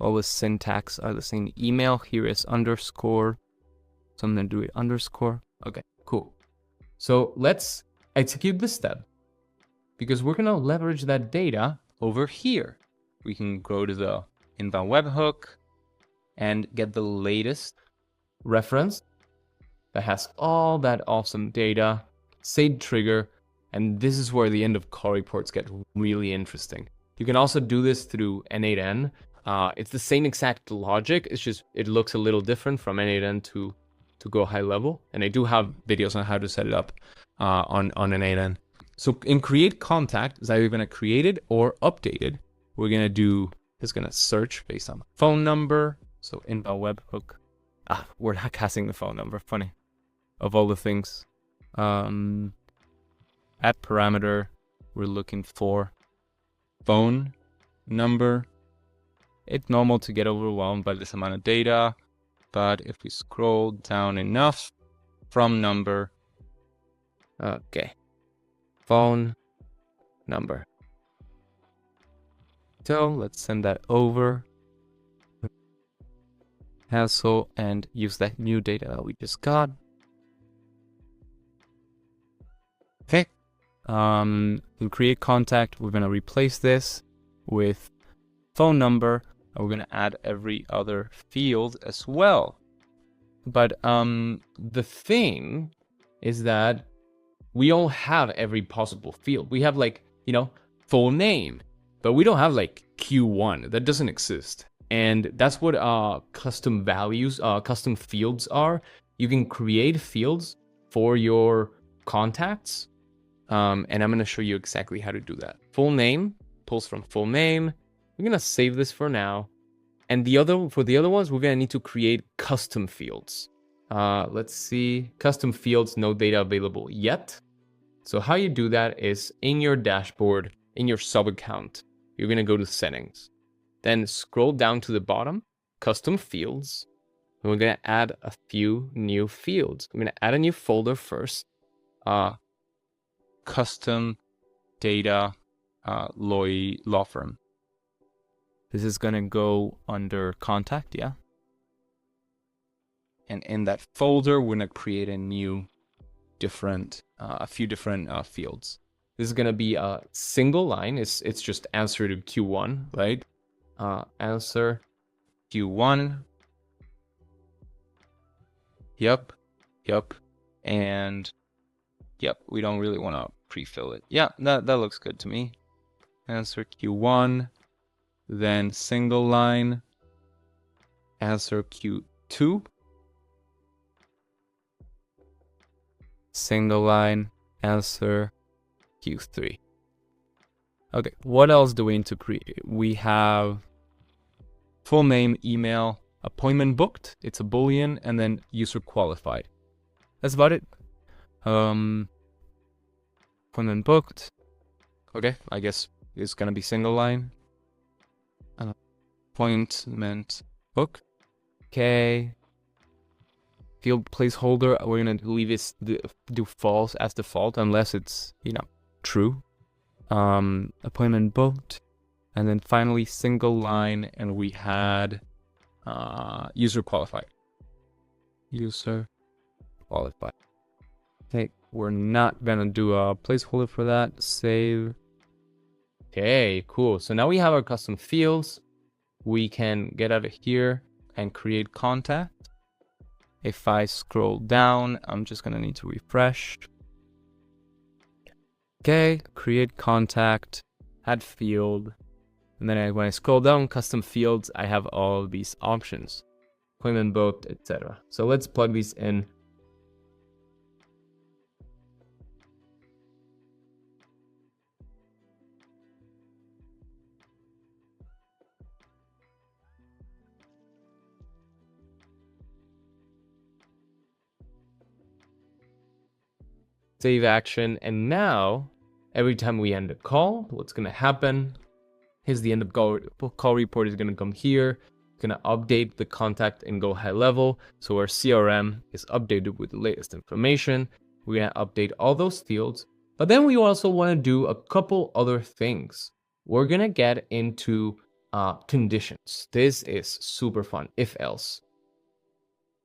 all the syntax are the same. Email here is underscore. So I'm going to do it underscore. Okay, cool. So let's execute this step, because we're going to leverage that data over here. We can go to the inbound webhook and get the latest reference that has all that awesome data, save trigger, and this is where the end of call reports get really interesting. You can also do this through N8N. It's the same exact logic, it's just it looks a little different from N8N to GoHighLevel, and I do have videos on how to set it up on N8N. So in create contact, is either going to create it or update it. We're going to do, it's going to search based on phone number. So inbound webhook. We're not casting the phone number, funny. Of all the things. Add parameter, we're looking for phone number. It's normal to get overwhelmed by this amount of data, but if we scroll down enough, from number. Okay. Phone number. So let's send that over. Hassle and use that new data that we just got. Okay. We'll create contact. We're gonna replace this with phone number, and we're gonna add every other field as well. But the thing is that we all have every possible field. We have like, full name, but we don't have like Q1. That doesn't exist. And that's what custom values, custom fields are. You can create fields for your contacts. And I'm going to show you exactly how to do that. Full name, pulls from full name. We're going to save this for now. And for the other ones, we're going to need to create custom fields. Let's see. Custom fields, no data available yet. So how you do that is in your dashboard, in your sub account, you're going to go to settings. Then scroll down to the bottom, custom fields. And we're going to add a few new fields. I'm going to add a new folder first. Custom data law firm. This is going to go under contact, yeah? And in that folder, we're going to create a new a few different fields. This is going to be a single line. It's just answer to Q1, right? Answer Q1. Yep. And yep, we don't really want to pre-fill it. Yeah, that looks good to me. Answer Q1, then single line, answer Q2, single line, answer Q3. Okay, what else do we need to create? We have full name, email, appointment booked. It's a Boolean, and then user qualified. That's about it. Appointment booked. Okay, I guess it's gonna be single line. Appointment book. Okay. Field placeholder. We're gonna leave it do false as default unless it's true. Appointment booked, and then finally single line, and we had user qualified. User qualified. Okay, we're not gonna do a placeholder for that. Save. Okay, cool. So now we have our custom fields. We can get out of here and create contact. If I scroll down, I'm just gonna need to refresh. Okay, create contact, add field, and then when I scroll down, custom fields, I have all these options, appointment booked, etc. So let's plug these in. Save action, and now every time we end a call, what's gonna happen is the end of call report is gonna come here. It's gonna update the contact in GoHighLevel, so our CRM is updated with the latest information. We're gonna update all those fields, but then we also want to do a couple other things. We're gonna get into conditions. This is super fun. If else,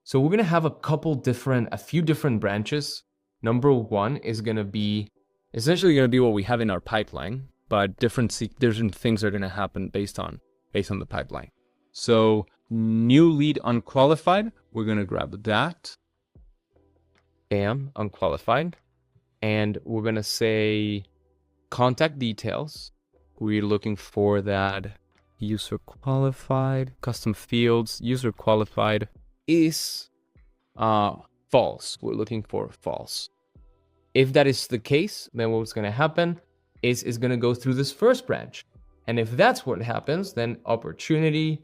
so we're gonna have a few different branches. Number one is going to be essentially going to be what we have in our pipeline, but different things are going to happen based on the pipeline. So new lead unqualified, we're going to grab that. Bam, unqualified. And we're going to say contact details. We're looking for that user qualified, custom fields, user qualified is false. We're looking for false. If that is the case, then what's going to happen is it's going to go through this first branch. And if that's what happens, then opportunity,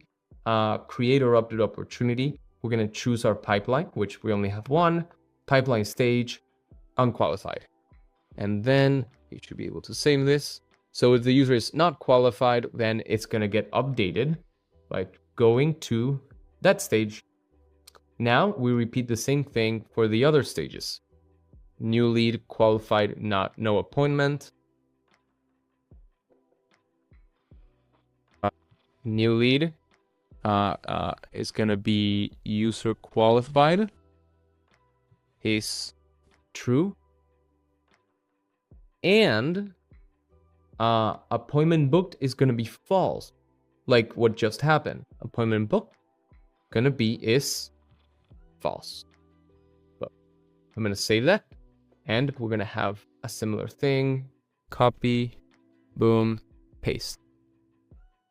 create or update opportunity, we're going to choose our pipeline, which we only have one, pipeline stage, unqualified. And then you should be able to save this. So if the user is not qualified, then it's going to get updated by going to that stage. Now we repeat the same thing for the other stages. New lead, qualified, no appointment. New lead is going to be user qualified is true. And appointment booked is going to be false, like what just happened. Appointment booked going to be is false. But I'm going to save that, and we're going to have a similar thing. Copy, boom, paste.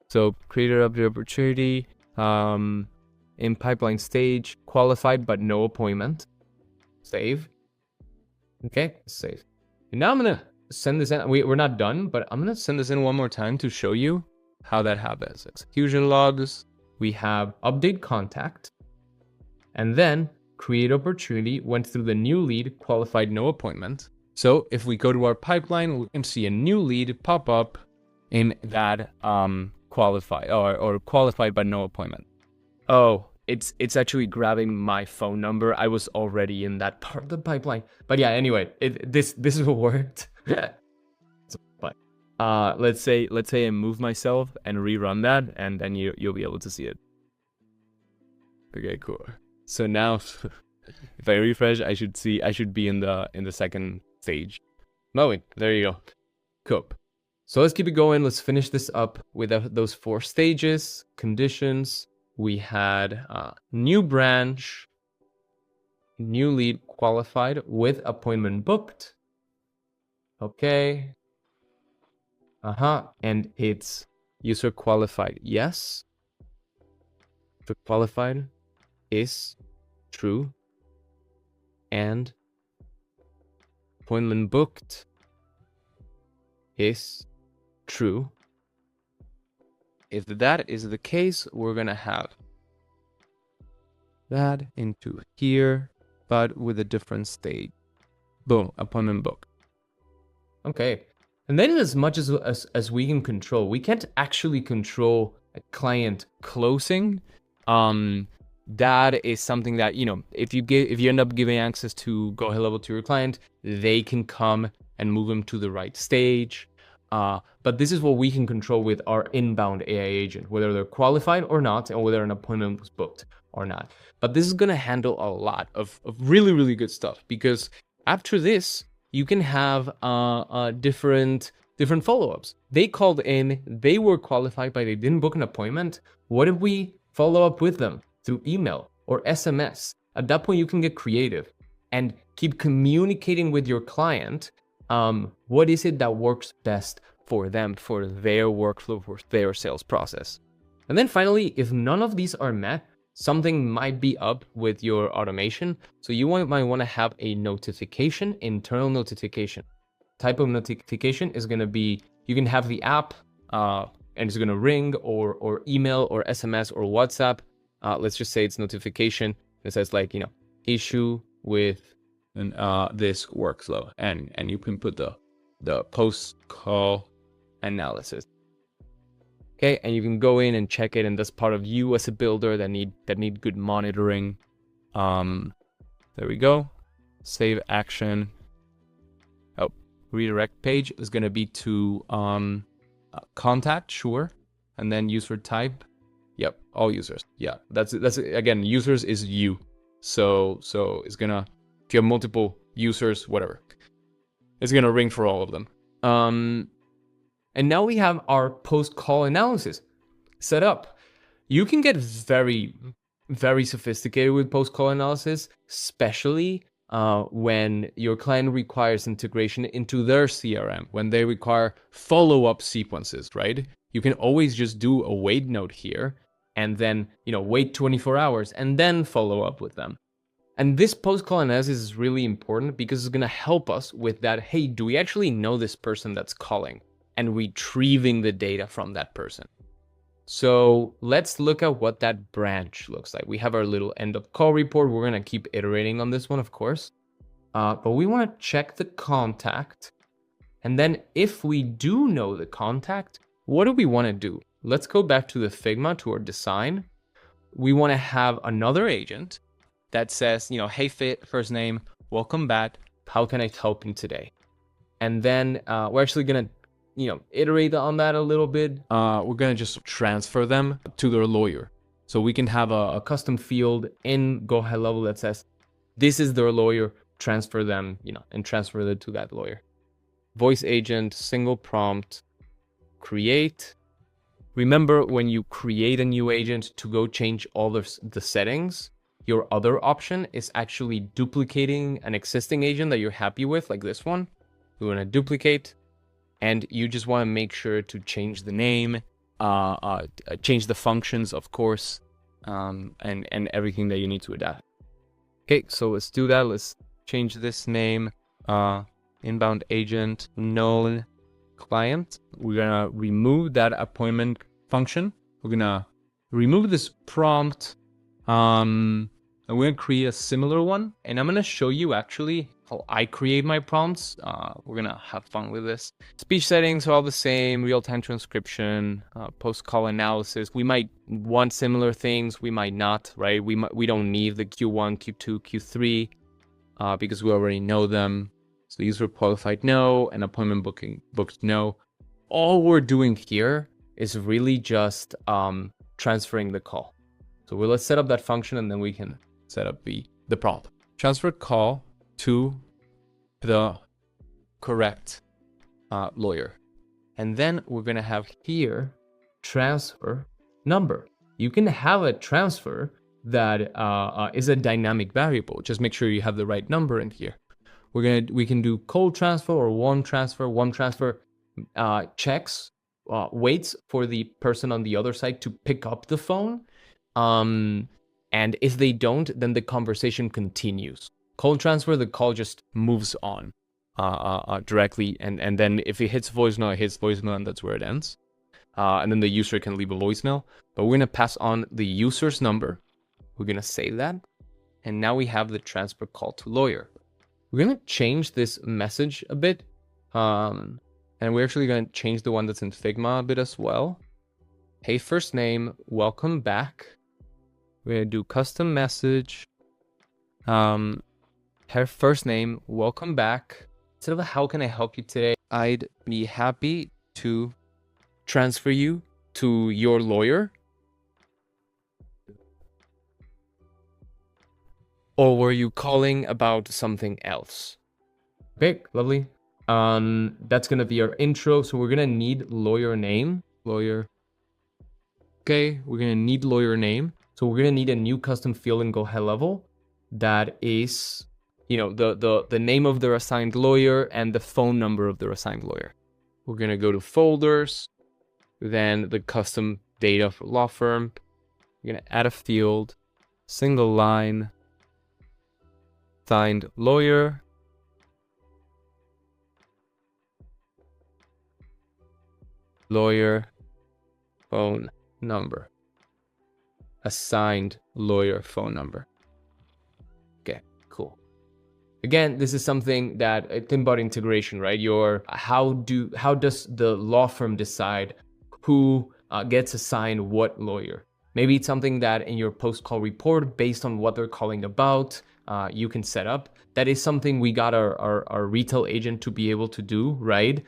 So creator update opportunity, in pipeline stage, qualified but no appointment. Save. Okay, save. And now I'm going to send this in. We're not done, but I'm going to send this in one more time to show you how that happens. Execution logs. We have update contact. And then create opportunity went through the new lead, qualified, no appointment. So if we go to our pipeline, we can see a new lead pop up in that qualified or qualified but no appointment. Oh, it's actually grabbing my phone number. I was already in that part of the pipeline. But yeah, anyway, this is what worked. But let's say I move myself and rerun that, and then you'll be able to see it. Okay, cool. So now if I refresh, I should be in the second stage. Oh wait, there you go. Cool. So let's keep it going. Let's finish this up with those 4 stages. Conditions. We had new branch, new lead qualified with appointment booked. Okay. And it's user qualified. Yes. The qualified is true. And appointment booked is true. If that is the case, we're going to have that into here, but with a different stage. Boom, appointment book. Okay. And then as much as we can control, we can't actually control a client Closing, that is something that, if you end up giving access to GoHighLevel to your client, they can come and move them to the right stage. But this is what we can control with our inbound AI agent, whether they're qualified or not, and whether an appointment was booked or not. But this is going to handle a lot of really, really good stuff, because after this, you can have different follow-ups. They called in, they were qualified, but they didn't book an appointment. What if we follow up with them through email or SMS? At that point, you can get creative and keep communicating with your client. What is it that works best for them, for their workflow, for their sales process? And then finally, if none of these are met, something might be up with your automation. So you might want to have a notification, internal notification. Type of notification is going to be, you can have the app and it's going to ring, or email or SMS or WhatsApp. Let's just say it's notification. It says like, issue with this workflow, and you can put the post call analysis. Okay, and you can go in and check it, and that's part of you as a builder that need good monitoring. There we go. Save action. Oh, redirect page is gonna be to contact, sure, and then user type. Yep, all users. Yeah, that's again, users is you. So it's gonna, if you have multiple users, whatever, it's gonna ring for all of them. And now we have our post-call analysis set up. You can get very, very sophisticated with post-call analysis, especially when your client requires integration into their CRM, when they require follow-up sequences, right? You can always just do a wait note here and then, wait 24 hours and then follow up with them. And this post-call analysis is really important because it's going to help us with that. Hey, do we actually know this person that's calling? And retrieving the data from that person. So let's look at what that branch looks like. We have our little end of call report. We're going to keep iterating on this one, of course. But we want to check the contact. And then if we do know the contact, what do we want to do? Let's go back to the Figma, to our design. We want to have another agent that says, hey, first name, welcome back. How can I help you today? And then we're actually going to iterate on that a little bit. We're going to just transfer them to their lawyer. So we can have a custom field in GoHighLevel that says, this is their lawyer, transfer them, and transfer them to that lawyer. Voice agent, single prompt, create. Remember, when you create a new agent, to go change all the settings, your other option is actually duplicating an existing agent that you're happy with, like this one. We want to duplicate. And you just want to make sure to change the name, change the functions, of course, and everything that you need to adapt. Okay, so let's do that. Let's change this name, inbound agent, null client. We're going to remove that appointment function. We're going to remove this prompt, and we're going to create a similar one. And I'm going to show you actually how I create my prompts. We're going to have fun with this. Speech settings are all the same, real-time transcription, post-call analysis. We might want similar things, we might not, right? We don't need the Q1, Q2, Q3 because we already know them. So user qualified, no, and appointment booked, no. All we're doing here is really just transferring the call. So let's set up that function, and then we can set up the prompt. Transfer call to the correct lawyer. And then we're going to have here transfer number. You can have a transfer that is a dynamic variable. Just make sure you have the right number in here. We can do cold transfer or warm transfer. Warm transfer checks, waits for the person on the other side to pick up the phone. And if they don't, then the conversation continues. Cold transfer, the call just moves on. directly, and then if it hits voicemail, it hits voicemail, and that's where it ends. And then the user can leave a voicemail. But we're gonna pass on the user's number. We're gonna save that, and now we have the transfer call to lawyer. We're gonna change this message a bit, and we're actually gonna change the one that's in Figma a bit as well. Hey, first name, welcome back. We're gonna do custom message. Her first name, welcome back. Instead of how can I help you today, I'd be happy to transfer you to your lawyer. Or were you calling about something else? Okay, lovely. That's gonna be our intro. So we're gonna need lawyer name. Lawyer. Okay, we're gonna need lawyer name. So we're gonna need a new custom field in GoHighLevel that is, you know, the name of their assigned lawyer and the phone number of their assigned lawyer. We're gonna go to folders, then the custom data for law firm. We're gonna add a field, single line, assigned lawyer, lawyer, phone number, assigned lawyer phone number. Okay, cool. Again, this is something that it's about integration, right? How does the law firm decide who gets assigned what lawyer? Maybe it's something that in your post-call report, based on what they're calling about, you can set up. That is something we got our retail agent to be able to do, right?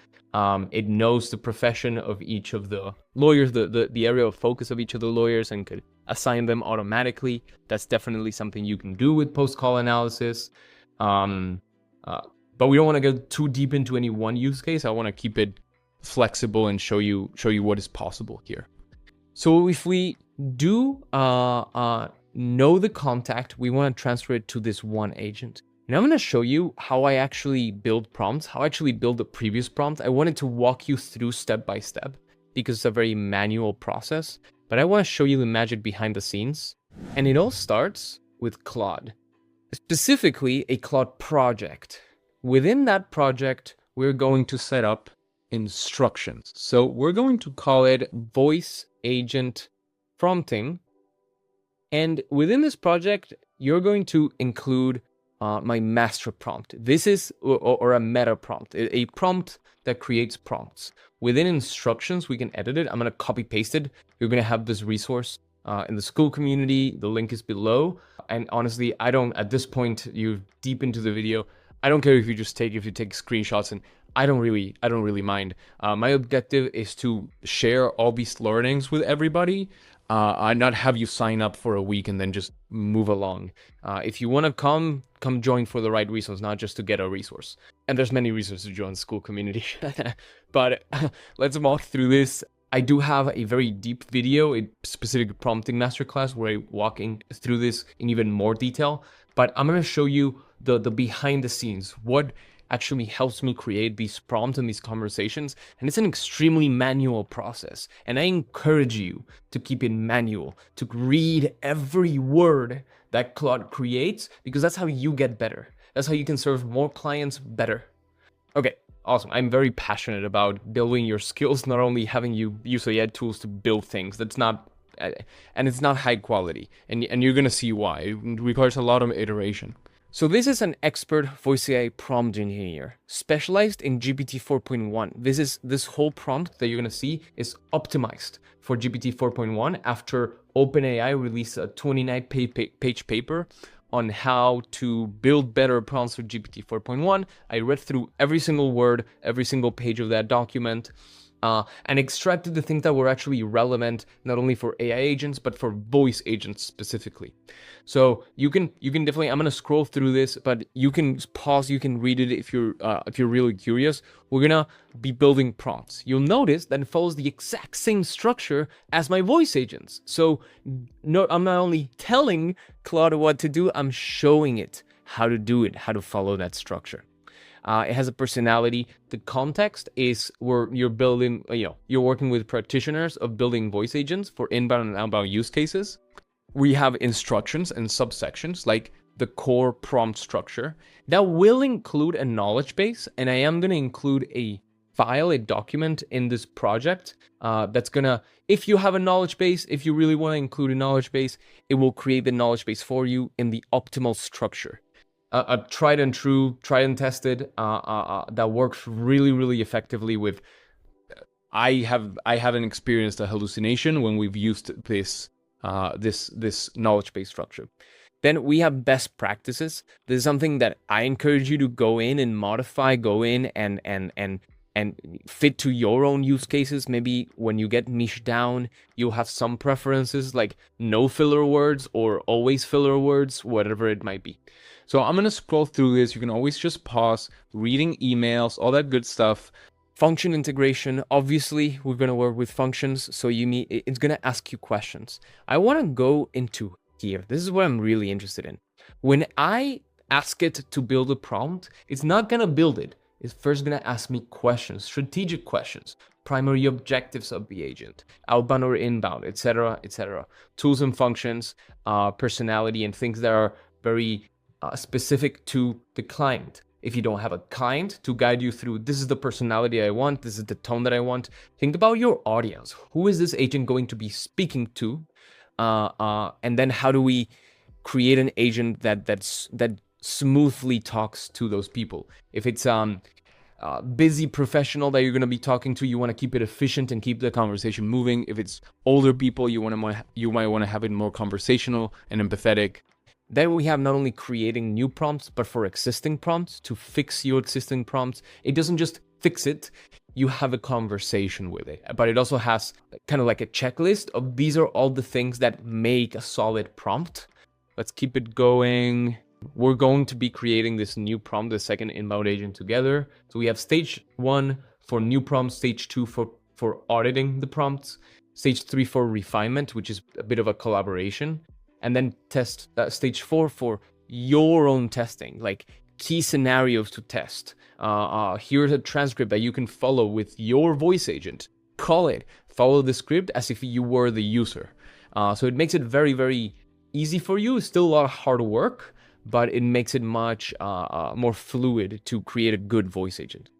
It knows the profession of each of the lawyers, the area of focus of each of the lawyers, and could assign them automatically. That's definitely something you can do with post-call analysis. But we don't want to go too deep into any one use case. I want to keep it flexible and show you what is possible here. So if we do know the contact, we want to transfer it to this one agent. And I'm going to show you how I actually build prompts, how I actually build the previous prompt. I wanted to walk you through step by step because it's a very manual process, but I want to show you the magic behind the scenes. And it all starts with Claude, specifically a Claude project. Within that project, we're going to set up instructions. So we're going to call it voice agent prompting. And within this project, you're going to include my master prompt. This is, or a meta prompt, a prompt that creates prompts. Within instructions, we can edit it. I'm going to copy paste it. You're going to have this resource in the school community. The link is below. And honestly, I don't, at this point, you're deep into the video. I don't care if you take screenshots, and I don't really mind. My objective is to share all these learnings with everybody. Not have you sign up for a week and then just move along. If you want to come join for the right reasons, not just to get a resource. And there's many reasons to join the school community. But let's walk through this. I do have a very deep video, a specific prompting masterclass where I'm walking through this in even more detail. But I'm going to show you the behind the scenes, what actually helps me create these prompts and these conversations. And it's an extremely manual process. And I encourage you to keep it manual, to read every word that Claude creates, because that's how you get better. That's how you can serve more clients better. Okay, awesome. I'm very passionate about building your skills, not only having you use AI tools to build things. That's not, and it's not high quality. And you're going to see why. It requires a lot of iteration. So this is an expert voice AI prompt engineer specialized in GPT 4.1. This whole prompt that you're going to see is optimized for GPT 4.1 after OpenAI released a 29-page paper on how to build better prompts for GPT 4.1. I read through every single word, every single page of that document, and extracted the things that were actually relevant, not only for AI agents, but for voice agents specifically. So you can definitely, I'm going to scroll through this, but you can pause, you can read it if you're really curious. We're going to be building prompts. You'll notice that it follows the exact same structure as my voice agents. So no, I'm not only telling Claude what to do, I'm showing it how to do it, how to follow that structure. It has a personality. The context is where you're building, you're working with practitioners of building voice agents for inbound and outbound use cases. We have instructions and subsections like the core prompt structure. That will include a knowledge base, and I am going to include a file, a document in this project that's gonna, if you have a knowledge base, if you really want to include a knowledge base, it will create the knowledge base for you in the optimal structure. A tried and true, tried and tested, that works really, really effectively with. I haven't experienced a hallucination when we've used this knowledge base structure. Then we have best practices. This is something that I encourage you to go in and modify, go in and fit to your own use cases. Maybe when you get niche down, you'll have some preferences like no filler words or always filler words, whatever it might be. So I'm going to scroll through this. You can always just pause, reading emails, all that good stuff. Function integration, obviously, we're going to work with functions, so it's going to ask you questions. I want to go into here. This is what I'm really interested in. When I ask it to build a prompt, it's not going to build it. It's first going to ask me questions, strategic questions, primary objectives of the agent, outbound or inbound, etc., etc. Tools and functions, personality, and things that are very specific to the client. If you don't have a client to guide you through, this is the personality I want, this is the tone that I want, think about your audience. Who is this agent going to be speaking to? And then how do we create an agent that smoothly talks to those people? If it's busy professional that you're going to be talking to, you want to keep it efficient and keep the conversation moving. If it's older people, you might want to have it more conversational and empathetic. Then we have not only creating new prompts, but for existing prompts to fix your existing prompts. It doesn't just fix it, you have a conversation with it. But it also has kind of like a checklist of these are all the things that make a solid prompt. Let's keep it going. We're going to be creating this new prompt, the second inbound agent together. So we have stage 1 for new prompts, stage 2 for auditing the prompts, stage 3 for refinement, which is a bit of a collaboration. And then stage 4 for your own testing, like key scenarios to test. Here's a transcript that you can follow with your voice agent. Follow the script as if you were the user. So it makes it very, very easy for you. It's still a lot of hard work, but it makes it much more fluid to create a good voice agent.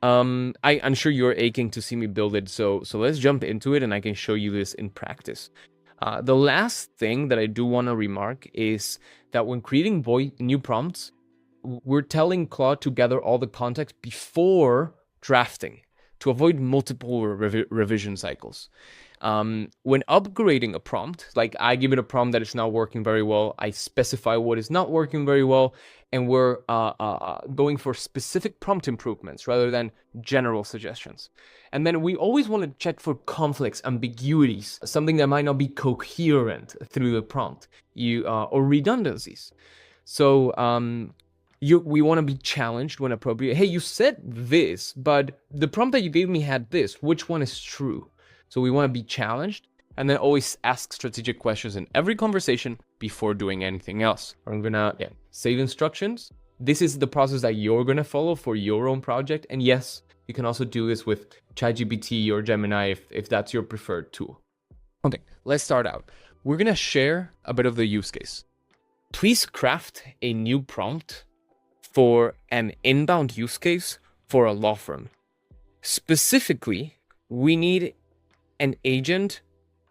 I'm sure you're aching to see me build it, so let's jump into it and I can show you this in practice. The last thing that I do want to remark is that when creating new prompts, we're telling Claude to gather all the context before drafting to avoid multiple revision cycles. When upgrading a prompt, like I give it a prompt that is not working very well, I specify what is not working very well, and we're going for specific prompt improvements rather than general suggestions. And then we always want to check for conflicts, ambiguities, something that might not be coherent through the prompt, or redundancies. So we want to be challenged when appropriate. Hey, you said this, but the prompt that you gave me had this. Which one is true? So we want to be challenged, and then always ask strategic questions in every conversation before doing anything else. I'm gonna save instructions. This is the process that you're gonna follow for your own project. And yes, you can also do this with ChatGPT or Gemini if that's your preferred tool. Okay, let's start out. We're gonna share a bit of the use case. Please craft a new prompt for an inbound use case for a law firm. Specifically, we need an agent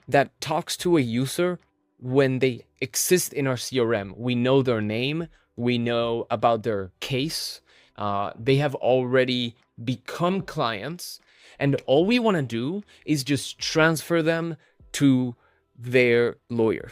that talks to a user when they exist in our CRM. We know their name, we know about their case, they have already become clients, and all we want to do is just transfer them to their lawyer.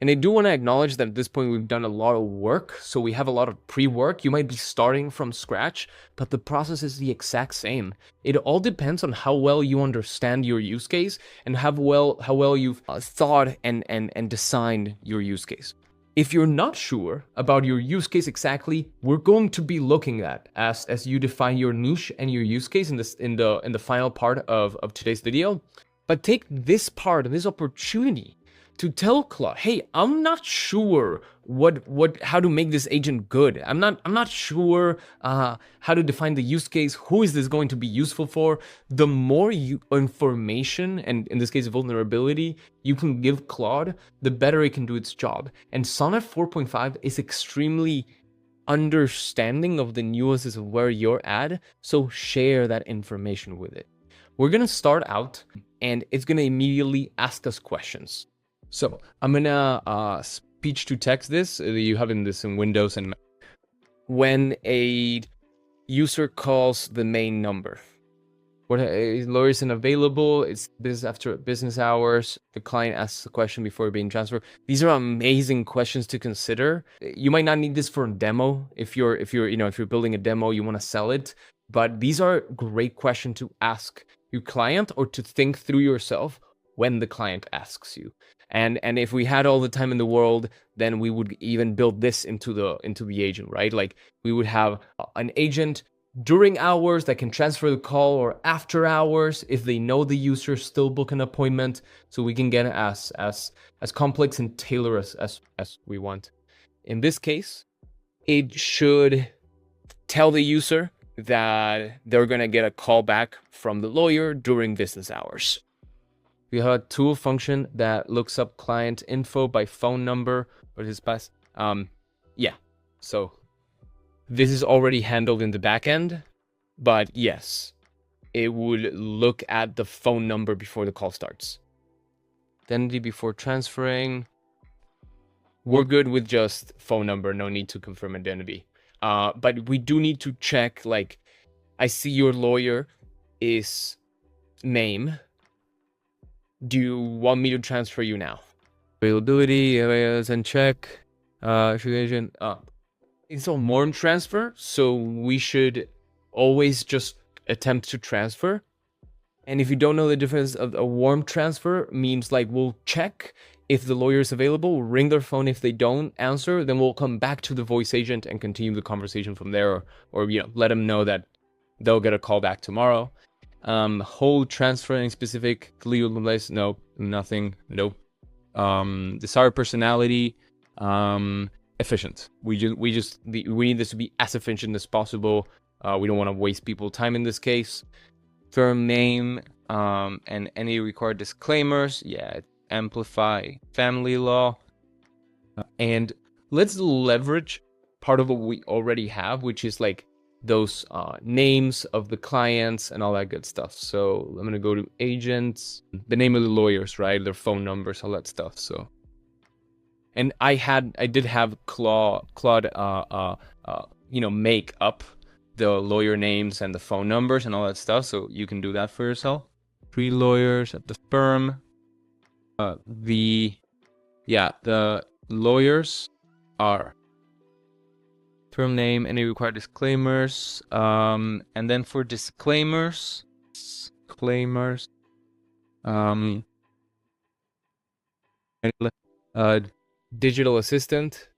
And I do want to acknowledge that at this point we've done a lot of work, so we have a lot of pre-work. You might be starting from scratch, but the process is the exact same. It all depends on how well you understand your use case and how well you've thought and designed your use case. If you're not sure about your use case exactly, we're going to be looking at as you define your niche and your use case in the final part of today's video. But take this part, this opportunity, to tell Claude, hey, I'm not sure how to make this agent good. I'm not sure how to define the use case. Who is this going to be useful for? The more information, and in this case vulnerability, you can give Claude, the better it can do its job. And Sonnet 4.5 is extremely understanding of the nuances of where you're at, so share that information with it. We're gonna start out and it's gonna immediately ask us questions. So I'm gonna speech to text this. You have this in Windows and Mac. When a user calls the main number, what lawyer isn't available, it's after business hours, the client asks a question before being transferred. These are amazing questions to consider. You might not need this for a demo. If you're building a demo, you want to sell it, but these are great questions to ask your client or to think through yourself when the client asks you. And if we had all the time in the world, then we would even build this into the agent, right? Like we would have an agent during hours that can transfer the call, or after hours if they know the user still book an appointment, so we can get as complex and tailor as we want. In this case, it should tell the user that they're gonna get a call back from the lawyer during business hours. We have a tool function that looks up client info by phone number or his pass. So this is already handled in the backend, but yes, it would look at the phone number before the call starts. Identity before transferring. We're good with just phone number, no need to confirm identity. But we do need to check, like, I see your lawyer is name. Do you want me to transfer you now? Availability, areas and check. Agent. It's a warm transfer, so we should always just attempt to transfer. And if you don't know the difference of a warm transfer, means like we'll check if the lawyer is available, ring their phone. If they don't answer, then we'll come back to the voice agent and continue the conversation from there, or let them know that they'll get a call back tomorrow. Hold transferring specific legal advice, no, nothing, nope. Desired personality, efficient. We need this to be as efficient as possible. We don't want to waste people's time in this case. Firm name, and any required disclaimers. Yeah, amplify family law. And let's leverage part of what we already have, which is like those names of the clients and all that good stuff. So I'm going to go to agents, the name of the lawyers, right? Their phone numbers, all that stuff. So, and I did have Claude, make up the lawyer names and the phone numbers and all that stuff. So you can do that for yourself. 3 lawyers at the firm. The lawyers are firm name, any required disclaimers. And then for disclaimers, digital assistant,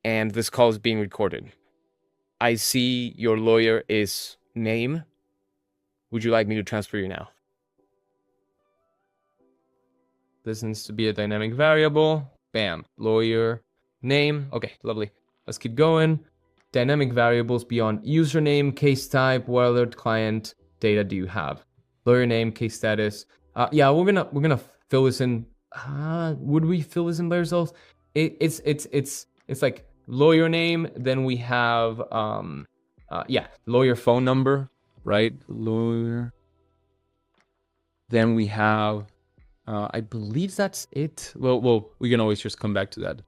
and this call is being recorded. I see your lawyer is name. Would you like me to transfer you now? This needs to be a dynamic variable. Bam, lawyer name. Okay, lovely. Let's keep going. Dynamic variables beyond username, case type, what other client data do you have? Lawyer name, case status. We're gonna fill this in. Would we fill this in by ourselves? It's like lawyer name. Then we have lawyer phone number, right? Lawyer. Then we have. I believe that's it. Well, we can always just come back to that.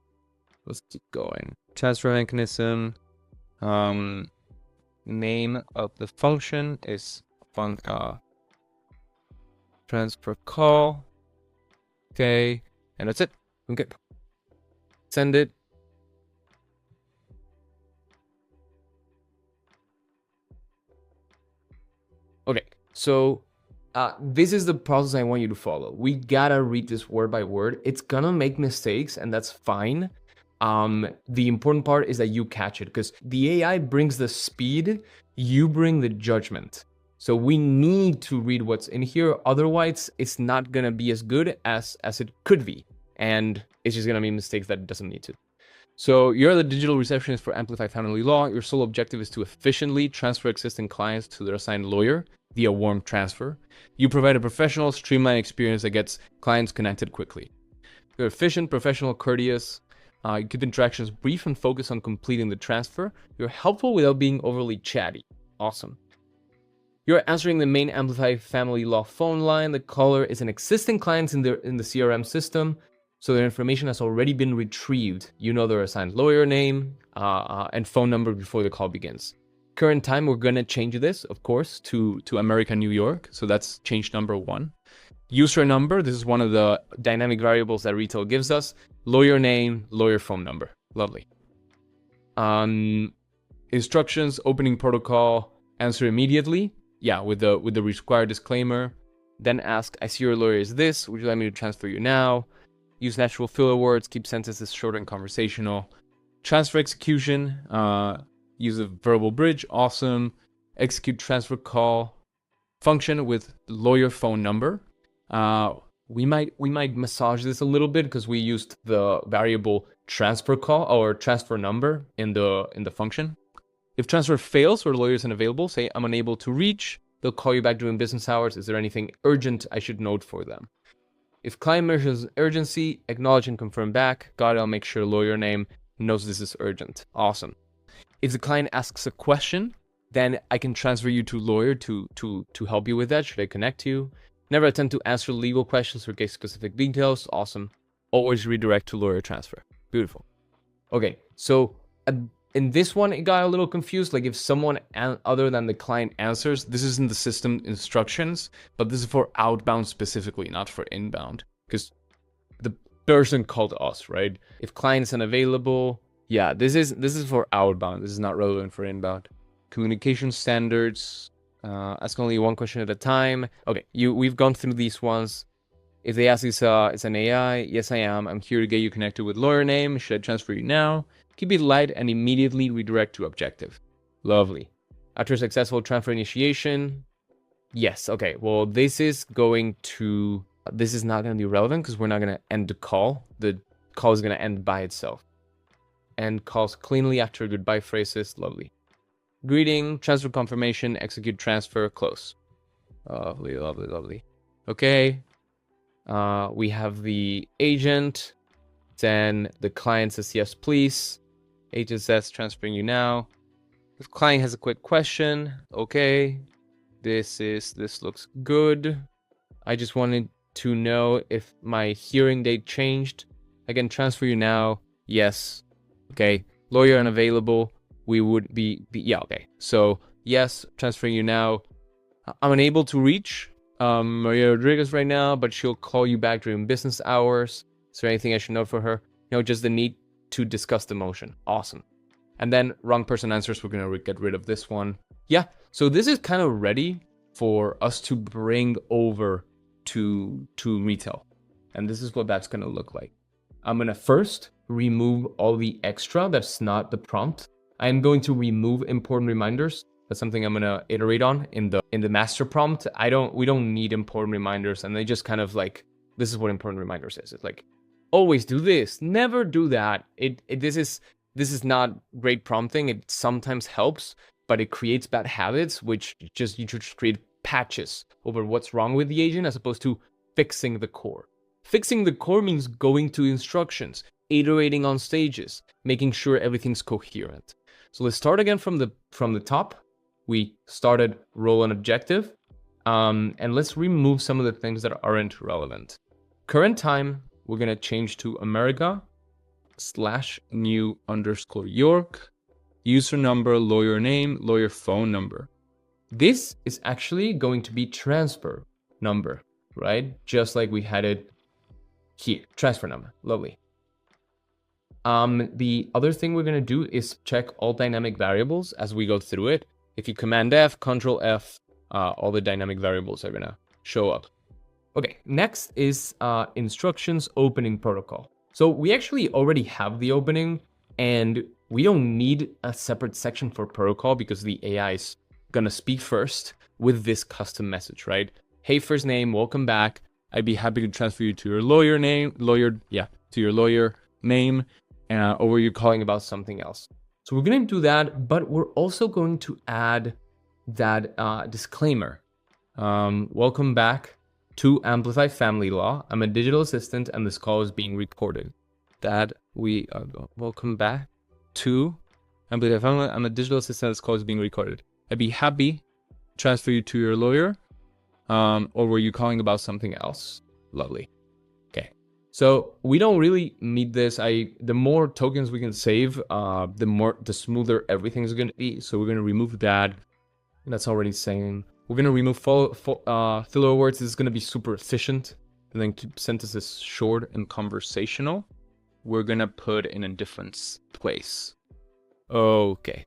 Let's keep going. Transfer mechanism. Name of the function is transfer call. Okay, and that's it. Okay. Send it. Okay, so this is the process I want you to follow. We gotta read this word by word. It's gonna make mistakes, and that's fine. The important part is that you catch it, because the AI brings the speed, you bring the judgment. So we need to read what's in here. Otherwise, it's not gonna be as good as it could be. and it's just gonna be mistakes that it doesn't need to. So you're the digital receptionist for Amplify Family Law. Your sole objective is to efficiently transfer existing clients to their assigned lawyer via warm transfer. You provide a professional, streamlined experience that gets clients connected quickly. You're efficient, professional, courteous. You keep interactions brief and focus on completing the transfer. You're helpful without being overly chatty. Awesome. You're answering the main Amplify Family Law phone line. The caller is an existing client in the CRM system, so their information has already been retrieved. You know their assigned lawyer name and phone number before the call begins. Current time, we're going to change this, of course, to America, New York. So that's change number 1. User number, this is one of the dynamic variables that Retell gives us. Lawyer name, lawyer phone number. Lovely. Instructions, opening protocol, answer immediately. Yeah, with the required disclaimer. Then ask, I see your lawyer is this. Would you like me to transfer you now? Use natural filler words. Keep sentences short and conversational. Transfer execution. Use a verbal bridge. Awesome. Execute transfer call. Function with lawyer phone number. We might massage this a little bit because we used the variable transfer call or transfer number in the function. If transfer fails or the lawyer is unavailable, say I'm unable to reach. They'll call you back during business hours. Is there anything urgent I should note for them? If client measures urgency, acknowledge and confirm back. Got it. I'll make sure lawyer name knows this is urgent. Awesome. If the client asks a question, then I can transfer you to lawyer to help you with that. Should I connect you? Never attempt to answer legal questions or case-specific details. Awesome. Always redirect to lawyer transfer. Beautiful. Okay, so in this one, it got a little confused. Like if someone other than the client answers, this isn't the system instructions, but this is for outbound specifically, not for inbound. Because the person called us, right? If client is unavailable, yeah, this is for outbound. This is not relevant for inbound. Communication standards. Ask only one question at a time. Okay, we've gone through these ones. If they ask it's an AI, yes I am. I'm here to get you connected with lawyer name. Should I transfer you now? Keep it light and immediately redirect to objective. Lovely. After successful transfer initiation, yes. Okay, well this is not going to be relevant because we're not going to end the call. The call is going to end by itself. End calls cleanly after goodbye phrases. Lovely. Greeting, transfer confirmation, execute transfer, close. Lovely, lovely, lovely. Okay. We have the agent. Then the client says, yes, please. Agent says, transferring you now. If client has a quick question, okay. This looks good. I just wanted to know if my hearing date changed. I can transfer you now. Yes. Okay. Lawyer unavailable. We would be yeah, okay. So yes, transferring you now. I'm unable to reach Maria Rodriguez right now, but she'll call you back during business hours. Is there anything I should note for her? Just the need to discuss the motion. Awesome. And then wrong person answers. We're gonna get rid of this one. Yeah. So this is kind of ready for us to bring over to Retell, and this is what that's gonna look like. I'm gonna first remove all the extra that's not the prompt. I'm going to remove important reminders. That's something I'm gonna iterate on in the master prompt. We don't need important reminders, and they just kind of like, this is what important reminders is. It's like, always do this, never do that. This is not great prompting. It sometimes helps, but it creates bad habits, which you just create patches over what's wrong with the agent as opposed to fixing the core. Fixing the core means going to instructions, iterating on stages, making sure everything's coherent. So let's start again from the top. We started role and objective, and let's remove some of the things that aren't relevant. Current time, we're gonna change to America /new_York, user number, lawyer name, lawyer phone number. This is actually going to be transfer number, right? Just like we had it here, transfer number. Lovely. The other thing we're gonna do is check all dynamic variables as we go through it. If you Command F, Control F, all the dynamic variables are gonna show up. Okay, next is instructions opening protocol. So we actually already have the opening, and we don't need a separate section for protocol because the AI is gonna speak first with this custom message, right? Hey, first name, welcome back. I'd be happy to transfer you to your lawyer name, to your lawyer name, or were you calling about something else? So we're going to do that, but we're also going to add that disclaimer. Welcome back to Amplify Family Law. I'm a digital assistant and this call is being recorded. That we welcome back to Amplify Family Law. I'm a digital assistant. This call is being recorded. I'd be happy to transfer you to your lawyer, or were you calling about something else? Lovely. Okay. So we don't really need this. The more tokens we can save, the smoother everything's going to be. So we're going to remove that. That's already saying. We're going to remove filler words. This is going to be super efficient. And then keep sentences short and conversational. We're going to put in a different place. Okay.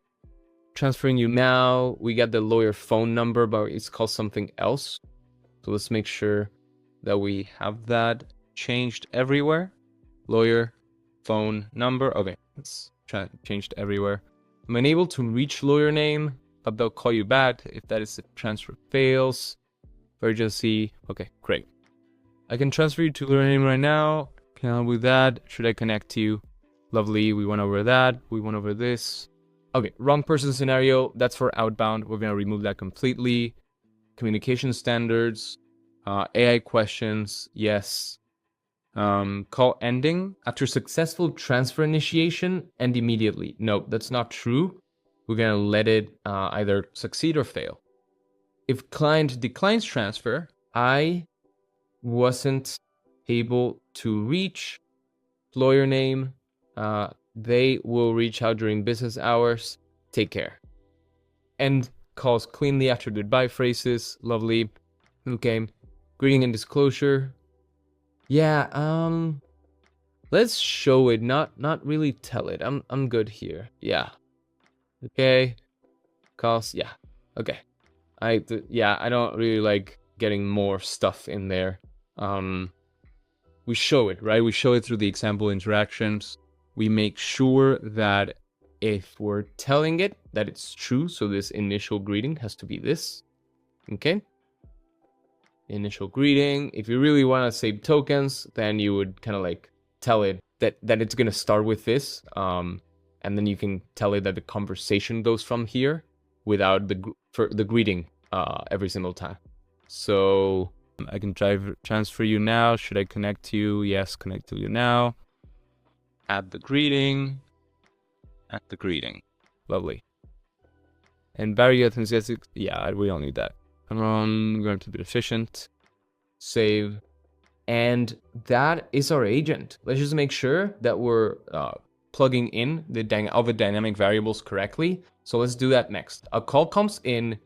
Transferring you now. We got the lawyer phone number, but it's called something else. So let's make sure that we have that changed everywhere. Lawyer phone number. Okay, it's changed everywhere. I'm unable to reach lawyer name, but they'll call you back if that is if transfer fails. Urgency. Okay, great. I can transfer you to lawyer name right now. Can I help with that? Should I connect to you? Lovely. We went over that. We went over this. Okay, wrong person scenario. That's for outbound. We're gonna remove that completely. Communication standards, AI questions, yes. Call ending after successful transfer initiation, end immediately. No, that's not true. We're gonna let it either succeed or fail. If client declines transfer, I wasn't able to reach lawyer name. They will reach out during business hours. Take care. End calls cleanly after goodbye phrases. Lovely. Okay. Greeting and disclosure. Yeah, let's show it, not really tell it. I'm good here. Yeah. Okay. Calls, yeah. Okay. I don't really like getting more stuff in there. We show it, right? We show it through the example interactions. We make sure that if we're telling it that it's true, so this initial greeting has to be this. Okay. Initial greeting. If you really want to save tokens, then you would kind of like tell it that it's going to start with this. And then you can tell it that the conversation goes from here without the greeting every single time. So I can transfer you now. Should I connect to you? Yes, connect to you now. Add the greeting. Add the greeting. Lovely. And very enthusiastic. Yeah, we don't need that. I'm going to be efficient. Save. And that is our agent. Let's just make sure that we're plugging in all the dynamic variables correctly. So let's do that next. A call comes in.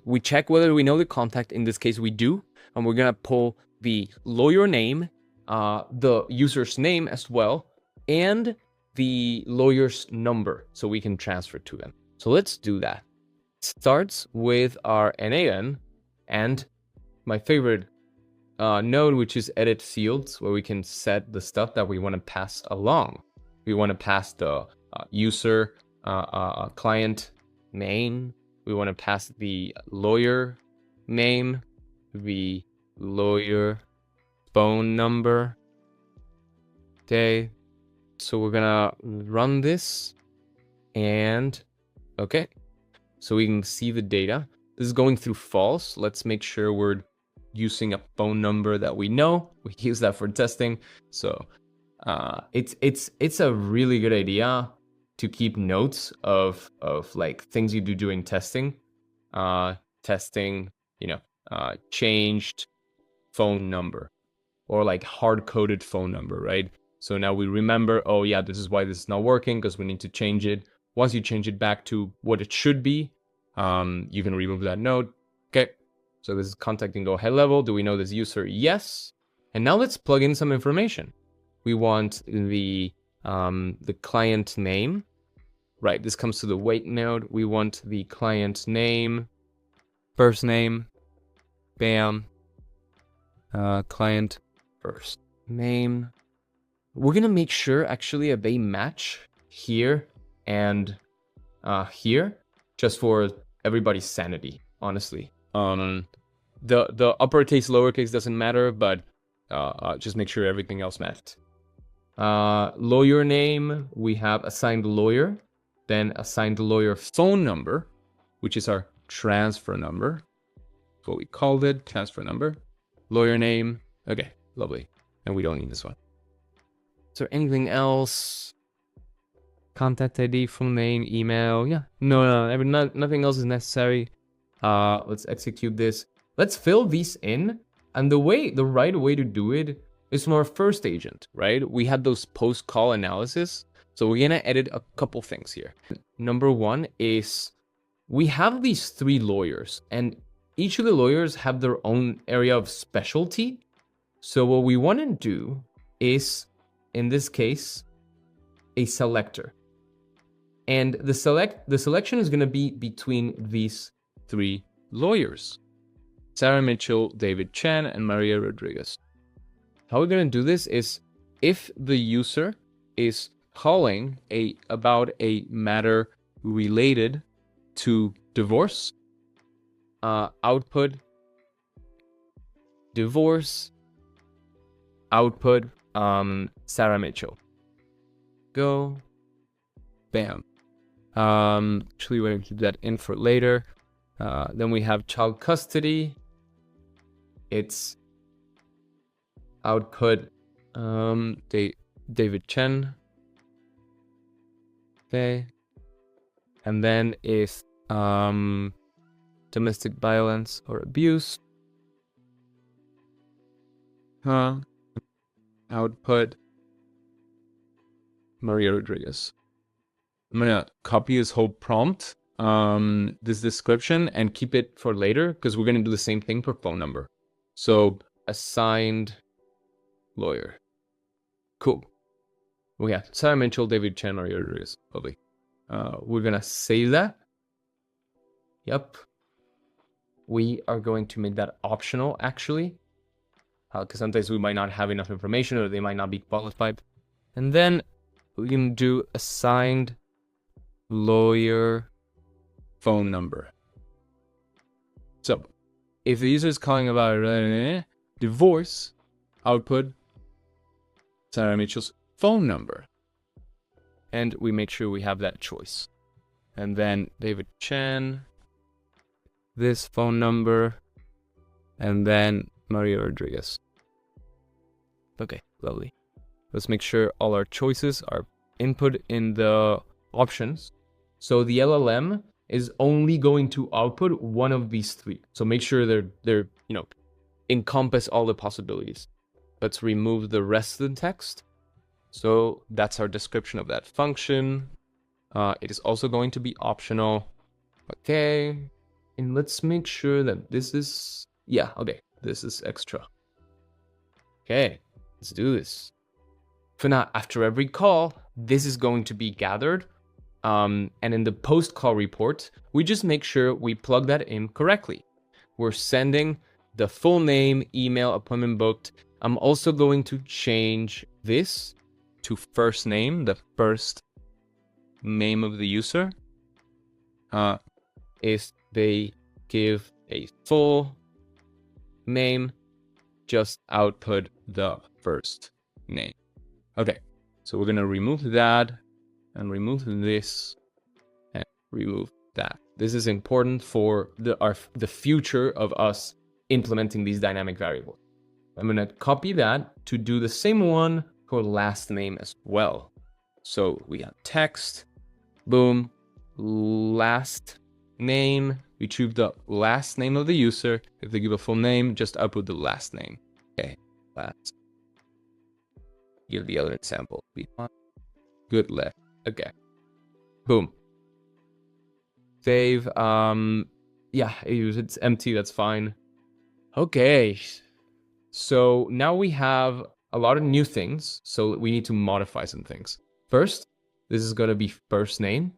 We check whether we know the contact. In this case, we do. And we're going to pull the lawyer name, the user's name as well, and the lawyer's number so we can transfer to them. So let's do that. Starts with our NAN and my favorite node, which is edit fields, where we can set the stuff that we want to pass along. We want to pass the user client name. We want to pass the lawyer name, the lawyer phone number. Okay, so we're gonna run this, and okay, so we can see the data. This is going through false. Let's make sure we're using a phone number that we know. We use that for testing. So it's a really good idea to keep notes of like things you do during testing. Changed phone number, or like hard-coded phone number, right? So now we remember, oh yeah, this is why this is not working, because we need to change it. Once you change it back to what it should be, you can remove that node. Okay, so this is contacting GoHighLevel. Do we know this user? Yes. And now let's plug in some information. We want the client name. Right, this comes to the wait node. We want the client name, first name, bam, client first name. We're gonna make sure actually they match here and here, just for everybody's sanity, honestly. The uppercase, lowercase doesn't matter, but just make sure everything else matched. Lawyer name, we have assigned lawyer, then assigned lawyer phone number, which is our transfer number. That's what we called it, transfer number. Lawyer name, okay, lovely. And we don't need this one. Is there anything else? Contact ID, full name, email, yeah. No, nothing else is necessary. Let's execute this. Let's fill these in, and the right way to do it is from our first agent, right? We had those post-call analysis, so we're gonna edit a couple things here. Number one is we have these 3 lawyers, and each of the lawyers have their own area of specialty. So what we want to do is, in this case, a selector, and the selection is gonna be between these 3 lawyers: Sarah Mitchell, David Chen, and Maria Rodriguez. How we're going to do this is if the user is calling about a matter related to divorce, output divorce, output Sarah Mitchell. Go. Bam. Actually, we're going to keep that in for later. Then we have child custody. It's output David Chen. Okay. And then is domestic violence or abuse. Output Maria Rodriguez. I'm gonna copy this whole prompt, this description, and keep it for later because we're gonna do the same thing for phone number. So assigned lawyer. Cool. We have Sarah Mitchell, David Chen, Maria Rodriguez. Lovely. We're gonna save that. Yep. We are going to make that optional actually, because sometimes we might not have enough information or they might not be qualified. And then we can do assigned lawyer phone number. So if the user is calling about divorce, output Sarah Mitchell's phone number. And we make sure we have that choice. And then David Chen, this phone number, and then Maria Rodriguez. Okay, lovely. Let's make sure all our choices are input in the options. So the LLM is only going to output one of these 3. So make sure they're encompass all the possibilities. Let's remove the rest of the text. So that's our description of that function. It is also going to be optional. Okay. And let's make sure that this is, yeah, okay. This is extra. Okay, let's do this. For now, after every call, this is going to be gathered. And in the post-call report, we just make sure we plug that in correctly. We're sending the full name, email, appointment booked. I'm also going to change this to first name, the first name of the user. If they give a full name, just output the first name. Okay, so we're gonna remove that and remove this and remove that. This is important for the future of us implementing these dynamic variables. I'm gonna copy that to do the same one for last name as well. So we have text, boom, last name. We choose the last name of the user. If they give a full name, just output the last name. Okay, last. Give the other example. Good left. Okay. Boom. Save. Yeah, it's empty. That's fine. Okay. So now we have a lot of new things. So we need to modify some things. First, this is going to be first name.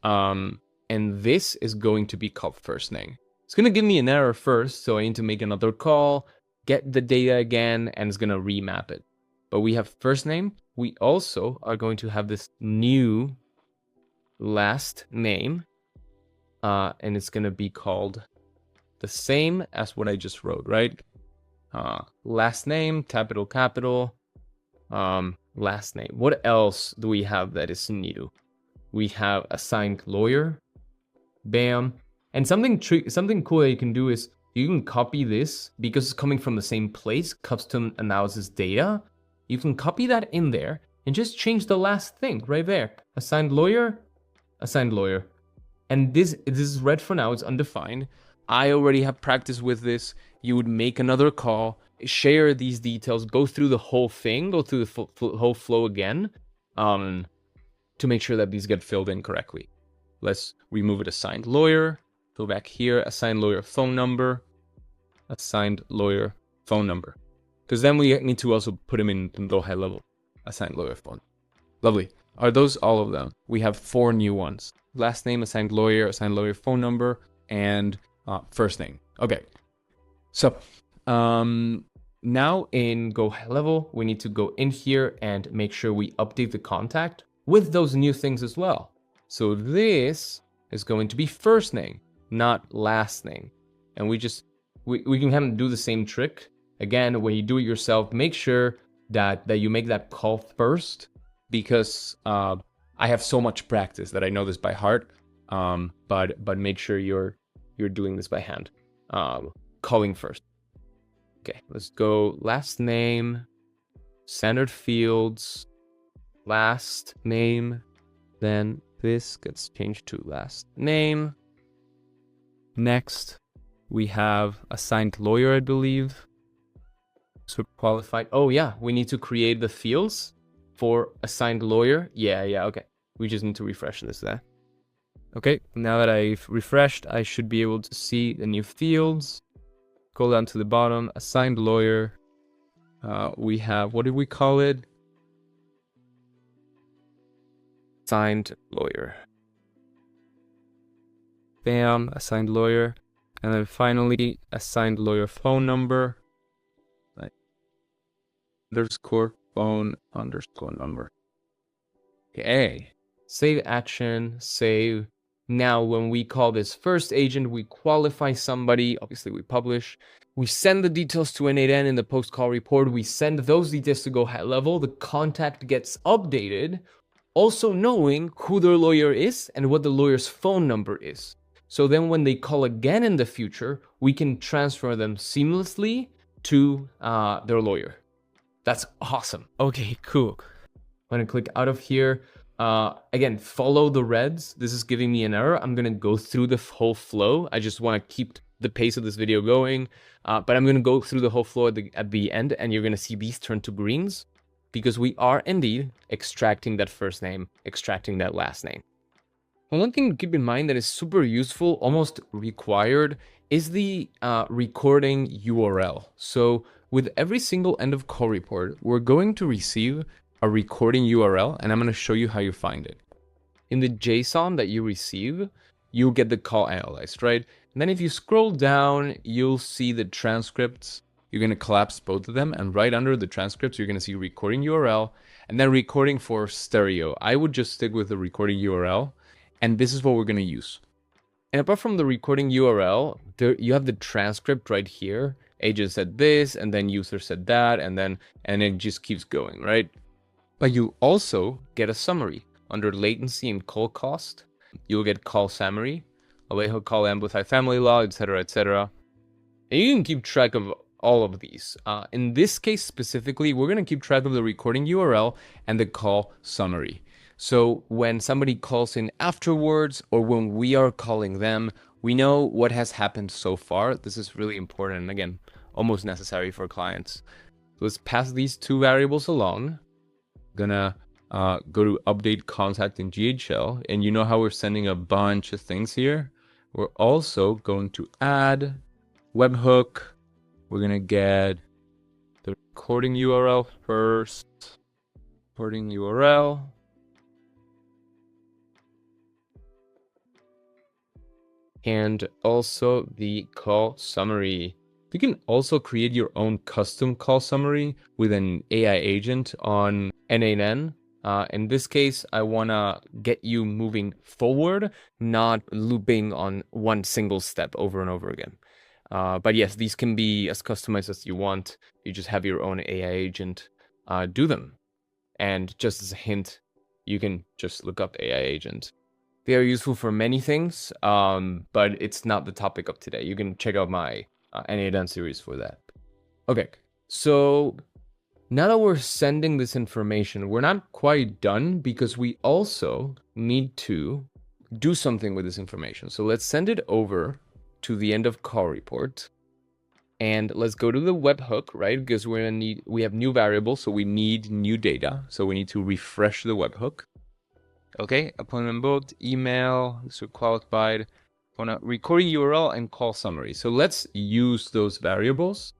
And this is going to be called first name. It's going to give me an error first. So I need to make another call, get the data again, and it's going to remap it. But we have first name. We also are going to have this new last name. And it's going to be called the same as what I just wrote, right? Last name, capital, last name. What else do we have that is new? We have assigned lawyer, bam. And something cool that you can do is you can copy this because it's coming from the same place, custom analysis data. You can copy that in there and just change the last thing right there. Assigned lawyer. And this is red for now, it's undefined. I already have practice with this. You would make another call, share these details, go through the whole thing, go through the whole flow again, to make sure that these get filled in correctly. Let's remove it, assigned lawyer, go back here, assigned lawyer phone number, assigned lawyer phone number. Because then we need to also put them in the high level, assigned lawyer phone. Lovely. Are those all of them? We have 4 new ones. Last name, assigned lawyer phone number, and first name. Okay. So now in GoHighLevel, we need to go in here and make sure we update the contact with those new things as well. So this is going to be first name, not last name. And we can kind of do the same trick. Again, when you do it yourself, make sure that you make that call first, because I have so much practice that I know this by heart. But make sure you're doing this by hand. Calling first. Okay, let's go last name, standard fields, last name, then this gets changed to last name. Next, we have assigned lawyer, I believe. So qualified. Oh yeah, we need to create the fields for assigned lawyer. Yeah, okay. We just need to refresh this there. Okay, now that I've refreshed, I should be able to see the new fields. Go down to the bottom, assigned lawyer. We have, what did we call it? Assigned lawyer. Bam, assigned lawyer. And then finally, assigned lawyer phone number. Underscore phone underscore number. Okay. Save action, save. Now, when we call this first agent, we qualify somebody. Obviously, we publish. We send the details to N8N in the post-call report. We send those details to GoHighLevel. The contact gets updated, also knowing who their lawyer is and what the lawyer's phone number is. So then when they call again in the future, we can transfer them seamlessly to their lawyer. That's awesome. Okay, cool. I'm going to click out of here. Again, follow the reds. This is giving me an error. I'm going to go through the whole flow. I just want to keep the pace of this video going. But I'm going to go through the whole flow at the end, and you're going to see these turn to greens because we are indeed extracting that first name, extracting that last name. One thing to keep in mind that is super useful, almost required, is the recording URL. So with every single end of call report, we're going to receive a recording URL, and I'm going to show you how you find it. In the JSON that you receive, you'll get the call analyzed, right? And then if you scroll down, you'll see the transcripts. You're going to collapse both of them, and right under the transcripts, you're going to see recording URL, and then recording for stereo. I would just stick with the recording URL, and this is what we're going to use. And apart from the recording URL, you have the transcript right here. Agent said this, and then user said that, and it just keeps going, right? But you also get a summary under latency and call cost. You'll get call summary, Alejo call amplify family law, etc., etc. And you can keep track of all of these. In this case specifically, we're going to keep track of the recording URL and the call summary. So when somebody calls in afterwards, or when we are calling them, we know what has happened so far. This is really important, and again, almost necessary for clients. So let's pass these 2 variables along. Gonna go to update contact in GHL, and you know how we're sending a bunch of things here. We're also going to add webhook. We're gonna get the recording URL first. Recording URL. And also the call summary. You can also create your own custom call summary with an AI agent on N8N. In this case, I want to get you moving forward, not looping on one single step over and over again. But yes, these can be as customized as you want. You just have your own AI agent do them. And just as a hint, you can just look up AI agent. They are useful for many things, but it's not the topic of today. You can check out my NA series for that. Okay, so now that we're sending this information, we're not quite done because we also need to do something with this information. So let's send it over to the end of call report. And let's go to the webhook, right? Because we have new variables, so we need new data. So we need to refresh the webhook. Okay, appointment booked, email, so qualified, on a recording URL and call summary. So let's use those variables.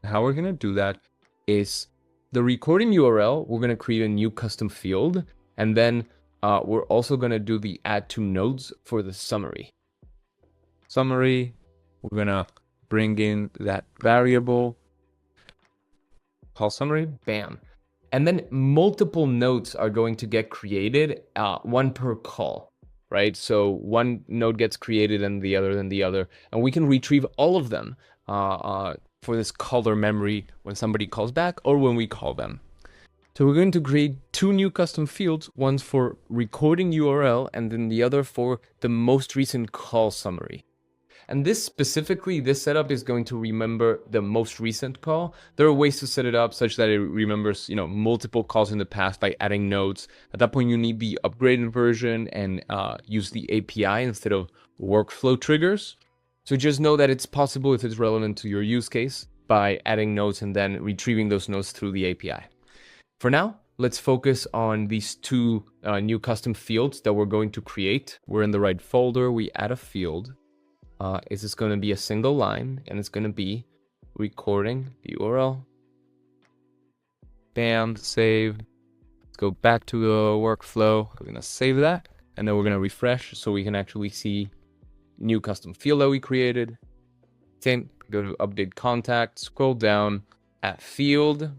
How we're gonna do that is the recording URL, we're gonna create a new custom field, and then we're also gonna do the add to nodes for the summary. Summary, we're gonna bring in that variable, call summary, bam. And then multiple nodes are going to get created, one per call, right? So one node gets created and the other, and we can retrieve all of them for this caller memory when somebody calls back or when we call them. So we're going to create two new custom fields, one for recording URL and then the other for the most recent call summary. And this specifically, this setup is going to remember the most recent call. There are ways to set it up such that it remembers, multiple calls in the past by adding nodes. At that point, you need the upgraded version and use the API instead of workflow triggers. So just know that it's possible if it's relevant to your use case by adding nodes and then retrieving those nodes through the API. For now, let's focus on these two new custom fields that we're going to create. We're in the right folder, we add a field. Is this going to be a single line, and it's going to be recording URL. Bam, save. Let's go back to the workflow. We're going to save that, and then we're going to refresh so we can actually see new custom field that we created. Same, go to update contact, scroll down, add field,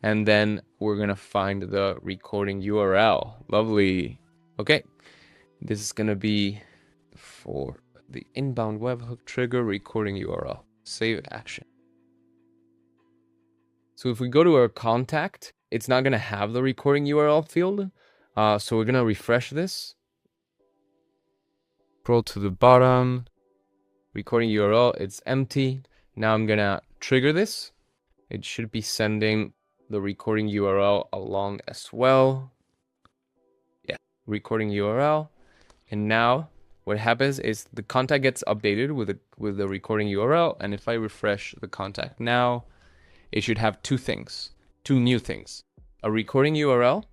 and then we're going to find the recording URL. Lovely. Okay, this is going to be for the inbound webhook trigger recording URL. Save action. So if we go to our contact, it's not going to have the recording URL field. So we're going to refresh this. Scroll to the bottom. Recording URL, it's empty. Now I'm going to trigger this. It should be sending the recording URL along as well. Yeah, recording URL. And now what happens is the contact gets updated with the recording URL, and if I refresh the contact now, it should have two new things. A recording URL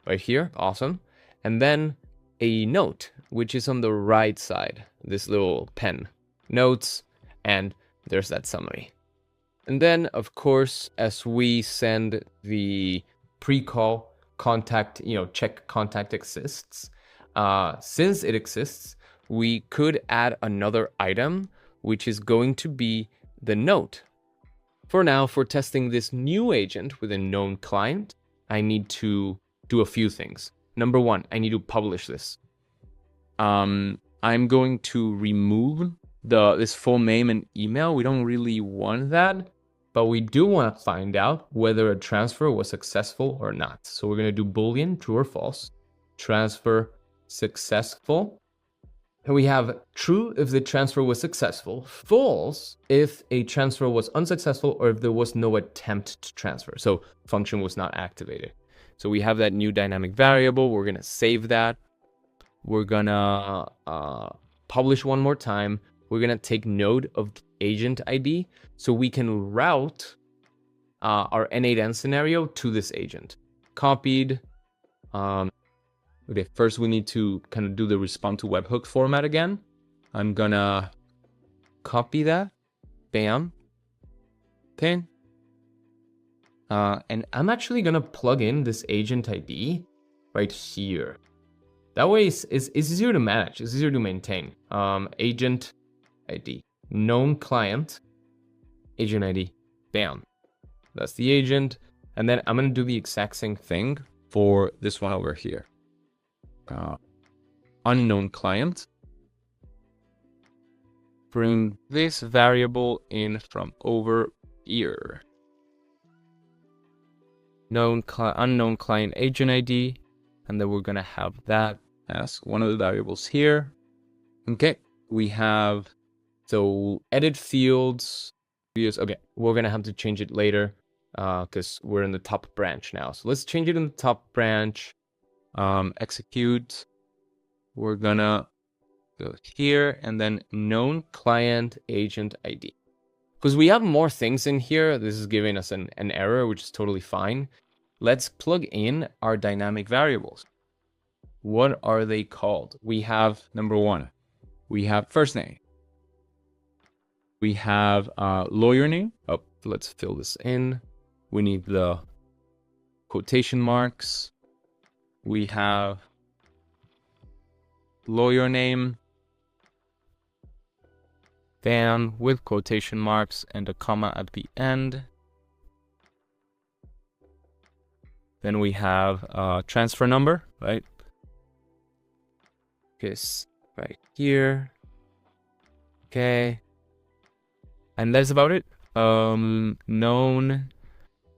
right here, awesome, and then a note, which is on the right side, this little pen, notes, and there's that summary. And then, of course, as we send the pre-call contact, check contact exists, since it exists, we could add another item, which is going to be the note. For now, for testing this new agent with a known client, I need to do a few things. Number one, I need to publish this. I'm going to remove this full name and email. We don't really want that, but we do want to find out whether a transfer was successful or not. So we're going to do Boolean, true or false, transfer successful. And we have true if the transfer was successful, false if a transfer was unsuccessful or if there was no attempt to transfer. So function was not activated. So we have that new dynamic variable. We're going to save that. We're going to publish one more time. We're going to take note of agent ID so we can route our N8N scenario to this agent. Copied. Okay, first we need to kind of do the respond to webhook format again. I'm gonna copy that. Bam. Okay. And I'm actually gonna plug in this agent ID right here. That way it's easier to manage, it's easier to maintain. Agent ID, known client, agent ID, bam. That's the agent. And then I'm gonna do the exact same thing for this one over here. Unknown client, bring this variable in from over here. Unknown client agent ID, and then we're gonna have that as one of the variables here. Okay, we have, So edit fields. Okay, we're gonna have to change it later because we're in the top branch now. So let's change it in the top branch. execute. We're gonna go here and then known. Client agent ID. Because we have more things in here. This is giving us an error, which is totally fine. Let's plug in our dynamic variables. What are they called? We have number one, we have first name. We have lawyer name. Oh, let's fill this in. We need the quotation marks. We have lawyer name, then with quotation marks and a comma at the end. Then we have transfer number, right? Okay, right here. Okay. And that's about it. Known.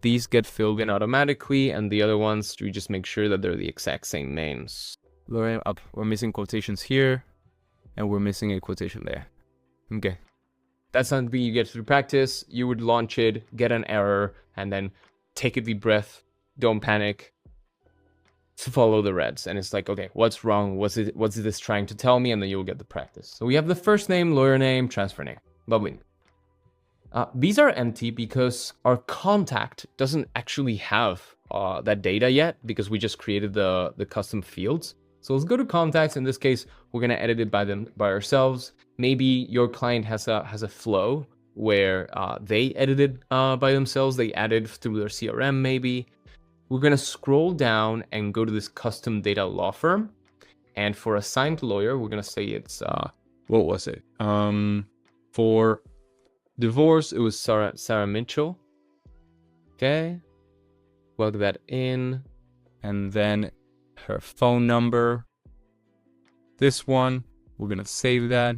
These get filled in automatically, and the other ones, we just make sure that they're the exact same names. We're missing quotations here, and we're missing a quotation there. Okay. That's something you get through practice. You would launch it, get an error, and then take a deep breath. Don't panic. To follow the reds, and it's like, okay, what's wrong? What's this trying to tell me? And then you'll get the practice. So we have the first name, lawyer name, transfer name. Lovely. These are empty because our contact doesn't actually have that data yet because we just created the custom fields. So let's go to contacts. In this case, we're gonna edit it by ourselves. Maybe your client has a flow where they edited by themselves. They added through their CRM maybe. We're gonna scroll down and go to this custom data law firm. And for assigned lawyer, we're gonna say it's what was it? For divorce, it was Sarah Mitchell. Okay. Plug that in. And then her phone number. This one, we're gonna save that.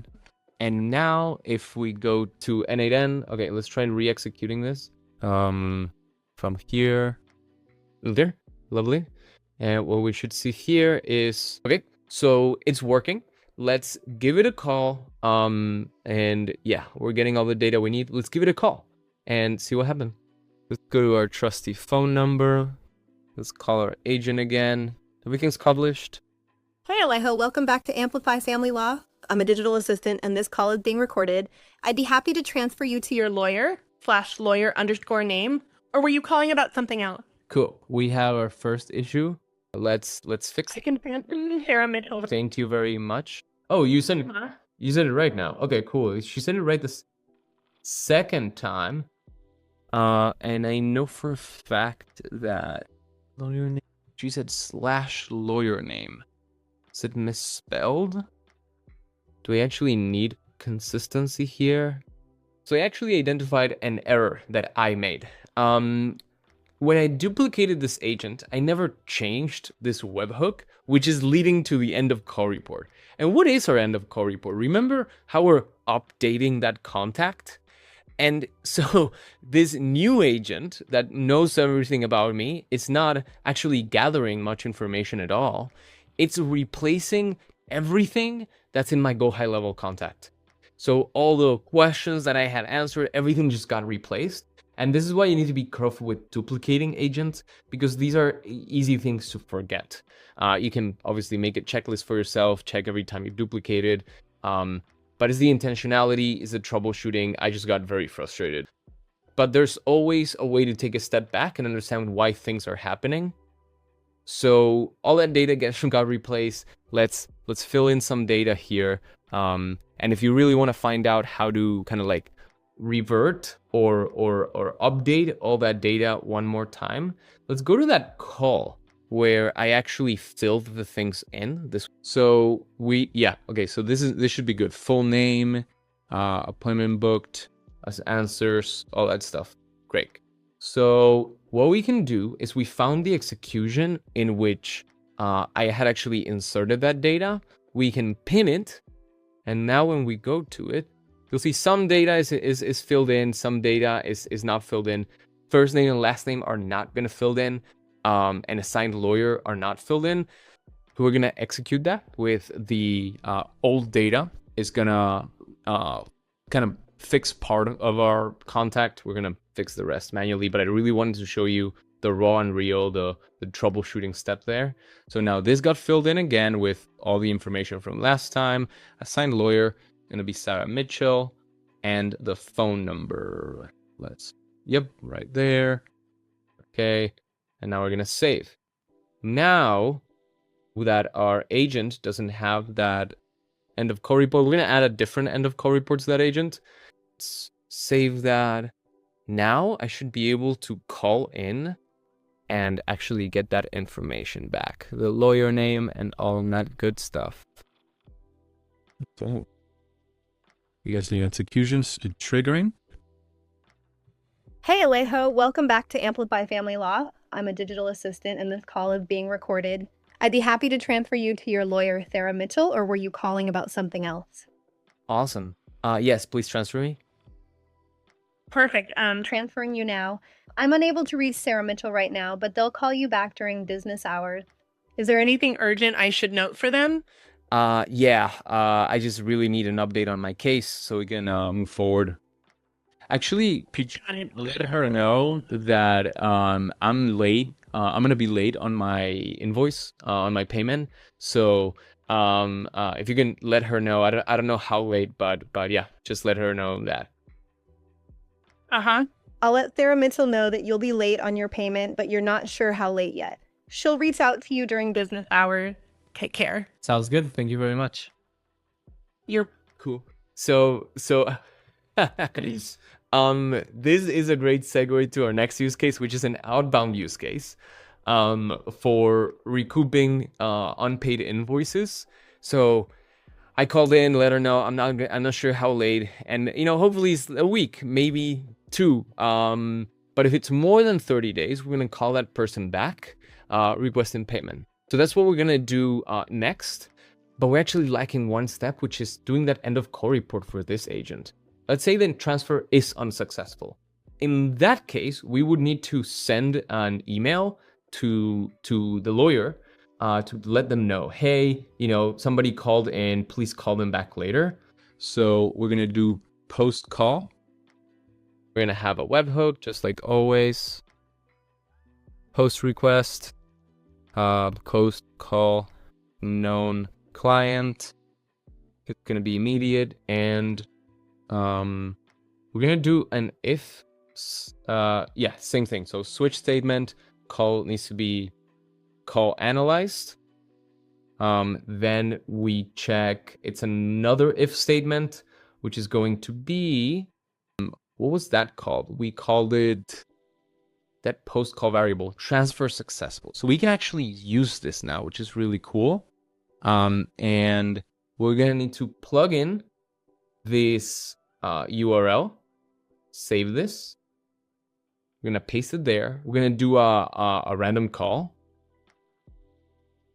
And now if we go to N8N, okay, let's try and re-executing this. From here. There, lovely. And what we should see here is, okay, so it's working. Let's give it a call. And yeah, we're getting all the data we need. Let's give it a call and see what happens. Let's go to our trusty phone number. Let's call our agent again. Everything's published. Hi, Alejo. Welcome back to Amplify Family Law. I'm a digital assistant, and this call is being recorded. I'd be happy to transfer you to your lawyer/lawyer_name, or were you calling about something else? Cool. We have our first issue. Let's fix I it. can transfer Sarah Mitchell. Thank you very much. Oh, you said it right now. Okay, cool. She said it right this second time. And I know for a fact that lawyer name. She said /lawyer name. Is it misspelled? Do we actually need consistency here? So I actually identified an error that I made. When I duplicated this agent, I never changed this webhook, which is leading to the end of call report. And what is our end of call report? Remember how we're updating that contact? And so this new agent that knows everything about me, it's not actually gathering much information at all. It's replacing everything that's in my GoHighLevel contact. So all the questions that I had answered, everything just got replaced. And this is why you need to be careful with duplicating agents, because these are easy things to forget. You can obviously make a checklist for yourself, check every time you duplicated. But it's the intentionality, it's the troubleshooting. I just got very frustrated. But there's always a way to take a step back and understand why things are happening. So all that data got replaced. Let's fill in some data here. And if you really want to find out how to kind of like revert or update all that data one more time, let's go to that call where I actually filled the things in. So this should be good. Full name, appointment booked, as answers, all that stuff. Great. So what we can do is we found the execution in which I had actually inserted that data. We can pin it, and now when we go to it, You'll see some data is filled in, some data is not filled in. First name and last name are not going to filled in, and assigned lawyer are not filled in. We're going to execute that with the old data is going to kind of fix part of our contact. We're going to fix the rest manually, but I really wanted to show you the raw and real, the troubleshooting step there. So now this got filled in again with all the information from last time. Assigned lawyer going to be Sarah Mitchell, and the phone number. Yep, right there. Okay, and now we're going to save. Now that our agent doesn't have that end of call report, we're going to add a different end of call report to that agent. Let's save that. Now I should be able to call in and actually get that information back. The lawyer name and all that good stuff. So, you guys need executions triggering? Hey Alejo, welcome back to Amplify Family Law. I'm a digital assistant and this call is being recorded. I'd be happy to transfer you to your lawyer, Sarah Mitchell, or were you calling about something else? Awesome. Yes, please transfer me. Perfect. I'm transferring you now. I'm unable to reach Sarah Mitchell right now, but they'll call you back during business hours. Is there anything urgent I should note for them? Yeah, I just really need an update on my case so we can move forward. Actually, Pijanet, let her know that I'm late. I'm gonna be late on my invoice, on my payment. So if you can let her know, I don't know how late, but yeah, just let her know that. I'll let Sarah Mitchell know that you'll be late on your payment, but you're not sure how late yet. She'll reach out to you during business hours. Take care. Sounds good. Thank you very much. You're Cool. So this is a great segue to our next use case, which is an outbound use case for recouping unpaid invoices. So I called in, let her know I'm not sure how late, and hopefully it's a week, maybe 2. But if it's more than 30 days, we're gonna call that person back, requesting payment. So that's what we're gonna do next. But we're actually lacking one step, which is doing that end of call report for this agent. Let's say the transfer is unsuccessful. In that case, we would need to send an email to the lawyer to let them know, hey, somebody called in, please call them back later. So we're going to do post call. We're going to have a webhook, just like always. Post request, post call, known client. It's going to be immediate, and we're going to do an if, same thing. So switch statement, call needs to be call analyzed. Then we check, it's another if statement, which is going to be, what was that called? We called it, that post call variable, transfer successful. So we can actually use this now, which is really cool. And we're going to need to plug in this URL, save this. We're going to paste it there. We're going to do a random call.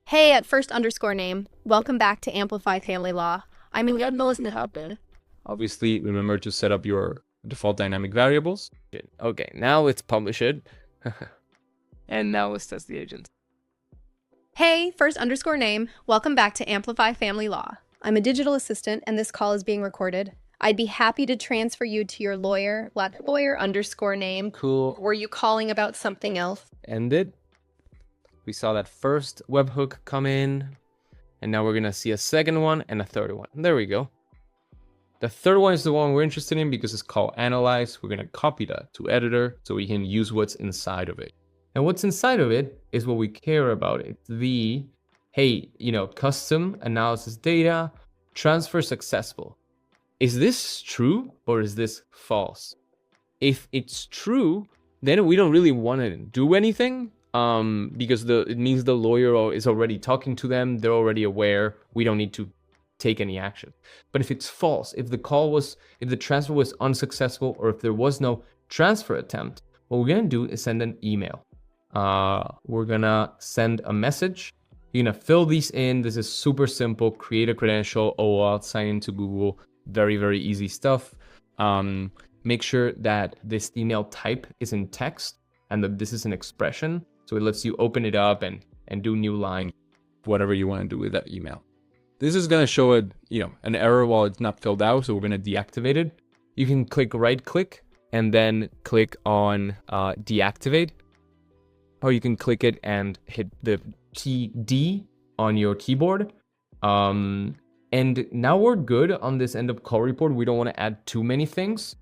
Hey, at first_name. Welcome back to Amplify Family Law. I'm Alejo. Obviously, remember to set up your default dynamic variables. Okay, now let's publish it. And now let's test the agent. Hey, first_name. Welcome back to Amplify Family Law. I'm a digital assistant and this call is being recorded. I'd be happy to transfer you to your lawyer, lawyer_name. Cool. Were you calling about something else? Ended. We saw that first webhook come in, and now we're gonna see a second one and a third one. There we go. The third one is the one we're interested in because it's called analyze. We're gonna copy that to editor so we can use what's inside of it. And what's inside of it is what we care about. It's the, hey, custom analysis data, transfer successful. Is this true or is this false? If it's true, then we don't really want to do anything because it means the lawyer is already talking to them. They're already aware. We don't need to take any action. But if it's false, if the transfer was unsuccessful, or if there was no transfer attempt, what we're going to do is send an email. We're going to send a message. You're going to fill these in. This is super simple. Create a credential, OAuth, sign into Google, Very, very easy stuff. Make sure that this email type is in text and that this is an expression. So it lets you open it up and do new line, whatever you want to do with that email. This is going to show an error while it's not filled out, so we're going to deactivate it. You can right click and then click on deactivate, or you can click it and hit the key D on your keyboard. And now we're good on this end of call report. We don't want to add too many things.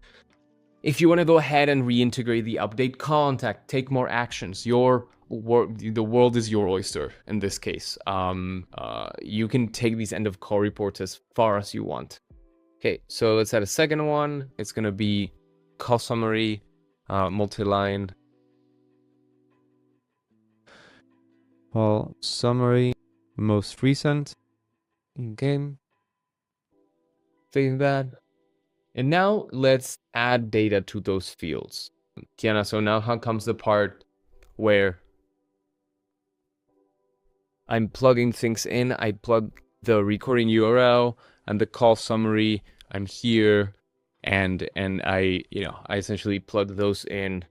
If you want to go ahead and reintegrate the update contact, take more actions, the world is your oyster in this case. You can take these end of call reports as far as you want. Okay, so let's add a second one. It's going to be call summary, multi-line. Call summary, most recent. Okay. Save that. And now let's add data to those fields. Kiana, so now how comes the part where I'm plugging things in? I plug the recording URL and the call summary. I'm here and I essentially plug those in.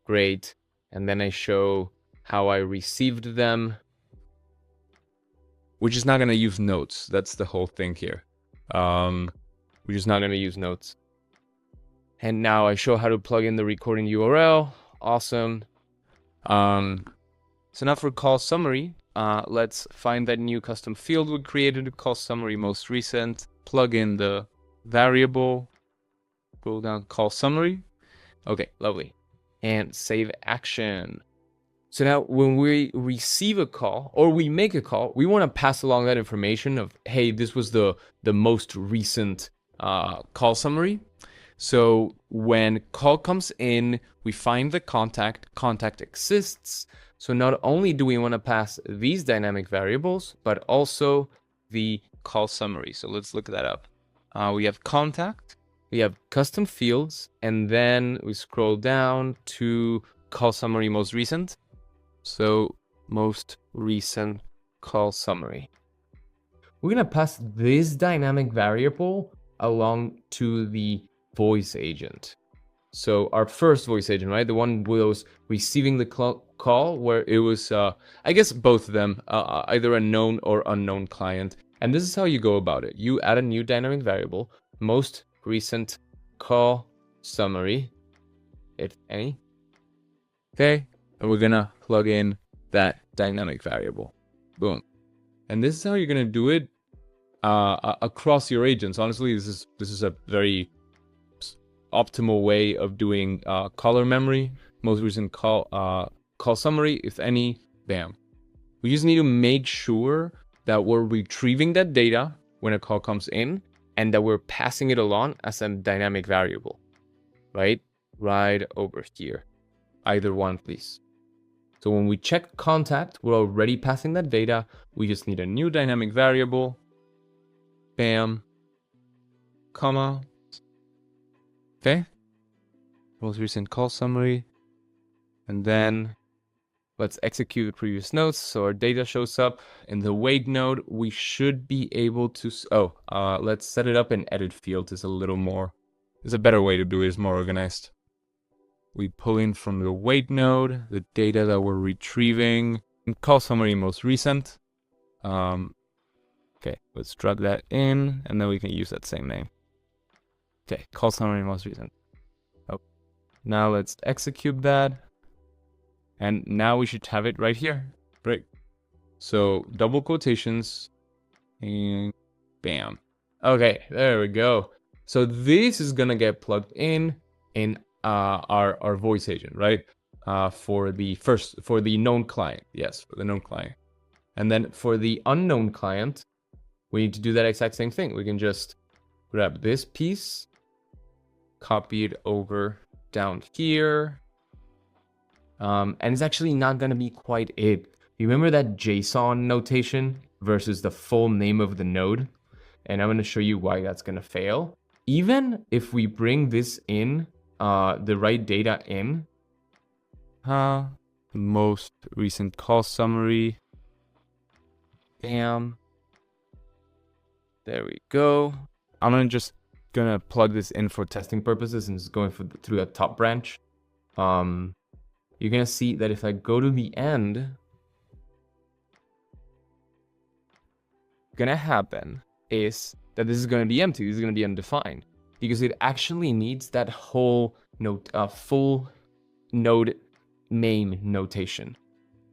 Great. And then I show how I received them. We're just not going to use notes. That's the whole thing here. We're just not going to use notes. And now I show how to plug in the recording URL. Awesome. So now for call summary, let's find that new custom field we created, call summary most recent, plug in the variable, go down call summary. Okay, lovely. And save action. So now when we receive a call or we make a call, we want to pass along that information of, hey, this was the most recent call summary. So when call comes in, we find the contact exists. So not only do we want to pass these dynamic variables, but also the call summary. So let's look that up. We have contact, we have custom fields, and then we scroll down to call summary most recent. So most recent call summary. We're going to pass this dynamic variable along to the voice agent. So our first voice agent, right? The one was receiving the call where it was, I guess both of them, either a known or unknown client. And this is how you go about it. You add a new dynamic variable, most recent call summary, if any. Okay. And we're going to plug in that dynamic variable. Boom. And this is how you're going to do it across your agents. Honestly, this is a very optimal way of doing caller memory, most recent call summary, if any, bam. We just need to make sure that we're retrieving that data when a call comes in and that we're passing it along as a dynamic variable, right? Right over here. Either one, please. So when we check contact, we're already passing that data. We just need a new dynamic variable. Bam. Comma. Okay. Most recent call summary. And then let's execute previous notes. So our data shows up in the wait node. We should be able to, let's set it up in edit field. It's a better way to do it. It's more organized. We pull in from the wait node, the data that we're retrieving. Call summary most recent. Okay, let's drag that in and then we can use that same name. Okay, call summary most recent. Oh, now let's execute that. And now we should have it right here. Great. So double quotations and bam. Okay, there we go. So this is gonna get plugged in our voice agent, right? For the known client. Yes, for the known client. And then for the unknown client, we need to do that exact same thing. We can just grab this piece, copy it over down here. And it's actually not going to be quite it. Remember that JSON notation versus the full name of the node? And I'm going to show you why that's going to fail. Even if we bring this in, the right data in, most recent call summary, bam, there we go. I'm just gonna plug this in for testing purposes and it's going through a top branch. You're gonna see that if I go to the end, gonna happen is that this is gonna be empty. This is gonna be undefined because it actually needs that whole node, full node name notation.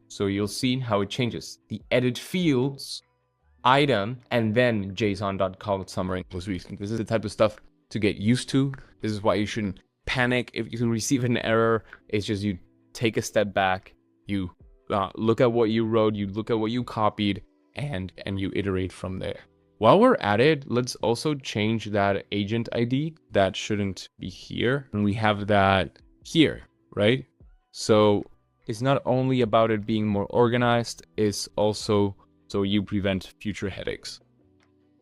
So you'll see how it changes. The edit fields, item, and then JSON.call.summary. This is the type of stuff to get used to. This is why you shouldn't panic if you receive an error. It's just you take a step back, you look at what you wrote, you look at what you copied, and you iterate from there. While we're at it, let's also change that agent ID. That shouldn't be here. And we have that here, right? So it's not only about it being more organized, it's also so you prevent future headaches.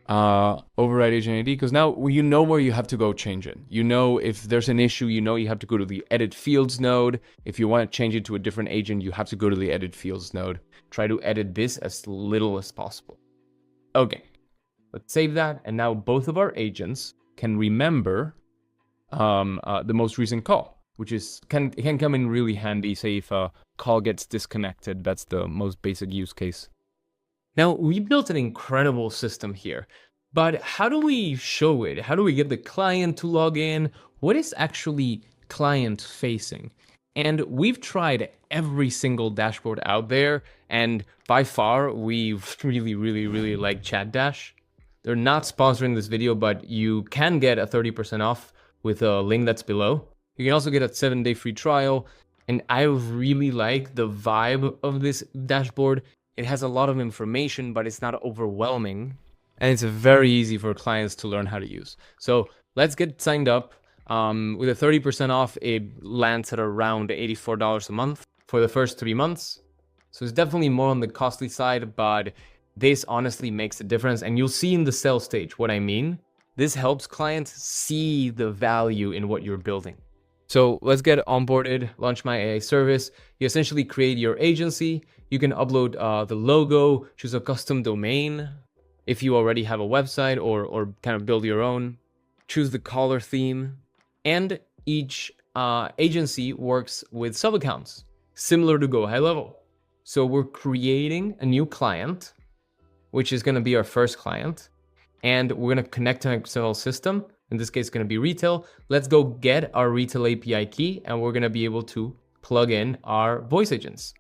Override agent ID, because now you know where you have to go change it. You know if there's an issue, you know you have to go to the edit fields node. If you want to change it to a different agent, you have to go to the edit fields node. Try to edit this as little as possible. Okay, let's save that. And now both of our agents can remember the most recent call, which is can come in really handy. Say if a call gets disconnected, that's the most basic use case. Now, we built an incredible system here, but how do we show it? How do we get the client to log in? What is actually client facing? And we've tried every single dashboard out there, and by far, we really like ChatDash. They're not sponsoring this video, but you can get a 30% off with a link that's below. You can also get a 7-day free trial, and I really like the vibe of this dashboard. It has a lot of information, but it's not overwhelming. And it's very easy for clients to learn how to use. So let's get signed up. With a 30% off, it lands at around $84 a month for the first 3 months. So it's definitely more on the costly side, but this honestly makes a difference. And you'll see in the sales stage what I mean. This helps clients see the value in what you're building. So let's get onboarded, launch my AI service. You essentially create your agency. You can upload the logo, choose a custom domain if you already have a website or kind of build your own. Choose the color theme. And each agency works with sub-accounts, similar to GoHighLevel. So we're creating a new client, which is going to be our first client. And we're going to connect to an external system. In this case, it's going to be Retell. Let's go get our Retell API key, and we're going to be able to plug in our voice agents.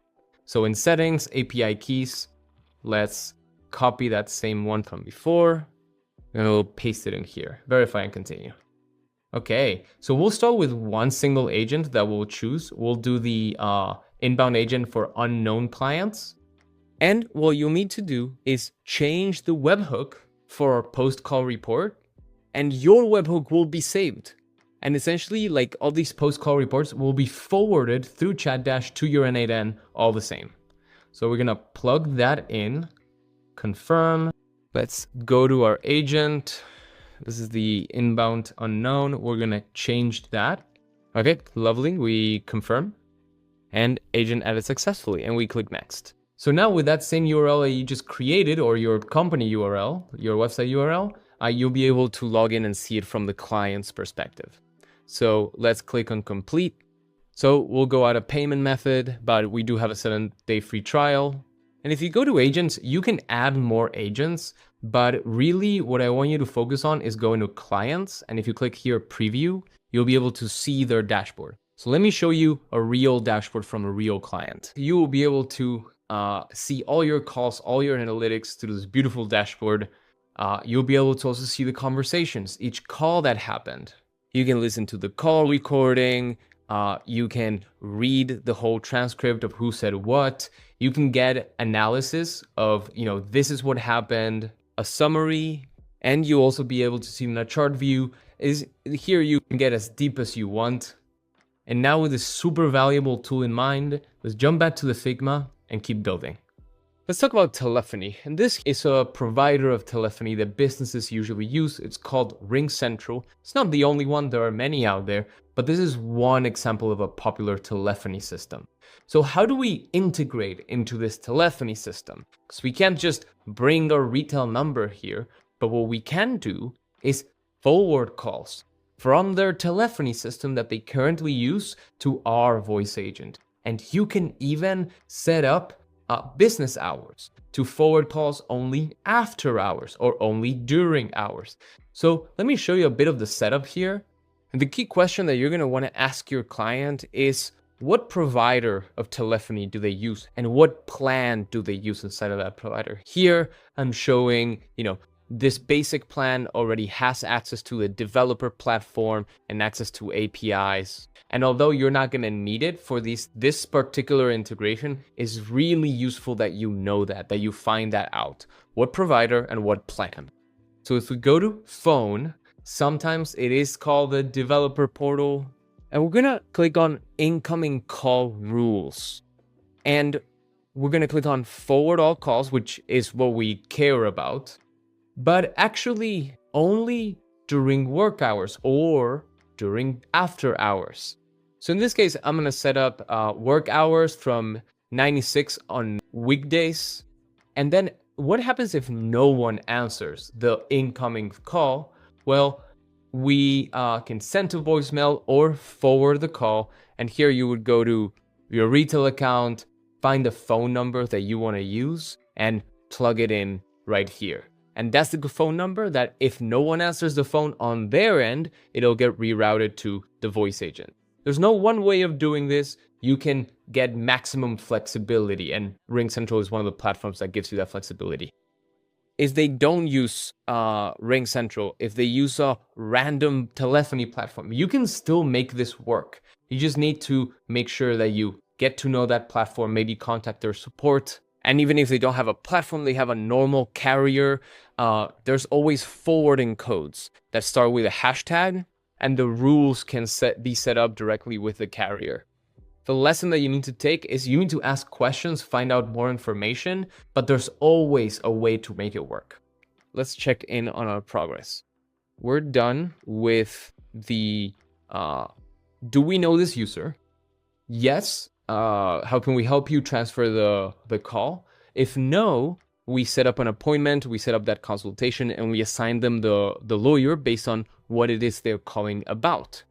So in settings, API keys, let's copy that same one from before, and we'll paste it in here. Verify and continue. Okay, so we'll start with one single agent that we'll choose. We'll do the inbound agent for unknown clients. And what you'll need to do is change the webhook for our post-call report, and your webhook will be saved. And essentially, like all these post-call reports will be forwarded through ChatDash to your N8N, all the same. So we're gonna plug that in, confirm. Let's go to our agent. This is the inbound unknown. We're gonna change that. Okay, lovely, we confirm. And agent added successfully, and we click next. So now with that same URL that you just created, or your company URL, your website URL, you'll be able to log in and see it from the client's perspective. So let's click on complete. So we'll go out a payment method, but we do have a 7-day free trial. And if you go to agents, you can add more agents, but really what I want you to focus on is going to clients. And if you click here, preview, you'll be able to see their dashboard. So let me show you a real dashboard from a real client. You will be able to see all your calls, all your analytics through this beautiful dashboard. You'll be able to also see the conversations, each call that happened. You can listen to the call recording. You can read the whole transcript of who said what. You can get analysis of, this is what happened, a summary, and you'll also be able to see in a chart view. Here you can get as deep as you want. And now with this super valuable tool in mind, let's jump back to the Figma and keep building. Let's talk about telephony. And this is a provider of telephony that businesses usually use. It's called RingCentral. It's not the only one, there are many out there, but this is one example of a popular telephony system. So how do we integrate into this telephony system? Because we can't just bring our retail number here, but what we can do is forward calls from their telephony system that they currently use to our voice agent. And you can even set up business hours to forward calls only after hours or only during hours. So let me show you a bit of the setup here. And the key question that you're going to want to ask your client is, what provider of telephony do they use and what plan do they use inside of that provider? Here I'm showing, this basic plan already has access to the developer platform and access to APIs. And although you're not going to need it for this particular integration, is really useful that you know that you find that out. What provider and what plan. So if we go to phone, sometimes it is called the developer portal. And we're going to click on incoming call rules. And we're going to click on forward all calls, which is what we care about. But actually only during work hours or during after hours. So in this case, I'm going to set up work hours from 96 on weekdays. And then what happens if no one answers the incoming call? Well, we can send to voicemail or forward the call. And here you would go to your retail account, find the phone number that you want to use and plug it in right here. And that's the phone number that if no one answers the phone on their end, it'll get rerouted to the voice agent. There's no one way of doing this. You can get maximum flexibility, and RingCentral is one of the platforms that gives you that flexibility. If they don't use RingCentral, if they use a random telephony platform, you can still make this work. You just need to make sure that you get to know that platform, maybe contact their support. And even if they don't have a platform, they have a normal carrier, there's always forwarding codes that start with a hashtag, and the rules can be set up directly with the carrier. The lesson that you need to take is you need to ask questions, find out more information, but there's always a way to make it work. Let's check in on our progress. We're done with the, do we know this user? Yes. How can we help you transfer the call? If no, we set up an appointment, we set up that consultation, and we assign them the lawyer based on what it is they're calling about.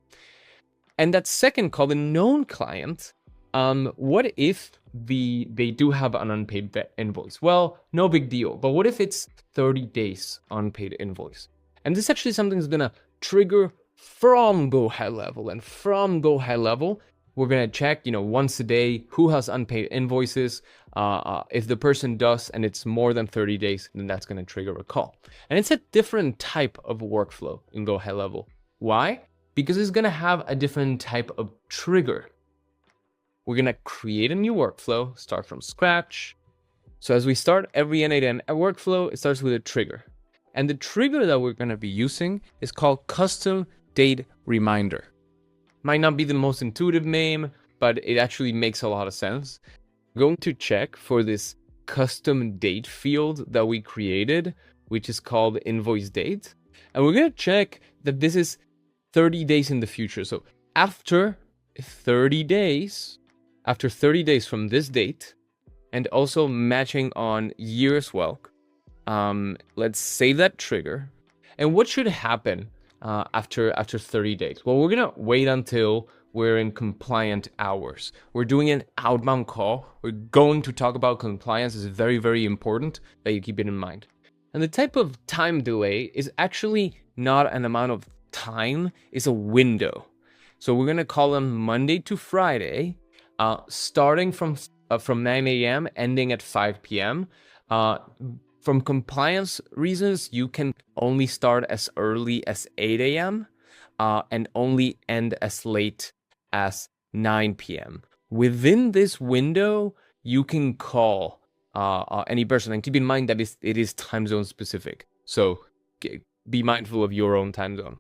And that second call, the known client, what if they do have an unpaid invoice? Well, no big deal. But what if it's 30 days unpaid invoice? And this actually something that's gonna trigger from GoHighLevel, and from GoHighLevel, we're going to check, once a day, who has unpaid invoices. If the person does, and it's more than 30 days, then that's going to trigger a call. And it's a different type of workflow in GoHighLevel. Why? Because it's going to have a different type of trigger. We're going to create a new workflow, start from scratch. So as we start every N8N workflow, it starts with a trigger. And the trigger that we're going to be using is called custom date reminder. Might not be the most intuitive name, but it actually makes a lot of sense. I'm going to check for this custom date field that we created, which is called invoice date. And we're going to check that this is 30 days in the future. So after 30 days from this date, and also matching on year as well, let's save that trigger. And what should happen after 30 days? Well, we're gonna wait until we're in compliant hours. We're doing an outbound call. We're going to talk about compliance. It's very, very important that you keep it in mind. And the type of time delay is actually not an amount of time, it's a window. So we're gonna call them Monday to Friday, starting from 9 a.m., ending at 5 p.m. From compliance reasons, you can only start as early as 8 a.m. And only end as late as 9 p.m. Within this window, you can call any person. And keep in mind that it is time zone specific. So be mindful of your own time zone.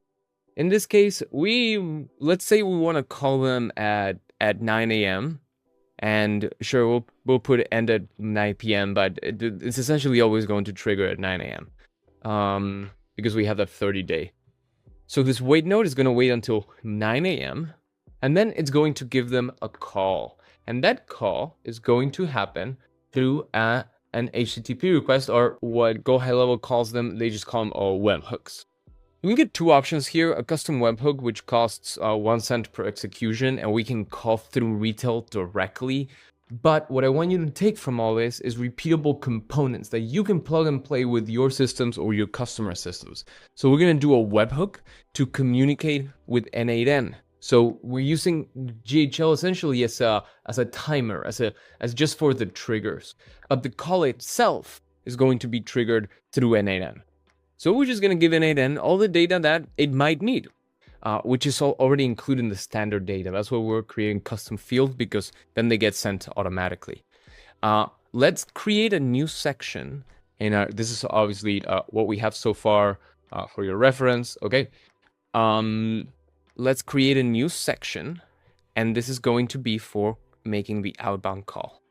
In this case, let's say we want to call them at 9 a.m. And sure, we'll put end at 9 p.m., but it's essentially always going to trigger at 9 a.m. Because we have that 30-day. So this wait node is going to wait until 9 a.m. and then it's going to give them a call. And that call is going to happen through an HTTP request, or what GoHighLevel calls them, they just call them webhooks. We get two options here, a custom webhook, which costs 1 cent per execution, and we can call through Retell directly. But what I want you to take from all this is repeatable components that you can plug and play with your systems or your customer systems. So we're going to do a webhook to communicate with N8N. So we're using GHL essentially as a timer, as just for the triggers. But the call itself is going to be triggered through N8N. So we're just going to give N8N all the data that it might need, which is already included in the standard data. That's why we're creating custom fields, because then they get sent automatically. Let's create a new section. And this is obviously what we have so far for your reference. Okay. Let's create a new section, and this is going to be for making the outbound call.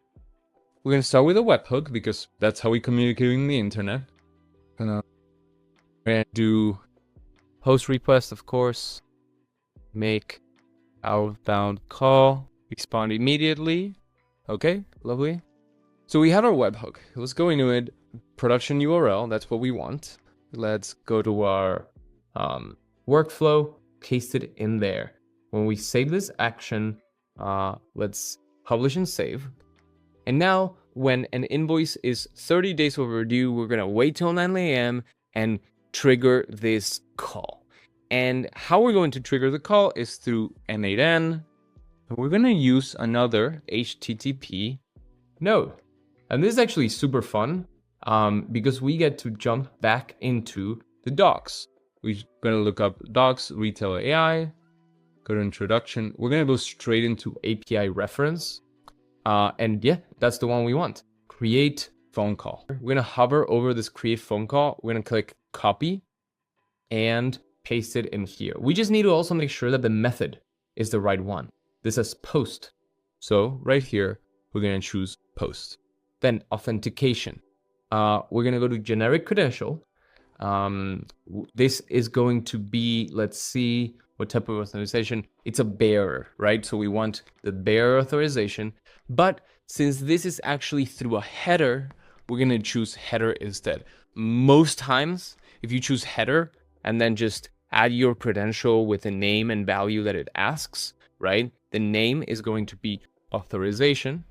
We're going to start with a webhook because that's how we communicate in the internet. We're going to do post request, of course, make outbound call, respond immediately. Okay, lovely. So we have our webhook. Let's go into it. Production URL, that's what we want. Let's go to our workflow, paste it in there. When we save this action, let's publish and save. And now when an invoice is 30 days overdue, we're going to wait till 9 a.m. and trigger this call. And how we're going to trigger the call is through N8N. We're going to use another HTTP node. And this is actually super fun because we get to jump back into the docs. We're going to look up docs, Retell AI, go to introduction. We're going to go straight into API reference. And yeah, that's the one we want. Create phone call. We're going to hover over this create phone call. We're going to click copy and paste it in here. We just need to also make sure that the method is the right one. This is post. So right here, we're going to choose post. Then authentication. We're going to go to generic credential. This is going to be, let's see what type of authorization. It's a bearer, right? So we want the bearer authorization. But since this is actually through a header, we're going to choose header instead. Most times, if you choose header and then just add your credential with a name and value that it asks, right? The name is going to be authorization.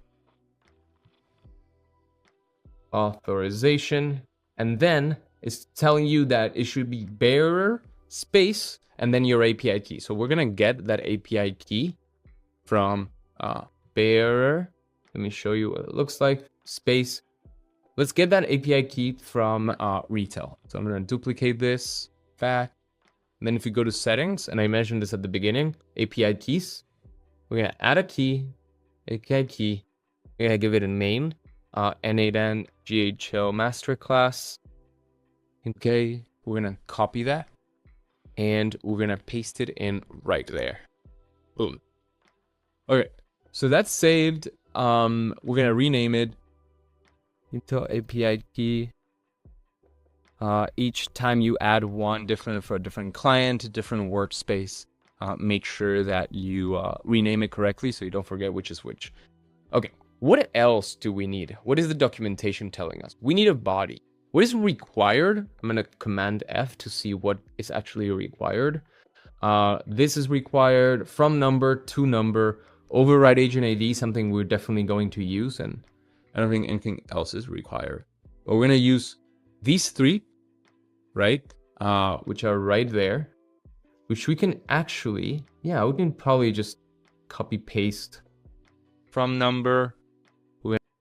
Authorization. And then it's telling you that it should be bearer space and then your API key. So we're going to get that API key from bearer. Let me show you what it looks like. Space. Let's get that API key from Retell. So I'm going to duplicate this back. And then if you go to settings, and I mentioned this at the beginning, API keys, we're going to add a key, API key. We're going to give it a name, N8N GHL Masterclass. Okay, we're going to copy that. And we're going to paste it in right there. Boom. Okay, so that's saved. We're going to rename it. Intel API key. Each time you add one different for a different client, different workspace, make sure that you rename it correctly so you don't forget which is which. Okay, what else do we need? What is the documentation telling us? We need a body. What is required? I'm going to Command F to see what is actually required. This is required from number to number. Override agent ID, something we're definitely going to use, and I don't think anything else is required. But we're going to use these three, right? Which are right there, which we can actually, yeah, we can probably just copy paste from number.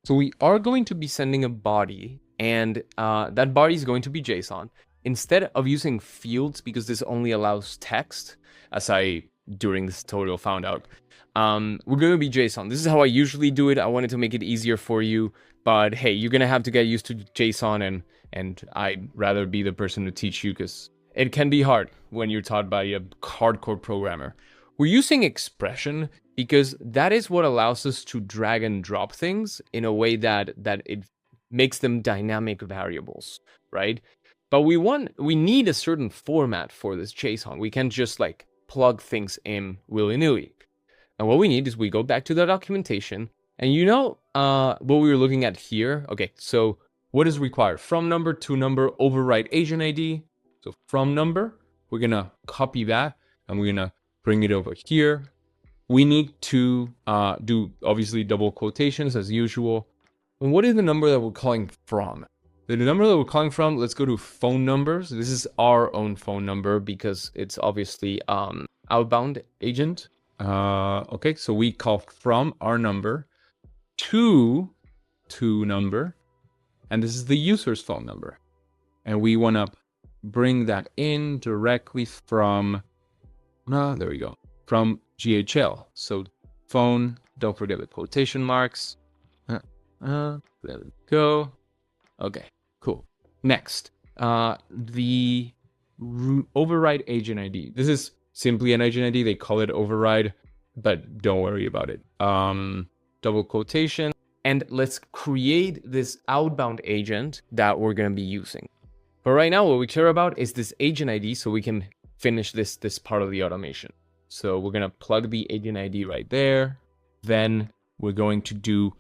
So we are going to be sending a body, and that body is going to be JSON. Instead of using fields, because this only allows text, as I during this tutorial found out, we're going to be JSON. This is how I usually do it. I wanted to make it easier for you, but hey, you're going to have to get used to JSON, and I'd rather be the person to teach you because it can be hard when you're taught by a hardcore programmer. We're using expression because that is what allows us to drag and drop things in a way that it makes them dynamic variables, right? But we need a certain format for this JSON. We can't just like plug things in willy-nilly. And what we need is we go back to the documentation, and you know what we were looking at here? Okay, so what is required? From number to number, override agent ID. So from number, We're gonna copy that and we're gonna bring it over here. We need to do obviously double quotations as usual. And what is the number that we're calling from? The number that we're calling from, let's go to phone numbers. This is our own phone number because it's obviously outbound agent. Okay, so we call from our number to number, and this is the user's phone number. And we want to bring that in directly from, there we go, from GHL. So phone, don't forget the quotation marks. There we go. Okay, cool. Next, the override agent ID. This is simply an agent ID. They call it override, but don't worry about it. Double quotation. And let's create this outbound agent that we're going to be using. But right now, what we care about is this agent ID so we can finish this part of the automation. So we're going to plug the agent ID right there. Then we're going to do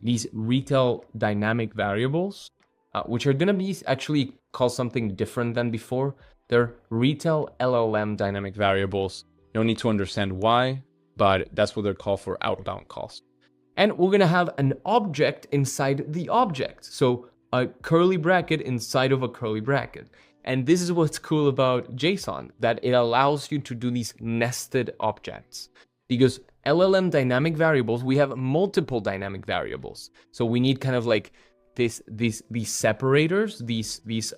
these Retell dynamic variables, which are going to be actually called something different than before. They're Retell LLM dynamic variables. You don't need to understand why, but that's what they're called for outbound calls. And we're going to have an object inside the object. So a curly bracket inside of a curly bracket. And this is what's cool about JSON, that it allows you to do these nested objects. Because LLM dynamic variables, we have multiple dynamic variables. So we need kind of like these separators, these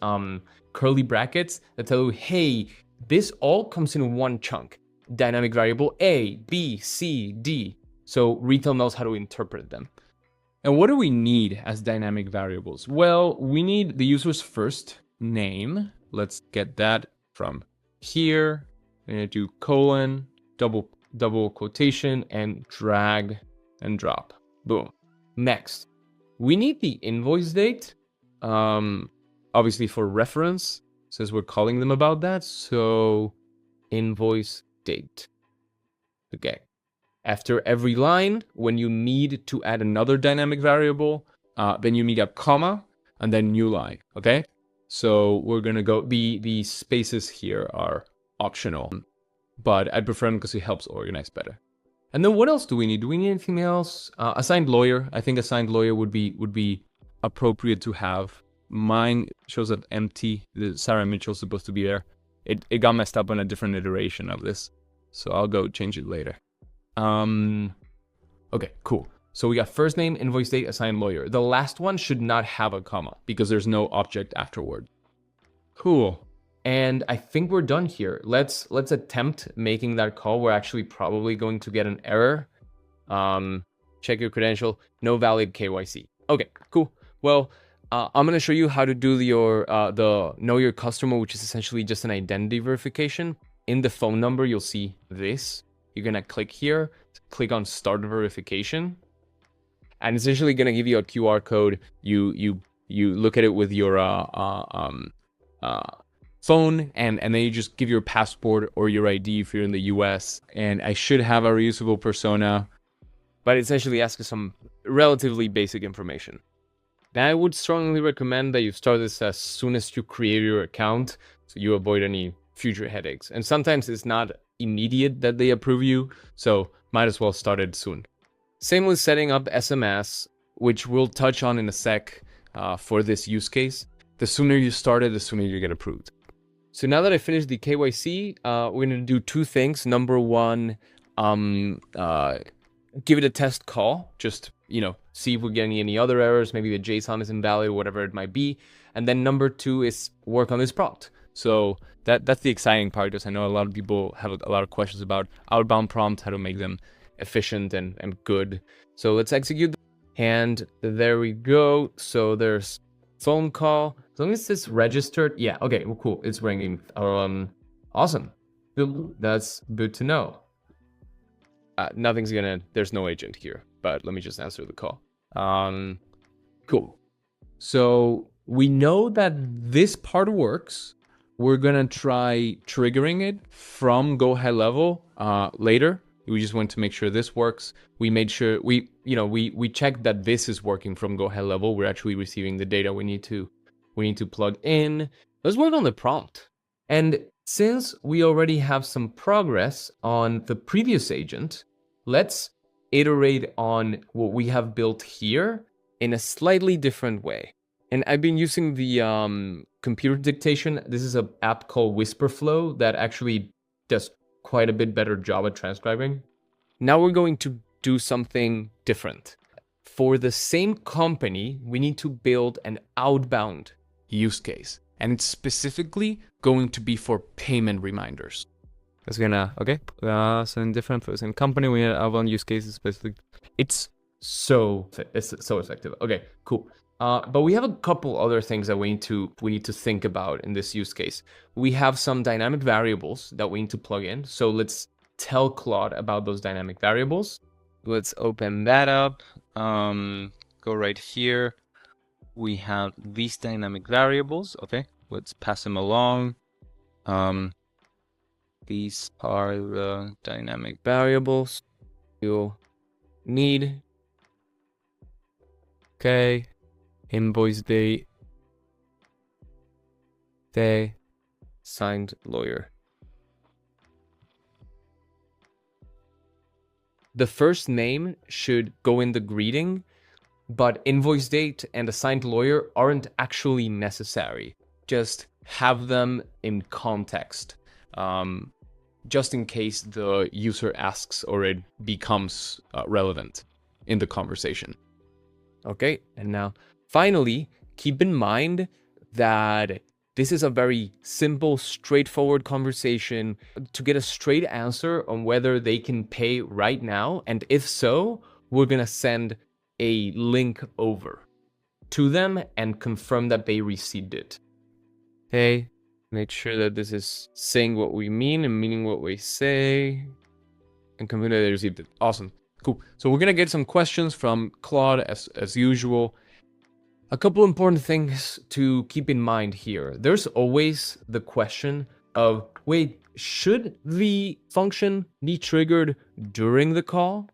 curly brackets that tell you, hey, this all comes in one chunk. Dynamic variable A, B, C, D. So Retell knows how to interpret them. And what do we need as dynamic variables? Well, we need the user's first name. Let's get that from here. We're gonna do colon, double quotation, and drag and drop. Boom. Next, we need the invoice date, obviously for reference, since we're calling them about that. So invoice date. Okay. After every line, when you need to add another dynamic variable, then you need a comma and then new line, okay? So we're gonna go, the spaces here are optional, but I prefer them because it helps organize better. And then what else do we need? Do we need anything else? Assigned lawyer. I think assigned lawyer would be appropriate to have. Mine shows up empty. The Sarah Mitchell's supposed to be there. It got messed up on a different iteration of this, so I'll go change it later. Okay, cool. So we got first name, invoice date, assigned lawyer. The last one should not have a comma because there's no object afterward. Cool. And I think we're done here. Let's attempt making that call. We're actually probably going to get an error. Check your credential, no valid KYC. Okay, cool. Well, I'm gonna show you how to do the know your customer, which is essentially just an identity verification. In the phone number, you'll see this. You're gonna click here, click on start verification, and it's essentially gonna give you a QR code. You look at it with your phone, and then you just give your passport or your ID if you're in the US. And I should have a reusable persona, but it essentially asks some relatively basic information. Now, I would strongly recommend that you start this as soon as you create your account, so you avoid any future headaches. And sometimes it's not immediate that they approve you, so might as well start it soon. Same with setting up SMS, which we'll touch on in a sec for this use case. The sooner you start it, the sooner you get approved. So now that I finished the KYC, we're gonna do two things. Number one, give it a test call, just, see if we're getting any other errors, maybe the JSON is invalid, whatever it might be. And then number two is work on this prompt. So that's the exciting part, because I know a lot of people have a lot of questions about outbound prompts, how to make them efficient and good. So let's execute. And there we go. So there's phone call. As long as it's registered. Yeah, okay, well, cool. It's ringing. Awesome. That's good to know. There's no agent here, but let me just answer the call. Cool. So we know that this part works. We're gonna try triggering it from GoHighLevel later. We just want to make sure this works. We made sure we checked that this is working from GoHighLevel. We're actually receiving the data we need to plug in. Let's work on the prompt. And Since we already have some progress on the previous agent, let's iterate on what we have built here in a slightly different way. And I've been using the computer dictation. This is an app called Whisperflow that actually does quite a bit better job at transcribing. Now we're going to do something different. For the same company, we need to build an outbound use case. And it's specifically going to be for payment reminders. It's gonna, okay. So in different for the same company, we have outbound use cases specific. It's so effective. Okay, cool. But we have a couple other things that we need to think about in this use case. We have some dynamic variables that we need to plug in. So let's tell Claude about those dynamic variables. Let's open that up. Go right here. We have these dynamic variables. Okay, let's pass them along. These are the dynamic Variables you'll need. Okay. Invoice date. Day. Signed lawyer. The first name should go in the greeting, but invoice date and assigned lawyer aren't actually necessary. Just have them in context, just in case the user asks or it becomes relevant in the conversation. Okay, and now finally, keep in mind that this is a very simple, straightforward conversation to get a straight answer on whether they can pay right now. And if so, we're going to send a link over to them and confirm that they received it. Okay. Make sure that this is saying what we mean and meaning what we say. And confirm that they received it. Awesome. Cool. So we're going to get some questions from Claude as usual. A couple important things to keep in mind here. There's always the question of, wait, should the function be triggered during the call?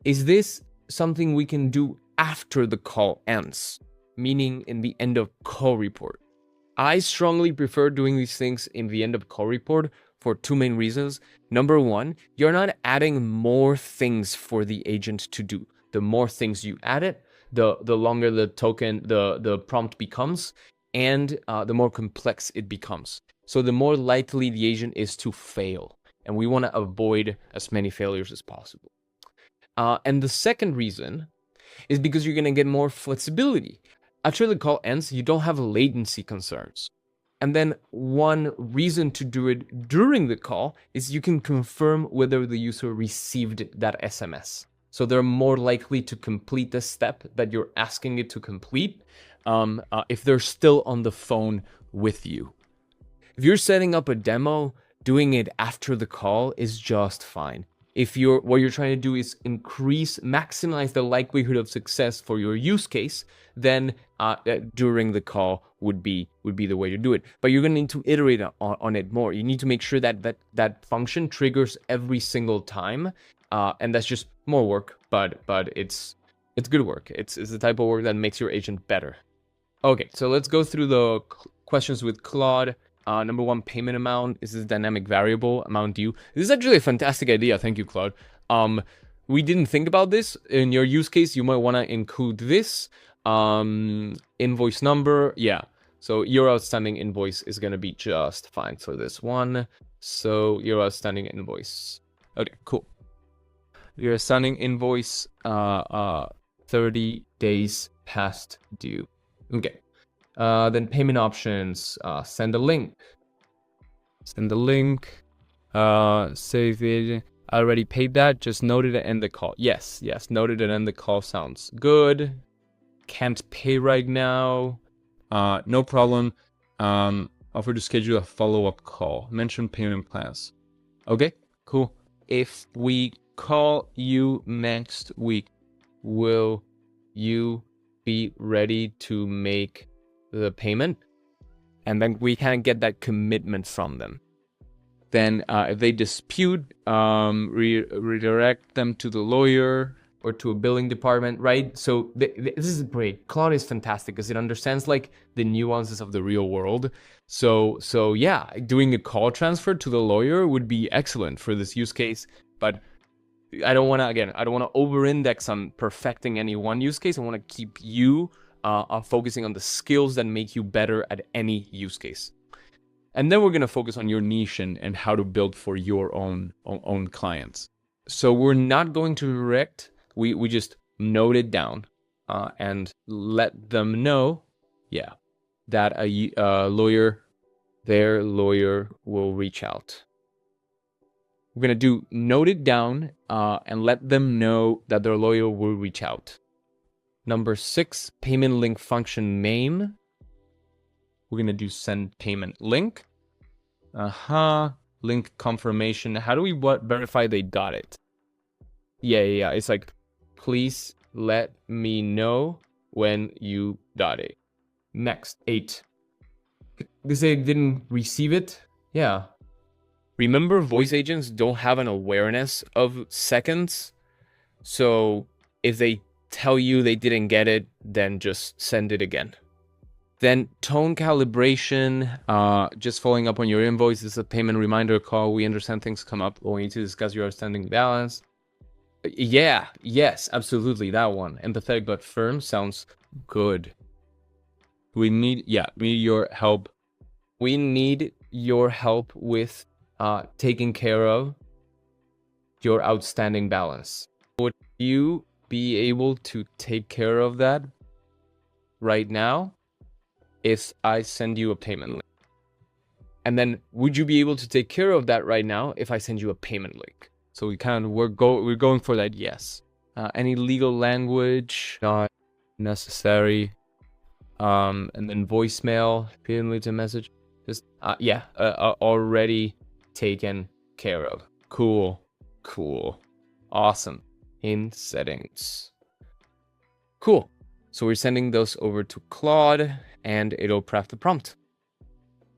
Is this something we can do after the call ends? Meaning in the end of call report. I strongly prefer doing these things in the end of call report for two main reasons. Number one, you're not adding more things for the agent to do. The more things you add it, the longer the token, the prompt becomes, and the more complex it becomes. So the more likely the agent is to fail. And we want to avoid as many failures as possible. And the second reason is because you're going to get more flexibility. After the call ends, you don't have latency concerns. And then one reason to do it during the call is you can confirm whether the user received that SMS. So they're more likely to complete the step that you're asking it to complete if they're still on the phone with you. If you're setting up a demo, doing it after the call is just fine. If what you're trying to do is maximize the likelihood of success for your use case, then during the call would be the way to do it. But you're going to need to iterate on it more. You need to make sure that function triggers every single time. And that's just more work, but it's good work. It's the type of work that makes your agent better. Okay, so let's go through the questions with Claude. Number one, payment amount. Is this dynamic variable amount due? This is actually a fantastic idea. Thank you, Claude. We didn't think about this. In your use case, you might want to include this. Invoice number. Yeah. So your outstanding invoice is going to be just fine for this one. So your outstanding invoice. Okay, cool. Your outstanding invoice, 30 days past due. Okay. Then payment options, send a link. Send the link. Say the I already paid that. Just noted and end the call. Yes. Noted and end the call sounds good. Can't pay right now. no problem. Offer to schedule a follow-up call. Mention payment plans. Okay, cool. If we call you next week, will you be ready to make the payment? And then we can get that commitment from them. Then if they dispute, redirect them to the lawyer or to a billing department, right? So this is great. Claude is fantastic because it understands like the nuances of the real world. So yeah, doing a call transfer to the lawyer would be excellent for this use case, but I don't want to over-index on perfecting any one use case. I want to keep you focusing on the skills that make you better at any use case. And then we're going to focus on your niche and how to build for your own clients. So we're not going to direct. We just note it down and let them know, that their lawyer will reach out. We're going to do note it down and let them know that their lawyer will reach out. Number 6, payment link function name. We're going to do send payment link. Link confirmation. How do we verify they got it? Yeah. It's like, please let me know when you got it. Next, 8. They say didn't receive it. Yeah. Remember, voice agents don't have an awareness of seconds. So if they tell you they didn't get it, then just send it again. Then tone calibration, just following up on your invoice. This is a payment reminder call. We understand things come up. We need to discuss your outstanding balance. Yes, absolutely, that one. Empathetic but firm sounds good. We need your help. We need your help with taking care of your outstanding balance. Would you be able to take care of that right now if I send you a payment link? And then, would you be able to take care of that right now if I send you a payment link? So we're going for that yes. Any legal language not necessary. And then voicemail, payment leads a message. Just already taken care of. Cool. Awesome. In settings. Cool. So we're sending those over to Claude and it'll craft the prompt.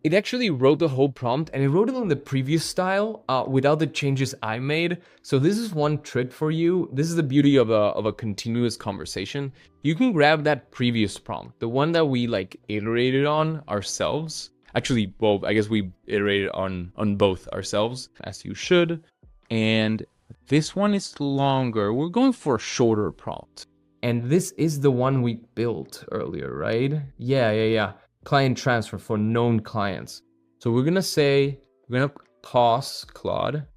It actually wrote the whole prompt and it wrote it in the previous style without the changes I made. So this is one trick for you. This is the beauty of a continuous conversation. You can grab that previous prompt, the one that we iterated on ourselves. Actually, well, I guess we iterated on both ourselves, as you should. And this one is longer. We're going for a shorter prompt. And this is the one we built earlier, right? Yeah. Client transfer for known clients. So we're gonna pause Claude,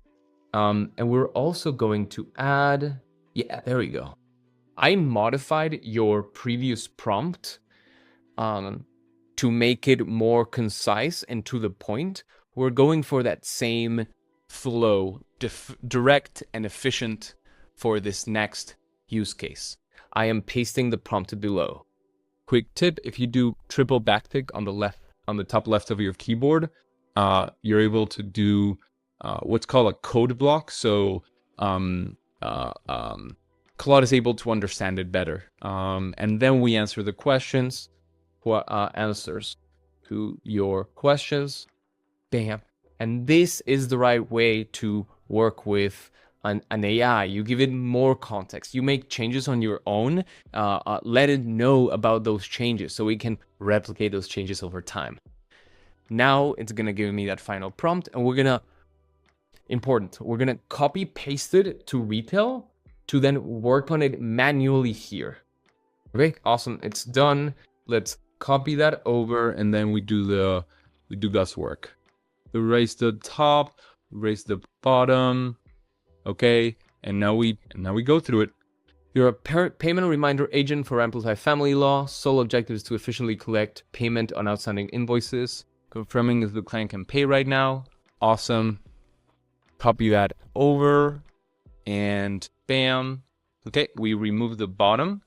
and we're also going to add, there we go. I modified your previous prompt to make it more concise and to the point. We're going for that same flow, direct and efficient for this next use case. I am pasting the prompt below. Quick tip, if you do triple backtick on the top left of your keyboard, you're able to do what's called a code block. So Claude is able to understand it better. And then we answer the questions, answers to your questions. Bam. And this is the right way to work with an AI. You give it more context. You make changes on your own. Let it know about those changes so we can replicate those changes over time. Now it's gonna give me that final prompt, and we're gonna copy paste it to Retell to then work on it manually here. Okay, awesome. It's done. Let's copy that over, and then we do this work. We raise the top, raise the bottom. Okay, and now we go through it. You're a payment reminder agent for Amplify Family Law. Sole objective is to efficiently collect payment on outstanding invoices. Confirming if the client can pay right now. Awesome. Copy that over, and bam. Okay, we remove the bottom.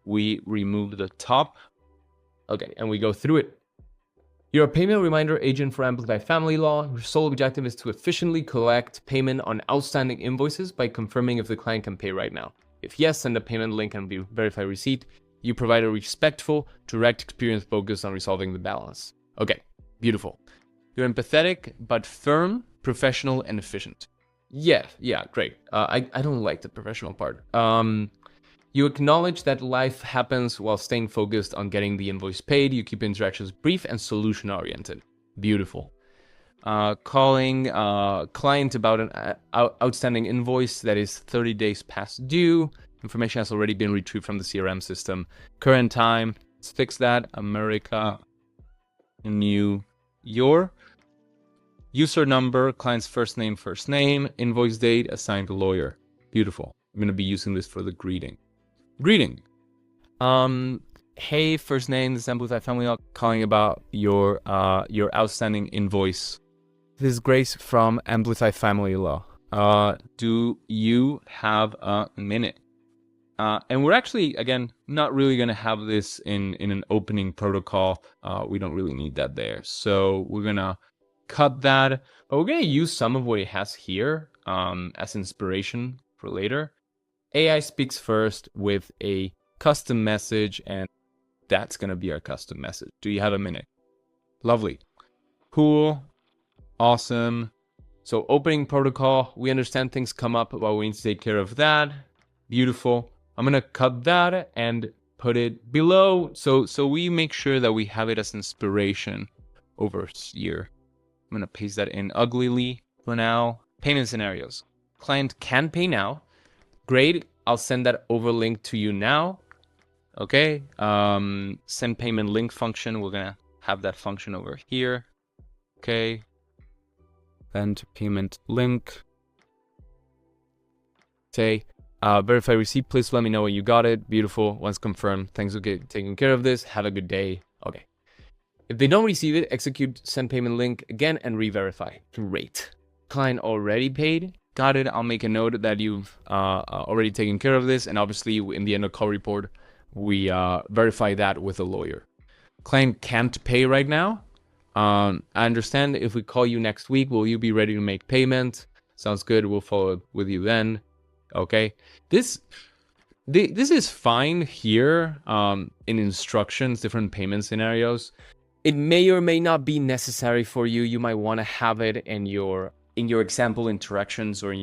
We remove the top. Okay, and we go through it. You're a payment reminder agent for Amplify Family Law. Your sole objective is to efficiently collect payment on outstanding invoices by confirming if the client can pay right now. If yes, send a payment link and verify receipt. You provide a respectful, direct experience focused on resolving the balance. Okay, beautiful. You're empathetic, but firm, professional, and efficient. Yeah, great. I don't like the professional part. You acknowledge that life happens while staying focused on getting the invoice paid. You keep interactions brief and solution-oriented. Beautiful. Calling client about an outstanding invoice that is 30 days past due. Information has already been retrieved from the CRM system. Current time, let's fix that. America, New York. User number, client's first name, invoice date, assigned to lawyer. Beautiful. I'm going to be using this for the greeting. Greeting. Hey, first name, this is Amplify Family Law, calling about your outstanding invoice. This is Grace from Amplify Family Law. Do you have a minute? And we're actually, again, not really going to have this in an opening protocol. We don't really need that there. So we're going to cut that. But we're going to use some of what it has here as inspiration for later. AI speaks first with a custom message, and that's going to be our custom message. Do you have a minute? Lovely. Cool. Awesome. So opening protocol, we understand things come up, but we need to take care of that. Beautiful. I'm going to cut that and put it below. So we make sure that we have it as inspiration over here. I'm going to paste that in uglily for now. Payment scenarios. Client can pay now. Great. I'll send that over link to you now. Okay. Send payment link function. We're going to have that function over here. Okay. Send payment link. Say, verify receipt. Please let me know when you got it. Beautiful. Once confirmed, thanks for taking care of this. Have a good day. Okay. If they don't receive it, execute send payment link again and re-verify. Great. Client already paid. Got it. I'll make a note that you've already taken care of this. And obviously, in the end of call report, we verify that with a lawyer. Client can't pay right now. I understand. If we call you next week, will you be ready to make payment? Sounds good. We'll follow up with you then. Okay. This is fine here in instructions, different payment scenarios. It may or may not be necessary for you. You might want to have it in your example interactions or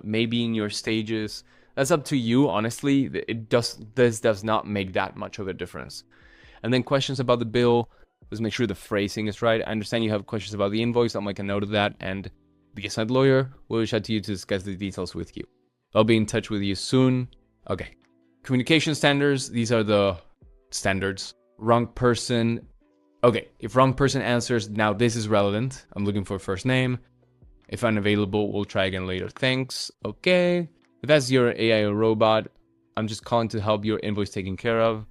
maybe in your stages. That's up to you, honestly. This does not make that much of a difference. And then questions about the bill. Let's make sure the phrasing is right. I understand you have questions about the invoice. I'll make a note of that. And the assigned lawyer will reach out to you to discuss the details with you. I'll be in touch with you soon. Okay. Communication standards. These are the standards. Wrong person. Okay. If wrong person answers, now this is relevant. I'm looking for first name. If unavailable, we'll try again later. Thanks. Okay. If that's your AI or robot, I'm just calling to help your invoice taken care of.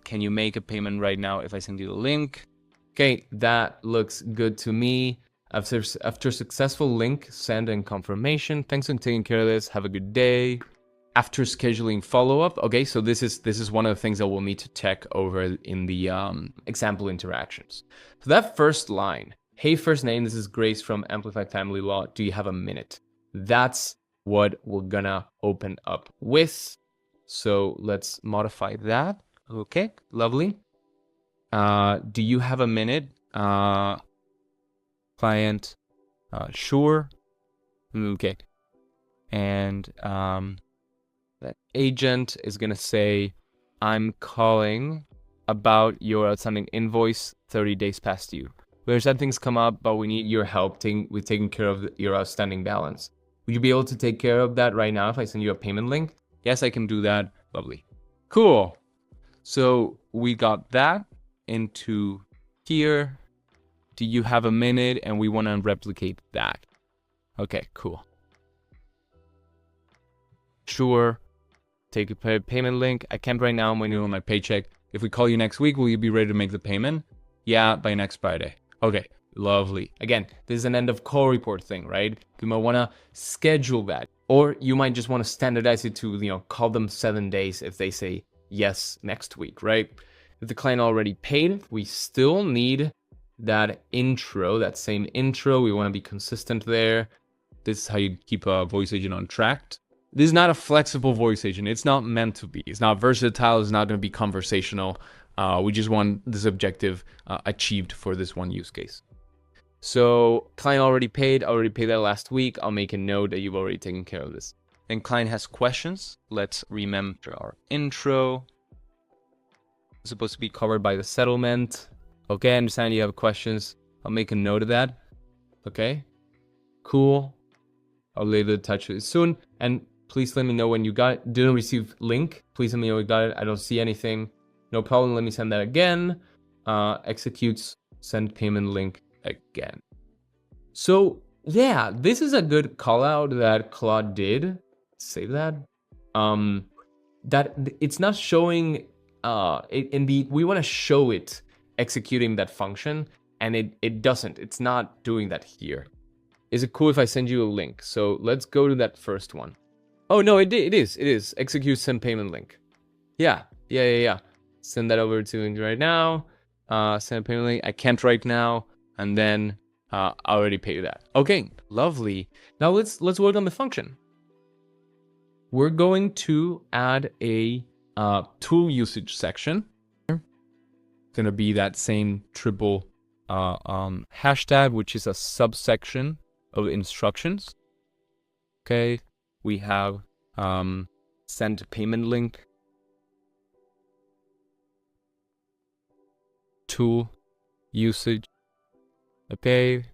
Can you make a payment right now if I send you the link? Okay, that looks good to me. After successful link, send and confirmation. Thanks for taking care of this. Have a good day. After scheduling follow-up. Okay, so this is one of the things that we'll need to check over in the example interactions. So that first line, hey, first name, this is Grace from Amplify Family Law. Do you have a minute? That's what we're gonna open up with. So let's modify that. Okay, lovely. Do you have a minute? Client, sure. Okay. And that agent is gonna say, I'm calling about your outstanding invoice 30 days past due. There's some things come up, but we need your help with taking care of your outstanding balance. Will you be able to take care of that right now if I send you a payment link? Yes, I can do that. Lovely. Cool. So we got that into here. Do you have a minute? And we want to replicate that. Okay, cool. Sure. Take a payment link. I can't right now. I'm waiting on my paycheck. If we call you next week, will you be ready to make the payment? Yeah, by next Friday. Okay, lovely. Again, this is an end of call report thing, right? You might want to schedule that. Or you might just want to standardize it to, call them 7 days if they say yes next week, right? If the client already paid, we still need that intro, that same intro. We want to be consistent there. This is how you keep a voice agent on track. This is not a flexible voice agent. It's not meant to be. It's not versatile. It's not going to be conversational. We just want this objective achieved for this one use case. So client already paid that last week. I'll make a note that you've already taken care of this. and client has questions, let's remember our intro. It's supposed to be covered by the settlement. Okay, I understand you have questions. I'll make a note of that. Okay, cool. I'll later touch it soon. And please let me know when you got it. Didn't receive link. Please let me know you got it. I don't see anything. No problem. Let me send that again. Executes send payment link again. So yeah, this is a good call out that Claude did. Save that. That it's not showing we want to show it executing that function, and it doesn't. It's not doing that here. Is it cool if I send you a link? So let's go to that first one. Oh no, it is execute send payment link. Yeah. Send that over to you right now. Send payment link. I can't right now, and then I already paid that. Okay, lovely. Now let's work on the function. We're going to add a tool usage section. It's gonna be that same triple hashtag, which is a subsection of instructions. Okay, we have send payment link, tool usage. Okay.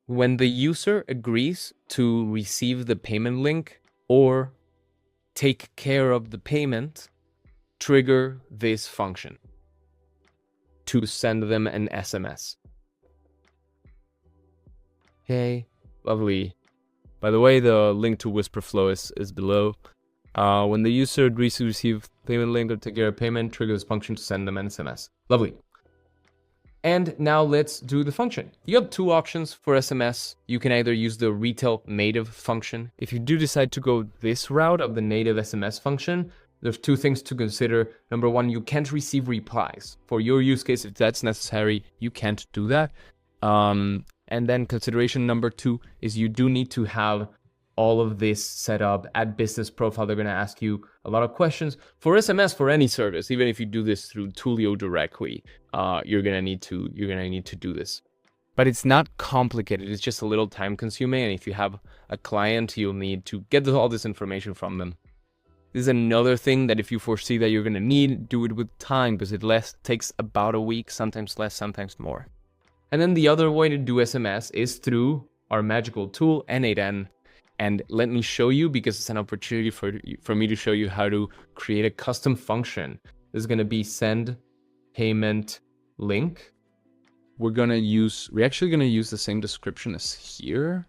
When the user agrees to receive the payment link or take care of the payment, trigger this function to send them an SMS. Okay, lovely. By the way, the link to Whisperflow is below. When the user agrees to receive payment link or take care of payment, trigger this function to send them an SMS. Lovely. And now let's do the function. You have two options for SMS. You can either use the Retell native function. If you do decide to go this route of the native SMS function, there's two things to consider. Number one, you can't receive replies. For your use case, if that's necessary, you can't do that. And then consideration number two is you do need to have all of this set up at business profile. They're going to ask you a lot of questions. For SMS, for any service, even if you do this through Twilio directly, you're gonna need to do this. But it's not complicated. It's just a little time consuming. And if you have a client, you'll need to get all this information from them. This is another thing that if you foresee that you're gonna need, do it with time, because it takes about a week, sometimes less, sometimes more. And then the other way to do SMS is through our magical tool, N8N. And let me show you, because it's an opportunity for me to show you how to create a custom function. This is going to be send payment link. We're actually going to use the same description as here.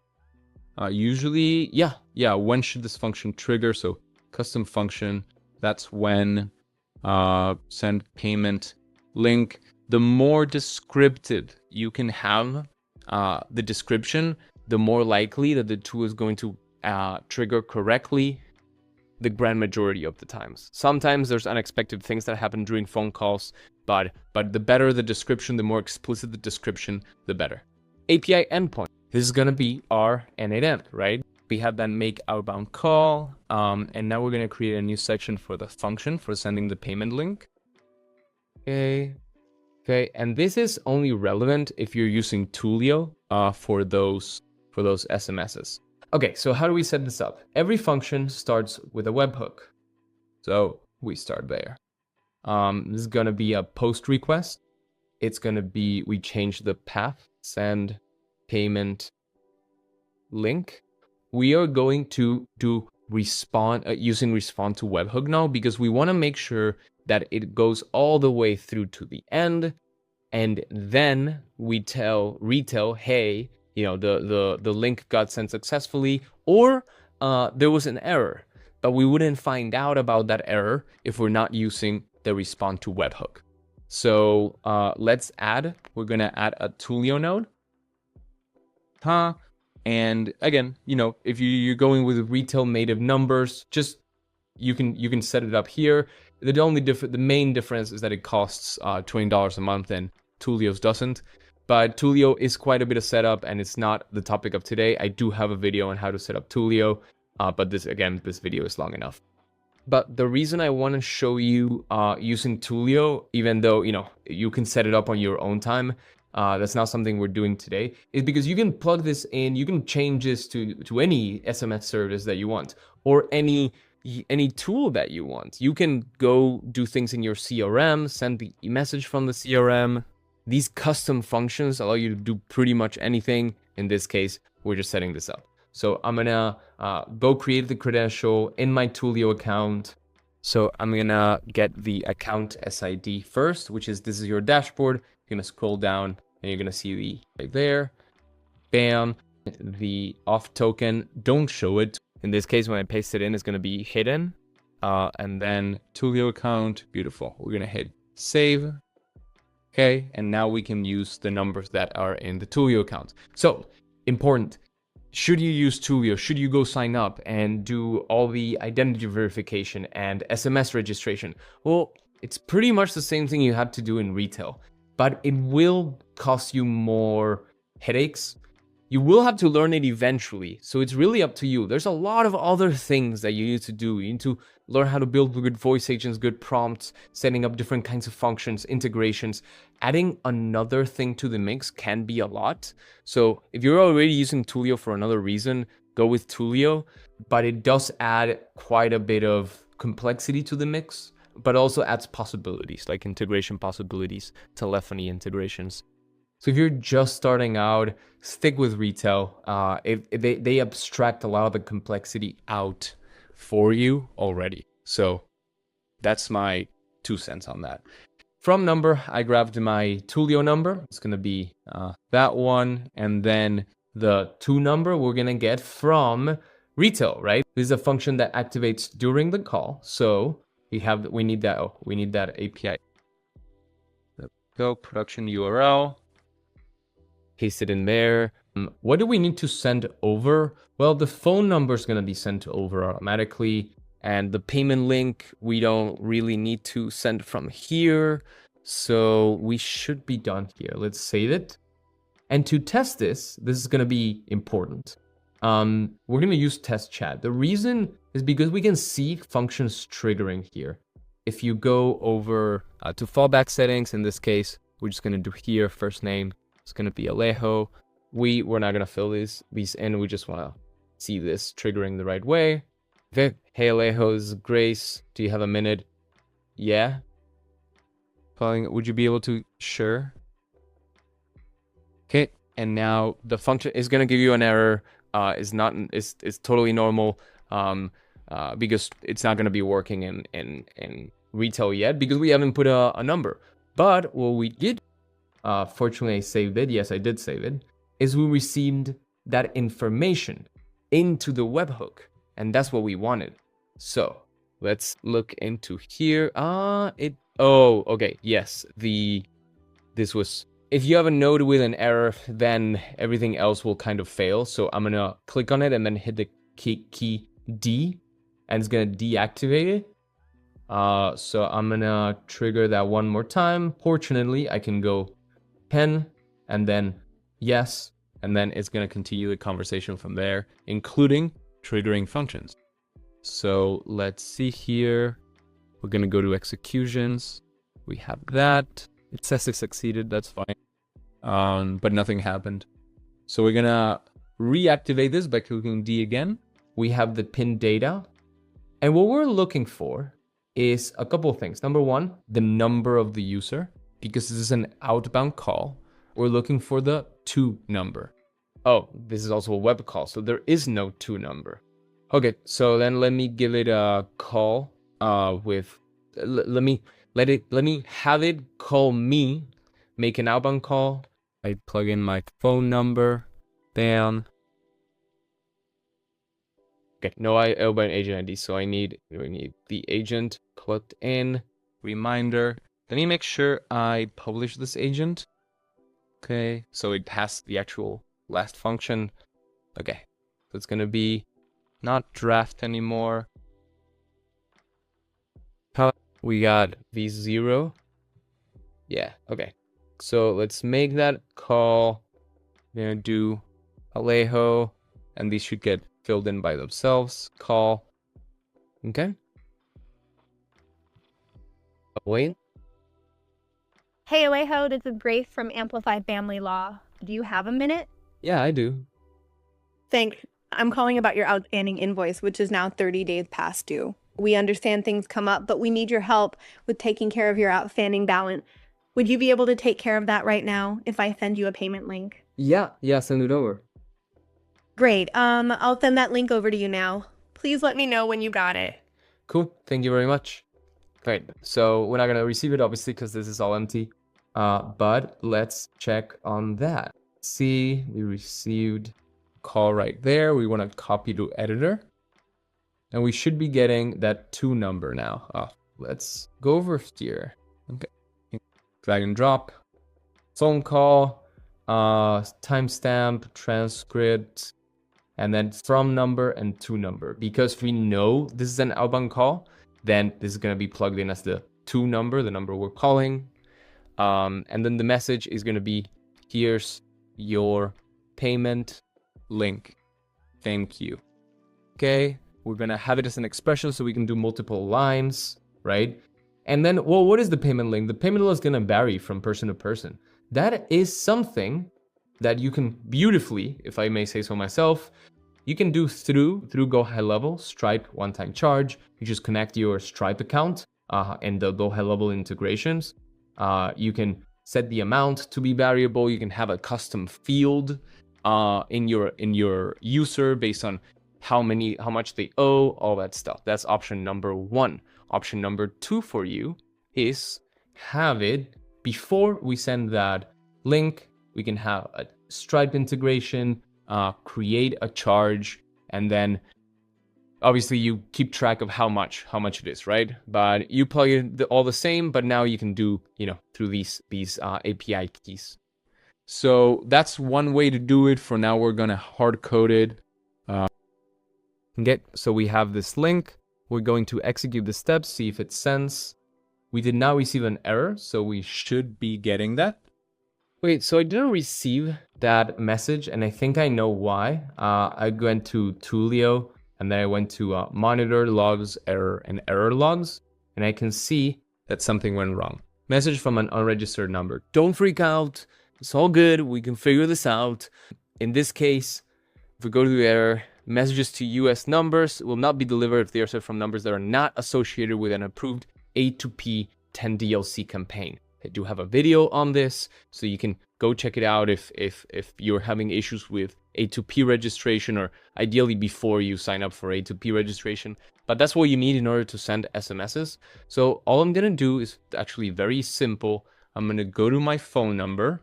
Usually, yeah. When should this function trigger? So custom function, that's when send payment link. The more descriptive you can have the description, the more likely that the tool is going to trigger correctly the grand majority of the times. Sometimes there's unexpected things that happen during phone calls, but the better the description, the more explicit the description, the better. API endpoint. This is going to be our N8N, right? We have that make outbound call, and now we're going to create a new section for the function for sending the payment link. Okay, and this is only relevant if you're using Twilio for those SMSs. Okay, so how do we set this up? Every function starts with a webhook. So we start there. This is gonna be a post request. It's gonna be, we change the path, send payment link. We are going to do respond using respond to webhook now, because we wanna make sure that it goes all the way through to the end. And then we tell Retell, hey, the link got sent successfully, or there was an error, but we wouldn't find out about that error if we're not using the respond to webhook. So we're gonna add a Twilio node. And again, if you're going with Retell native numbers, just you can set it up here. The main difference is that it costs $20 a month and Twilio's doesn't. But Twilio is quite a bit of setup, and it's not the topic of today. I do have a video on how to set up Twilio, but this video is long enough. But the reason I want to show you using Twilio, even though you can set it up on your own time, that's not something we're doing today, is because you can plug this in, you can change this to any SMS service that you want, or any tool that you want. You can go do things in your CRM, send the message from the CRM. These custom functions allow you to do pretty much anything. In this case, we're just setting this up. So I'm gonna go create the credential in my Twilio account. So I'm gonna get the account SID first, which is, this is your dashboard. You're gonna scroll down and you're gonna see the right there. Bam, the auth token, don't show it. In this case, when I paste it in, it's gonna be hidden. And then Twilio account, beautiful. We're gonna hit save. Okay, and now we can use the numbers that are in the Twilio account. So, important. Should you use Twilio? Should you go sign up and do all the identity verification and SMS registration? Well, it's pretty much the same thing you had to do in retail, but it will cost you more headaches. You will have to learn it eventually, so it's really up to you. There's a lot of other things that you need to do. You need to learn how to build good voice agents, good prompts, setting up different kinds of functions, integrations. Adding another thing to the mix can be a lot. So if you're already using Twilio for another reason, go with Twilio, but it does add quite a bit of complexity to the mix, but also adds possibilities, like integration possibilities, telephony integrations. So if you're just starting out, stick with Retell. They abstract a lot of the complexity out for you already. So that's my 2 cents on that. From number, I grabbed my Twilio number. It's going to be that one. And then the to number we're going to get from Retell, right? This is a function that activates during the call. So we need that API. Go production URL. Paste it in there. What do we need to send over? Well, the phone number is going to be sent over automatically. And the payment link, we don't really need to send from here. So we should be done here. Let's save it. And to test this is going to be important. We're going to use test chat. The reason is because we can see functions triggering here. If you go over to fallback settings, in this case, we're just going to do here, first name. It's going to be Alejo. We're not going to fill these in. We just want to see this triggering the right way. Okay. Hey, Alejo, this is Grace. Do you have a minute? Yeah. Calling. Would you be able to? Sure. Okay. And now the function is going to give you an error. It's totally normal. Because it's not going to be working in Retell yet because we haven't put a number. But what we did, fortunately I saved it, yes I did save it, is we received that information into the webhook, and that's what we wanted. So let's look into here. Okay, yes, this was, if you have a node with an error, then everything else will kind of fail. So I'm gonna click on it and then hit the key D, and it's gonna deactivate it. So I'm gonna trigger that one more time. Fortunately, I can go pen and then yes, and then it's gonna continue the conversation from there, including triggering functions. So let's see here. We're gonna go to executions. We have that. It says it succeeded, that's fine. But nothing happened. So we're gonna reactivate this by clicking D again. We have the pin data. And what we're looking for is a couple of things. Number one, the number of the user, because this is an outbound call. We're looking for the to number. Oh, this is also a web call, so there is no to number. Okay, so then let me give it a call with, let me have it call me, make an outbound call. I plug in my phone number, bam. Okay, no outbound agent ID, so we need the agent plugged in, reminder. Let me make sure I publish this agent. Okay, so it has the actual last function. Okay, so it's gonna be not draft anymore. We got V0. Yeah, okay. So let's make that call. We're gonna do Alejo, and these should get filled in by themselves. Call. Okay. Wait. Hey, Alejo, this is Grace from Amplify Family Law. Do you have a minute? Yeah, I do. Thanks. I'm calling about your outstanding invoice, which is now 30 days past due. We understand things come up, but we need your help with taking care of your outstanding balance. Would you be able to take care of that right now if I send you a payment link? Yeah, send it over. Great. I'll send that link over to you now. Please let me know when you got it. Cool, thank you very much. Great, so we're not gonna receive it obviously because this is all empty, but let's check on that. See, we received a call right there. We wanna copy to editor. And we should be getting that 2 number now. Let's go over here. Okay, drag and drop, phone call, timestamp, transcript, and then from number and to number. Because we know this is an outbound call, then this is going to be plugged in as the to number, the number we're calling. And then the message is going to be, here's your payment link. Thank you. Okay, we're going to have it as an expression so we can do multiple lines, right? And then, well, what is the payment link? The payment link is going to vary from person to person. That is something that you can beautifully, if I may say so myself, you can do through GoHighLevel, Stripe one-time charge. You just connect your Stripe account and the GoHighLevel integrations. You can set the amount to be variable. You can have a custom field in your user based on how much they owe, all that stuff. That's option number 1. Option number 2 for you is have it before we send that link. We can have a Stripe integration, create a charge, and then obviously you keep track of how much it is, right? But you plug it all the same, but now you can do, through these API keys. So that's one way to do it. For now, we're gonna hard code it. So we have this link. We're going to execute the steps, see if it sends. We did not receive an error, so we should be getting that. Wait, so I didn't receive that message, and I think I know why. I went to Tulio, and then I went to monitor logs, error, and error logs, and I can see that something went wrong. Message from an unregistered number. Don't freak out. It's all good. We can figure this out. In this case, if we go to the error, messages to US numbers will not be delivered if they are sent from numbers that are not associated with an approved A2P 10 DLC campaign. I do have a video on this, so you can go check it out if you're having issues with A2P registration, or ideally before you sign up for A2P registration. But that's what you need in order to send SMSs. So all I'm gonna do is actually very simple. I'm gonna go to my phone number,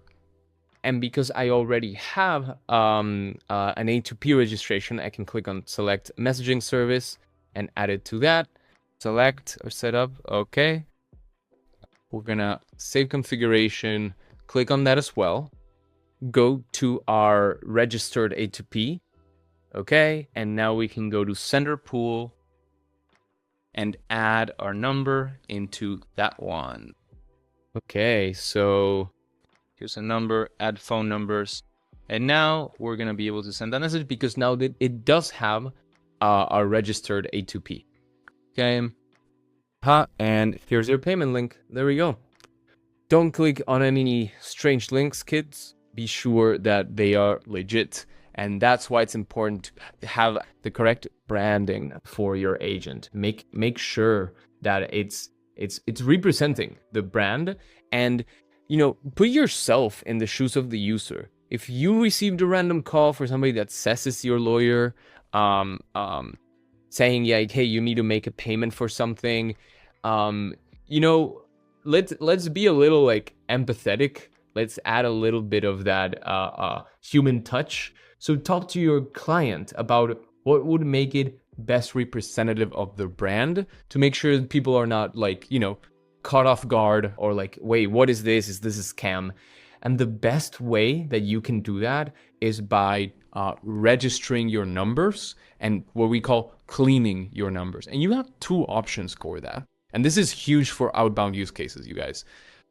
and because I already have an A2P registration, I can click on select messaging service and add it to that. Select or setup, okay. We're gonna save configuration, click on that as well. Go to our registered A2P, okay. And now we can go to sender pool and add our number into that one. Okay, so here's a number, add phone numbers. And now we're gonna be able to send that message because now that it does have our registered A2P. Okay. And here's your payment link. There we go. Don't click on any strange links, kids. Be sure that they are legit. And that's why it's important to have the correct branding for your agent. Make sure that it's representing the brand, and put yourself in the shoes of the user. If you received a random call for somebody that says it's your lawyer, saying, yeah, hey, you need to make a payment for something, let's be a little empathetic. Let's add a little bit of that human touch. So talk to your client about what would make it best representative of the brand, to make sure that people are not caught off guard or wait, what is this? Is this a scam? And the best way that you can do that is by registering your numbers and what we call cleaning your numbers. And you have 2 options for that. And this is huge for outbound use cases, you guys.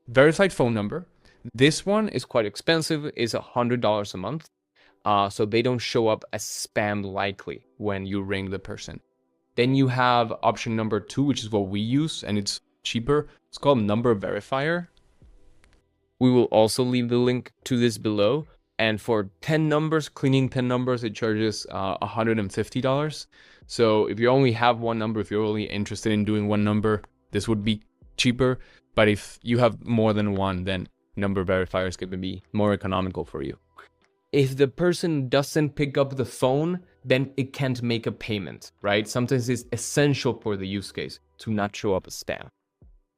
Verified phone number. This one is quite expensive. It's $100 a month. So they don't show up as spam likely when you ring the person. Then you have option number 2, which is what we use, and it's cheaper. It's called number verifier. We will also leave the link to this below. And for 10 numbers, cleaning 10 numbers, it charges $150. So if you only have one number, if you're only interested in doing one number, this would be cheaper. But if you have more than one, then number verifiers can be more economical for you. If the person doesn't pick up the phone, then it can't make a payment, right? Sometimes it's essential for the use case to not show up as spam.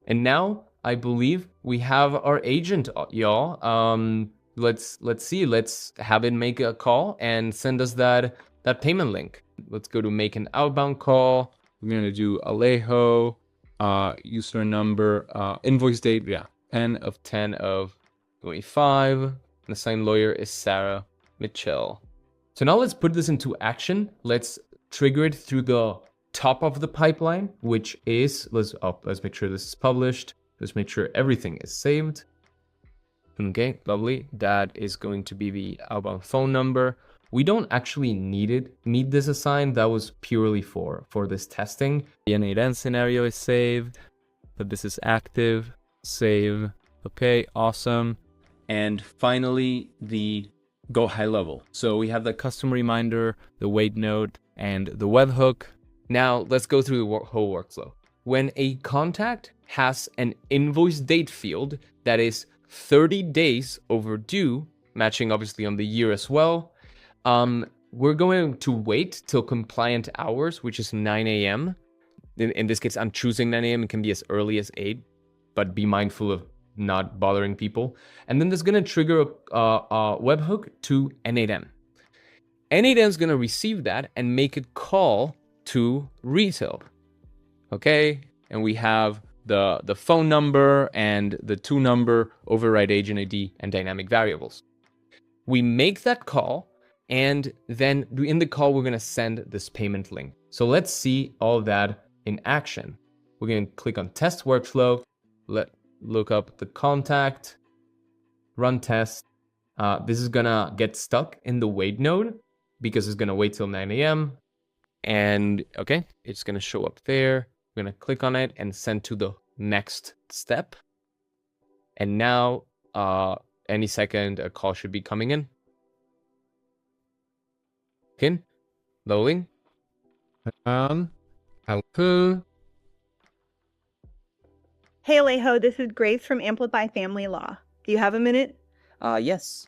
And now I believe we have our agent, y'all. Let's see. Let's have it make a call and send us that payment link. Let's go to make an outbound call. We're gonna do Alejo, user number, invoice date, 10 of 25. The assigned lawyer is Sarah Mitchell. So now let's put this into action. Let's trigger it through the top of the pipeline, which is, let's make sure this is published. Let's make sure everything is saved. Okay, lovely. That is going to be the outbound phone number. We don't actually need this assigned. That was purely for this testing. The N8N scenario is saved, but this is active, save. Okay, awesome. And finally, the GoHighLevel. So we have the custom reminder, the wait note, and the webhook. Now let's go through the whole workflow. When a contact has an invoice date field that is 30 days overdue, matching obviously on the year as well, we're going to wait till compliant hours, which is 9 a.m. In this case, I'm choosing 9 a.m. It can be as early as 8, but be mindful of not bothering people. And then there's going to trigger a webhook to N8N. N8N is going to receive that and make a call to Retell. Okay, and we have the phone number and the 2-number override agent ID and dynamic variables. We make that call, and then in the call, we're going to send this payment link. So let's see all that in action. We're going to click on test workflow. Look up the contact, run test. This is going to get stuck in the wait node because it's going to wait till 9 a.m. And okay, it's going to show up there. We're going to click on it and send to the next step. And now, any second, a call should be coming in. Okay, loading. Alejo. Hey Alejo, this is Grace from Amplify Family Law. Do you have a minute? Yes.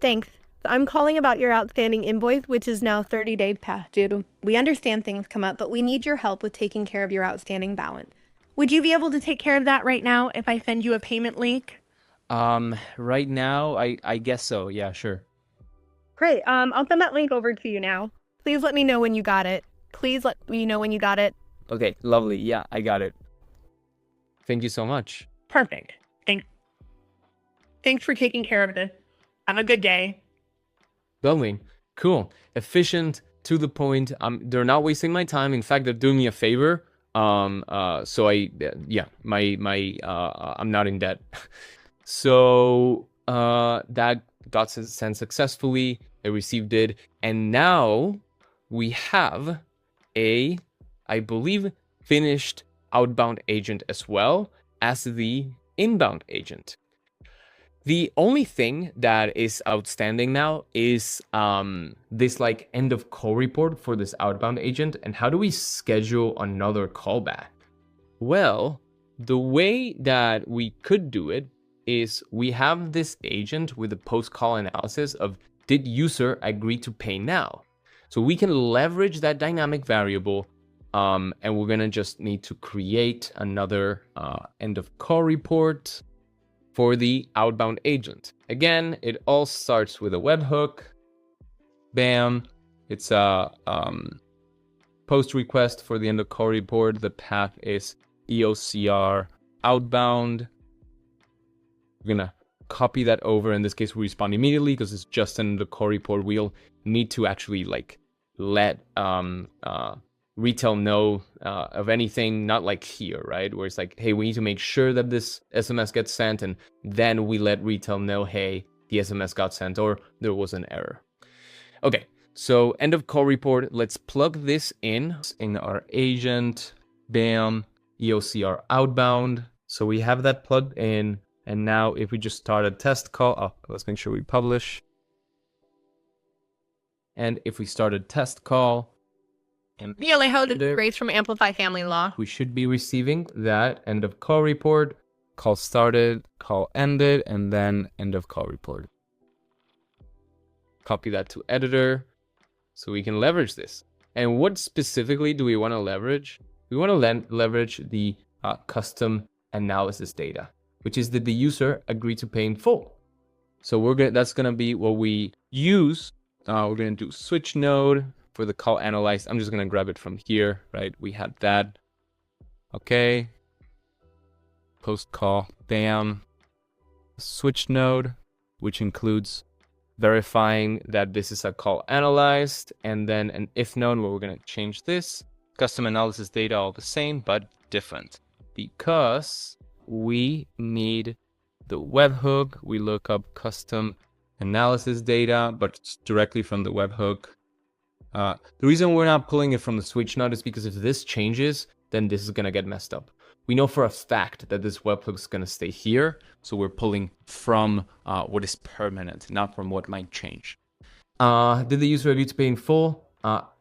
Thanks. I'm calling about your outstanding invoice, which is now 30 days past due. We understand things come up, but we need your help with taking care of your outstanding balance. Would you be able to take care of that right now if I send you a payment link? Right now, I guess so. Yeah, sure. Great. I'll send that link over to you now. Please let me know when you got it. Please let me know when you got it. Okay, lovely. Yeah, I got it. Thank you so much. Perfect. Thanks for taking care of this. Have a good day. Lovely. Cool. Efficient, to the point. They're not wasting my time. In fact, they're doing me a favor. I'm not in debt. So that got sent successfully. I received it, and now we have a, I believe, finished outbound agent as well as the inbound agent. The only thing that is outstanding now is this like end of call report for this outbound agent. And how do we schedule another callback? Well, the way that we could do it is we have this agent with a post-call analysis of did user agree to pay now? So we can leverage that dynamic variable, and we're gonna just need to create another end of call report for the outbound agent. Again, it all starts with a webhook. Bam. It's a post request for the end of call report. The path is EOCR outbound. We're gonna copy that over. In this case, we respond immediately because it's just in the call report. We'll need to actually like let Retell know of anything, not like here, right? Where it's like, hey, we need to make sure that this SMS gets sent, and then we let Retell know, hey, the SMS got sent or there was an error. Okay, so end of call report. Let's plug this in our agent. Bam, EOCR outbound. So we have that plugged in. And now if we just start a test call, let's make sure we publish. And if we start a test call, and Grace from Amplify Family Law. we should be receiving that end of call report, call started, call ended, and then end of call report. Copy that to editor so we can leverage this. And what specifically do we want to leverage? We want to leverage the custom analysis data, which is that the user agreed to pay in full. So that's gonna be what we use. We're gonna do switch node for the call analyzed. I'm just gonna grab it from here, right? We had that. Okay. Post call down. Switch node, which includes verifying that this is a call analyzed, and then an if node where we're gonna change this. Custom analysis data all the same, but different, because we need the webhook. We look up custom analysis data, but it's directly from the webhook. The reason we're not pulling it from the switch node is because if this changes, then this is gonna get messed up. We know for a fact that this webhook is gonna stay here, so we're pulling from what is permanent, not from what might change. Did the user agree to pay in full?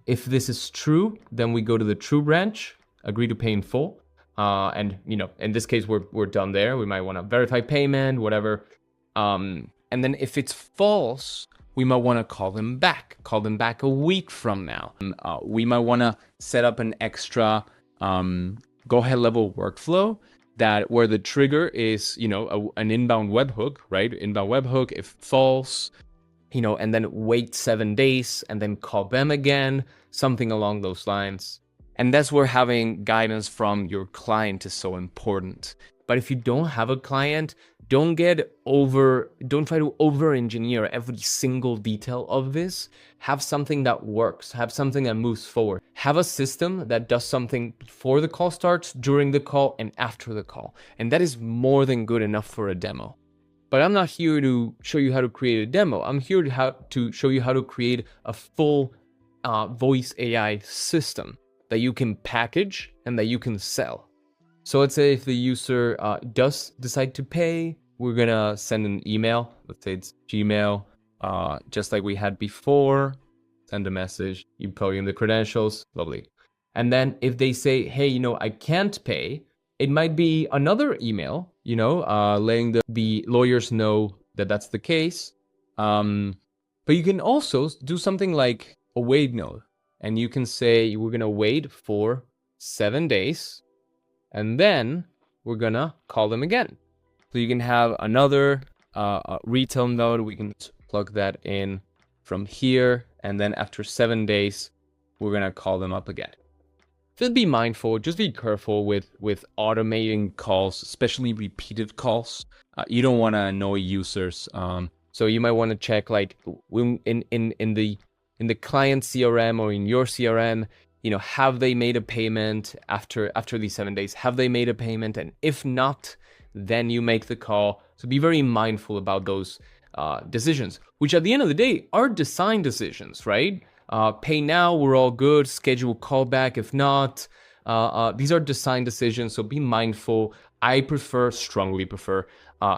If this is true, then we go to the true branch, agree to pay in full. And in this case, we're done there. We might want to verify payment, whatever. And then if it's false, we might want to call them back a week from now. We might want to set up an extra GoHighLevel workflow where the trigger is, an inbound webhook, right? Inbound webhook, if false, and then wait 7 days and then call them again, something along those lines. And that's where having guidance from your client is so important. But if you don't have a client, don't try to over-engineer every single detail of this. Have something that works, have something that moves forward. Have a system that does something before the call starts, during the call, and after the call. And that is more than good enough for a demo. But I'm not here to show you how to create a demo. I'm here to show you how to create a full voice AI system that you can package and that you can sell. So let's say if the user does decide to pay, we're gonna send an email. Let's say it's Gmail, just like we had before. Send a message, you plug in the credentials, lovely. And then if they say, hey, I can't pay, it might be another email, letting the lawyers know that that's the case. But you can also do something like a wait note. And you can say, we're gonna wait for 7 days, and then we're gonna call them again. So you can have another retail node. We can plug that in from here, and then after 7 days, we're gonna call them up again. Just be mindful, just be careful with automating calls, especially repeated calls. You don't want to annoy users. So you might want to check, like, in the client CRM or in your CRM, have they made a payment after these 7 days? Have they made a payment? And if not, then you make the call. So be very mindful about those decisions, which at the end of the day are design decisions, right? Pay now, we're all good. Schedule callback if not. These are design decisions, so be mindful. I strongly prefer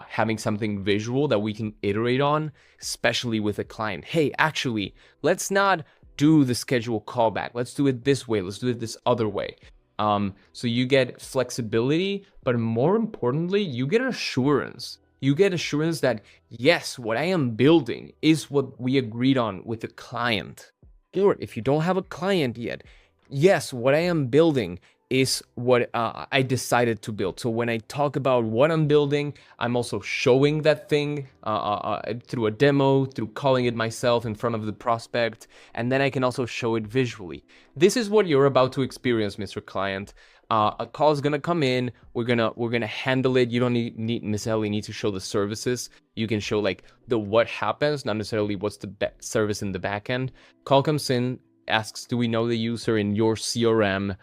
having something visual that we can iterate on, especially with a client. Hey, actually, let's not do the schedule callback. Let's do it this way. Let's do it this other way. So you get flexibility, but more importantly, you get assurance. You get assurance that, yes, what I am building is what we agreed on with the client. Or if you don't have a client yet, yes, what I am building is what I decided to build. So when I talk about what I'm building, I'm also showing that thing through a demo, through calling it myself in front of the prospect, and then I can also show it visually. This is what you're about to experience, Mr. Client. A call is gonna come in. We're gonna handle it. You don't necessarily need to show the services. You can show like the what happens, not necessarily what's the service in the back end. Call comes in, asks, do we know the user in your CRM?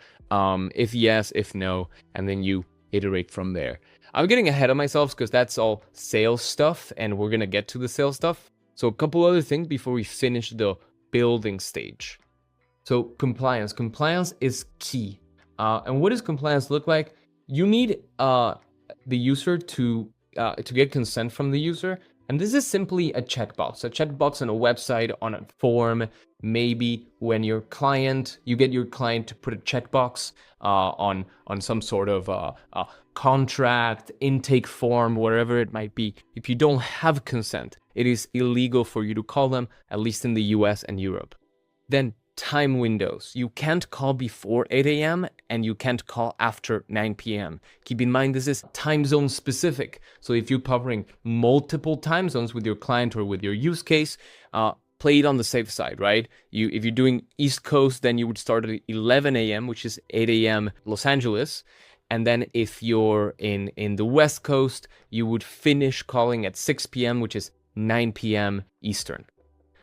If yes, if no, and then you iterate from there. I'm getting ahead of myself because that's all sales stuff, and we're gonna get to the sales stuff. So a couple other things before we finish the building stage. So compliance. Compliance is key. And what does compliance look like? You need the user to get consent from the user. And this is simply a checkbox on a website, on a form. Maybe when you get your client to put a checkbox on some sort of contract, intake form, whatever it might be. If you don't have consent, it is illegal for you to call them, at least in the US and Europe. Then time windows. You can't call before 8 a.m. and you can't call after 9 p.m. Keep in mind, this is time zone specific. So if you're covering multiple time zones with your client or with your use case, play it on the safe side, right? If you're doing East Coast, then you would start at 11 a.m., which is 8 a.m. Los Angeles. And then if you're in the West Coast, you would finish calling at 6 p.m., which is 9 p.m. Eastern.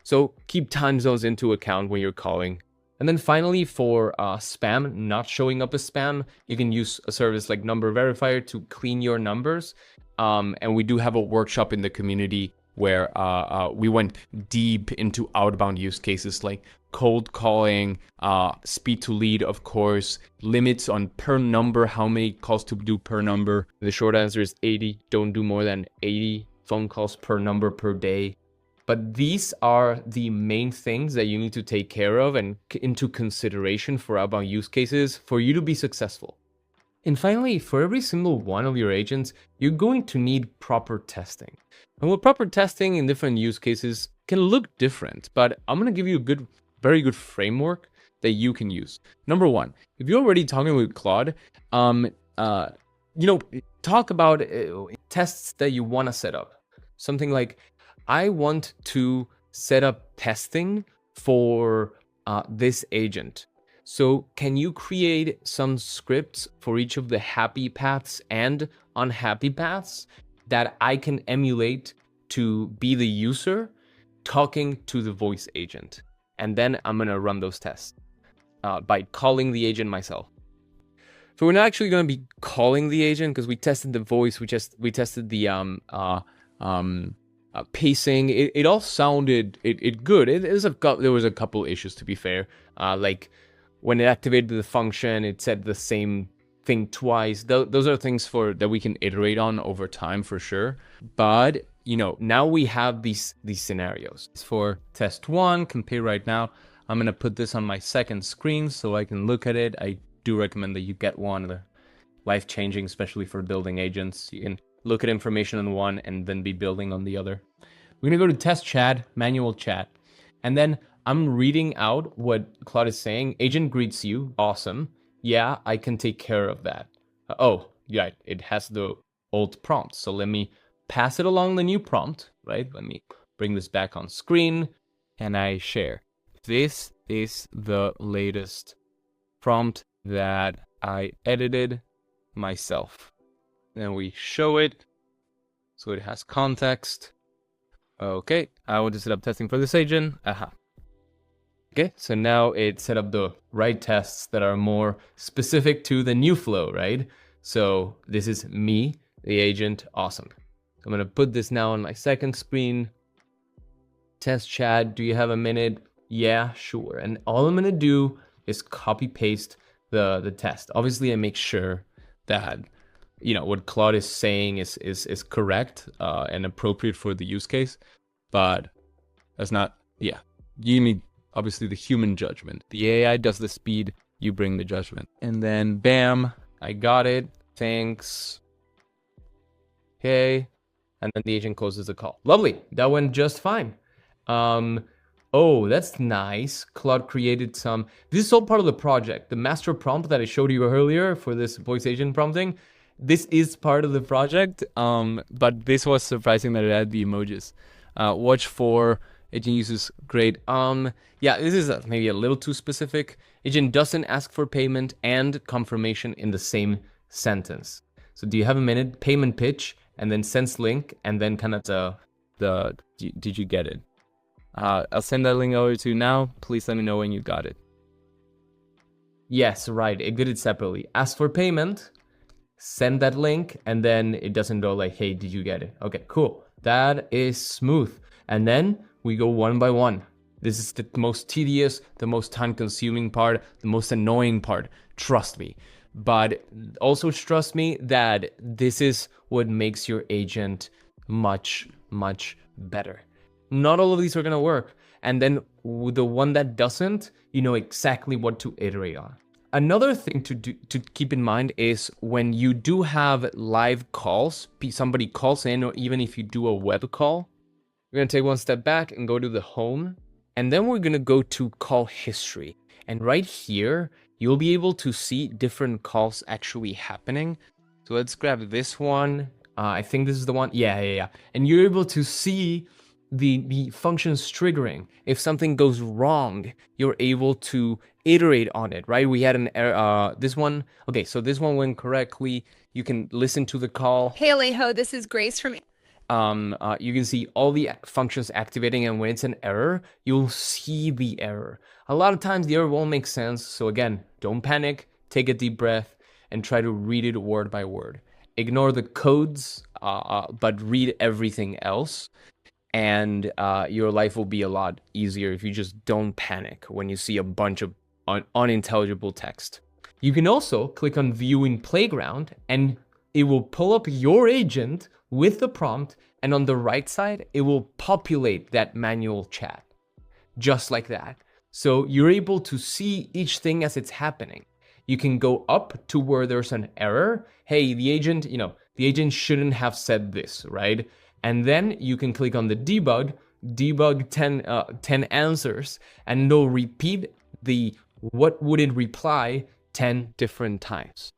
So keep time zones into account when you're calling. And then finally, for spam, not showing up as spam, you can use a service like Number Verifier to clean your numbers. And we do have a workshop in the community where we went deep into outbound use cases like cold calling, speed to lead, of course, limits on per number, how many calls to do per number. The short answer is 80. Don't do more than 80 phone calls per number per day. But these are the main things that you need to take care of and into consideration for outbound use cases for you to be successful. And finally, for every single one of your agents, you're going to need proper testing. And with proper testing in different use cases can look different, but I'm going to give you a very good framework that you can use. Number one, if you're already talking with Claude, talk about tests that you want to set up. Something like, I want to set up testing for this agent. So can you create some scripts for each of the happy paths and unhappy paths that I can emulate to be the user talking to the voice agent? And then I'm going to run those tests by calling the agent myself. So we're not actually going to be calling the agent because we tested the voice. We tested the pacing. It all sounded good. There was a couple issues, to be fair. Like when it activated the function, it said the same thing twice. Those are things that we can iterate on over time for sure. But now we have these scenarios. For test one, compare right now. I'm gonna put this on my second screen so I can look at it. I do recommend that you get one. They're life-changing, especially for building agents. You can look at information on one and then be building on the other. We're gonna go to test chat, manual chat, and then I'm reading out what Claude is saying. Agent greets you, awesome. Yeah, I can take care of that. Oh, yeah, it has the old prompt. So let me pass it along the new prompt, right? Let me bring this back on screen and I share. This is the latest prompt that I edited myself. Then we show it so it has context. Okay, I want to set up testing for this agent. Okay, so now it set up the right tests that are more specific to the new flow, right? So this is me, the agent, awesome. I'm gonna put this now on my second screen. Test chat, do you have a minute? Yeah, sure. And all I'm gonna do is copy paste the test. Obviously I make sure that what Claude is saying is correct and appropriate for the use case, but that's not, you need obviously the human judgment. The AI does the speed, you bring the judgment. And then bam, I got it, thanks. Okay, and then the agent closes the call. Lovely, that went just fine. Oh, that's nice. Claude created some, this is all part of the project. The master prompt that I showed you earlier for this voice agent prompting, this is part of the project, but this was surprising that it had the emojis. Watch for agent uses great. This is maybe a little too specific. Agent doesn't ask for payment and confirmation in the same sentence. So do you have a minute? Payment pitch, and then sends link, and then kind of did you get it? I'll send that link over to you now. Please let me know when you got it. Yes, right. It got it separately. Ask for payment. Send that link, and then it doesn't go like, hey, did you get it? Okay, cool. That is smooth. And then we go one by one. This is the most tedious, the most time-consuming part, the most annoying part. Trust me. but also trust me that this is what makes your agent much, much better. Not all of these are going to work. And then the one that doesn't, you know exactly what to iterate on. Another thing to keep in mind is when you do have live calls, somebody calls in, or even if you do a web call, we're going to take one step back and go to the home. And then we're going to go to call history. And right here, you'll be able to see different calls actually happening. So let's grab this one. I think this is the one. Yeah. And you're able to see the functions triggering. If something goes wrong, you're able to iterate on it, right? We had an error, this one. Okay, so this one went correctly. You can listen to the call. Hey Alejo, this is Grace from You can see all the functions activating, and when it's an error, you'll see the error. A lot of times the error won't make sense. So again, don't panic, take a deep breath and try to read it word by word. Ignore the codes, but read everything else. And your life will be a lot easier if you just don't panic when you see a bunch of unintelligible text. You can also click on View in Playground, and it will pull up your agent with the prompt, and on the right side, it will populate that manual chat, just like that. So you're able to see each thing as it's happening. You can go up to where there's an error. Hey, the agent, the agent shouldn't have said this, right? And then you can click on the debug 10 answers, and it'll repeat the what would it reply 10 different times.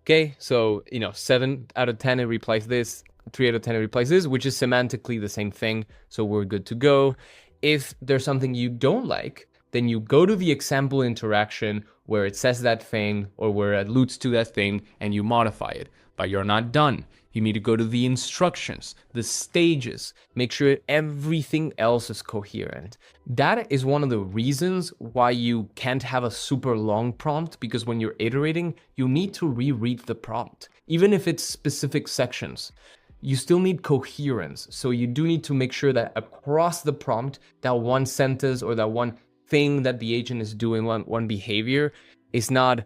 Okay, so 7 out of 10 it replies this, 3 out of 10 it replies this, which is semantically the same thing, so we're good to go. If there's something you don't like, then you go to the example interaction where it says that thing or where it alludes to that thing, and you modify it. But you're not done. You need to go to the instructions, the stages, make sure everything else is coherent. That is one of the reasons why you can't have a super long prompt, because when you're iterating, you need to reread the prompt. Even if it's specific sections, you still need coherence. So you do need to make sure that across the prompt, that one sentence or that one thing that the agent is doing, one behavior, is not,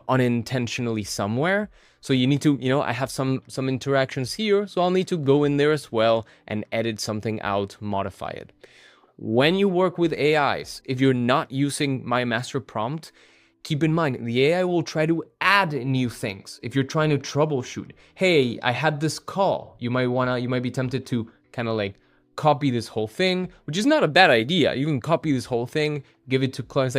unintentionally somewhere. So you need to, I have some interactions here, so I'll need to go in there as well and edit something out, modify it. When you work with AIs, if you're not using my master prompt, keep in mind, the AI will try to add new things. If you're trying to troubleshoot, hey, I had this call, you might be tempted to kind of like copy this whole thing, which is not a bad idea. You can copy this whole thing, give it to clients,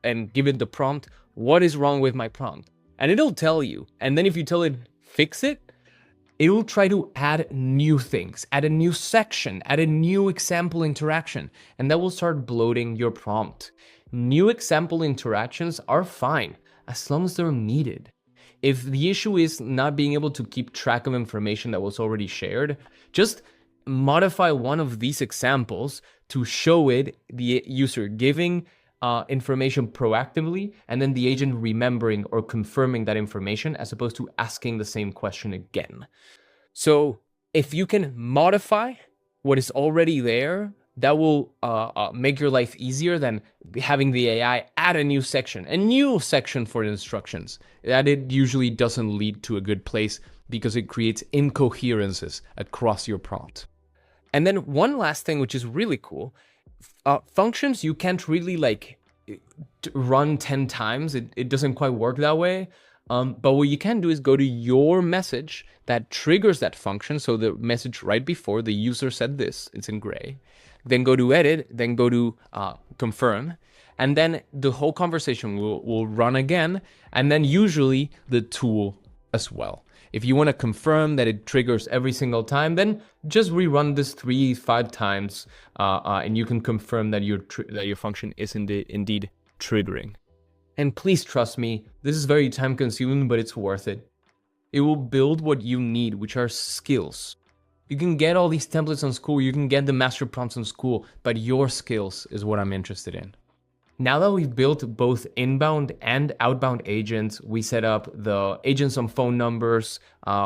and give it the prompt. What is wrong with my prompt? And it'll tell you. And then if you tell it, fix it, it will try to add new things, add a new section, add a new example interaction, and that will start bloating your prompt. New example interactions are fine, as long as they're needed. If the issue is not being able to keep track of information that was already shared, just modify one of these examples to show it the user giving information proactively, and then the agent remembering or confirming that information as opposed to asking the same question again. So if you can modify what is already there, that will make your life easier than having the AI add a new section for instructions. That it usually doesn't lead to a good place because it creates incoherences across your prompt. And then one last thing, which is really cool, functions you can't really run 10 times. It doesn't quite work that way. But what you can do is go to your message that triggers that function. So the message right before the user said this, it's in gray. Then go to edit, then go to confirm. And then the whole conversation will run again. And then usually the tool as well. If you want to confirm that it triggers every single time, then just rerun this 3-5 times, and you can confirm that your function is indeed triggering. And please trust me, this is very time consuming, but it's worth it. It will build what you need, which are skills. You can get all these templates on school, you can get the master prompts on school, but your skills is what I'm interested in. Now that we've built both inbound and outbound agents, we set up the agents on phone numbers,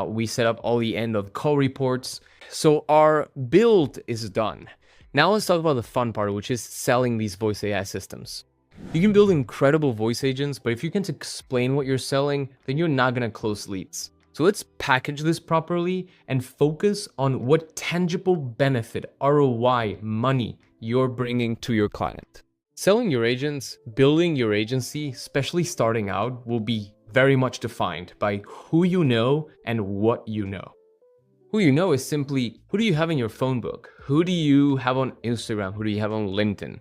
we set up all the end of call reports. So our build is done. Now let's talk about the fun part, which is selling these voice AI systems. You can build incredible voice agents, but if you can't explain what you're selling, then you're not gonna close leads. So let's package this properly and focus on what tangible benefit, ROI, money you're bringing to your client. Selling your agents, building your agency, especially starting out, will be very much defined by who you know and what you know. Who you know is simply, who do you have in your phone book? Who do you have on Instagram? Who do you have on LinkedIn?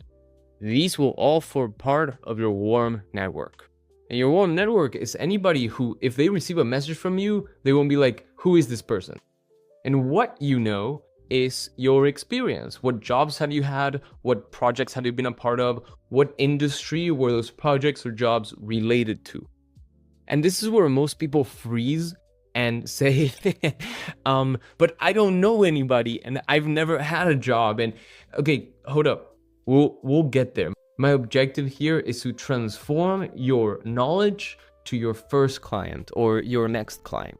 These will all form part of your warm network. And your warm network is anybody who, if they receive a message from you, they won't be like, who is this person? And what you know is your experience. What jobs have you had? What projects have you been a part of? What industry were those projects or jobs related to? And this is where most people freeze and say, but I don't know anybody and I've never had a job. And okay, hold up. We'll get there. My objective here is to transform your knowledge to your first client or your next client.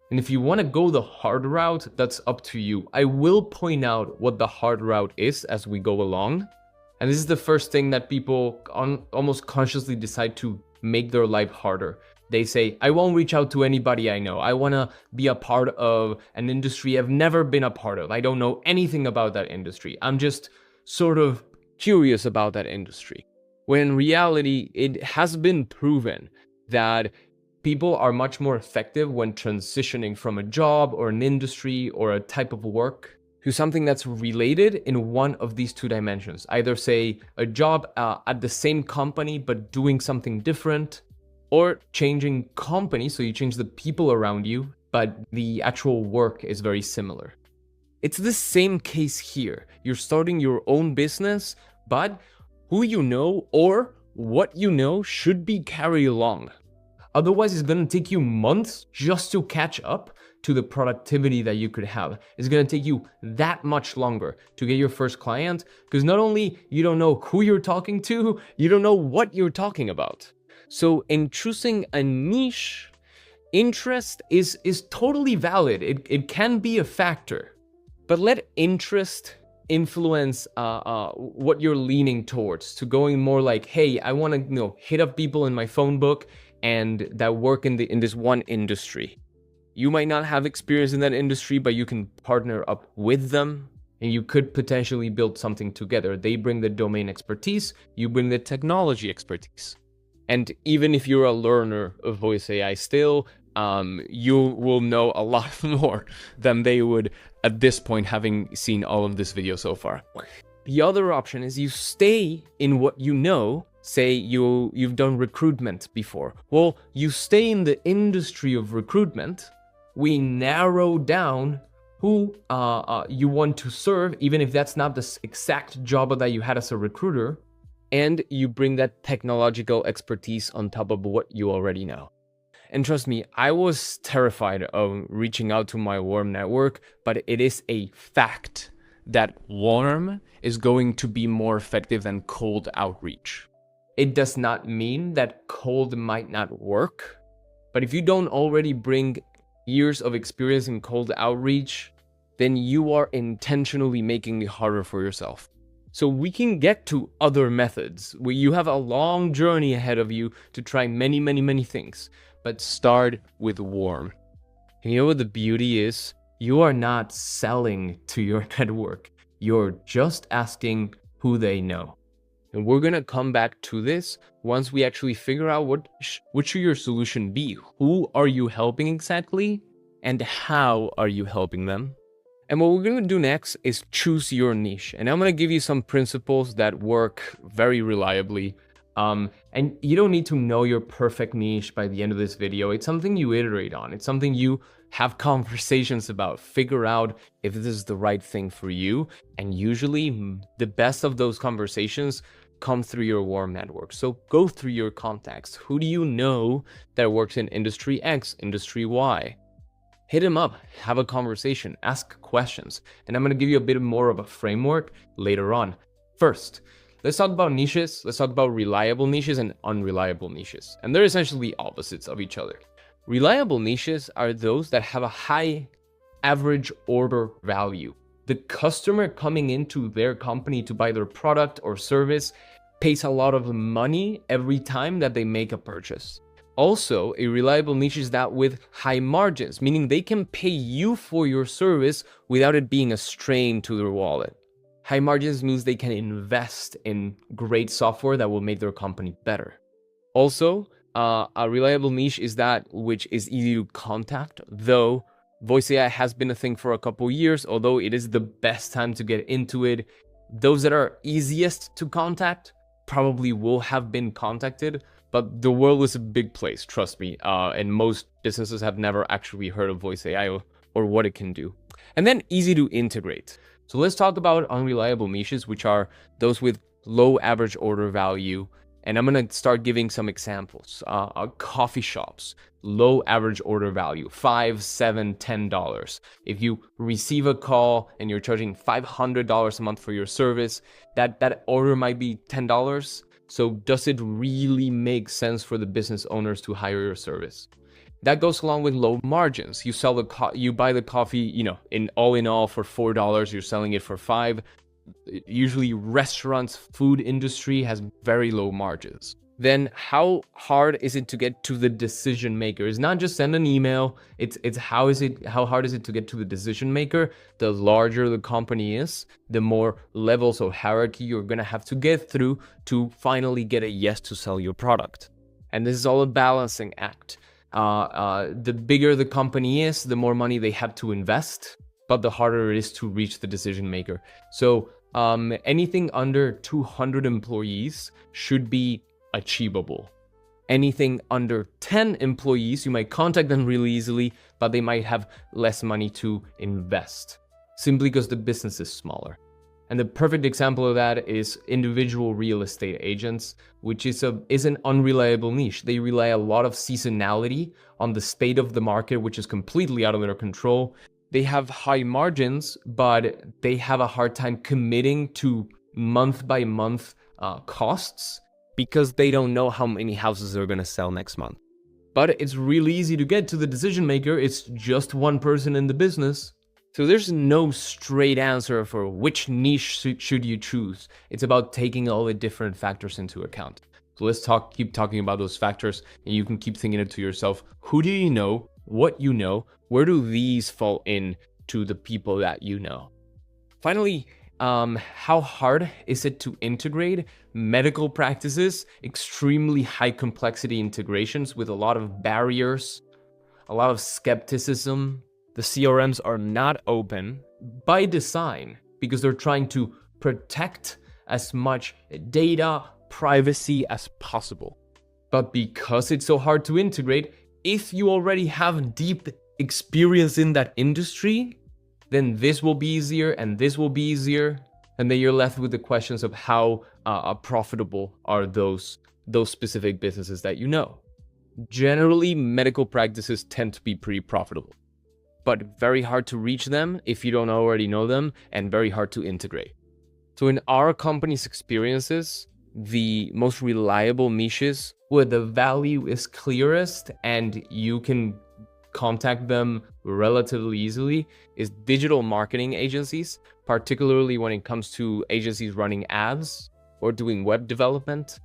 And if you want to go the hard route, that's up to you. I will point out what the hard route is as we go along. And this is the first thing that people almost consciously decide to make their life harder. They say, I won't reach out to anybody I know. I want to be a part of an industry I've never been a part of. I don't know anything about that industry. I'm just sort of curious about that industry. When in reality, it has been proven that people are much more effective when transitioning from a job or an industry or a type of work to something that's related in one of these two dimensions. Either say a job at the same company but doing something different, or changing company, so you change the people around you, but the actual work is very similar. It's the same case here. You're starting your own business, but who you know or what you know should be carried along. Otherwise, it's going to take you months just to catch up to the productivity that you could have. It's going to take you that much longer to get your first client, because not only you don't know who you're talking to, you don't know what you're talking about. So in choosing a niche, interest is totally valid. It can be a factor. But let interest influence what you're leaning towards, to going more like, hey, I want to hit up people in my phone book and that work in this one industry. You might not have experience in that industry, but you can partner up with them and you could potentially build something together. They bring the domain expertise, you bring the technology expertise. And even if you're a learner of voice AI still, you will know a lot more than they would at this point, having seen all of this video so far. The other option is you stay in what you know. Say you've done recruitment before. Well, you stay in the industry of recruitment. We narrow down who you want to serve, even if that's not the exact job that you had as a recruiter. And you bring that technological expertise on top of what you already know. And trust me, I was terrified of reaching out to my warm network, but it is a fact that warm is going to be more effective than cold outreach. It does not mean that cold might not work, but if you don't already bring years of experience in cold outreach, then you are intentionally making it harder for yourself. So we can get to other methods where you have a long journey ahead of you to try many, many, many things, but start with warm. And you know what the beauty is? You are not selling to your network. You're just asking who they know. And we're gonna come back to this once we actually figure out what should your solution be. Who are you helping exactly? And how are you helping them? And what we're going to do next is choose your niche. And I'm going to give you some principles that work very reliably. And you don't need to know your perfect niche by the end of this video. It's something you iterate on. It's something you have conversations about. Figure out if this is the right thing for you. And usually the best of those conversations come through your warm network. So go through your contacts. Who do you know that works in industry X, industry Y? Hit him up, have a conversation, ask questions, and I'm going to give you a bit more of a framework later on. First, let's talk about niches. Let's talk about reliable niches and unreliable niches. And they're essentially opposites of each other. Reliable niches are those that have a high average order value. The customer coming into their company to buy their product or service pays a lot of money every time that they make a purchase. Also, a reliable niche is that with high margins, meaning they can pay you for your service without it being a strain to their wallet. High margins means they can invest in great software that will make their company better. Also, a reliable niche is that which is easy to contact, though voice AI has been a thing for a couple years, although it is the best time to get into it. Those that are easiest to contact probably will have been contacted, but the world is a big place, trust me, and most businesses have never actually heard of voice AI or what it can do. And then easy to integrate. So let's talk about unreliable niches, which are those with low average order value. And I'm going to start giving some examples. Coffee shops, low average order value, $5, $7, $10. If you receive a call and you're charging $500 a month for your service, that order might be $10. So does it really make sense for the business owners to hire your service? That goes along with low margins. You buy the coffee, in all for $4, you're selling it for $5. Usually restaurants, food industry has very low margins. Then how hard is it to get to the decision maker? It's not just send an email. It's how hard is it to get to the decision maker? The larger the company is, the more levels of hierarchy you're gonna have to get through to finally get a yes to sell your product. And this is all a balancing act. The bigger the company is, the more money they have to invest, but the harder it is to reach the decision maker. So anything under 200 employees should be achievable. Anything under 10 employees, you might contact them really easily, but they might have less money to invest, simply because the business is smaller. And the perfect example of that is individual real estate agents, which is an unreliable niche. They rely a lot of seasonality on the state of the market, which is completely out of their control. They have high margins, but they have a hard time committing to month by month costs because they don't know how many houses they're going to sell next month. But it's really easy to get to the decision maker. It's just one person in the business. So there's no straight answer for which niche should you choose. It's about taking all the different factors into account. So let's keep talking about those factors, and you can keep thinking it to yourself. Who do you know? What you know? Where do these fall in to the people that you know? Finally, how hard is it to integrate medical practices? Extremely high complexity integrations with a lot of barriers, a lot of skepticism. The CRMs are not open by design because they're trying to protect as much data, privacy as possible. But because it's so hard to integrate, if you already have deep experience in that industry, then this will be easier and this will be easier. And then you're left with the questions of how profitable are those specific businesses that you know. Generally, medical practices tend to be pretty profitable, but very hard to reach them if you don't already know them, and very hard to integrate. So in our company's experiences, the most reliable niches where the value is clearest and you can contact them relatively easily is digital marketing agencies, particularly when it comes to agencies running ads or doing web development.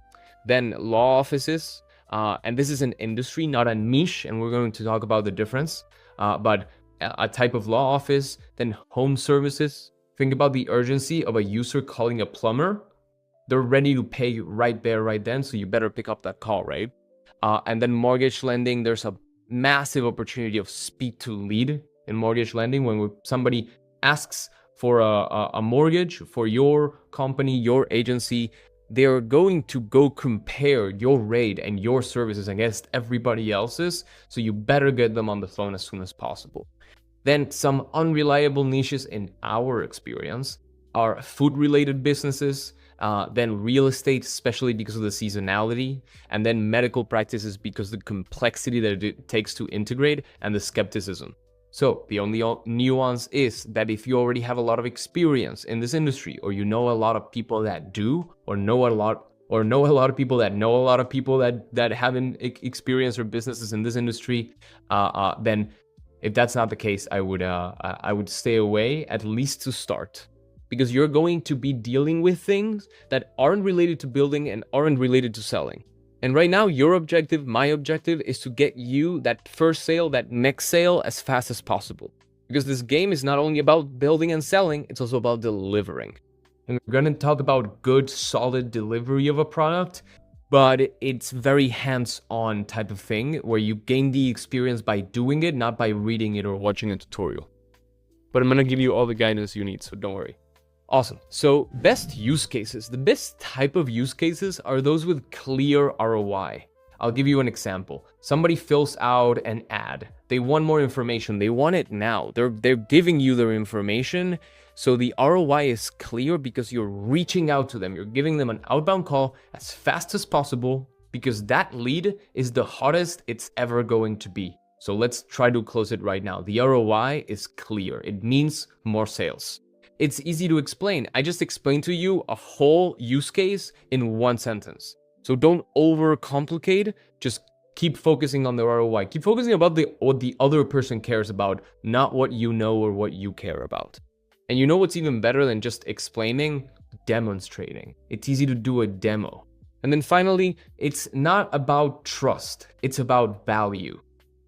Then law offices, and this is an industry, not a niche, and we're going to talk about the difference, but a type of law office. Then home services. Think about the urgency of a user calling a plumber. They're ready to pay right there, right then, so you better pick up that call, right? And then mortgage lending, there's a massive opportunity of speed to lead in mortgage lending. When somebody asks for a mortgage for your company, your agency, they're going to go compare your rate and your services against everybody else's, so you better get them on the phone as soon as possible. Then some unreliable niches in our experience are food-related businesses, then real estate, especially because of the seasonality, and then medical practices because of the complexity that it takes to integrate and the skepticism. So the only nuance is that if you already have a lot of experience in this industry, or you know a lot of people that do, or know a lot of people that know a lot of people that haven't experience or businesses in this industry, then if that's not the case, I would stay away, at least to start. because you're going to be dealing with things that aren't related to building and aren't related to selling. And right now, your objective, my objective, is to get you that first sale, that next sale as fast as possible. Because this game is not only about building and selling, it's also about delivering. And we're going to talk about good, solid delivery of a product, but it's very hands-on type of thing where you gain the experience by doing it, not by reading it or watching a tutorial. But I'm going to give you all the guidance you need, so don't worry. Awesome. So best use cases. The best type of use cases are those with clear ROI. I'll give you an example. Somebody fills out an ad. They want more information. They want it now. They're giving you their information. So the ROI is clear because you're reaching out to them. You're giving them an outbound call as fast as possible because that lead is the hottest it's ever going to be. So let's try to close it right now. The ROI is clear. It means more sales. It's easy to explain. I just explained to you a whole use case in one sentence. So don't overcomplicate. Just keep focusing on the ROI. Keep focusing about what the other person cares about, not what you know or what you care about. And you know what's even better than just explaining? Demonstrating. It's easy to do a demo. And then finally, it's not about trust. It's about value.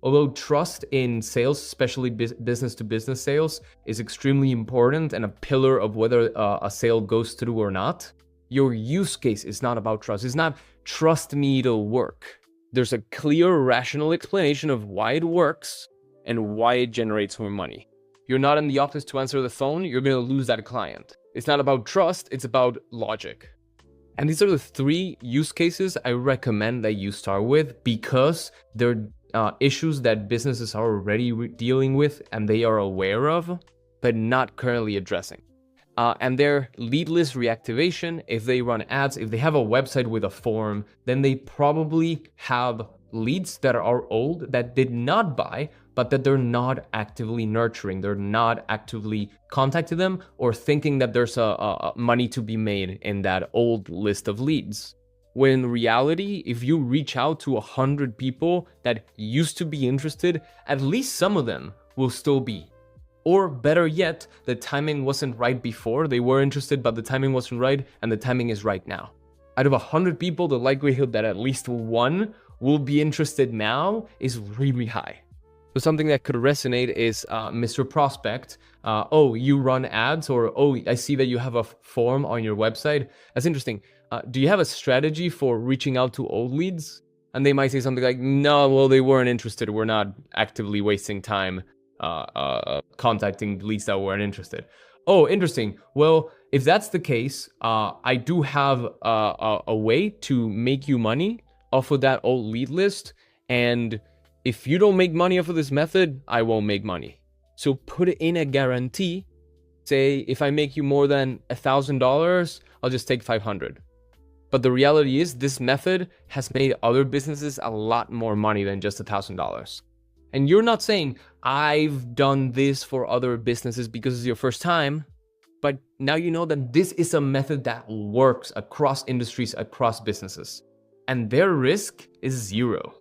Although trust in sales, especially business-to-business sales, is extremely important and a pillar of whether a sale goes through or not, your use case is not about trust. It's not trust me, it'll work. There's a clear, rational explanation of why it works and why it generates more money. You're not in the office to answer the phone, you're going to lose that client. It's not about trust, it's about logic. And these are the 3 use cases I recommend that you start with because they're issues that businesses are already dealing with and they are aware of, but not currently addressing. And their lead list reactivation, if they run ads, if they have a website with a form, then they probably have leads that are old that did not buy, but that they're not actively nurturing. They're not actively contacting them or thinking that there's a money to be made in that old list of leads. When in reality, if you reach out to 100 people that used to be interested, at least some of them will still be. Or better yet, the timing wasn't right before, they were interested, but the timing wasn't right, and the timing is right now. Out of 100 people, the likelihood that at least one will be interested now is really high. So something that could resonate is Mr. Prospect. Oh, you run ads, or oh, I see that you have a form on your website. That's interesting. Do you have a strategy for reaching out to old leads? And they might say something like, no, well, they weren't interested. We're not actively wasting time contacting leads that weren't interested. Oh, interesting. Well, if that's the case, I do have a way to make you money off of that old lead list. And if you don't make money off of this method, I won't make money. So put in a guarantee. Say, if I make you more than $1,000, I'll just take 500. But the reality is this method has made other businesses a lot more money than just $1,000. And you're not saying, I've done this for other businesses because it's your first time, but now you know that this is a method that works across industries, across businesses. And their risk is 0.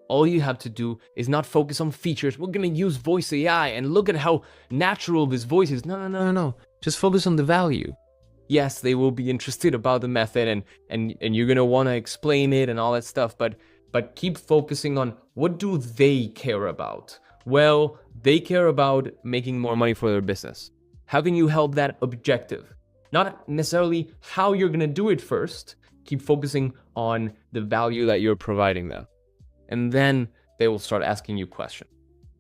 All you have to do is not focus on features. We're going to use voice AI and look at how natural this voice is. No. Just focus on the value. Yes, they will be interested about the method and you're going to want to explain it and all that stuff, but keep focusing on what do they care about? Well, they care about making more money for their business. How can you help that objective? Not necessarily how you're going to do it first. Keep focusing on the value that you're providing them. And then they will start asking you questions.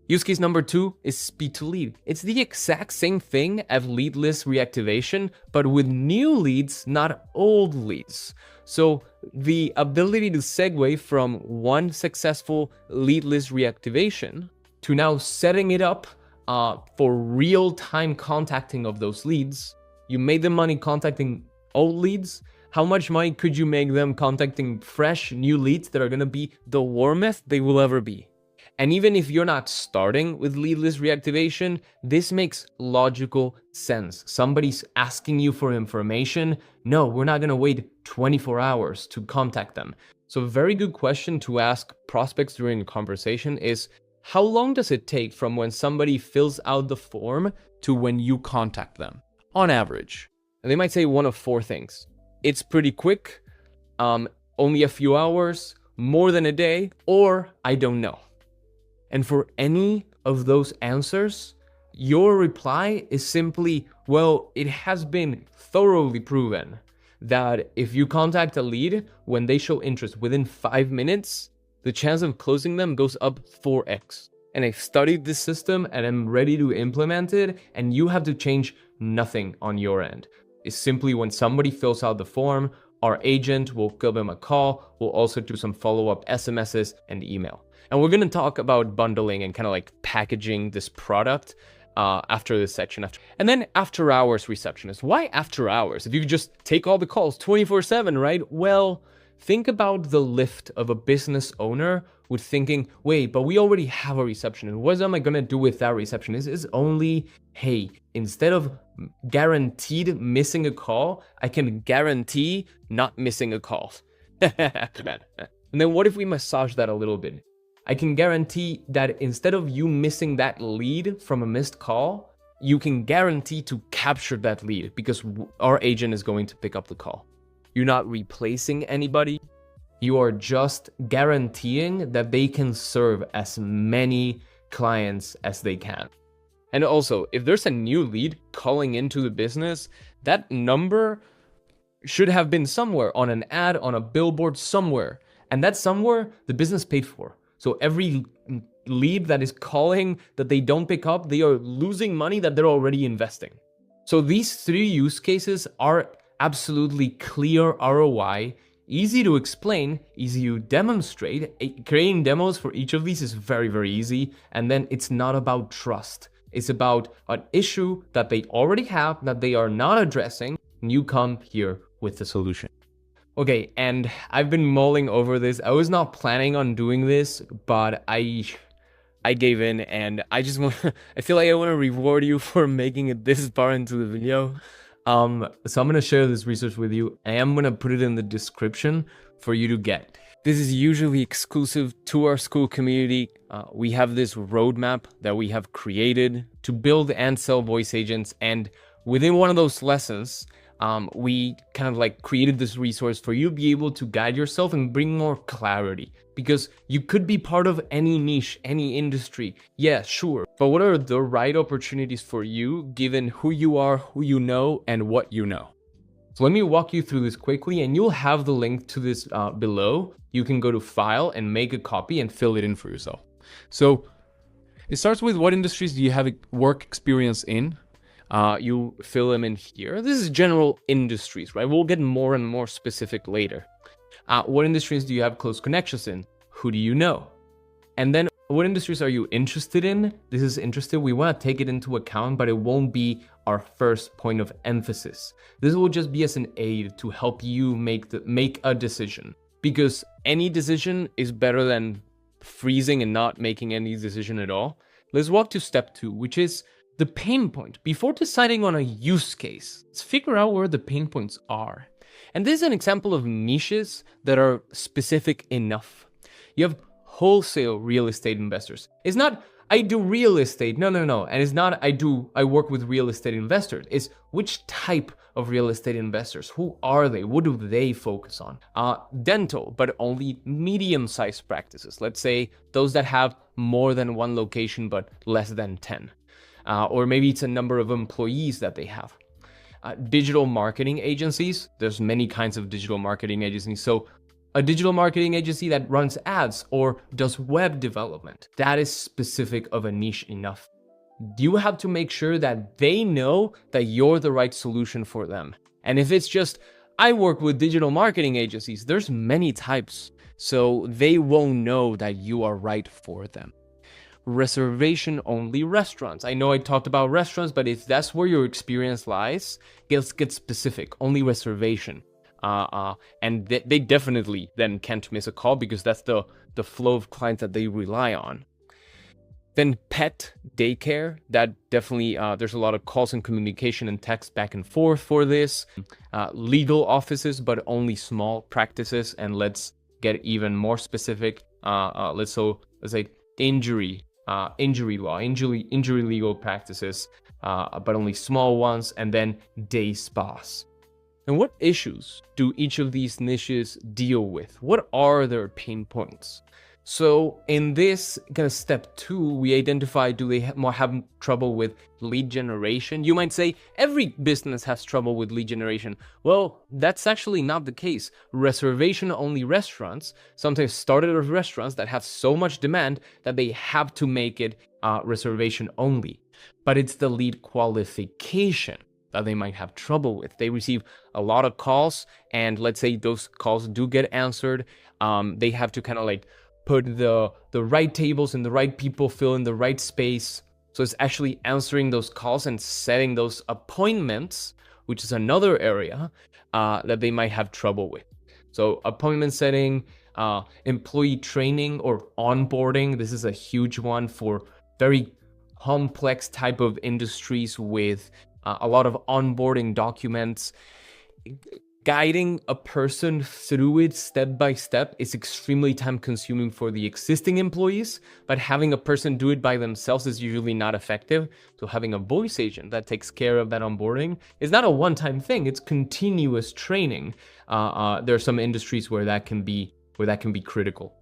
Use case number 2 is speed to lead. It's the exact same thing as lead list reactivation, but with new leads, not old leads. So the ability to segue from one successful lead list reactivation to now setting it up for real-time contacting of those leads. You made them money contacting old leads. How much money could you make them contacting fresh new leads that are going to be the warmest they will ever be? And even if you're not starting with lead list reactivation, this makes logical sense. Somebody's asking you for information. No, we're not going to wait 24 hours to contact them. So a very good question to ask prospects during a conversation is, how long does it take from when somebody fills out the form to when you contact them? on average. And they might say one of 4 things. It's pretty quick, only a few hours, more than a day, or I don't know. And for any of those answers, your reply is simply, well, it has been thoroughly proven that if you contact a lead, when they show interest within 5 minutes, the chance of closing them goes up 4x. And I've studied this system and I'm ready to implement it, and you have to change nothing on your end. It's simply when somebody fills out the form, our agent will give them a call. We'll also do some follow-up SMSs and email. And we're going to talk about bundling and kind of like packaging this product after this section. And then after hours receptionist. Why after hours? If you just take all the calls 24/7, right? Well, think about the lift of a business owner with thinking, wait, but we already have a receptionist. What am I going to do with that receptionist? Is only, hey, instead of guaranteed missing a call, I can guarantee not missing a call. And then what if we massage that a little bit? I can guarantee that instead of you missing that lead from a missed call, you can guarantee to capture that lead because our agent is going to pick up the call. You're not replacing anybody. You are just guaranteeing that they can serve as many clients as they can. And also, if there's a new lead calling into the business, that number should have been somewhere on an ad, on a billboard, somewhere. And that somewhere, the business paid for. So every lead that is calling that they don't pick up, they are losing money that they're already investing. So these 3 use cases are absolutely clear ROI, easy to explain, easy to demonstrate. Creating demos for each of these is very, very easy. And then it's not about trust. It's about an issue that they already have that they are not addressing, and you come here with the solution. Okay, and I've been mulling over this. I was not planning on doing this, but I gave in, and I just want I feel like I want to reward you for making it this far into the video. So I'm going to share this research with you. I am going to put it in the description for you to get. This is usually exclusive to our school community. We have this roadmap that we have created to build and sell voice agents. And within one of those lessons, we kind of like created this resource for you to be able to guide yourself and bring more clarity. Because you could be part of any niche, any industry. Yeah, sure. But what are the right opportunities for you given who you are, who you know, and what you know? So let me walk you through this quickly, and you'll have the link to this below. You can go to File and make a copy and fill it in for yourself. So it starts with what industries do you have work experience in? You fill them in here. This is general industries, right? We'll get more and more specific later. What industries do you have close connections in? Who do you know? And then what industries are you interested in? This is interested. We want to take it into account, but it won't be our first point of emphasis. This will just be as an aid to help you make a decision, because any decision is better than freezing and not making any decision at all. Let's walk to step 2, which is the pain point. Before deciding on a use case, let's figure out where the pain points are. And this is an example of niches that are specific enough. You have wholesale real estate investors. It's not, I do real estate. No. And it's not, I work with real estate investors. It's which type of real estate investors? Who are they? What do they focus on? Dental, but only medium-sized practices. Let's say those that have more than 1 location, but less than 10. Or maybe it's a number of employees that they have. Digital marketing agencies. There's many kinds of digital marketing agencies. So a digital marketing agency that runs ads or does web development, that is specific of a niche enough. You have to make sure that they know that you're the right solution for them. And if it's just, I work with digital marketing agencies, there's many types. So they won't know that you are right for them. Reservation only restaurants. I know I talked about restaurants, but if that's where your experience lies, let's get specific. Only reservation. And they definitely then can't miss a call because that's the flow of clients that they rely on. Then pet daycare, that definitely, there's a lot of calls and communication and text back and forth for this. Legal offices, but only small practices. And let's get even more specific. Let's say injury injury law, injury legal practices, but only small ones, and then day spas. And what issues do each of these niches deal with? What are their pain points? So in this kind of step 2, we identify, do they have trouble with lead generation? You might say every business has trouble with lead generation. Well, that's actually not the case. Reservation-only restaurants sometimes started as restaurants that have so much demand that they have to make it reservation only. But it's the lead qualification that they might have trouble with. They receive a lot of calls, and let's say those calls do get answered. They have to kind of like put the right tables and the right people, fill in the right space. So it's actually answering those calls and setting those appointments, which is another area that they might have trouble with. So appointment setting, employee training or onboarding. This is a huge one for very complex type of industries with a lot of onboarding documents. Guiding a person through it step by step is extremely time consuming for the existing employees, but having a person do it by themselves is usually not effective. So having a voice agent that takes care of that onboarding is not a one-time thing, it's continuous training. There are some industries where that can be critical.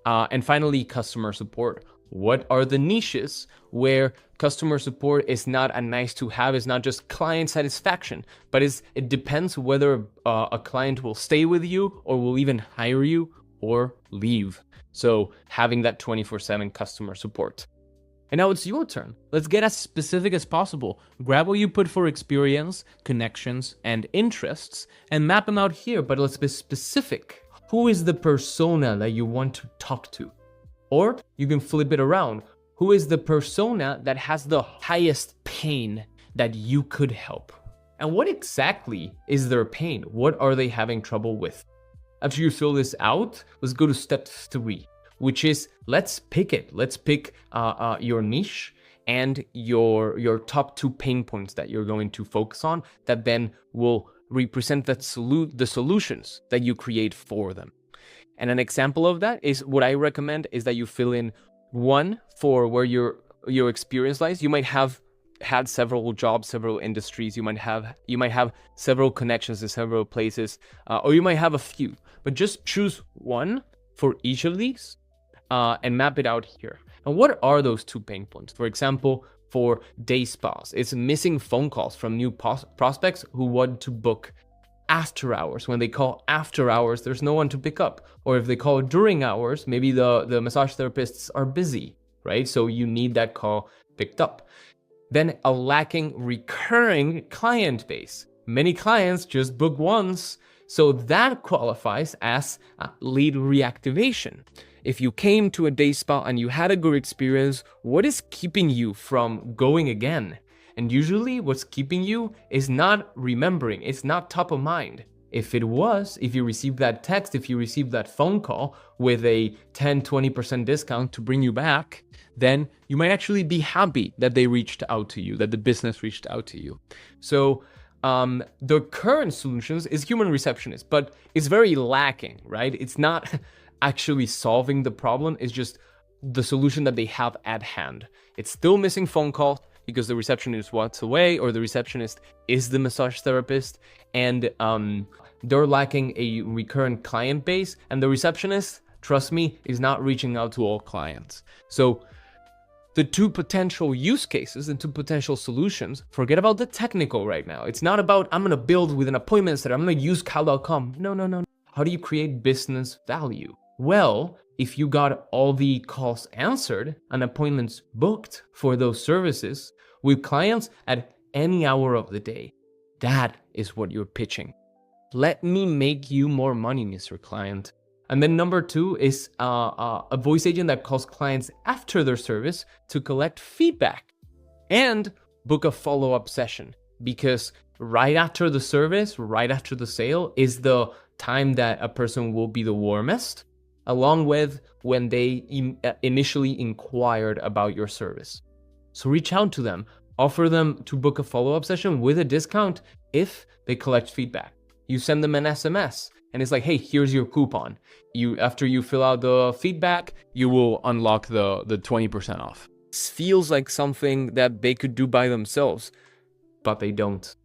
And finally, customer support. What are the niches where customer support is not a nice to have, it's not just client satisfaction, but it depends whether a client will stay with you or will even hire you or leave. So having that 24/7 customer support. And now it's your turn. Let's get as specific as possible. Grab what you put for experience, connections, and interests, and map them out here, but let's be specific. Who is the persona that you want to talk to? Or you can flip it around. Who is the persona that has the highest pain that you could help? And what exactly is their pain? What are they having trouble with? After you fill this out, let's go to step 3, which is let's pick it. Let's pick your niche and your top 2 pain points that you're going to focus on that then will represent the solutions that you create for them. And an example of that is what I recommend is that you fill in 1 for where your experience lies. You might have had several jobs, several industries. You might have several connections in several places, or you might have a few. But just choose 1 for each of these and map it out here. And what are those 2 pain points? For example, for day spas, it's missing phone calls from new prospects who want to book after hours. When they call after hours, there's no one to pick up. Or if they call during hours, maybe the massage therapists are busy, right? So you need that call picked up. Then a lacking recurring client base. Many clients just book once, so that qualifies as lead reactivation. If you came to a day spa and you had a good experience, what is keeping you from going again? And usually what's keeping you is not remembering, it's not top of mind. If it was, if you received that text, if you received that phone call with a 10-20% discount to bring you back, then you might actually be happy that they reached out to you, that the business reached out to you. So the current solutions is human receptionist, but it's very lacking, right? It's not actually solving the problem, it's just the solution that they have at hand. It's still missing phone calls, because the receptionist walks away or the receptionist is the massage therapist, and they're lacking a recurrent client base, and the receptionist, trust me, is not reaching out to all clients. So the 2 potential use cases and 2 potential solutions, forget about the technical right now. It's not about I'm going to build with an appointment setter, I'm going to use cal.com. No. How do you create business value? Well, if you got all the calls answered and appointments booked for those services with clients at any hour of the day, that is what you're pitching. Let me make you more money, Mr. Client. And then number 2 is a voice agent that calls clients after their service to collect feedback and book a follow-up session, because right after the service, right after the sale is the time that a person will be the warmest, along with when they initially inquired about your service. So reach out to them, offer them to book a follow-up session with a discount if they collect feedback. You send them an SMS and it's like, hey, here's your coupon. After you fill out the feedback, you will unlock the 20% off. This feels like something that they could do by themselves, but they don't.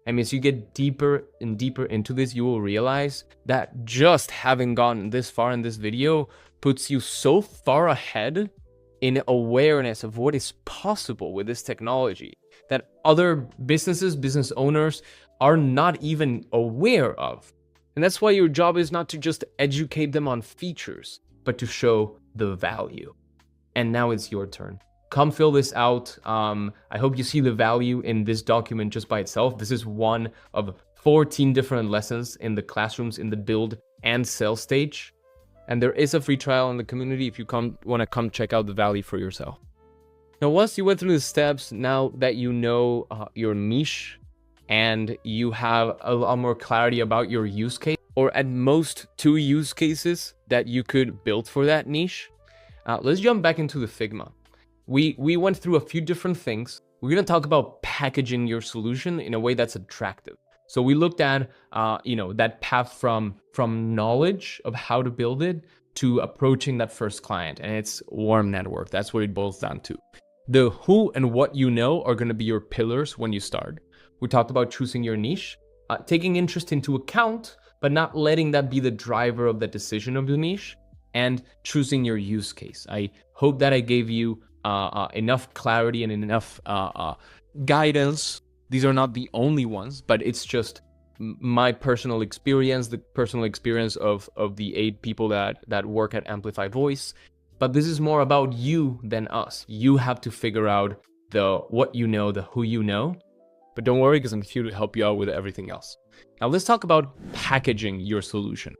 I mean, as you get deeper and deeper into this, you will realize that just having gone this far in this video puts you so far ahead in awareness of what is possible with this technology that other businesses, business owners are not even aware of. And that's why your job is not to just educate them on features, but to show the value. And now it's your turn. Come fill this out. I hope you see the value in this document just by itself. This is one of 14 different lessons in the classrooms in the build and sell stage. And there is a free trial in the community if you want to come check out the value for yourself. Now, once you went through the steps, now that you know your niche and you have a lot more clarity about your use case, or at most 2 use cases that you could build for that niche, let's jump back into the Figma. We went through a few different things. We're going to talk about packaging your solution in a way that's attractive. So we looked at, that path from knowledge of how to build it to approaching that first client, and it's warm network. That's what it boils down to. The who and what you know are going to be your pillars when you start. We talked about choosing your niche, taking interest into account, but not letting that be the driver of the decision of the niche, and choosing your use case. I hope that I gave you enough clarity and enough guidance. These are not the only ones, but it's just my personal experience, the personal experience of the 8 people that work at Amplify Voice. But this is more about you than us. You have to figure out the what you know, the who you know. But don't worry, because I'm here to help you out with everything else. Now let's talk about packaging your solution.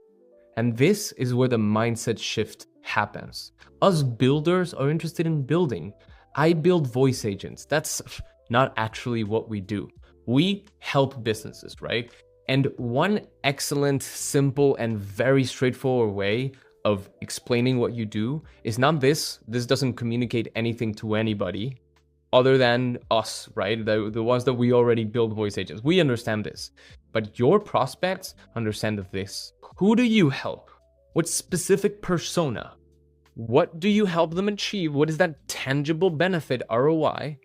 And this is where the mindset shift happens. Us builders are interested in building. I build voice agents. That's not actually what we do. We help businesses, right? And one excellent, simple, and very straightforward way of explaining what you do is not this. This doesn't communicate anything to anybody other than us, right? The ones that we already build voice agents. We understand this. But your prospects understand this. Who do you help? What specific persona? What do you help them achieve? What is that tangible benefit, ROI?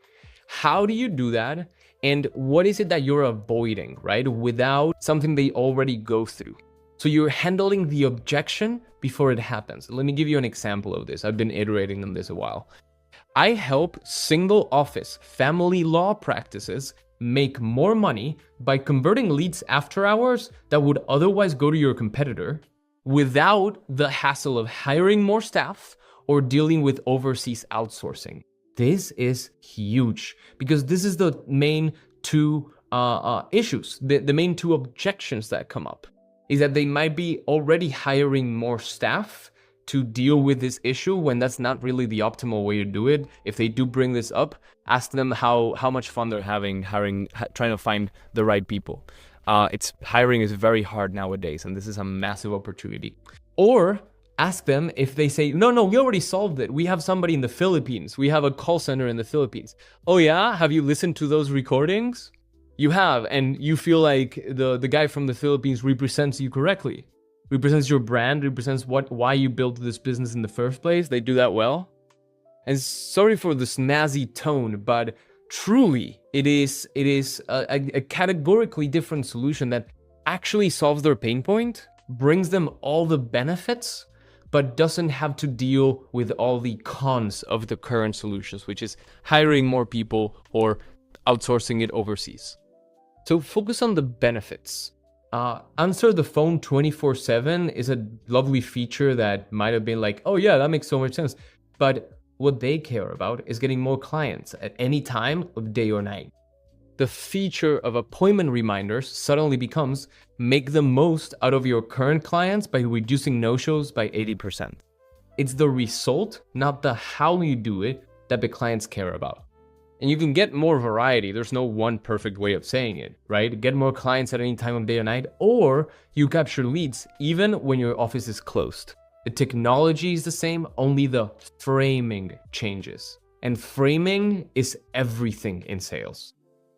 How do you do that? And what is it that you're avoiding, right? Without something they already go through. So you're handling the objection before it happens. Let me give you an example of this. I've been iterating on this a while. I help single office family law practices make more money by converting leads after hours that would otherwise go to your competitor without the hassle of hiring more staff or dealing with overseas outsourcing. This is huge because this is the main 2 issues, the main 2 objections that come up is that they might be already hiring more staff to deal with this issue when that's not really the optimal way to do it. If they do bring this up, ask them how much fun they're having trying to find the right people. Hiring is very hard nowadays, and this is a massive opportunity. Or ask them if they say, no, we already solved it. We have somebody in the Philippines. We have a call center in the Philippines. Oh yeah? Have you listened to those recordings? You have, and you feel like the guy from the Philippines represents you correctly. Represents your brand, represents why you built this business in the first place. They do that well. And sorry for the snazzy tone, but truly, it is a categorically different solution that actually solves their pain point, brings them all the benefits, but doesn't have to deal with all the cons of the current solutions, which is hiring more people or outsourcing it overseas. So focus on the benefits. Answer the phone 24/7 is a lovely feature that might have been like, oh yeah, that makes so much sense. But what they care about is getting more clients at any time of day or night. The feature of appointment reminders suddenly becomes make the most out of your current clients by reducing no-shows by 80%. It's the result, not the how you do it, that the clients care about. And you can get more variety. There's no one perfect way of saying it, right? Get more clients at any time of day or night, or you capture leads even when your office is closed. The technology is the same, only the framing changes. And framing is everything in sales.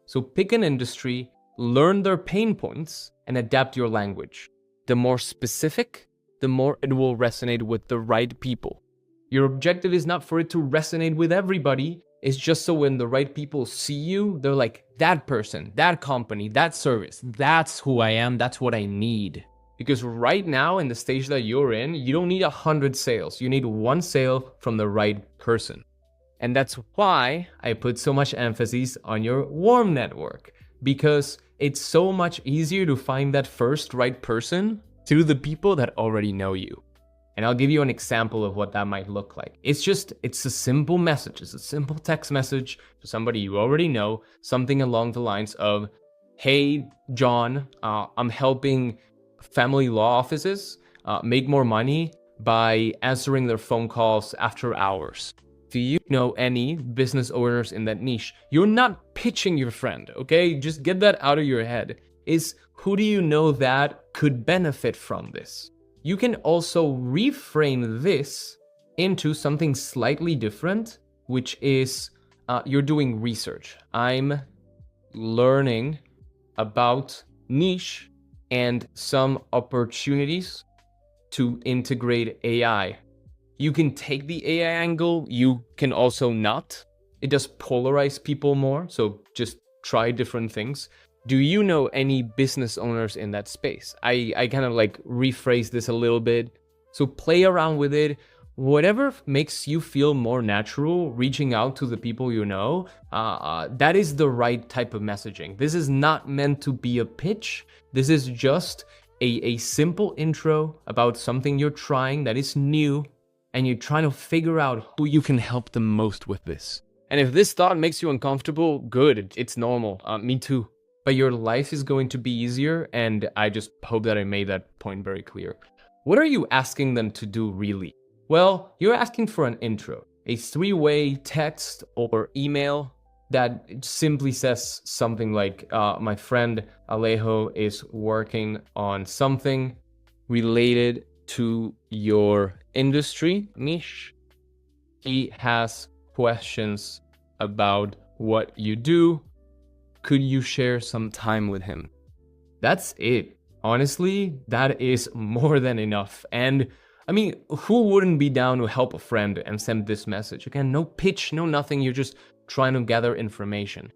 So pick an industry, learn their pain points and adapt your language. The more specific, the more it will resonate with the right people. Your objective is not for it to resonate with everybody. It's just so when the right people see you, they're like, that person, that company, that service, that's who I am, that's what I need. Because right now, in the stage that you're in, you don't need 100 sales. You need 1 sale from the right person. And that's why I put so much emphasis on your warm network. Because it's so much easier to find that first right person through the people that already know you. And I'll give you an example of what that might look like. It's a simple message. It's a simple text message to somebody you already know, something along the lines of, hey, John, I'm helping family law offices make more money by answering their phone calls after hours. Do you know any business owners in that niche? You're not pitching your friend, okay? Just get that out of your head. Is who do you know that could benefit from this? You can also reframe this into something slightly different, which is you're doing research. I'm learning about niche and some opportunities to integrate AI. You can take the AI angle, you can also not. It does polarize people more, so just try different things. Do you know any business owners in that space? I kind of like rephrase this a little bit. So play around with it. Whatever makes you feel more natural, reaching out to the people you know, that is the right type of messaging. This is not meant to be a pitch. This is just a simple intro about something you're trying that is new, and you're trying to figure out who you can help the most with this. And if this thought makes you uncomfortable, good, it's normal. Me too. But your life is going to be easier, and I just hope that I made that point very clear. What are you asking them to do really? Well, you're asking for an intro, a 3-way text or email that simply says something like, my friend Alejo is working on something related to your industry niche. He has questions about what you do. Could you share some time with him? That's it. Honestly, that is more than enough. And I mean, who wouldn't be down to help a friend and send this message? Again, no pitch, no nothing. You're just trying to gather information.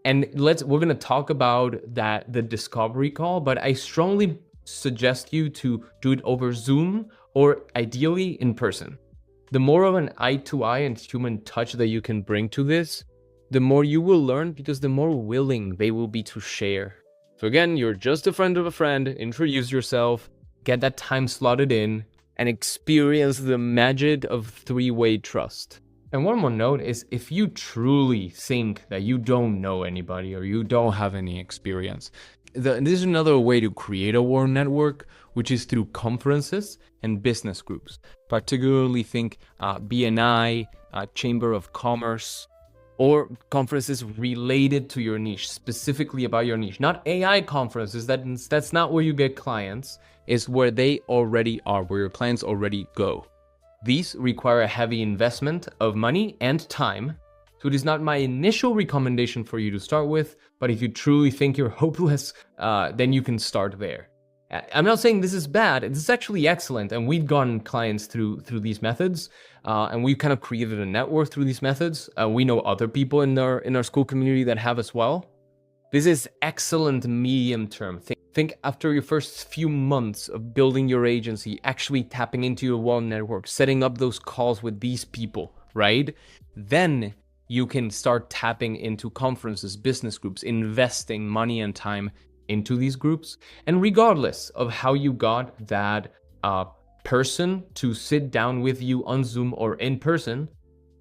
And we're going to talk about the discovery call, but I strongly suggest you to do it over Zoom or ideally in person. The more of an eye-to-eye and human touch that you can bring to this, the more you will learn, because the more willing they will be to share. So again, you're just a friend of a friend, introduce yourself, get that time slotted in, and experience the magic of 3-way trust. And one more note is, if you truly think that you don't know anybody or you don't have any experience, this is another way to create a warm network, which is through conferences and business groups. Particularly think BNI, Chamber of Commerce, or conferences related to your niche, specifically about your niche. Not AI conferences, that's not where you get clients, is where they already are, where your clients already go. These require a heavy investment of money and time, so it is not my initial recommendation for you to start with, but if you truly think you're hopeless, then you can start there. I'm not saying this is bad, it's actually excellent, and we've gotten clients through these methods, and we've kind of created a network through these methods. We know other people in our school community that have as well. This is excellent medium term. Think after your first few months of building your agency, actually tapping into your warm network, setting up those calls with these people, right? Then you can start tapping into conferences, business groups, investing money and time into these groups. And regardless of how you got that person to sit down with you on Zoom or in person,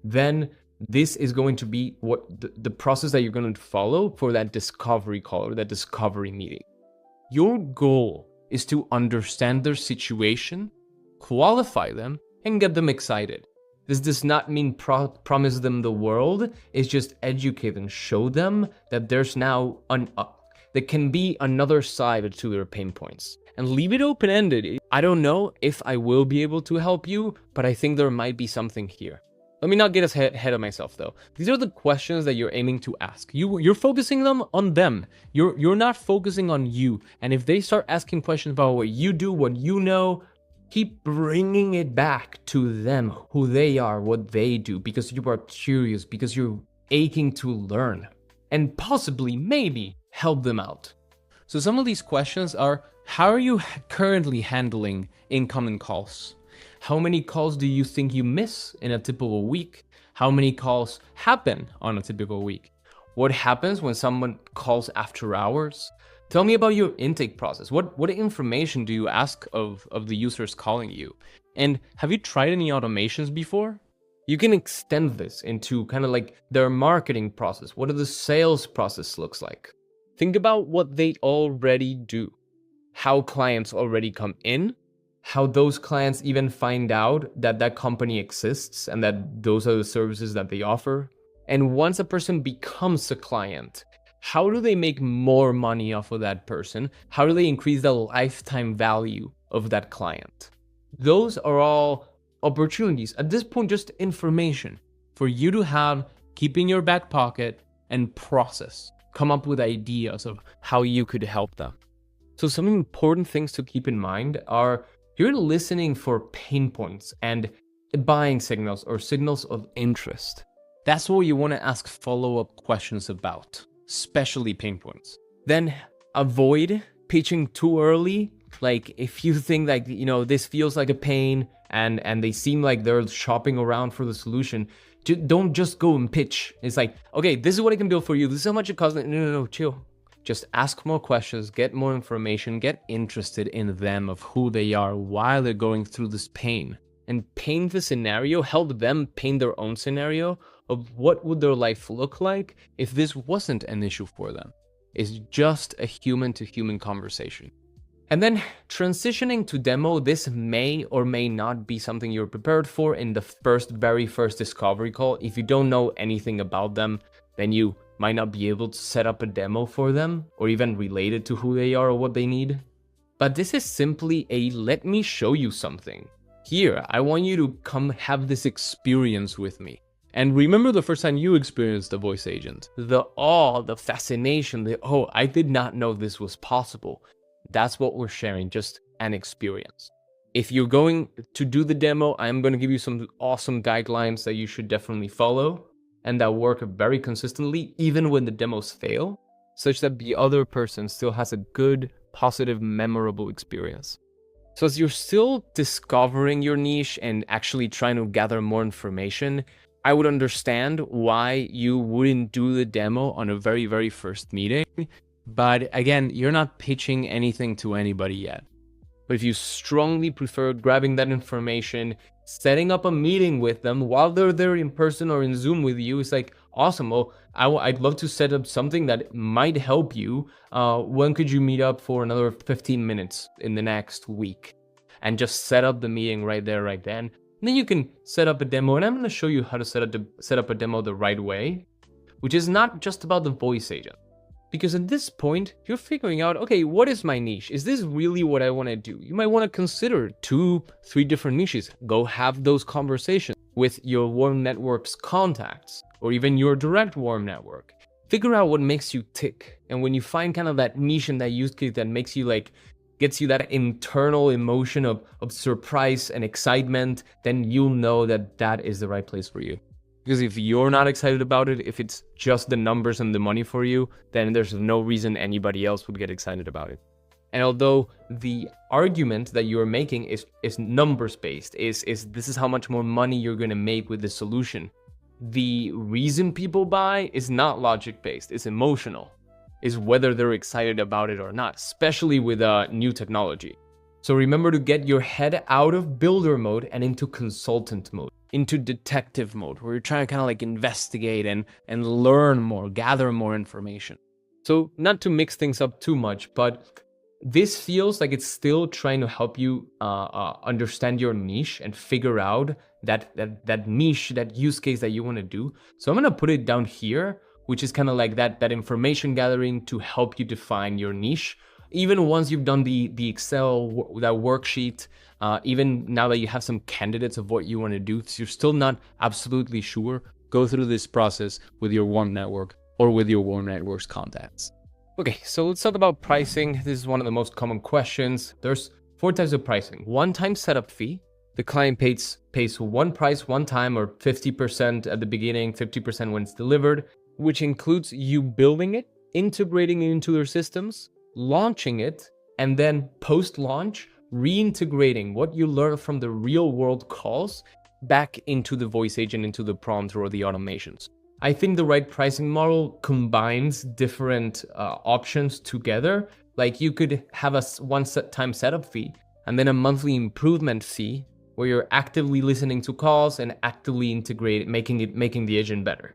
then this is going to be what the process that you're going to follow for that discovery call or that discovery meeting. Your goal is to understand their situation, qualify them, and get them excited. This does not mean promise them the world. It's just educate and show them that there's now there can be another side to their pain points. And leave it open-ended. I don't know if I will be able to help you, but I think there might be something here. Let me not get ahead of myself though. These are the questions that you're aiming to ask. You're focusing them on them. You're not focusing on you. And if they start asking questions about what you do, what you know, keep bringing it back to them, who they are, what they do, because you are curious, because you're aching to learn and possibly, maybe, help them out. So some of these questions are, how are you currently handling incoming calls? How many calls do you think you miss in a typical week? How many calls happen on a typical week? What happens when someone calls after hours? Tell me about your intake process. What information do you ask of the users calling you? And have you tried any automations before? You can extend this into kind of like their marketing process. What do the sales process looks like? Think about what they already do, how clients already come in, how those clients even find out that that company exists and that those are the services that they offer. And once a person becomes a client, how do they make more money off of that person? How do they increase the lifetime value of that client? Those are all opportunities. At this point, just information for you to have, keep in your back pocket and process. Come up with ideas of how you could help them. So some important things to keep in mind are you're listening for pain points and buying signals or signals of interest. That's what you want to ask follow-up questions about, especially pain points. Then avoid pitching too early. Like if you think like, this feels like a pain and they seem like they're shopping around for the solution, don't just go and pitch. It's like, okay, this is what I can build for you. This is how much it costs. No, chill. Just ask more questions, get more information, get interested in them, of who they are while they're going through this pain. And paint the scenario, help them paint their own scenario of what would their life look like if this wasn't an issue for them. It's just a human-to-human conversation. And then transitioning to demo, this may or may not be something you're prepared for in the very first discovery call. If you don't know anything about them, then you might not be able to set up a demo for them or even relate it to who they are or what they need. But this is simply a let me show you something. Here, I want you to come have this experience with me. And remember the first time you experienced the voice agent. The awe, the fascination, I did not know this was possible. That's what we're sharing, just an experience. If you're going to do the demo, I'm going to give you some awesome guidelines that you should definitely follow and that work very consistently, even when the demos fail, such that the other person still has a good, positive, memorable experience. So as you're still discovering your niche and actually trying to gather more information, I would understand why you wouldn't do the demo on a very, very first meeting. But again, you're not pitching anything to anybody yet. But if you strongly prefer grabbing that information, setting up a meeting with them while they're there in person or in Zoom with you, it's like, awesome. Well, I'd love to set up something that might help you. When could you meet up for another 15 minutes in the next week? And just set up the meeting right there, right then. And then you can set up a demo. And I'm going to show you how to set up a demo the right way, which is not just about the voice agent. Because at this point, you're figuring out, okay, what is my niche? Is this really what I want to do? You might want to consider 2-3 different niches. Go have those conversations with your warm network's contacts or even your direct warm network. Figure out what makes you tick. And when you find kind of that niche and that use case that makes you gets you that internal emotion of surprise and excitement, then you'll know that that is the right place for you. Because if you're not excited about it, if it's just the numbers and the money for you, then there's no reason anybody else would get excited about it. And although the argument that you're making is numbers based, is this is how much more money you're going to make with this solution, the reason people buy is not logic based, it's emotional. Is whether they're excited about it or not, especially with new technology. So remember to get your head out of builder mode and into consultant mode, into detective mode, where you're trying to kind of investigate and learn more, gather more information. So not to mix things up too much, but this feels like it's still trying to help you understand your niche and figure out that niche, that use case that you want to do. So I'm going to put it down here, which is kind of like that information gathering to help you define your niche. even once you've done the Excel, that worksheet, even now that you have some candidates of what you want to do, if you're still not absolutely sure, go through this process with your warm network or with your warm network's contacts. Okay, so let's talk about pricing. This is one of the most common questions. There's 4 types of pricing. One-time setup fee. The client pays one price one time, or 50% at the beginning, 50% when it's delivered, which includes you building it, integrating it into their systems, launching it, and then post-launch, reintegrating what you learn from the real-world calls back into the voice agent, into the prompter or the automations. I think the right pricing model combines different options together. Like you could have a one-time setup fee and then a monthly improvement fee where you're actively listening to calls and actively making the agent better.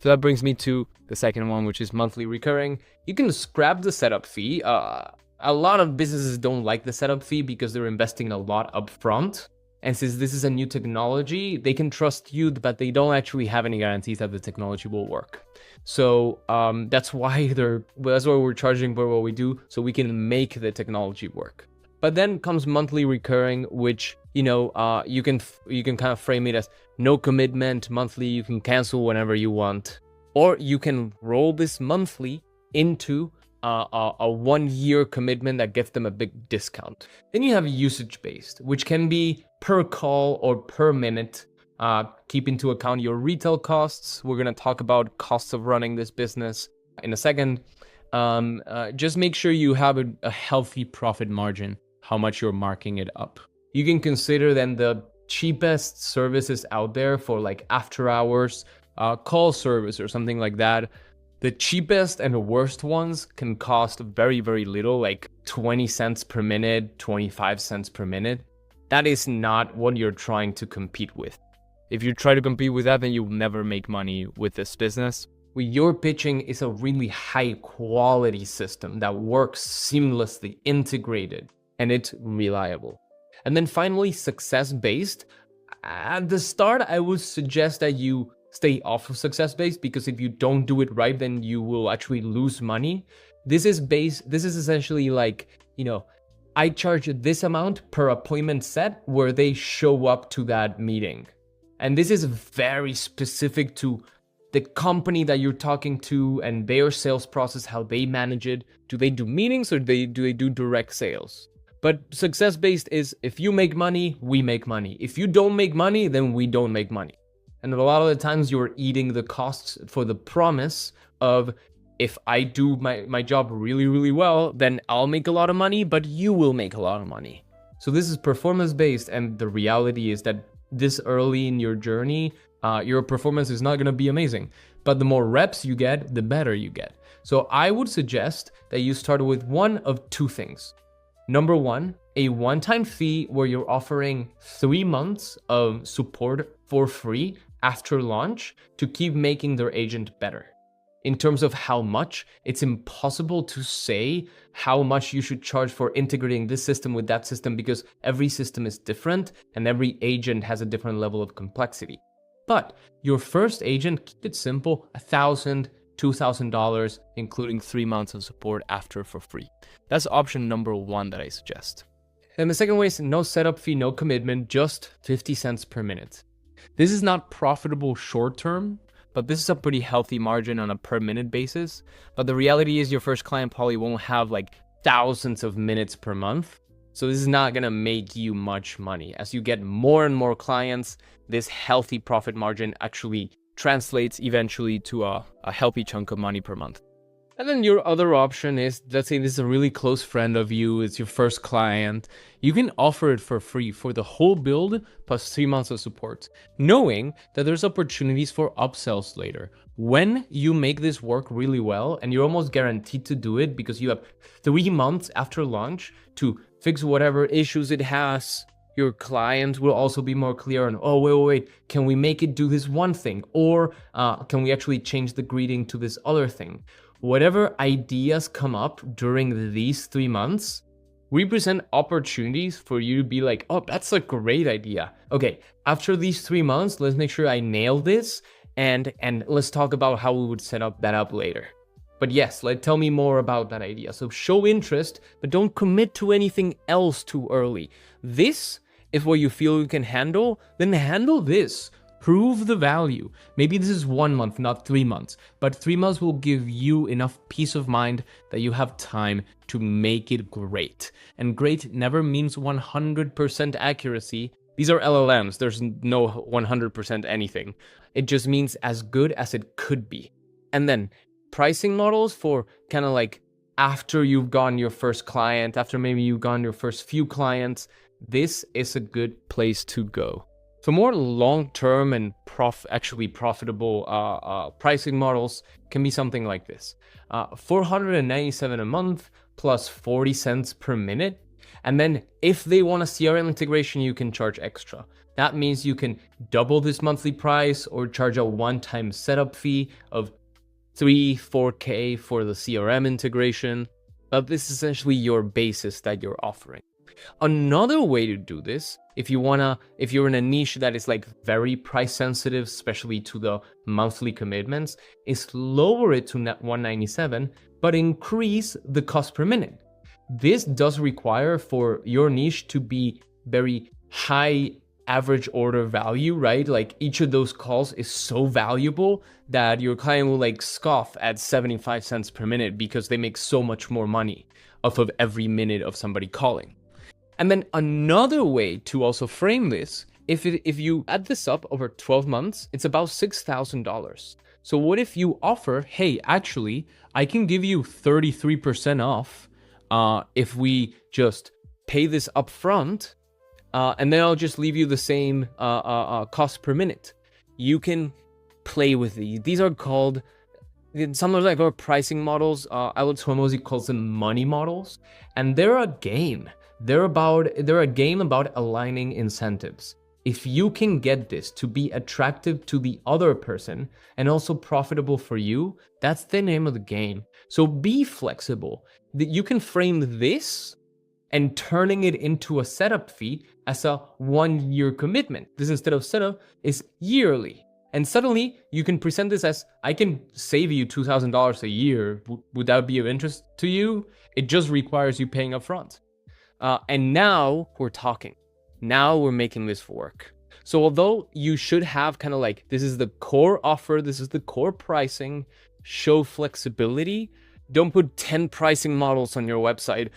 So that brings me to the second one, which is monthly recurring. You can scrap the setup fee. A lot of businesses don't like the setup fee because they're investing a lot upfront. And since this is a new technology, they can trust you, but they don't actually have any guarantees that the technology will work. So that's why we're charging for what we do, so we can make the technology work. But then comes monthly recurring, which you can kind of frame it as no commitment monthly. You can cancel whenever you want, or you can roll this monthly into a 1-year commitment that gets them a big discount. Then you have usage based, which can be per call or per minute. Keep into account your retail costs. We're gonna talk about costs of running this business in a second. Just make sure you have a healthy profit margin, how much you're marking it up. You can consider then the cheapest services out there for like after hours call service or something like that. The cheapest and the worst ones can cost very, very little, like 20 cents per minute, 25 cents per minute. That is not what you're trying to compete with. If you try to compete with that, then you'll never make money with this business. What you're pitching is a really high quality system that works seamlessly, integrated, and it's reliable. And then finally, success-based. At the start, I would suggest that you stay off of success-based, because if you don't do it right, then you will actually lose money. This is essentially like, I charge this amount per appointment set where they show up to that meeting. And this is very specific to the company that you're talking to and their sales process, how they manage it. Do they do meetings or do they do direct sales? But success-based is, if you make money, we make money. If you don't make money, then we don't make money. And a lot of the times you're eating the costs for the promise of, if I do my job really, really well, then I'll make a lot of money, but you will make a lot of money. So this is performance-based, and the reality is that this early in your journey, your performance is not going to be amazing. But the more reps you get, the better you get. So I would suggest that you start with one of 2 things. Number 1, a one-time fee where you're offering 3 months of support for free after launch to keep making their agent better. In terms of how much, it's impossible to say how much you should charge for integrating this system with that system, because every system is different and every agent has a different level of complexity. But your first agent, keep it simple, $1,000, $2,000, including 3 months of support after for free. That's option number 1 that I suggest. And the second way is no setup fee, no commitment, just 50 cents per minute. This is not profitable short term, but this is a pretty healthy margin on a per minute basis. But the reality is your first client probably won't have like thousands of minutes per month. So this is not gonna make you much money. As you get more and more clients, this healthy profit margin actually translates eventually to a healthy chunk of money per month. And then your other option is, let's say this is a really close friend of you, it's your first client. You can offer it for free for the whole build plus 3 months of support, knowing that there's opportunities for upsells later. When you make this work really well, and you're almost guaranteed to do it because you have 3 months after launch to fix whatever issues it has, your client will also be more clear on, oh, wait, can we make it do this one thing? Or can we actually change the greeting to this other thing? Whatever ideas come up during these 3 months, we present opportunities for you to be like, oh, that's a great idea. Okay, after these 3 months, let's make sure I nail this, and let's talk about how we would set up that up later. But yes, tell me more about that idea. So show interest, but don't commit to anything else too early. This is what you feel you can handle, then handle this. Prove the value. Maybe this is 1 month, not 3 months, but 3 months will give you enough peace of mind that you have time to make it great. And great never means 100% accuracy. These are LLMs. There's no 100% anything. It just means as good as it could be. And then pricing models for kind of like after you've gotten your first client, after maybe you've gotten your first few clients, this is a good place to go. So more long-term and actually profitable pricing models can be something like this. $497 a month plus 40 cents per minute. And then if they want a CRM integration, you can charge extra. That means you can double this monthly price or charge a one-time setup fee of $4K for the CRM integration. But this is essentially your basis that you're offering. Another way to do this, if you're in a niche that is like very price sensitive, especially to the monthly commitments, is lower it to $197, but increase the cost per minute. This does require for your niche to be very high average order value, right? Like each of those calls is so valuable that your client will like scoff at 75 cents per minute because they make so much more money off of every minute of somebody calling. And then another way to also frame this, if you add this up over 12 months, it's about $6,000. So what if you offer, hey, actually, I can give you 33% off if we just pay this up front, and then I'll just leave you the same cost per minute. You can play with these. These are called, some of like our pricing models, Alex Hormozy calls them money models, and they're a game. They're a game about aligning incentives. If you can get this to be attractive to the other person and also profitable for you, that's the name of the game. So be flexible. You can frame this and turning it into a setup fee as a 1-year commitment. This instead of setup is yearly. And suddenly you can present this as, I can save you $2,000 a year. Would that be of interest to you? It just requires you paying upfront. And now we're talking. Now we're making this work. So although you should have kind of like, this is the core offer, this is the core pricing, show flexibility. Don't put 10 pricing models on your website.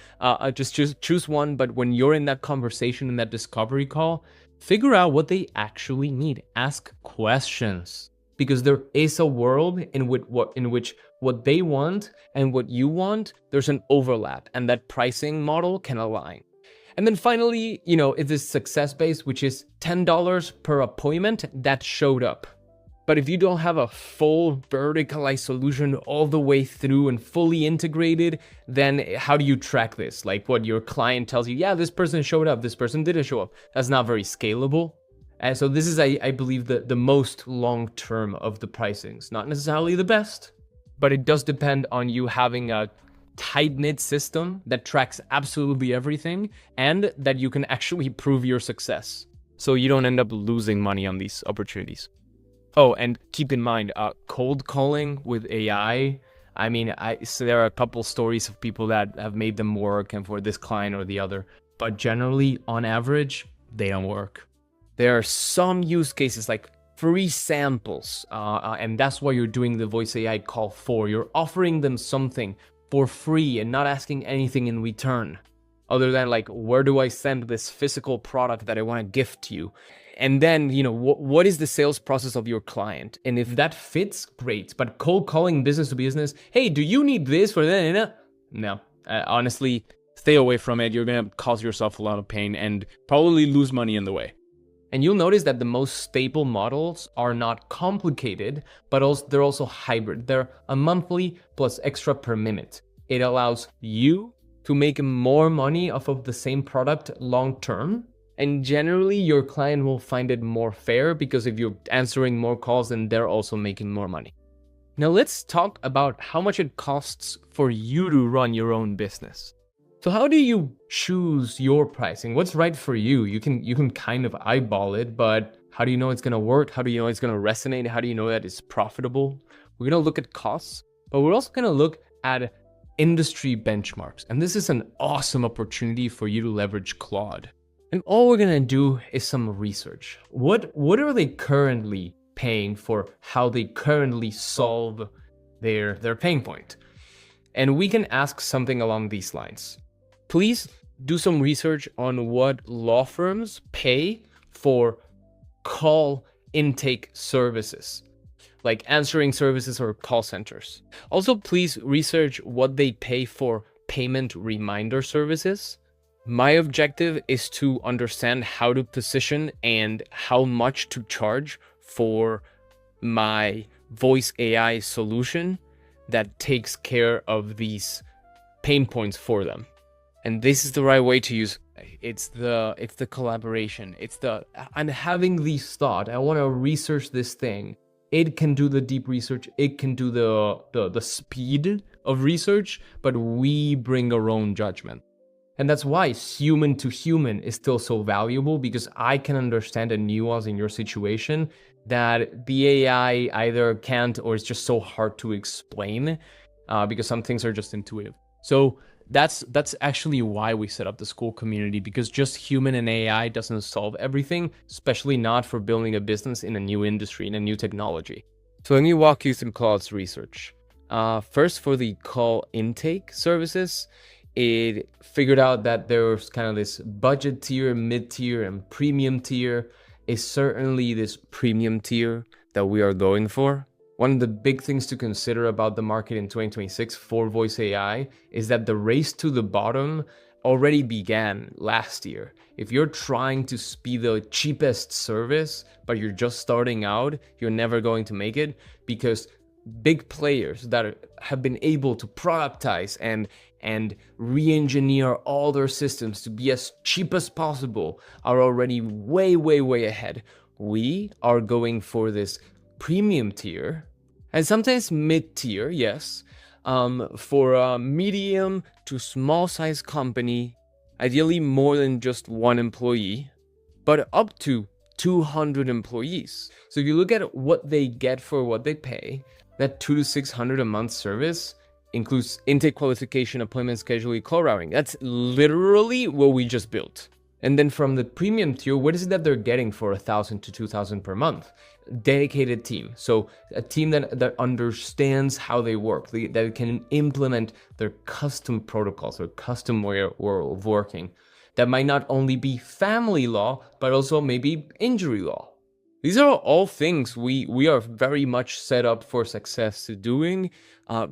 Just choose one. But when you're in that conversation, in that discovery call, figure out what they actually need. Ask questions. Because there is a world in which what they want and what you want, there's an overlap, and that pricing model can align. And then finally, it is success-based, which is $10 per appointment that showed up. But if you don't have a full verticalized solution all the way through and fully integrated, then how do you track this? Like what your client tells you, yeah, this person showed up, this person didn't show up. That's not very scalable. And so this is, I believe, the most long-term of the pricings. Not necessarily the best, but it does depend on you having a tight-knit system that tracks absolutely everything and that you can actually prove your success. So you don't end up losing money on these opportunities. Oh, and keep in mind, cold calling with AI, so there are a couple stories of people that have made them work and for this client or the other, but generally, on average, they don't work. There are some use cases like free samples, and that's what you're doing the voice AI call for. You're offering them something for free and not asking anything in return, other than like, where do I send this physical product that I want to gift to you? And then, what is the sales process of your client? And if that fits, great. But cold calling business to business, hey, do you need this for that? No, honestly, stay away from it. You're going to cause yourself a lot of pain and probably lose money in the way. And you'll notice that the most stable models are not complicated, but they're also hybrid. They're a monthly plus extra per minute. It allows you to make more money off of the same product long term. And generally, your client will find it more fair because if you're answering more calls, then they're also making more money. Now let's talk about how much it costs for you to run your own business. So how do you choose your pricing? What's right for you? You can kind of eyeball it, but how do you know it's going to work? How do you know it's going to resonate? How do you know that it's profitable? We're going to look at costs, but we're also going to look at industry benchmarks. And this is an awesome opportunity for you to leverage Claude. And all we're going to do is some research. What are they currently paying for how they currently solve their pain point? And we can ask something along these lines. Please do some research on what law firms pay for call intake services, like answering services or call centers. Also, please research what they pay for payment reminder services. My objective is to understand how to position and how much to charge for my voice AI solution that takes care of these pain points for them. And this is the right way to use it. It's the collaboration. I'm having these thoughts. I want to research this thing. It can do the deep research. It can do the speed of research, but we bring our own judgment. And that's why human to human is still so valuable, because I can understand a nuance in your situation that the AI either can't or is just so hard to explain because some things are just intuitive. So that's actually why we set up the school community, because just human and AI doesn't solve everything, especially not for building a business in a new industry, in a new technology. So let me walk you through Claude's research. First, for the call intake services, it figured out that there was kind of this budget tier, mid-tier, and premium tier. Is certainly this premium tier that we are going for. One of the big things to consider about the market in 2026 for voice AI is that the race to the bottom already began last year. If you're trying to be the cheapest service, but you're just starting out, you're never going to make it, because big players that have been able to productize and re-engineer all their systems to be as cheap as possible are already way ahead. We are going for this premium tier and sometimes mid-tier, yes, for a medium to small size company, ideally more than just one employee, but up to 200 employees. So if you look at what they get for what they pay, that $200 to $600 a month service includes intake qualification, appointment scheduling, call routing. That's literally what we just built. And then from the premium tier, what is it that they're getting for $1,000 to $2,000 per month? Dedicated team. So a team that understands how they work, that can implement their custom protocols or custom way of working. That might not only be family law, but also maybe injury law. These are all things we are very much set up for success to doing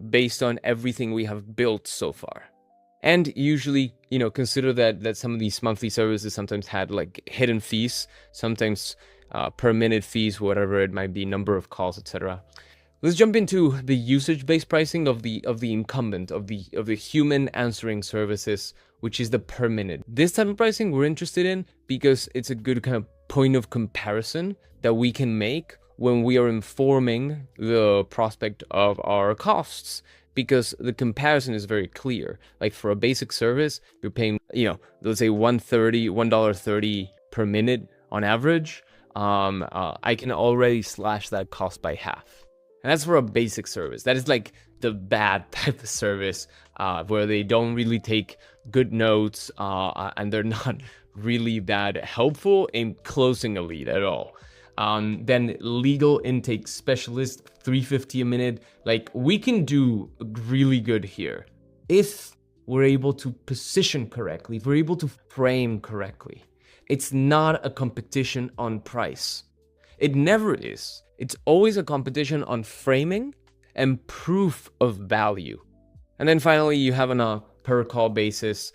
based on everything we have built so far. And usually, consider that some of these monthly services sometimes had like hidden fees, sometimes per minute fees, whatever it might be, number of calls, etc. Let's jump into the usage-based pricing of the incumbent, of the human answering services, which is the per minute. This type of pricing we're interested in because it's a good kind of point of comparison that we can make when we are informing the prospect of our costs, because the comparison is very clear. Like for a basic service, you're paying, let's say $1.30 per minute on average. I can already slash that cost by half. And that's for a basic service. That is like the bad type of service where they don't really take good notes and they're not really that helpful in closing a lead at all. Then legal intake specialist, $3.50 a minute. Like we can do really good here if we're able to position correctly, if we're able to frame correctly. It's not a competition on price. It never is. It's always a competition on framing and proof of value. And then finally, you have on a per call basis.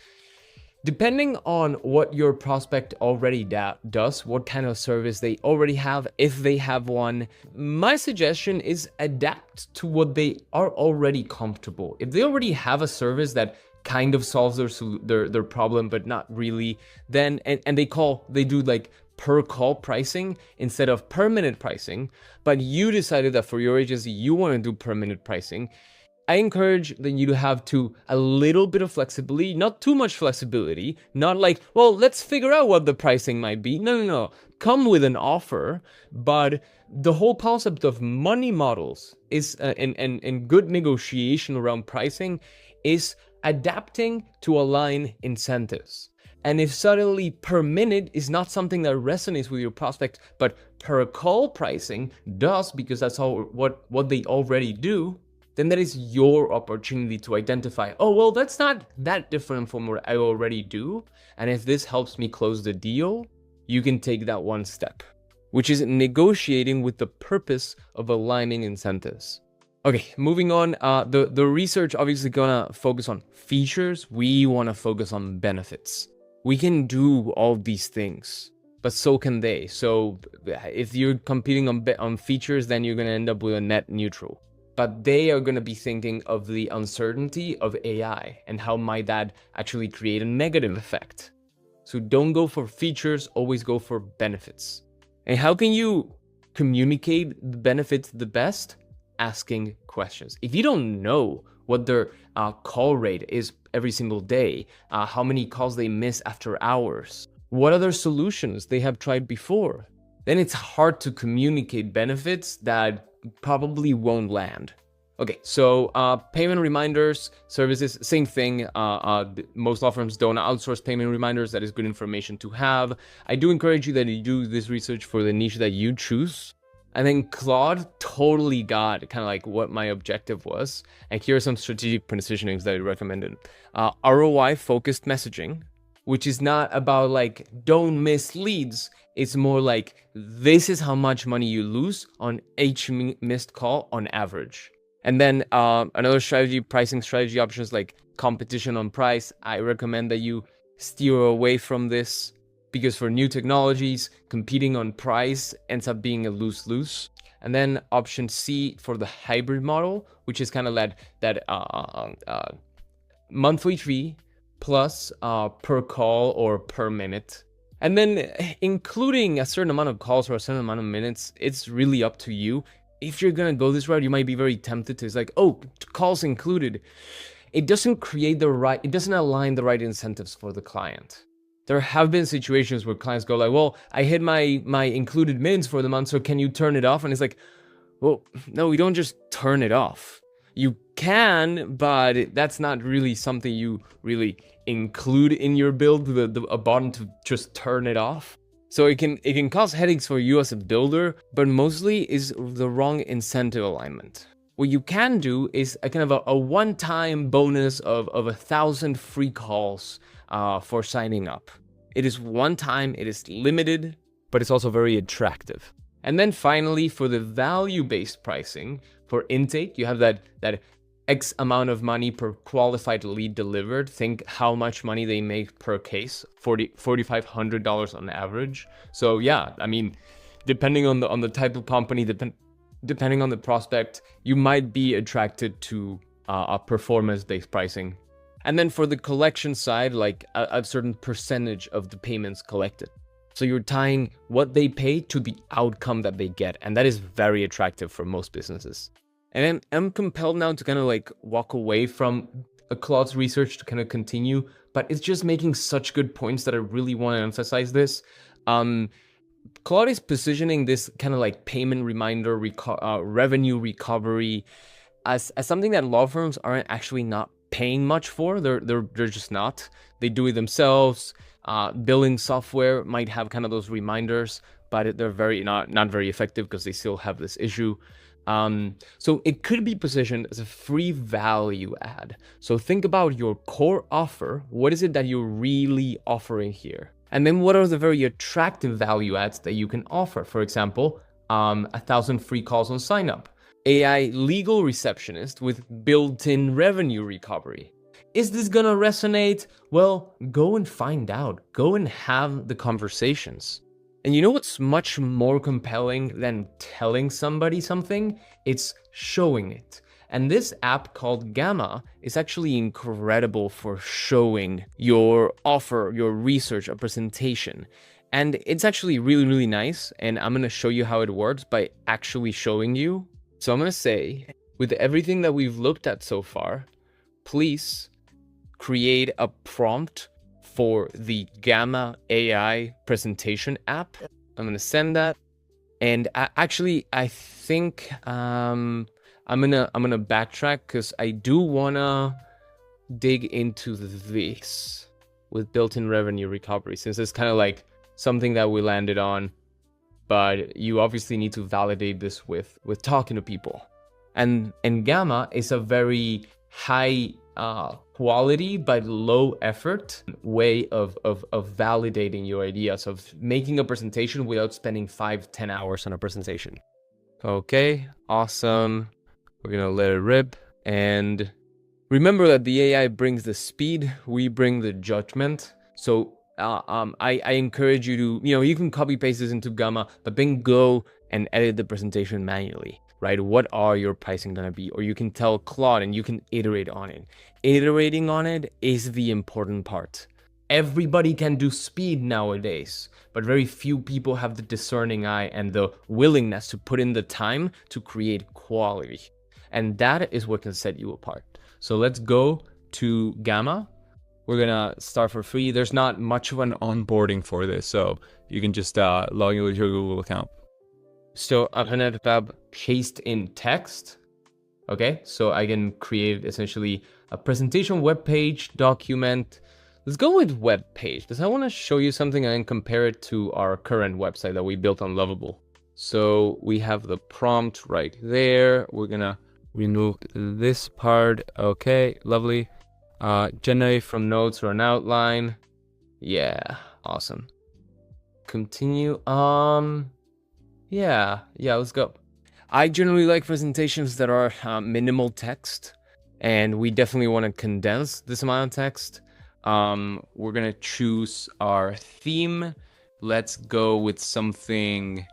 Depending on what your prospect already does, what kind of service they already have, if they have one, my suggestion is adapt to what they are already comfortable. If they already have a service that kind of solves their problem, but not really, then and they do like per call pricing instead of per minute pricing, but you decided that for your agency you want to do per minute pricing, I encourage you to have a little bit of flexibility, not too much flexibility, not like, well, let's figure out what the pricing might be. No. come with an offer, but the whole concept of money models is and good negotiation around pricing is adapting to align incentives. And if suddenly per minute is not something that resonates with your prospect, but per call pricing does, because that's what they already do, then that is your opportunity to identify, oh, well, that's not that different from what I already do. And if this helps me close the deal, you can take that one step, which is negotiating with the purpose of aligning incentives. Okay, moving on. The research obviously gonna focus on features. We wanna focus on benefits. We can do all these things, but so can they. So if you're competing on features, then you're gonna end up with a net neutral. But they are gonna be thinking of the uncertainty of AI and how might that actually create a negative effect. So don't go for features, always go for benefits. And how can you communicate the benefits the best? Asking questions. If you don't know what their call rate is every single day, how many calls they miss after hours, what other solutions they have tried before, then it's hard to communicate benefits that probably won't land. Okay, so payment reminders, services, same thing. Most law firms don't outsource payment reminders. That is good information to have. I do encourage you that you do this research for the niche that you choose. And then Claude totally got kind of like what my objective was. And here are some strategic positionings that I recommended. ROI focused messaging, which is not about like, don't miss leads. It's more like, this is how much money you lose on each missed call on average. And then another strategy, pricing strategy options like competition on price. I recommend that you steer away from this, because for new technologies, competing on price ends up being a lose-lose. And then option C for the hybrid model, which is kind of that monthly fee plus per call or per minute. And then including a certain amount of calls or a certain amount of minutes, it's really up to you. If you're gonna go this route, you might be very tempted to, it's like, oh, calls included. It doesn't align the right incentives for the client. There have been situations where clients go like, well, I hit my included minutes for the month, so can you turn it off? And it's like, well, no, we don't just turn it off. You can, but that's not really something you really include in your build, a button to just turn it off. So it can cause headaches for you as a builder, but mostly is the wrong incentive alignment. What you can do is a kind of a one-time bonus of 1,000 free calls for signing up. It is one time, it is limited, but it's also very attractive. And then finally, for the value-based pricing, for intake, you have that X amount of money per qualified lead delivered. Think how much money they make per case, $4,500 on average. So yeah, I mean, depending on the type of company, depending on the prospect, you might be attracted to a performance-based pricing. And then for the collection side, like a certain percentage of the payments collected. So you're tying what they pay to the outcome that they get. And that is very attractive for most businesses. And I'm compelled now to kind of like walk away from Claude's research to kind of continue, but it's just making such good points that I really want to emphasize this. Claude is positioning this kind of like payment reminder, revenue recovery as something that law firms aren't actually not paying much for. They're just not. They do it themselves. Billing software might have kind of those reminders, but they're very not very effective because they still have this issue. So it could be positioned as a free value add. So think about your core offer. What is it that you're really offering here? And then what are the very attractive value adds that you can offer? For example, 1,000 free calls on sign up. AI legal receptionist with built-in revenue recovery. Is this gonna resonate? Well, go and find out. Go and have the conversations. And you know what's much more compelling than telling somebody something? It's showing it. And this app called Gamma is actually incredible for showing your offer, your research, a presentation. And it's actually really, really nice. And I'm gonna show you how it works by actually showing you. So I'm gonna say, with everything that we've looked at so far, please create a prompt for the Gamma AI presentation app. I'm gonna send that. And I think I'm gonna backtrack because I do wanna dig into this with built-in revenue recovery, since it's kind of like something that we landed on, but you obviously need to validate this with talking to people. And Gamma is a very high quality but low effort way of validating your ideas, of making a presentation without spending 5-10 hours on a presentation. Okay, awesome. We're gonna let it rip. And remember that the AI brings the speed, we bring the judgment. So I encourage you to, you can copy paste this into Gamma, but then go and edit the presentation manually, right? What are your pricing gonna be? Or you can tell Claude and you can iterate on it. Iterating on it is the important part. Everybody can do speed nowadays, but very few people have the discerning eye and the willingness to put in the time to create quality. And that is what can set you apart. So let's go to Gamma. We're gonna start for free. There's not much of an onboarding for this, so you can just log in with your Google account. So I'm gonna tab paste in text. Okay, so I can create essentially a presentation web page document. Let's go with web page because I want to show you something and compare it to our current website that we built on Lovable. So we have the prompt right there. We're gonna remove this part. Okay, lovely. Generate from notes or an outline. Yeah, awesome. Continue. Yeah, let's go. I generally like presentations that are minimal text, and we definitely want to condense this amount of text. We're gonna choose our theme. Let's go with something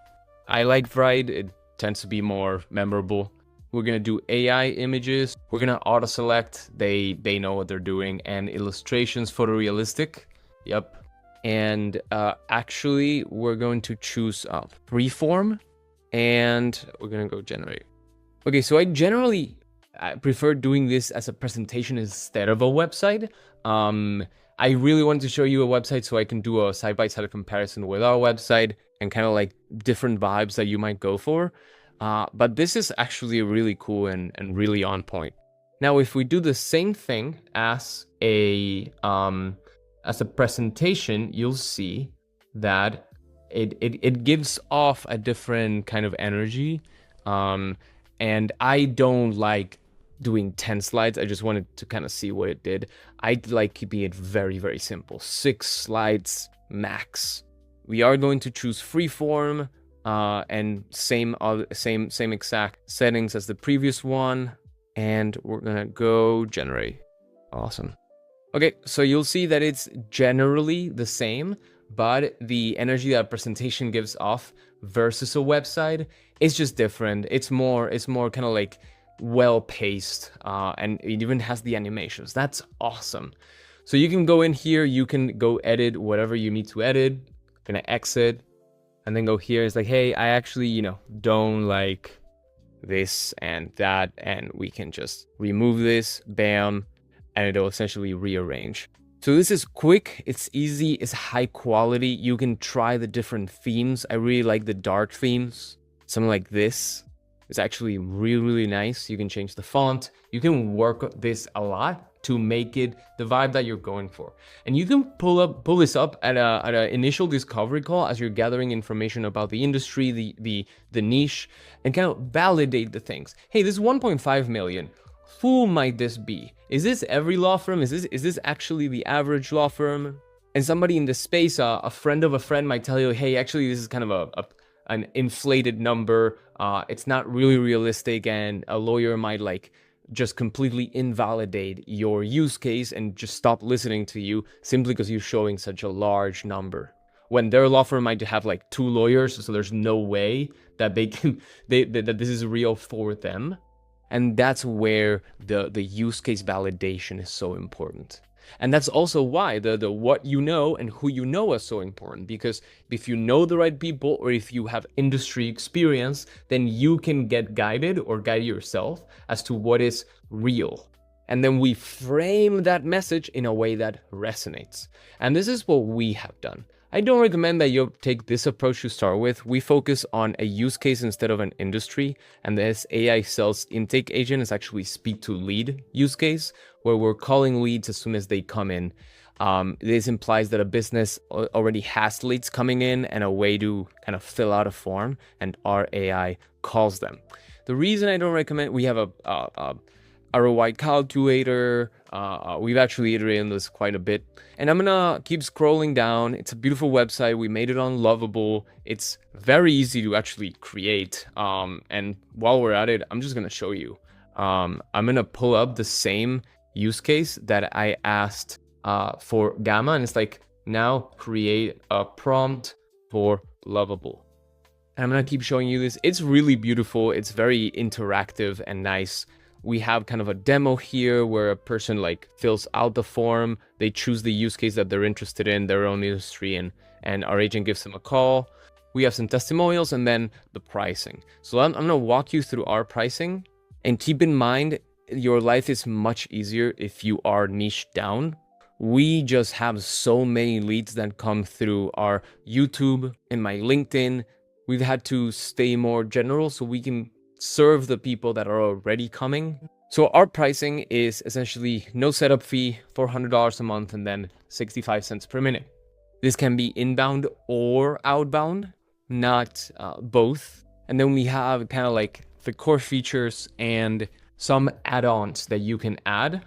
I like. Bright, it tends to be more memorable. We're gonna do AI images. We're gonna auto select. They know what they're doing. And illustrations, photorealistic. Yep. And actually, we're going to choose freeform, and we're gonna go generate. Okay, so I generally prefer doing this as a presentation instead of a website. I really wanted to show you a website so I can do a side-by-side comparison with our website and kind of like different vibes that you might go for. But this is actually really cool and really on point. Now, if we do the same thing as a presentation, you'll see that it gives off a different kind of energy. And I don't like doing 10 slides. I just wanted to kind of see what it did. I'd like keeping it very, very simple. 6 slides max. We are going to choose freeform. And same exact settings as the previous one, and we're gonna go generate. Awesome. Okay, so you'll see that it's generally the same, but the energy that presentation gives off versus a website is just different. It's more kind of like well paced, and it even has the animations. That's awesome. So you can go in here, you can go edit whatever you need to edit. Gonna exit. And then go here. It's like, hey, I actually, don't like this and that. And we can just remove this, bam, and it'll essentially rearrange. So this is quick, it's easy, it's high quality. You can try the different themes. I really like the dark themes. Something like this is actually really, really nice. You can change the font. You can work this a lot to make it the vibe that you're going for. And you can pull this up at an initial discovery call as you're gathering information about the industry, the niche, and kind of validate the things. Hey, this 1.5 million, who might this be? Is this every law firm? Is this actually the average law firm? And somebody in the space, a friend of a friend might tell you, hey, actually this is kind of an inflated number. It's not really realistic, and a lawyer might just completely invalidate your use case and just stop listening to you simply because you're showing such a large number. When their law firm might have 2 lawyers, so there's no way that that this is real for them. And that's where the use case validation is so important. And that's also why the what you know and who you know is so important, because if you know the right people or if you have industry experience, then you can get guided or guide yourself as to what is real. And then we frame that message in a way that resonates. And this is what we have done. I don't recommend that you take this approach to start with. We focus on a use case instead of an industry, and this AI sales intake agent is actually speak to lead use case, where we're calling leads as soon as they come in. This implies that a business already has leads coming in and a way to kind of fill out a form, and our AI calls them. The reason I don't recommend, we have a ROI calculator. We've actually iterated on this quite a bit. And I'm gonna keep scrolling down. It's a beautiful website. We made it on Lovable. It's very easy to actually create. And while we're at it, I'm just gonna show you. I'm gonna pull up the same use case that I asked for Gamma, and it's like, now create a prompt for Lovable. And I'm gonna keep showing you this. It's really beautiful. It's very interactive and nice. We have kind of a demo here where a person like fills out the form. They choose the use case that they're interested in, their own industry, and our agent gives them a call. We have some testimonials and then the pricing. So I'm gonna walk you through our pricing, and keep in mind, your life is much easier if you are niche down. We just have so many leads that come through our YouTube and my LinkedIn. We've had to stay more general so we can serve the people that are already coming. So our pricing is essentially no setup fee, $400 a month, and then 65 cents per minute. This can be inbound or outbound, not both. And then we have kind of like the core features and some add-ons that you can add,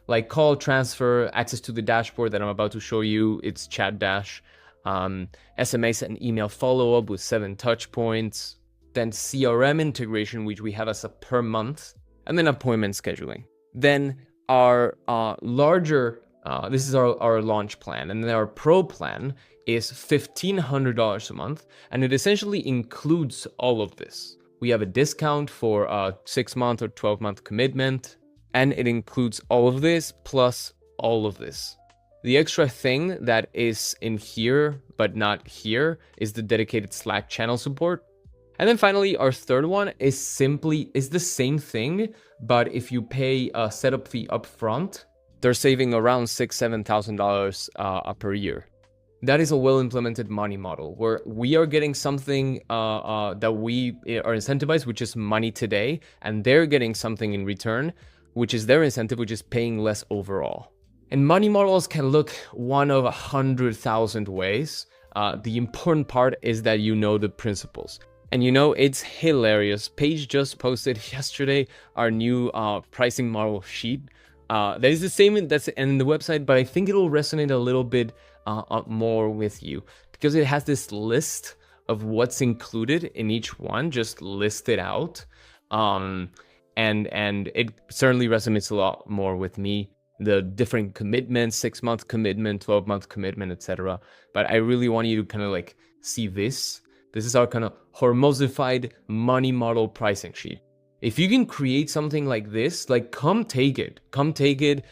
like call transfer, access to the dashboard that I'm about to show you. It's ChatDash, SMS and email follow-up with 7 touch points, then CRM integration, which we have as a per month, and then appointment scheduling. Then our larger, this is our launch plan, and then our pro plan is $1,500 a month, and it essentially includes all of this. We have a discount for a 6-month or 12-month commitment, and it includes all of this plus all of this. The extra thing that is in here but not here is the dedicated Slack channel support. And then finally, our third one is the same thing, but if you pay a setup fee up front, they're saving around $6,000-$7,000 per year. That is a well-implemented money model where we are getting something that we are incentivized, which is money today, and they're getting something in return, which is their incentive, which is paying less overall. And money models can look one of 100,000 ways. The important part is that you know the principles. And you know, it's hilarious. Paige just posted yesterday our new pricing model sheet. That is the same that's in the website, but I think it'll resonate a little bit more with you because it has this list of what's included in each one, just listed out. And it certainly resonates a lot more with me. The different commitments, 6-month commitment, 12-month commitment, etc. But I really want you to kind of like see this. This is our kind of hormosified money model pricing sheet. If you can create something like this, like come take it, replicate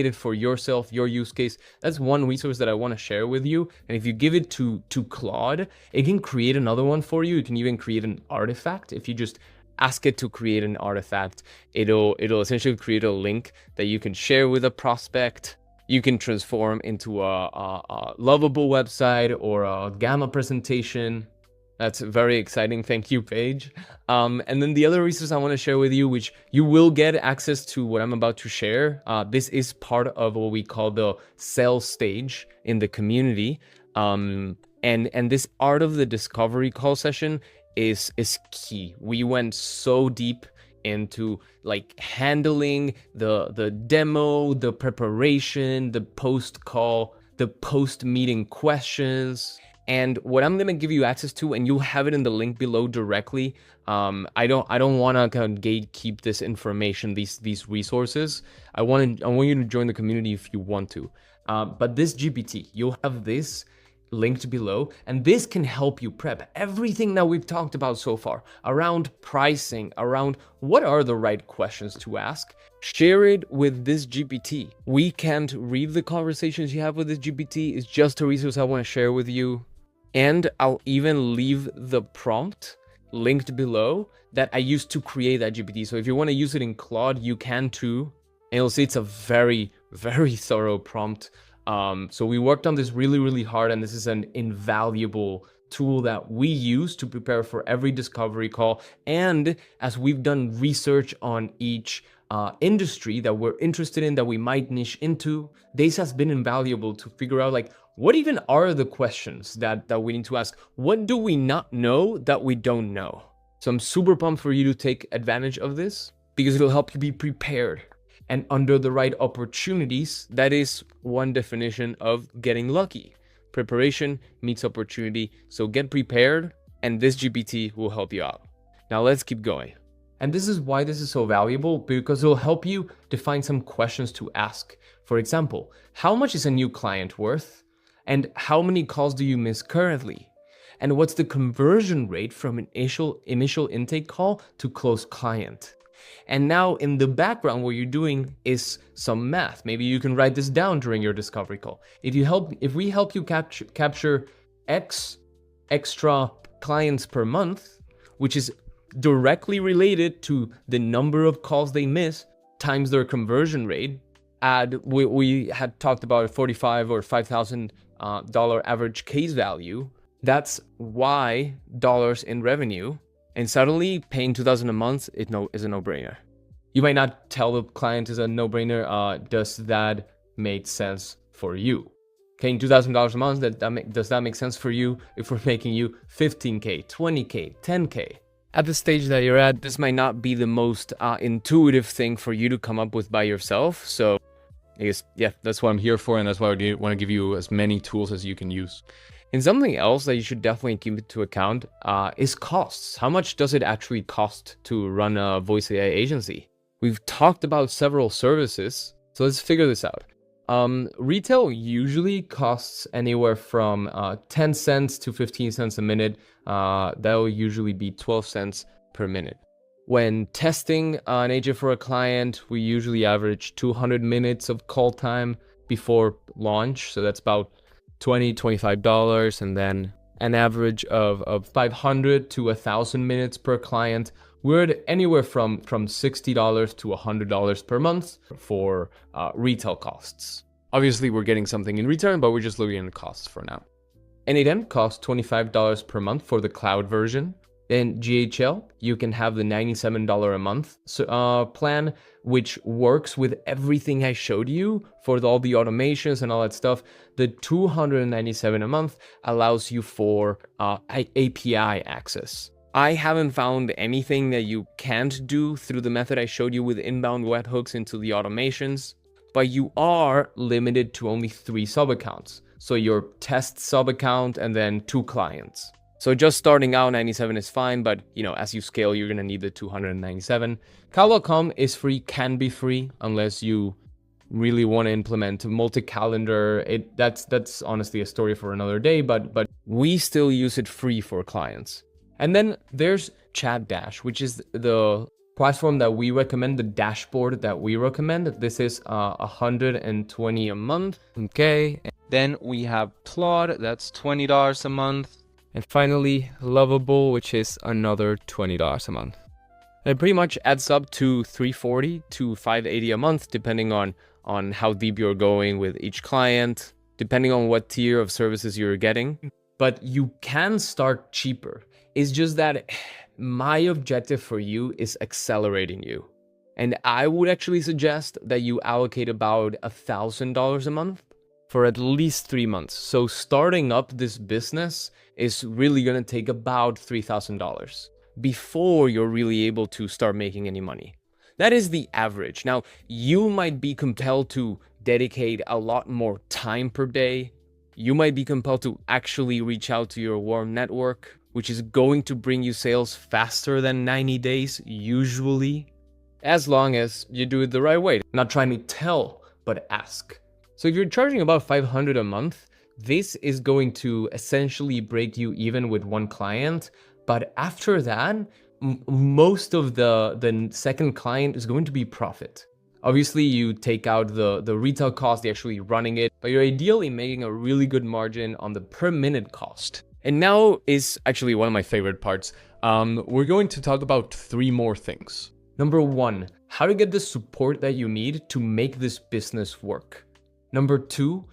it for yourself, your use case. That's one resource that I want to share with you. And if you give it to Claude, it can create another one for you. You can even create an artifact. If you just ask it to create an artifact, it'll essentially create a link that you can share with a prospect. You can transform into a lovable website or a Gamma presentation. That's very exciting. Thank you, Paige. And then the other resource I want to share with you, which you will get access to what I'm about to share. This is part of what we call the sales stage in the community. And this art of the discovery call session is key. We went so deep into like handling the demo, the preparation, the post call, the post meeting questions. And what I'm gonna give you access to, and you'll have it in the link below directly. I don't want to kind of gatekeep this information, these resources. I want you to join the community if you want to. But this GPT, you'll have this linked below, and this can help you prep everything that we've talked about so far around pricing, around what are the right questions to ask. Share it with this GPT. We can't read the conversations you have with this GPT. It's just a resource I want to share with you. And I'll even leave the prompt linked below that I used to create that GPT. So if you want to use it in Claude, you can too. And you'll see it's a very, very thorough prompt. So we worked on this really, really hard, and this is an invaluable tool that we use to prepare for every discovery call. And as we've done research on each industry that we're interested in, that we might niche into, this has been invaluable to figure out like, what even are the questions that we need to ask? What do we not know that we don't know? So I'm super pumped for you to take advantage of this because it'll help you be prepared and under the right opportunities. That is one definition of getting lucky. Preparation meets opportunity. So get prepared, and this GPT will help you out. Now let's keep going. And this is why this is so valuable, because it'll help you define some questions to ask. For example, how much is a new client worth? And how many calls do you miss currently? And what's the conversion rate from an initial intake call to closed client? And now in the background, what you're doing is some math. Maybe you can write this down during your discovery call. If we help you capture X extra clients per month, which is directly related to the number of calls they miss times their conversion rate, we had talked about a $45,000 or $5,000 average case value. That's Y dollars in revenue. And suddenly paying $2,000 a month is a no-brainer. You might not tell the client is a no-brainer. Does that make sense for you? Paying $2,000 a month, does that make sense for you if we're making you $15K, $20K, $10K? At the stage that you're at, this might not be the most intuitive thing for you to come up with by yourself. So I guess, yeah, that's what I'm here for, and that's why I want to give you as many tools as you can use. And something else that you should definitely keep into account is costs. How much does it actually cost to run a voice AI agency? We've talked about several services, so let's figure this out. Retail usually costs anywhere from 10 cents to 15 cents a minute. That will usually be 12 cents per minute. When testing an agent for a client, we usually average 200 minutes of call time before launch. So that's about $20, $25, and then an average of 500 to 1,000 minutes per client. We're at anywhere from $60 to $100 per month for retail costs. Obviously, we're getting something in return, but we're just looking at the costs for now. And it then costs $25 per month for the cloud version. In GHL, you can have the $97 a month plan, which works with everything I showed you for all the automations and all that stuff. The $297 a month allows you for API access. I haven't found anything that you can't do through the method I showed you with inbound webhooks into the automations, but you are limited to only 3 sub-accounts. So your test sub-account and then 2 clients. So just starting out, 97 is fine, but as you scale, you're gonna need the 297. Cal.com is free, can be free, unless you really want to implement multi-calendar. That's honestly a story for another day, but we still use it free for clients. And then there's ChatDash, which is the platform that we recommend, the dashboard that we recommend. This is $120 a month. Okay. Then we have Claude, that's $20 a month. And finally, Lovable, which is another $20 a month. And it pretty much adds up to $340 to $580 a month, depending on how deep you're going with each client, depending on what tier of services you're getting. But you can start cheaper. It's just that my objective for you is accelerating you. And I would actually suggest that you allocate about $1,000 a month for at least 3 months. So starting up this business is really going to take about $3,000 before you're really able to start making any money. That is the average. Now, you might be compelled to dedicate a lot more time per day. You might be compelled to actually reach out to your warm network, which is going to bring you sales faster than 90 days, usually, as long as you do it the right way. I'm not trying to tell, but ask. So if you're charging about $500 a month, this is going to essentially break you even with 1 client. But after that, most of the second client is going to be profit. Obviously, you take out the retail cost, the actually running it, but you're ideally making a really good margin on the per minute cost. And now is actually one of my favorite parts. We're going to talk about 3 more things. Number 1, how to get the support that you need to make this business work. Number 2,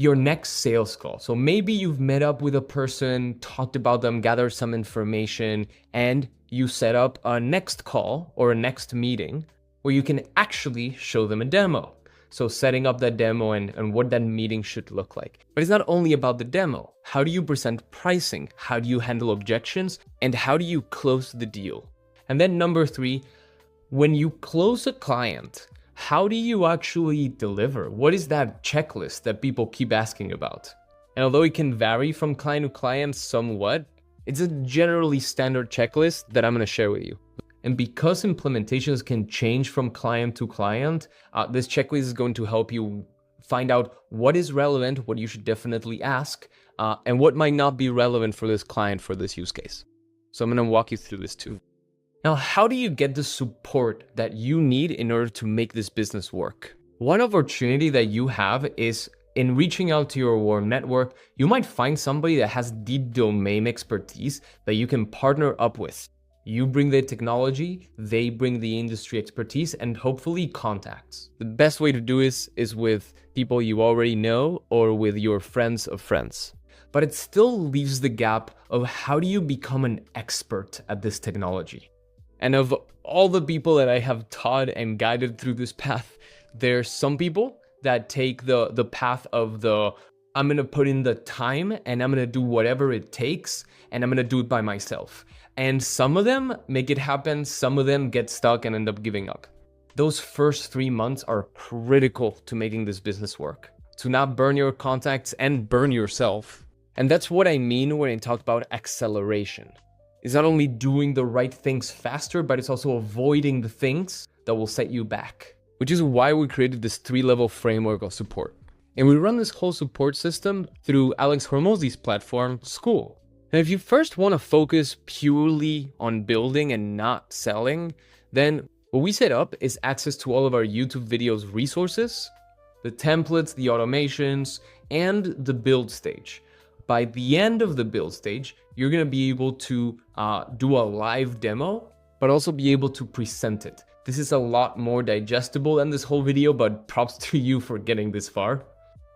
your next sales call. So maybe you've met up with a person, talked about them, gathered some information, and you set up a next call or a next meeting where you can actually show them a demo. So setting up that demo and what that meeting should look like. But it's not only about the demo. How do you present pricing? How do you handle objections? And how do you close the deal? And then number 3, when you close a client, how do you actually deliver? What is that checklist that people keep asking about? And although it can vary from client to client somewhat, it's a generally standard checklist that I'm going to share with you. And because implementations can change from client to client, this checklist is going to help you find out what is relevant, what you should definitely ask, and what might not be relevant for this client for this use case. So I'm going to walk you through this too. Now, how do you get the support that you need in order to make this business work? One opportunity that you have is in reaching out to your warm network. You might find somebody that has deep domain expertise that you can partner up with. You bring the technology, they bring the industry expertise, and hopefully contacts. The best way to do this is with people you already know or with your friends of friends. But it still leaves the gap of how do you become an expert at this technology? And of all the people that I have taught and guided through this path, there's some people that take the path of I'm going to put in the time and I'm going to do whatever it takes and I'm going to do it by myself. And some of them make it happen. Some of them get stuck and end up giving up. Those first 3 months are critical to making this business work. To not burn your contacts and burn yourself. And that's what I mean when I talk about acceleration. It's not only doing the right things faster, but it's also avoiding the things that will set you back. Which is why we created this 3-level framework of support. And we run this whole support system through Alex Hormozzi's platform, School. And if you first want to focus purely on building and not selling, then what we set up is access to all of our YouTube videos resources, the templates, the automations, and the build stage. By the end of the build stage, you're going to be able to do a live demo, but also be able to present it. This is a lot more digestible than this whole video, but props to you for getting this far.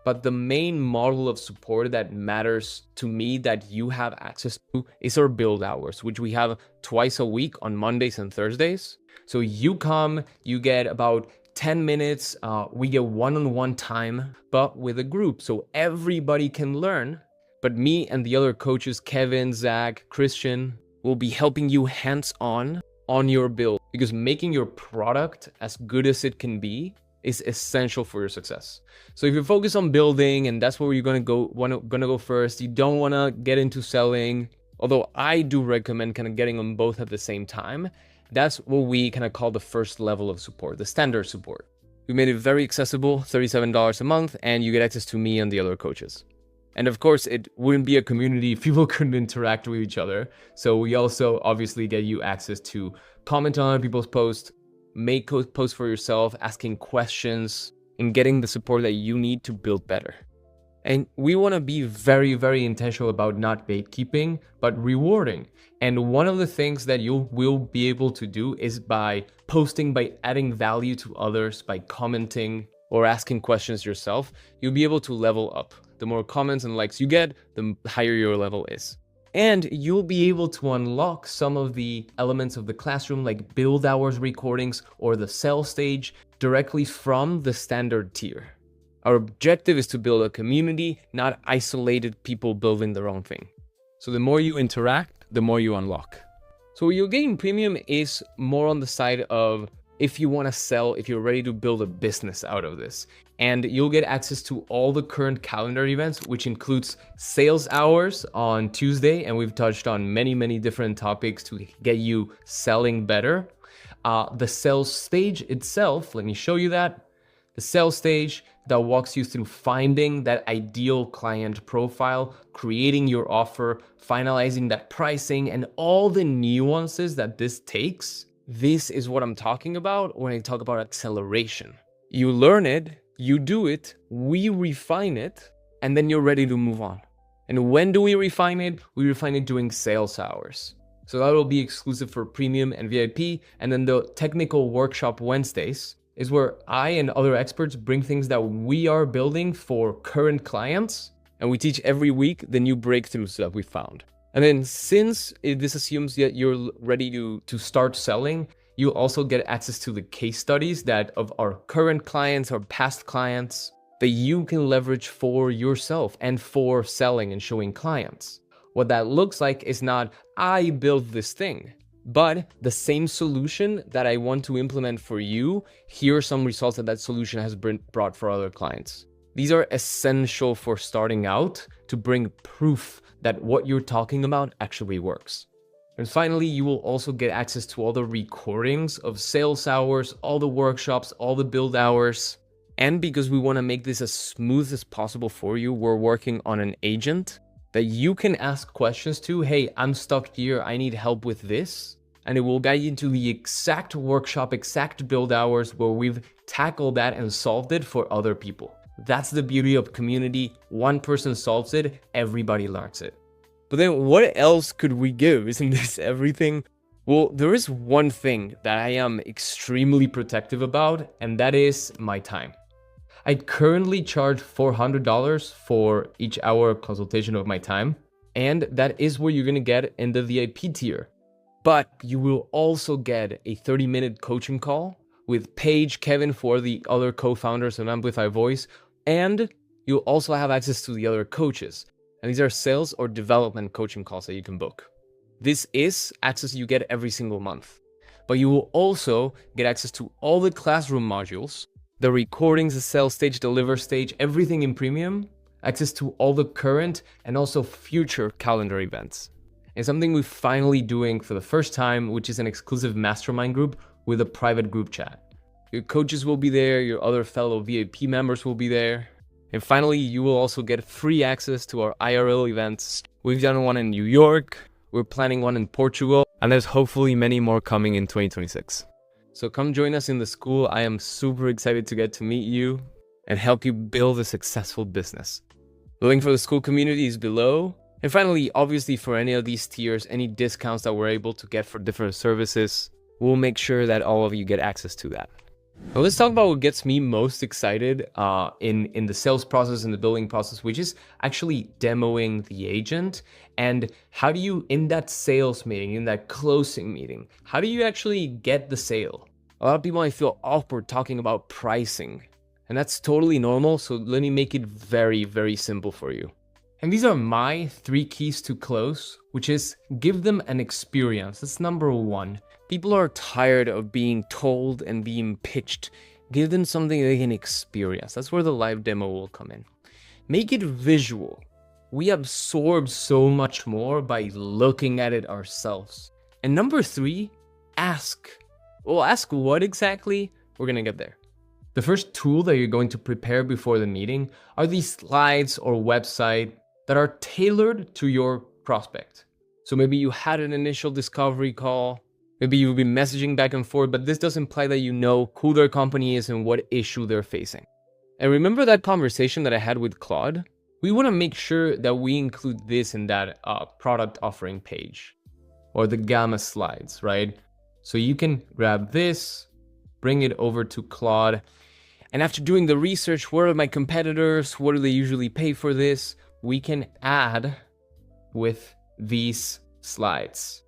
But the main model of support that matters to me that you have access to is our build hours, which we have twice a week on Mondays and Thursdays. So you come, you get about 10 minutes, we get one-on-one time, but with a group, so everybody can learn. But me and the other coaches, Kevin, Zach, Christian, will be helping you hands-on on your build, because making your product as good as it can be is essential for your success. So if you're focused on building and that's where you're gonna go first, you don't wanna get into selling, although I do recommend kind of getting on both at the same time. That's what we kind of call the first level of support, the standard support. We made it very accessible, $37 a month, and you get access to me and the other coaches. And of course, it wouldn't be a community if people couldn't interact with each other. So we also obviously get you access to comment on other people's posts, make posts for yourself, asking questions, and getting the support that you need to build better. And we want to be very, very intentional about not gatekeeping, but rewarding. And one of the things that you will be able to do is by posting, by adding value to others, by commenting or asking questions yourself, you'll be able to level up. The more comments and likes you get, the higher your level is. And you'll be able to unlock some of the elements of the classroom, like build hours recordings or the sell stage, directly from the standard tier. Our objective is to build a community, not isolated people building their own thing. So the more you interact, the more you unlock. So what you'll get in premium is more on the side of if you want to sell, if you're ready to build a business out of this. And you'll get access to all the current calendar events, which includes sales hours on Tuesday. And we've touched on many, many different topics to get you selling better. The sales stage itself, let me show you that. The sales stage that walks you through finding that ideal client profile, creating your offer, finalizing that pricing, and all the nuances that this takes. This is what I'm talking about when I talk about acceleration. You learn it, you do it, we refine it, and then you're ready to move on. And when do we refine it? We refine it during sales hours. So that will be exclusive for premium and VIP, and then the technical workshop Wednesdays is where I and other experts bring things that we are building for current clients, and we teach every week the new breakthroughs that we found. And then since this assumes that you're ready to start selling, you also get access to the case studies that of our current clients or past clients that you can leverage for yourself and for selling and showing clients. What that looks like is not, I built this thing, but the same solution that I want to implement for you, here are some results that solution has brought for other clients. These are essential for starting out to bring proof that what you're talking about actually works. And finally, you will also get access to all the recordings of sales hours, all the workshops, all the build hours. And because we want to make this as smooth as possible for you, we're working on an agent that you can ask questions to. Hey, I'm stuck here, I need help with this. And it will guide you to the exact workshop, exact build hours where we've tackled that and solved it for other people. That's the beauty of community. One person solves it, everybody learns it. But then what else could we give? Isn't this everything? Well, there is one thing that I am extremely protective about, and that is my time. I currently charge $400 for each hour of consultation of my time, and that is what you're gonna get in the VIP tier. But you will also get a 30-minute coaching call with Paige, Kevin, for the other co-founders of Amplify Voice, and you'll also have access to the other coaches. And these are sales or development coaching calls that you can book. This is access you get every single month. But you will also get access to all the classroom modules, the recordings, the sales stage, deliver stage, everything in premium, access to all the current and also future calendar events. And something we're finally doing for the first time, which is an exclusive mastermind group with a private group chat. Your coaches will be there, your other fellow VIP members will be there. And finally, you will also get free access to our IRL events. We've done one in New York, we're planning one in Portugal, and there's hopefully many more coming in 2026. So come join us in the school. I am super excited to get to meet you and help you build a successful business. The link for the school community is below. And finally, obviously for any of these tiers, any discounts that we're able to get for different services, we'll make sure that all of you get access to that. Now let's talk about what gets me most excited in the sales process and the building process, which is actually demoing the agent. And how do you, in that sales meeting, in that closing meeting, how do you actually get the sale? A lot of people might feel awkward talking about pricing, and that's totally normal. So let me make it very, very simple for you. And these are my 3 keys to close, which is give them an experience. That's number 1. People are tired of being told and being pitched. Give them something they can experience. That's where the live demo will come in. Make it visual. We absorb so much more by looking at it ourselves. And number 3, ask. Well, ask what exactly? We're gonna get there. The first tool that you're going to prepare before the meeting are these slides or website that are tailored to your prospect. So maybe you had an initial discovery call, maybe you've been messaging back and forth, but this does imply that you know who their company is and what issue they're facing. And remember that conversation that I had with Claude? We want to make sure that we include this in that product offering page or the gamma slides, right? So you can grab this, bring it over to Claude, and after doing the research, where are my competitors? What do they usually pay for this? We can add with these slides.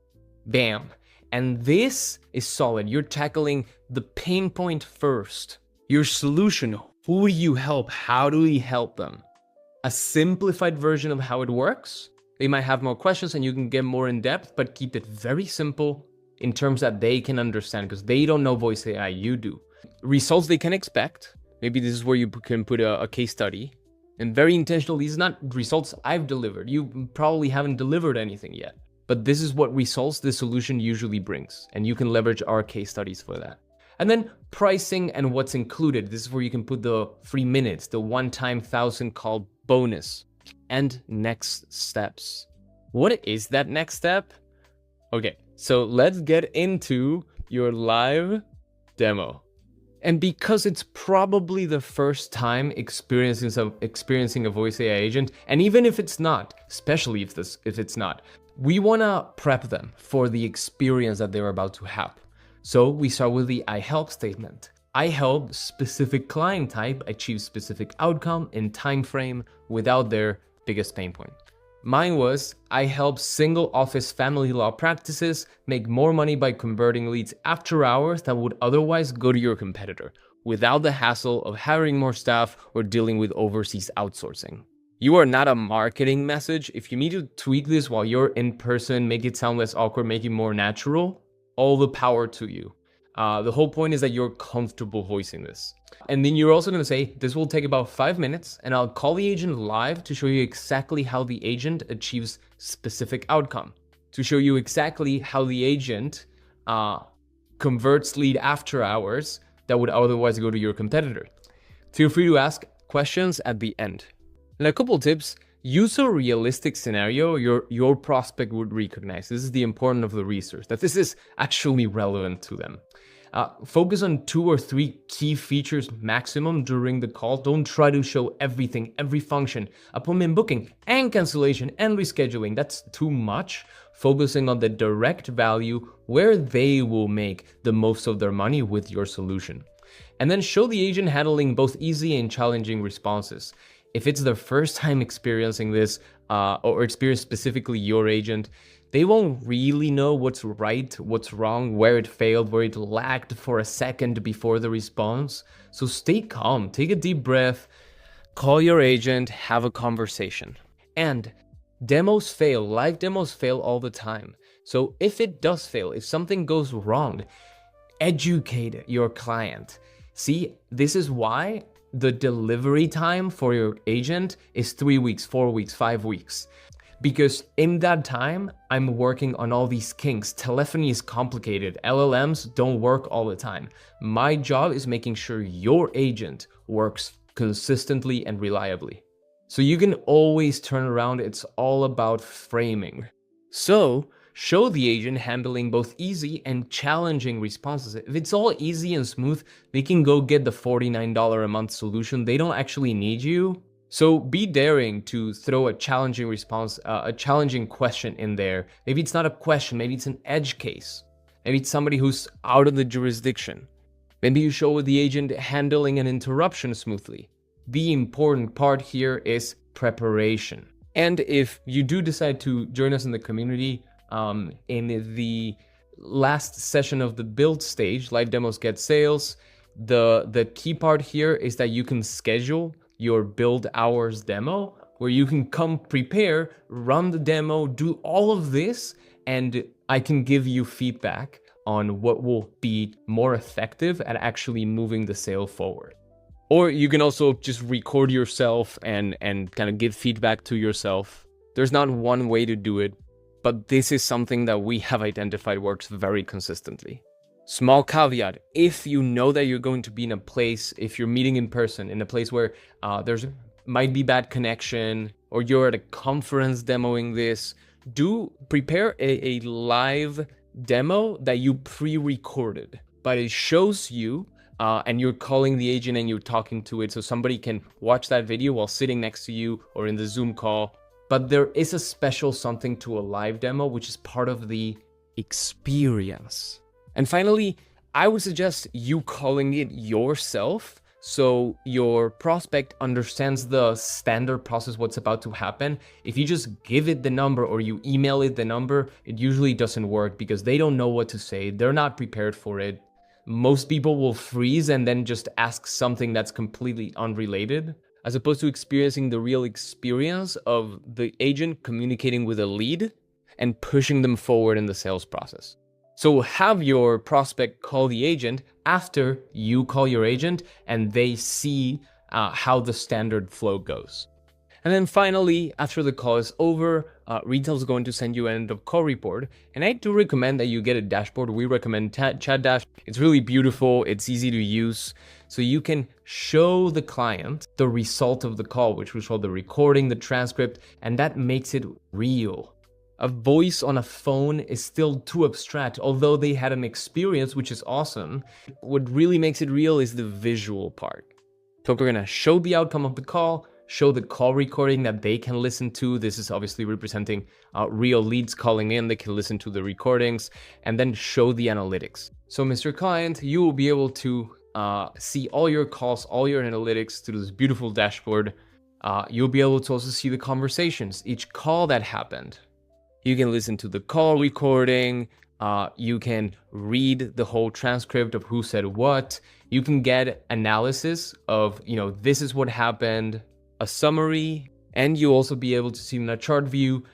Bam. And this is solid. You're tackling the pain point first. Your solution. Who do you help? How do we help them? A simplified version of how it works. They might have more questions and you can get more in depth, but keep it very simple in terms that they can understand because they don't know voice AI, you do. Results they can expect. Maybe this is where you can put a case study. And very intentional, these are not results I've delivered. You probably haven't delivered anything yet. But this is what results the solution usually brings. And you can leverage our case studies for that. And then pricing and what's included. This is where you can put the free minutes, the one-time 1,000 call bonus, and next steps. What is that next step? Okay, so let's get into your live demo. And because it's probably the first time experiencing a voice AI agent, and even if it's not, especially if it's not, we want to prep them for the experience that they're about to have. So we start with the I help statement. I help specific client type achieve specific outcome in time frame without their biggest pain point. Mine was, I help single office family law practices make more money by converting leads after hours that would otherwise go to your competitor, without the hassle of hiring more staff or dealing with overseas outsourcing. You are not a marketing message. If you need to tweak this while you're in person, make it sound less awkward, make it more natural, all the power to you. The whole point is that you're comfortable voicing this. And then you're also going to say, this will take about 5 minutes and I'll call the agent live to show you exactly how the agent achieves specific outcome, to show you exactly how the agent converts lead after hours that would otherwise go to your competitor. Feel free to ask questions at the end. And a couple tips, use a realistic scenario your prospect would recognize. This is the importance of the research, that this is actually relevant to them. Focus on 2 or 3 key features maximum during the call. Don't try to show everything, every function, appointment booking and cancellation and rescheduling. That's too much. Focusing on the direct value where they will make the most of their money with your solution. And then show the agent handling both easy and challenging responses. If it's their first time experiencing this, or experience specifically your agent, they won't really know what's right, what's wrong, where it failed, where it lagged for a second before the response. So stay calm, take a deep breath, call your agent, have a conversation. And demos fail, live demos fail all the time. So if it does fail, if something goes wrong, educate your client. See, this is why the delivery time for your agent is 3 weeks, 4 weeks, 5 weeks. Because in that time, I'm working on all these kinks. Telephony is complicated. LLMs don't work all the time. My job is making sure your agent works consistently and reliably. So you can always turn around. It's all about framing. So show the agent handling both easy and challenging responses. If it's all easy and smooth, they can go get the $49 a month solution. They don't actually need you. So be daring to throw a challenging response, a challenging question in there. Maybe it's not a question, maybe it's an edge case. Maybe it's somebody who's out of the jurisdiction. Maybe you show the agent handling an interruption smoothly. The important part here is preparation. And if you do decide to join us in the community, in the last session of the build stage, live demos get sales, the key part here is that you can schedule your build hours demo, where you can come prepare, run the demo, do all of this, and I can give you feedback on what will be more effective at actually moving the sale forward. Or you can also just record yourself and kind of give feedback to yourself. There's not one way to do it, but this is something that we have identified works very consistently. Small caveat, if you know that you're going to be in a place, if you're meeting in person, in a place where there's might be bad connection, or you're at a conference demoing this, do prepare a live demo that you pre-recorded, but it shows you and you're calling the agent and you're talking to it, so somebody can watch that video while sitting next to you or in the Zoom call. But there is a special something to a live demo, which is part of the experience. And finally, I would suggest you calling it yourself so your prospect understands the standard process, what's about to happen. If you just give it the number or you email it the number, it usually doesn't work because they don't know what to say. They're not prepared for it. Most people will freeze and then just ask something that's completely unrelated, as opposed to experiencing the real experience of the agent communicating with a lead and pushing them forward in the sales process. So have your prospect call the agent after you call your agent and they see how the standard flow goes. And then finally, after the call is over, Retell is going to send you an end of call report. And I do recommend that you get a dashboard. We recommend ChatDash. It's really beautiful. It's easy to use. So you can show the client the result of the call, which will show the recording, the transcript, and that makes it real. A voice on a phone is still too abstract, although they had an experience, which is awesome. What really makes it real is the visual part. So we're gonna show the outcome of the call, show the call recording that they can listen to. This is obviously representing real leads calling in. They can listen to the recordings, and then show the analytics. So Mr. Client, you will be able to see all your calls, all your analytics through this beautiful dashboard. You'll be able to also see the conversations, each call that happened. You can listen to the call recording. You can read the whole transcript of who said what. You can get analysis of, this is what happened, a summary, and you'll also be able to see in a chart view.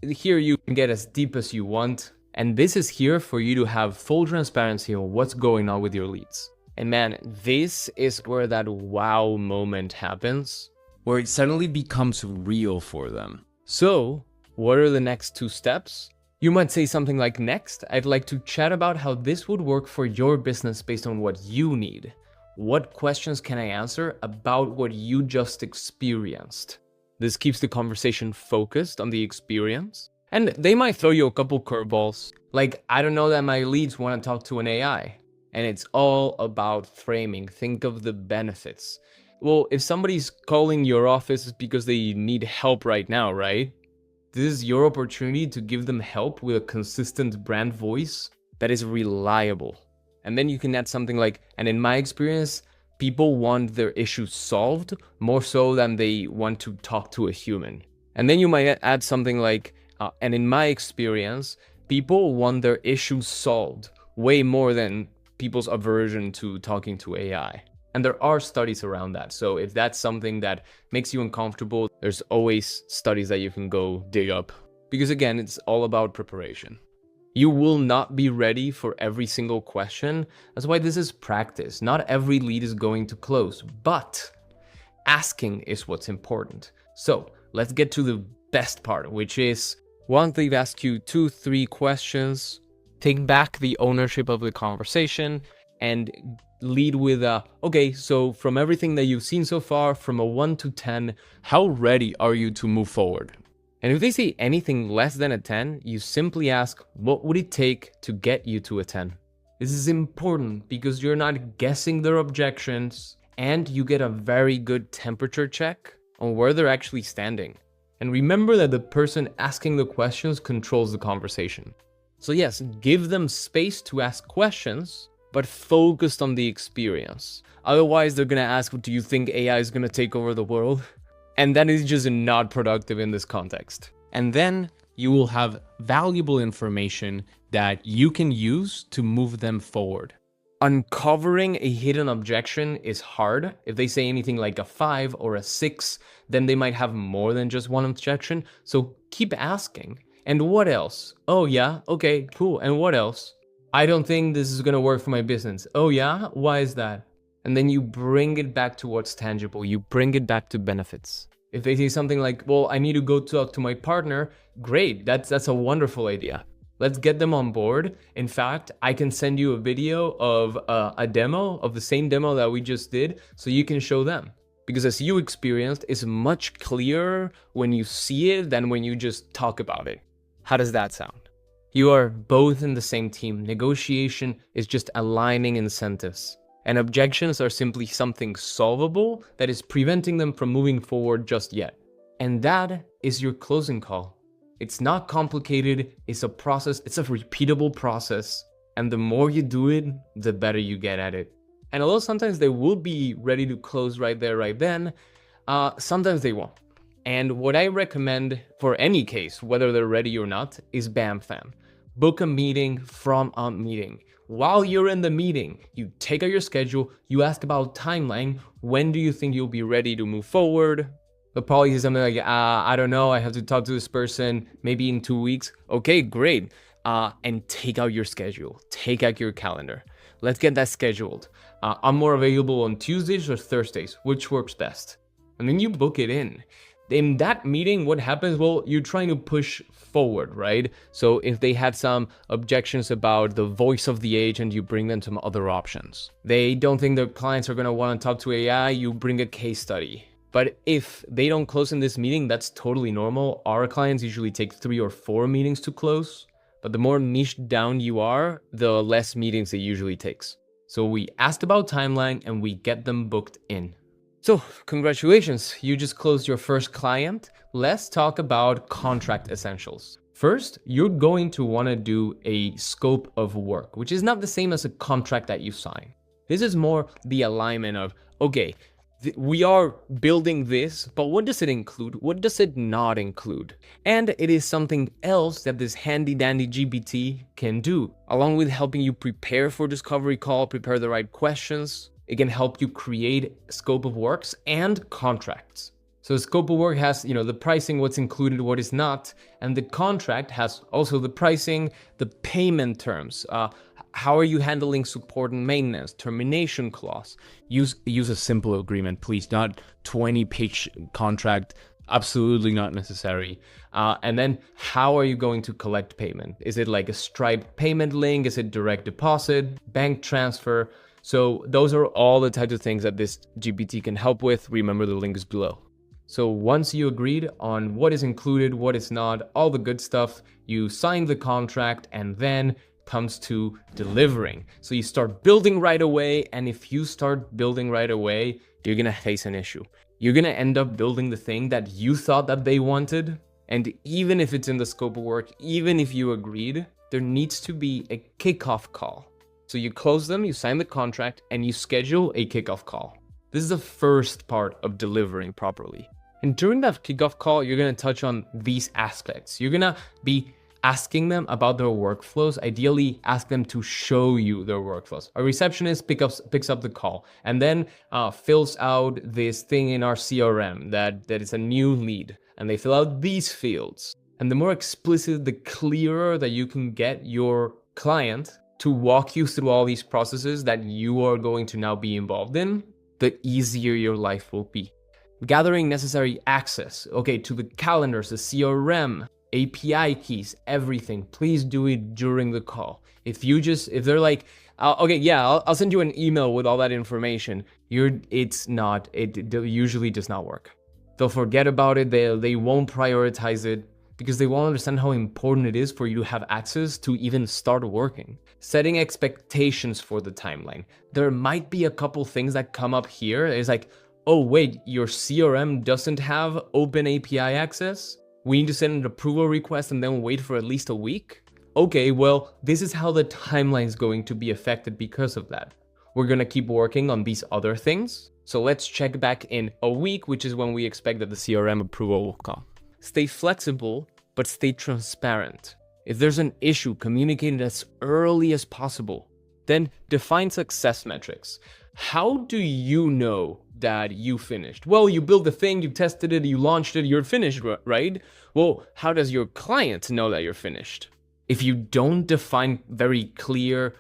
Here you can get as deep as you want. And this is here for you to have full transparency on what's going on with your leads. And man, this is where that wow moment happens, where it suddenly becomes real for them. So, what are the next 2 steps? You might say something like, next, I'd like to chat about how this would work for your business based on what you need. What questions can I answer about what you just experienced? This keeps the conversation focused on the experience. And they might throw you a couple curveballs. Like, I don't know that my leads want to talk to an AI. And it's all about framing. Think of the benefits. Well, if somebody's calling your office, it's because they need help right now, right? This is your opportunity to give them help with a consistent brand voice that is reliable. And then you can add something like, and in my experience, people want their issues solved more so than they want to talk to a human. And then you might add something like, and in my experience, people want their issues solved way more than people's aversion to talking to AI. And there are studies around that. So if that's something that makes you uncomfortable, there's always studies that you can go dig up. Because again, it's all about preparation. You will not be ready for every single question. That's why this is practice. Not every lead is going to close, but asking is what's important. So let's get to the best part, which is once they've asked you 2-3 questions, take back the ownership of the conversation and lead with okay, so from everything that you've seen so far, from a 1 to 10, how ready are you to move forward? And if they say anything less than a 10, you simply ask, what would it take to get you to a 10? This is important because you're not guessing their objections and you get a very good temperature check on where they're actually standing. And remember that the person asking the questions controls the conversation. So yes, give them space to ask questions, but focused on the experience. Otherwise, they're gonna ask, do you think AI is gonna take over the world? And that is just not productive in this context. And then you will have valuable information that you can use to move them forward. Uncovering a hidden objection is hard. If they say anything like a 5 or a 6, then they might have more than just one objection. So keep asking. And what else? Oh yeah, okay, cool. And what else? I don't think this is gonna work for my business. Oh yeah? Why is that? And then you bring it back to what's tangible. You bring it back to benefits. If they say something like, well, I need to go talk to my partner, great, that's a wonderful idea. Let's get them on board. In fact, I can send you a video of a demo of the same demo that we just did so you can show them. Because as you experienced, it's much clearer when you see it than when you just talk about it. How does that sound? You are both in the same team. Negotiation is just aligning incentives. And objections are simply something solvable that is preventing them from moving forward just yet. And that is your closing call. It's not complicated, it's a process, it's a repeatable process. And the more you do it, the better you get at it. And although sometimes they will be ready to close right there, right then, sometimes they won't. And what I recommend for any case, whether they're ready or not, is bam fam. Book a meeting from a meeting. While you're in the meeting, you take out your schedule, you ask about timeline, when do you think you'll be ready to move forward? They'll probably say something like, I don't know, I have to talk to this person, maybe in 2 weeks. Okay, great. And take out your schedule, take out your calendar. Let's get that scheduled. I'm more available on Tuesdays or Thursdays, which works best? And then you book it in. In that meeting, what happens? Well, you're trying to push forward, right? So if they had some objections about the voice of the agent, you bring them some other options. They don't think their clients are gonna wanna talk to AI, you bring a case study. But if they don't close in this meeting, that's totally normal. Our clients usually take 3 or 4 meetings to close, but the more niche down you are, the less meetings it usually takes. So we asked about timeline and we get them booked in. So congratulations, you just closed your first client. Let's talk about contract essentials. First, you're going to want to do a scope of work, which is not the same as a contract that you sign. This is more the alignment of, okay, we are building this, but what does it include? What does it not include? And it is something else that this handy dandy GPT can do, along with helping you prepare for discovery call, prepare the right questions. It can help you create scope of works and contracts. So scope of work has, the pricing, what's included, what is not, and the contract has also the pricing, the payment terms. How are you handling support and maintenance, termination clause? Use a simple agreement, please, not 20-page contract. Absolutely not necessary. And then how are you going to collect payment? Is it like a Stripe payment link? Is it direct deposit, bank transfer? So those are all the types of things that this GPT can help with. Remember, the link is below. So once you agreed on what is included, what is not, all the good stuff, you sign the contract, and then comes to delivering. So you start building right away, and if you start building right away, you're gonna face an issue. You're gonna end up building the thing that you thought that they wanted, and even if it's in the scope of work, even if you agreed, there needs to be a kickoff call. So you close them, you sign the contract, and you schedule a kickoff call. This is the first part of delivering properly. And during that kickoff call, you're gonna touch on these aspects. You're gonna be asking them about their workflows. Ideally, ask them to show you their workflows. A receptionist picks up the call and then fills out this thing in our CRM that is a new lead. And they fill out these fields. And the more explicit, the clearer that you can get your client to walk you through all these processes that you are going to now be involved in, the easier your life will be. Gathering necessary access, to the calendars, the CRM, API keys, everything. Please do it during the call. If they're like, I'll send you an email with all that information, it usually does not work. They'll forget about it, they won't prioritize it, because they won't understand how important it is for you to have access to even start working. Setting expectations for the timeline. There might be a couple things that come up here. It's like, oh wait, your CRM doesn't have open API access? We need to send an approval request and then wait for at least a week? Okay, well, this is how the timeline is going to be affected because of that. We're gonna keep working on these other things. So let's check back in a week, which is when we expect that the CRM approval will come. Stay flexible, but stay transparent. If there's an issue, communicate it as early as possible. Then define success metrics. How do you know that you finished? Well, you built the thing, you tested it, you launched it, you're finished, right? Well, how does your client know that you're finished? If you don't define very clear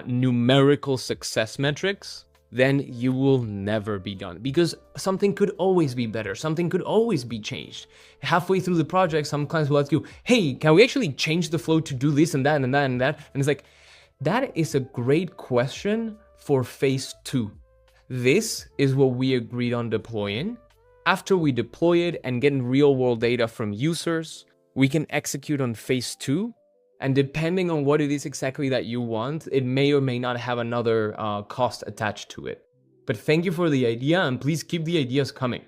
numerical success metrics, then you will never be done, because something could always be better. Something could always be changed. Halfway through the project, some clients will ask you, hey, can we actually change the flow to do this and that and that and that? And it's like, that is a great question for phase 2. This is what we agreed on deploying. After we deploy it and get real world data from users, we can execute on phase 2. And depending on what it is exactly that you want, it may or may not have another cost attached to it. But thank you for the idea, and please keep the ideas coming.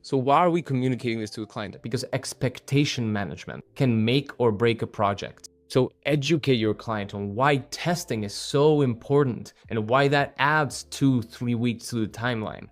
So why are we communicating this to the client? Because expectation management can make or break a project. So educate your client on why testing is so important and why that adds 2-3 weeks to the timeline.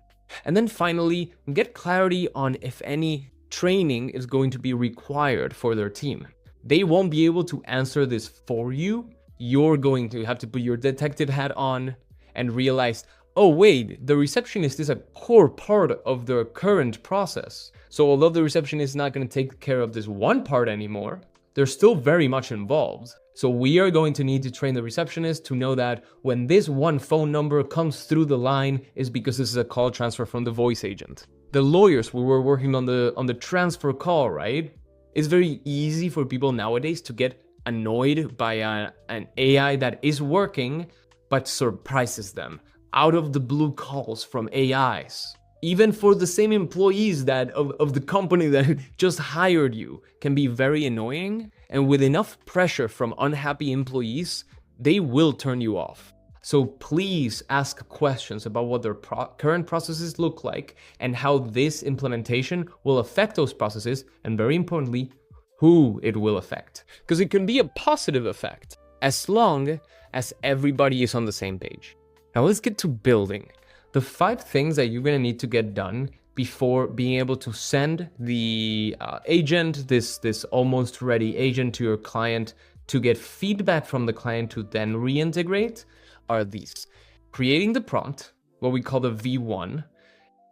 And then finally, get clarity on if any training is going to be required for their team. They won't be able to answer this for you. You're going to have to put your detective hat on and realize, oh wait, the receptionist is a core part of the current process. So although the receptionist is not going to take care of this one part anymore, they're still very much involved. So we are going to need to train the receptionist to know that when this one phone number comes through the line is because this is a call transfer from the voice agent. The lawyers, we were working on the transfer call, right? It's very easy for people nowadays to get annoyed by an AI that is working, but surprises them. Out of the blue calls from AIs. Even for the same employees that of the company that just hired you can be very annoying. And with enough pressure from unhappy employees, they will turn you off. So please ask questions about what their current processes look like and how this implementation will affect those processes, and very importantly, who it will affect. Because it can be a positive effect as long as everybody is on the same page. Now let's get to building. The 5 things that you're gonna need to get done before being able to send the agent, this almost ready agent to your client to get feedback from the client to then reintegrate are these. Creating the prompt, what we call the V1,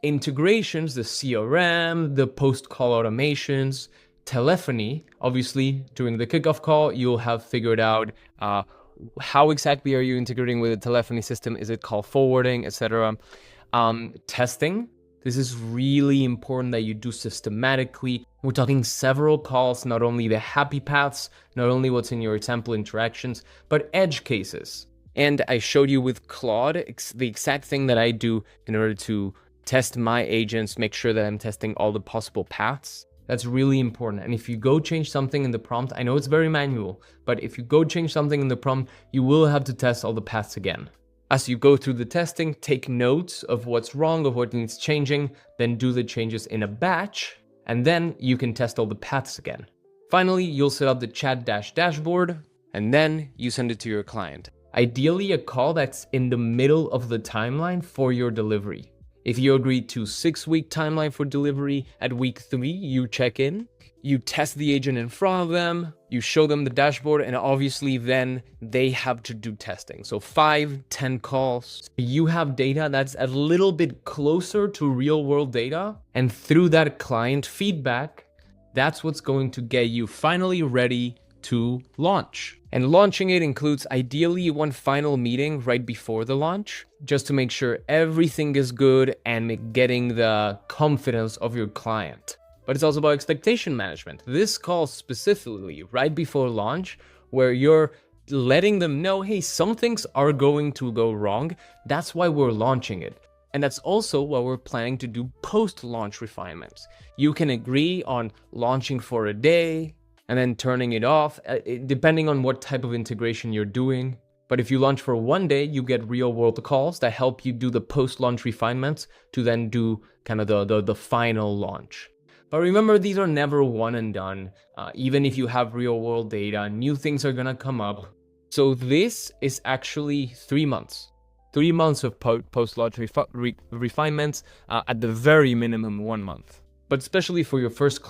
integrations, the CRM, the post-call automations, telephony. Obviously, during the kickoff call, you'll have figured out how exactly are you integrating with the telephony system? Is it call forwarding, etc.? Testing. This is really important that you do systematically. We're talking several calls, not only the happy paths, not only what's in your example interactions, but edge cases. And I showed you with Claude the exact thing that I do in order to test my agents, make sure that I'm testing all the possible paths. That's really important. And if you go change something in the prompt, I know it's very manual, but if you go change something in the prompt, you will have to test all the paths again. As you go through the testing, take notes of what's wrong, of what needs changing, then do the changes in a batch, and then you can test all the paths again. Finally, you'll set up the ChatDash dashboard, and then you send it to your client. Ideally, a call that's in the middle of the timeline for your delivery. If you agree to 6-week timeline for delivery, at week 3, you check in, you test the agent in front of them, you show them the dashboard, and obviously then they have to do testing. So 5-10 calls. You have data that's a little bit closer to real world data, and through that client feedback, that's what's going to get you finally ready to launch. And launching it includes ideally one final meeting right before the launch, just to make sure everything is good and getting the confidence of your client. But it's also about expectation management. This call specifically right before launch, where you're letting them know, hey, some things are going to go wrong. That's why we're launching it. And that's also why we're planning to do post-launch refinements. You can agree on launching for a day and then turning it off, depending on what type of integration you're doing. But if you launch for 1 day, you get real world calls that help you do the post-launch refinements to then do kind of the final launch. But remember, these are never one and done. Even if you have real world data, new things are gonna come up. So this is actually 3 months. 3 months of post-launch refinements, at the very minimum 1 month. But especially for your first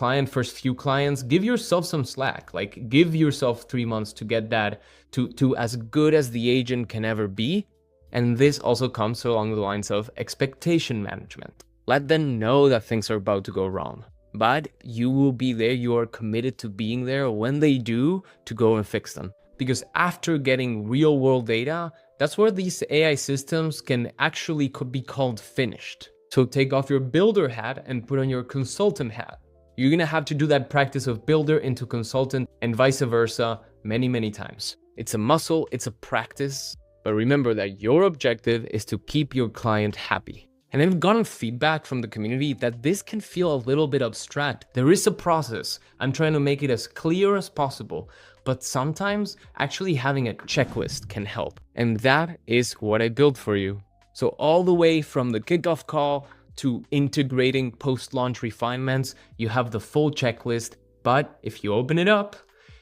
few clients, give yourself some slack. Like, give yourself 3 months to get that to as good as the agent can ever be. And this also comes along the lines of expectation management. Let them know that things are about to go wrong, but you will be there. You are committed to being there when they do to go and fix them. Because after getting real world data, that's where these AI systems can actually could be called finished. So take off your builder hat and put on your consultant hat. You're gonna have to do that practice of builder into consultant and vice versa many times. It's a muscle, it's a practice, but remember that your objective is to keep your client happy. And I've gotten feedback from the community that this can feel a little bit abstract. There is a process. I'm trying to make it as clear as possible, but sometimes actually having a checklist can help. And that is what I built for you. So all the way from the kickoff call to integrating post-launch refinements, you have the full checklist. But if you open it up,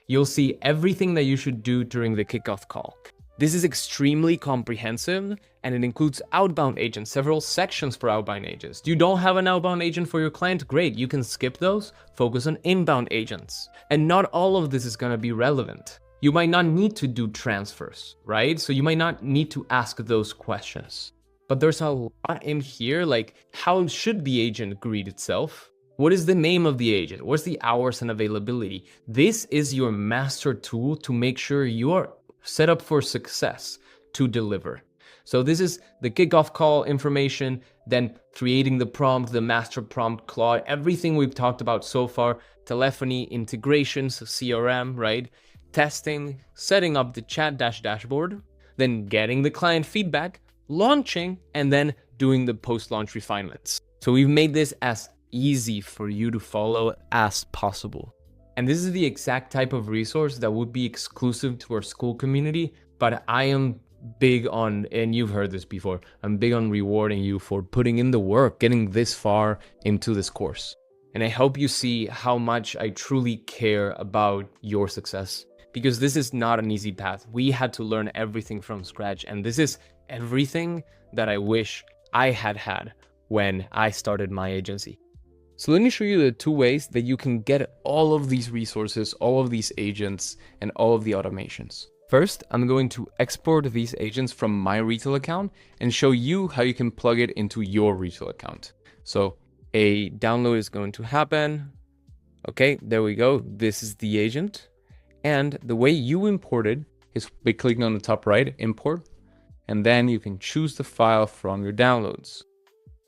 you'll see everything that you should do during the kickoff call. This is extremely comprehensive, and it includes outbound agents, several sections for outbound agents. You don't have an outbound agent for your client? Great, you can skip those, focus on inbound agents. And not all of this is gonna be relevant. You might not need to do transfers, right? So you might not need to ask those questions. But there's a lot in here, like how should the agent greet itself? What is the name of the agent? What's the hours and availability? This is your master tool to make sure you are set up for success to deliver. So this is the kickoff call information, then creating the prompt, the master prompt, Claude, everything we've talked about so far, telephony, integrations, CRM, right? Testing, setting up the ChatDash dashboard, then getting the client feedback, launching, and then doing the post-launch refinements. So we've made this as easy for you to follow as possible. And this is the exact type of resource that would be exclusive to our school community, but I am big on, and you've heard this before, I'm big on rewarding you for putting in the work, getting this far into this course. And I hope you see how much I truly care about your success, because this is not an easy path. We had to learn everything from scratch, and this is everything that I wish I had when I started my agency. So let me show you the 2 ways that you can get all of these resources, all of these agents, and all of the automations. First, I'm going to export these agents from my retail account and show you how you can plug it into your retail account. So a download is going to happen. Okay, there we go. This is the agent. And the way you import it is by clicking on the top right, import, and then you can choose the file from your downloads.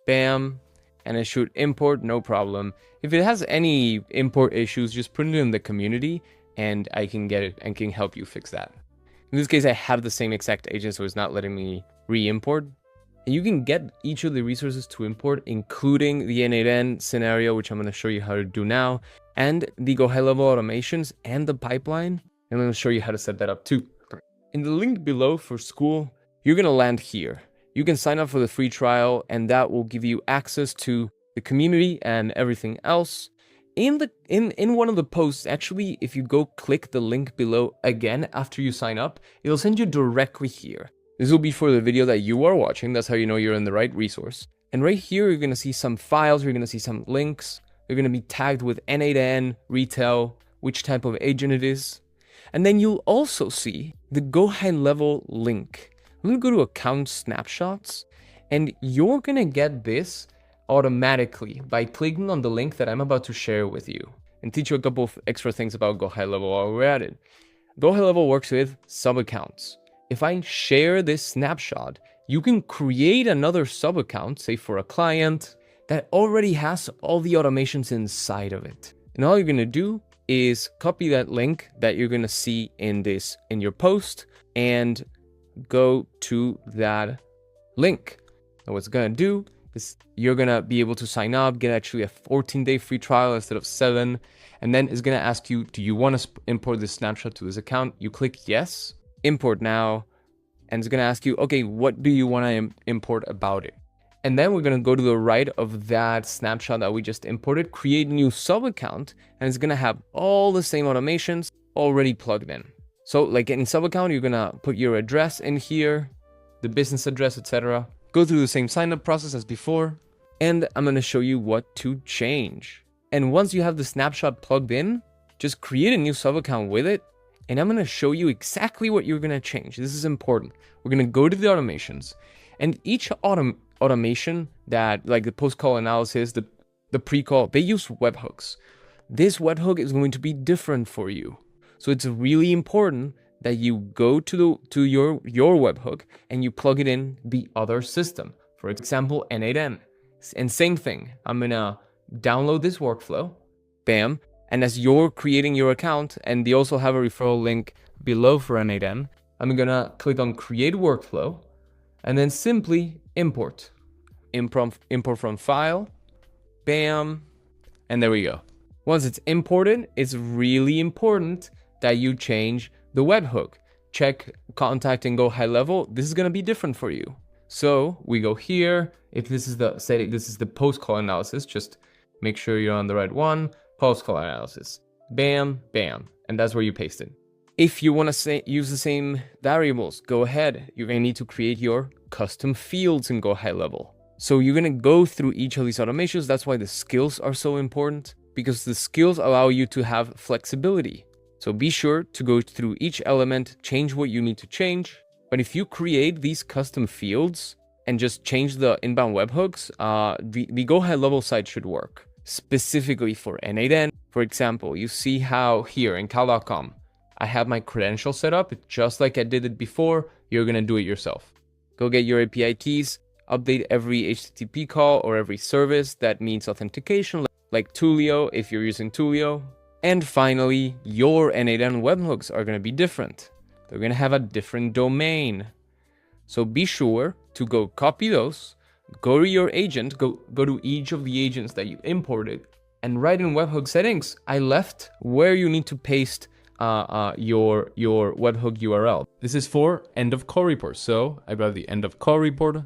Bam. And it should import, no problem. If it has any import issues, just put it in the community and I can get it and can help you fix that. In this case, I have the same exact agent, so it's not letting me re-import. And you can get each of the resources to import, including the N8N scenario, which I'm going to show you how to do now, and the GoHighLevel automations and the pipeline. I'm going to show you how to set that up too. In the link below for school, you're going to land here. You can sign up for the free trial and that will give you access to the community and everything else. In one of the posts, actually, if you go click the link below again after you sign up, it'll send you directly here. This will be for the video that you are watching. That's how you know you're in the right resource. And right here, you're going to see some files. You're going to see some links. They're going to be tagged with N8N, Retell, which type of agent it is. And then you'll also see the GoHighLevel link. I'm going to go to account snapshots and you're going to get this automatically by clicking on the link that I'm about to share with you and teach you a couple of extra things about GoHighLevel while we're at it. GoHighLevel works with sub-accounts. If I share this snapshot, you can create another sub-account, say for a client, that already has all the automations inside of it. And all you're going to do is copy that link that you're going to see in your post and go to that link. And what's going to do is you're going to be able to sign up, get actually a 14-day free trial instead of 7. And then it's going to ask you, do you want to import this snapshot to this account? You click yes, import now. And it's going to ask you, okay, what do you want to import about it? And then we're going to go to the right of that snapshot that we just imported, create a new sub account, and it's going to have all the same automations already plugged in. So like in sub account, you're going to put your address in here, the business address, etc. Go through the same sign up process as before. And I'm going to show you what to change. And once you have the snapshot plugged in, just create a new sub account with it. And I'm going to show you exactly what you're going to change. This is important. We're going to go to the automations, and each automation that, like the post-call analysis, the pre-call, they use webhooks. This webhook is going to be different for you. So it's really important that you go to your webhook and you plug it in the other system. For example, N8N. And same thing. I'm going to download this workflow. Bam. And as you're creating your account, and they also have a referral link below for N8N, I'm going to click on create workflow and then simply import. Import from file. Bam. And there we go. Once it's imported, it's really important that you change the webhook. Check contact and GoHighLevel. This is going to be different for you. So we go here. If this is the post call analysis, just make sure you're on the right one. Post call analysis. Bam, bam. And that's where you paste it. If you want to use the same variables, go ahead. You're going to need to create your custom fields in GoHighLevel. So you're going to go through each of these automations. That's why the skills are so important, because the skills allow you to have flexibility. So be sure to go through each element, change what you need to change. But if you create these custom fields and just change the inbound webhooks, the GoHighLevel site should work. Specifically for N8N, for example, you see how here in cal.com, I have my credential set up just like I did it before. You're going to do it yourself. Go get your API keys, update every HTTP call or every service that needs authentication, like Twilio if you're using Twilio. And finally, your N8N webhooks are going to be different. They're going to have a different domain. So be sure to go copy those, go to your agent, go to each of the agents that you imported, and right in webhook settings, I left where you need to paste your webhook URL. This is for end of call report. So I grab the end of call report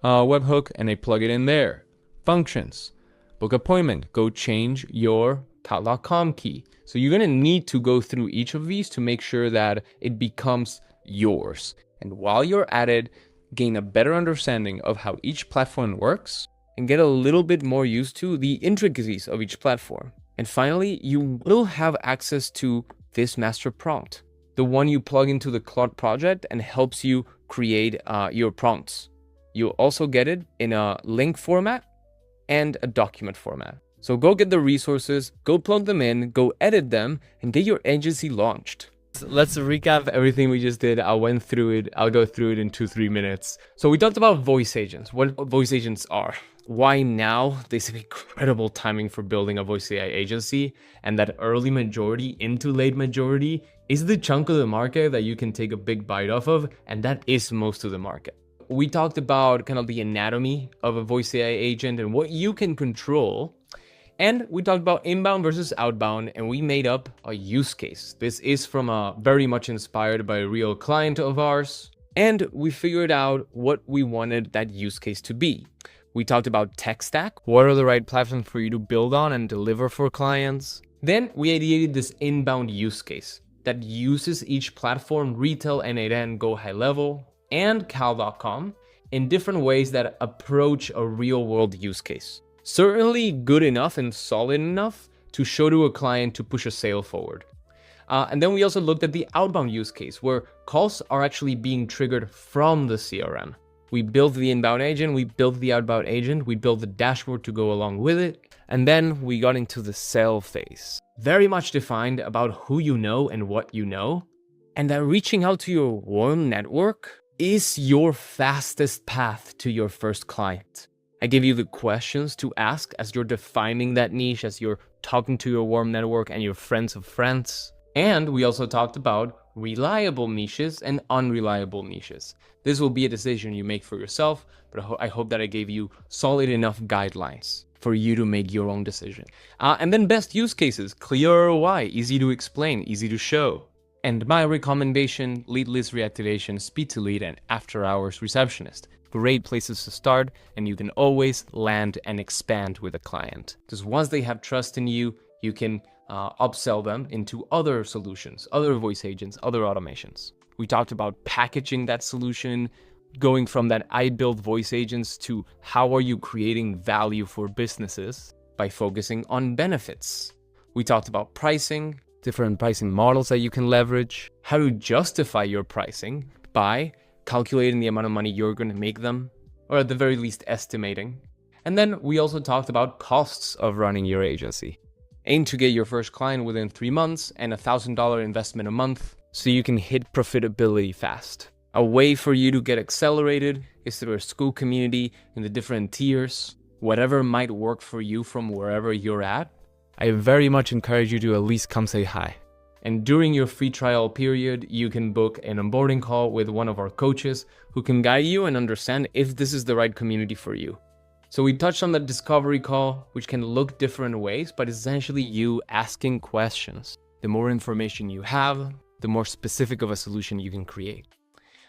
webhook and I plug it in there. Functions, book appointment, go change your cal.com key. So you're going to need to go through each of these to make sure that it becomes yours. And while you're at it, gain a better understanding of how each platform works, and get a little bit more used to the intricacies of each platform. And finally, you will have access to this master prompt, the one you plug into the Claude project and helps you create your prompts. You'll also get it in a link format and a document format. So go get the resources, go plug them in, go edit them, and get your agency launched. Let's recap everything we just did. I'll go through it in 2-3 minutes. So we talked about voice agents, what voice agents are, why now this is incredible timing for building a voice AI agency, and that early majority into late majority is the chunk of the market that you can take a big bite off of, and that is most of the market. We talked about kind of the anatomy of a voice AI agent and what you can control. And we talked about inbound versus outbound, and we made up a use case. This is from very much inspired by a real client of ours. And we figured out what we wanted that use case to be. We talked about tech stack. What are the right platforms for you to build on and deliver for clients? Then we ideated this inbound use case that uses each platform, Retell, N8N, GoHighLevel, and Cal.com in different ways that approach a real world use case. Certainly good enough and solid enough to show to a client to push a sale forward. And then we also looked at the outbound use case where calls are actually being triggered from the CRM. We built the inbound agent, we built the outbound agent, we built the dashboard to go along with it. And then we got into the sell phase. Very much defined about who you know and what you know. And that reaching out to your warm network is your fastest path to your first client. I give you the questions to ask as you're defining that niche, as you're talking to your warm network and your friends of friends. And we also talked about reliable niches and unreliable niches. This will be a decision you make for yourself, but I hope that I gave you solid enough guidelines for you to make your own decision. And then best use cases, clear ROI, easy to explain, easy to show. And my recommendation, lead list reactivation, speed to lead, and after hours receptionist. Great places to start, and you can always land and expand with a client. Because once they have trust in you, you can upsell them into other solutions, other voice agents, other automations. We talked about packaging that solution, going from that I build voice agents to how are you creating value for businesses by focusing on benefits. We talked about pricing, different pricing models that you can leverage, how to justify your pricing by calculating the amount of money you're going to make them, or at the very least estimating. And then we also talked about costs of running your agency. Aim to get your first client within 3 months and $1,000 investment a month so you can hit profitability fast. A way for you to get accelerated is through a school community in the different tiers, whatever might work for you from wherever you're at. I very much encourage you to at least come say hi. And during your free trial period, you can book an onboarding call with one of our coaches who can guide you and understand if this is the right community for you. So we touched on the discovery call, which can look different ways, but essentially you asking questions. The more information you have, the more specific of a solution you can create.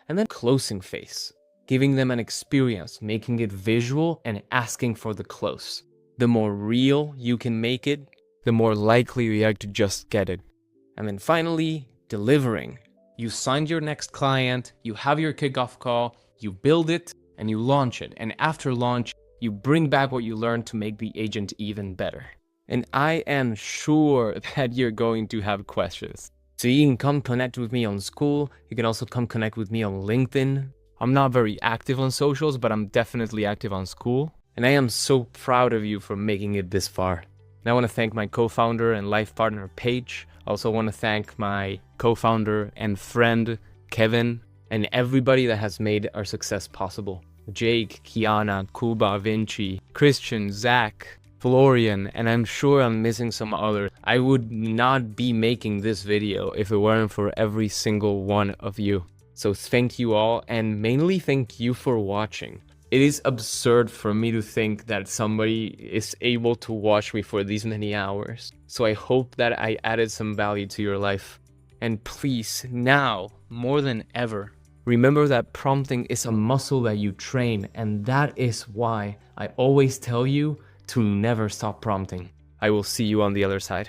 And then closing phase, giving them an experience, making it visual and asking for the close. The more real you can make it, the more likely you are to just get it. And then finally, delivering. You signed your next client, you have your kickoff call, you build it, and you launch it. And after launch, you bring back what you learned to make the agent even better. And I am sure that you're going to have questions. So you can come connect with me on School. You can also come connect with me on LinkedIn. I'm not very active on socials, but I'm definitely active on School. And I am so proud of you for making it this far. And I want to thank my co-founder and life partner, Paige. I also want to thank my co-founder and friend, Kevin, and everybody that has made our success possible. Jake, Kiana, Kuba, Vinci, Christian, Zach, Florian, and I'm sure I'm missing some others. I would not be making this video if it weren't for every single one of you. So thank you all, and mainly thank you for watching. It is absurd for me to think that somebody is able to watch me for these many hours. So I hope that I added some value to your life. And please, now, more than ever, remember that prompting is a muscle that you train, and that is why I always tell you to never stop prompting. I will see you on the other side.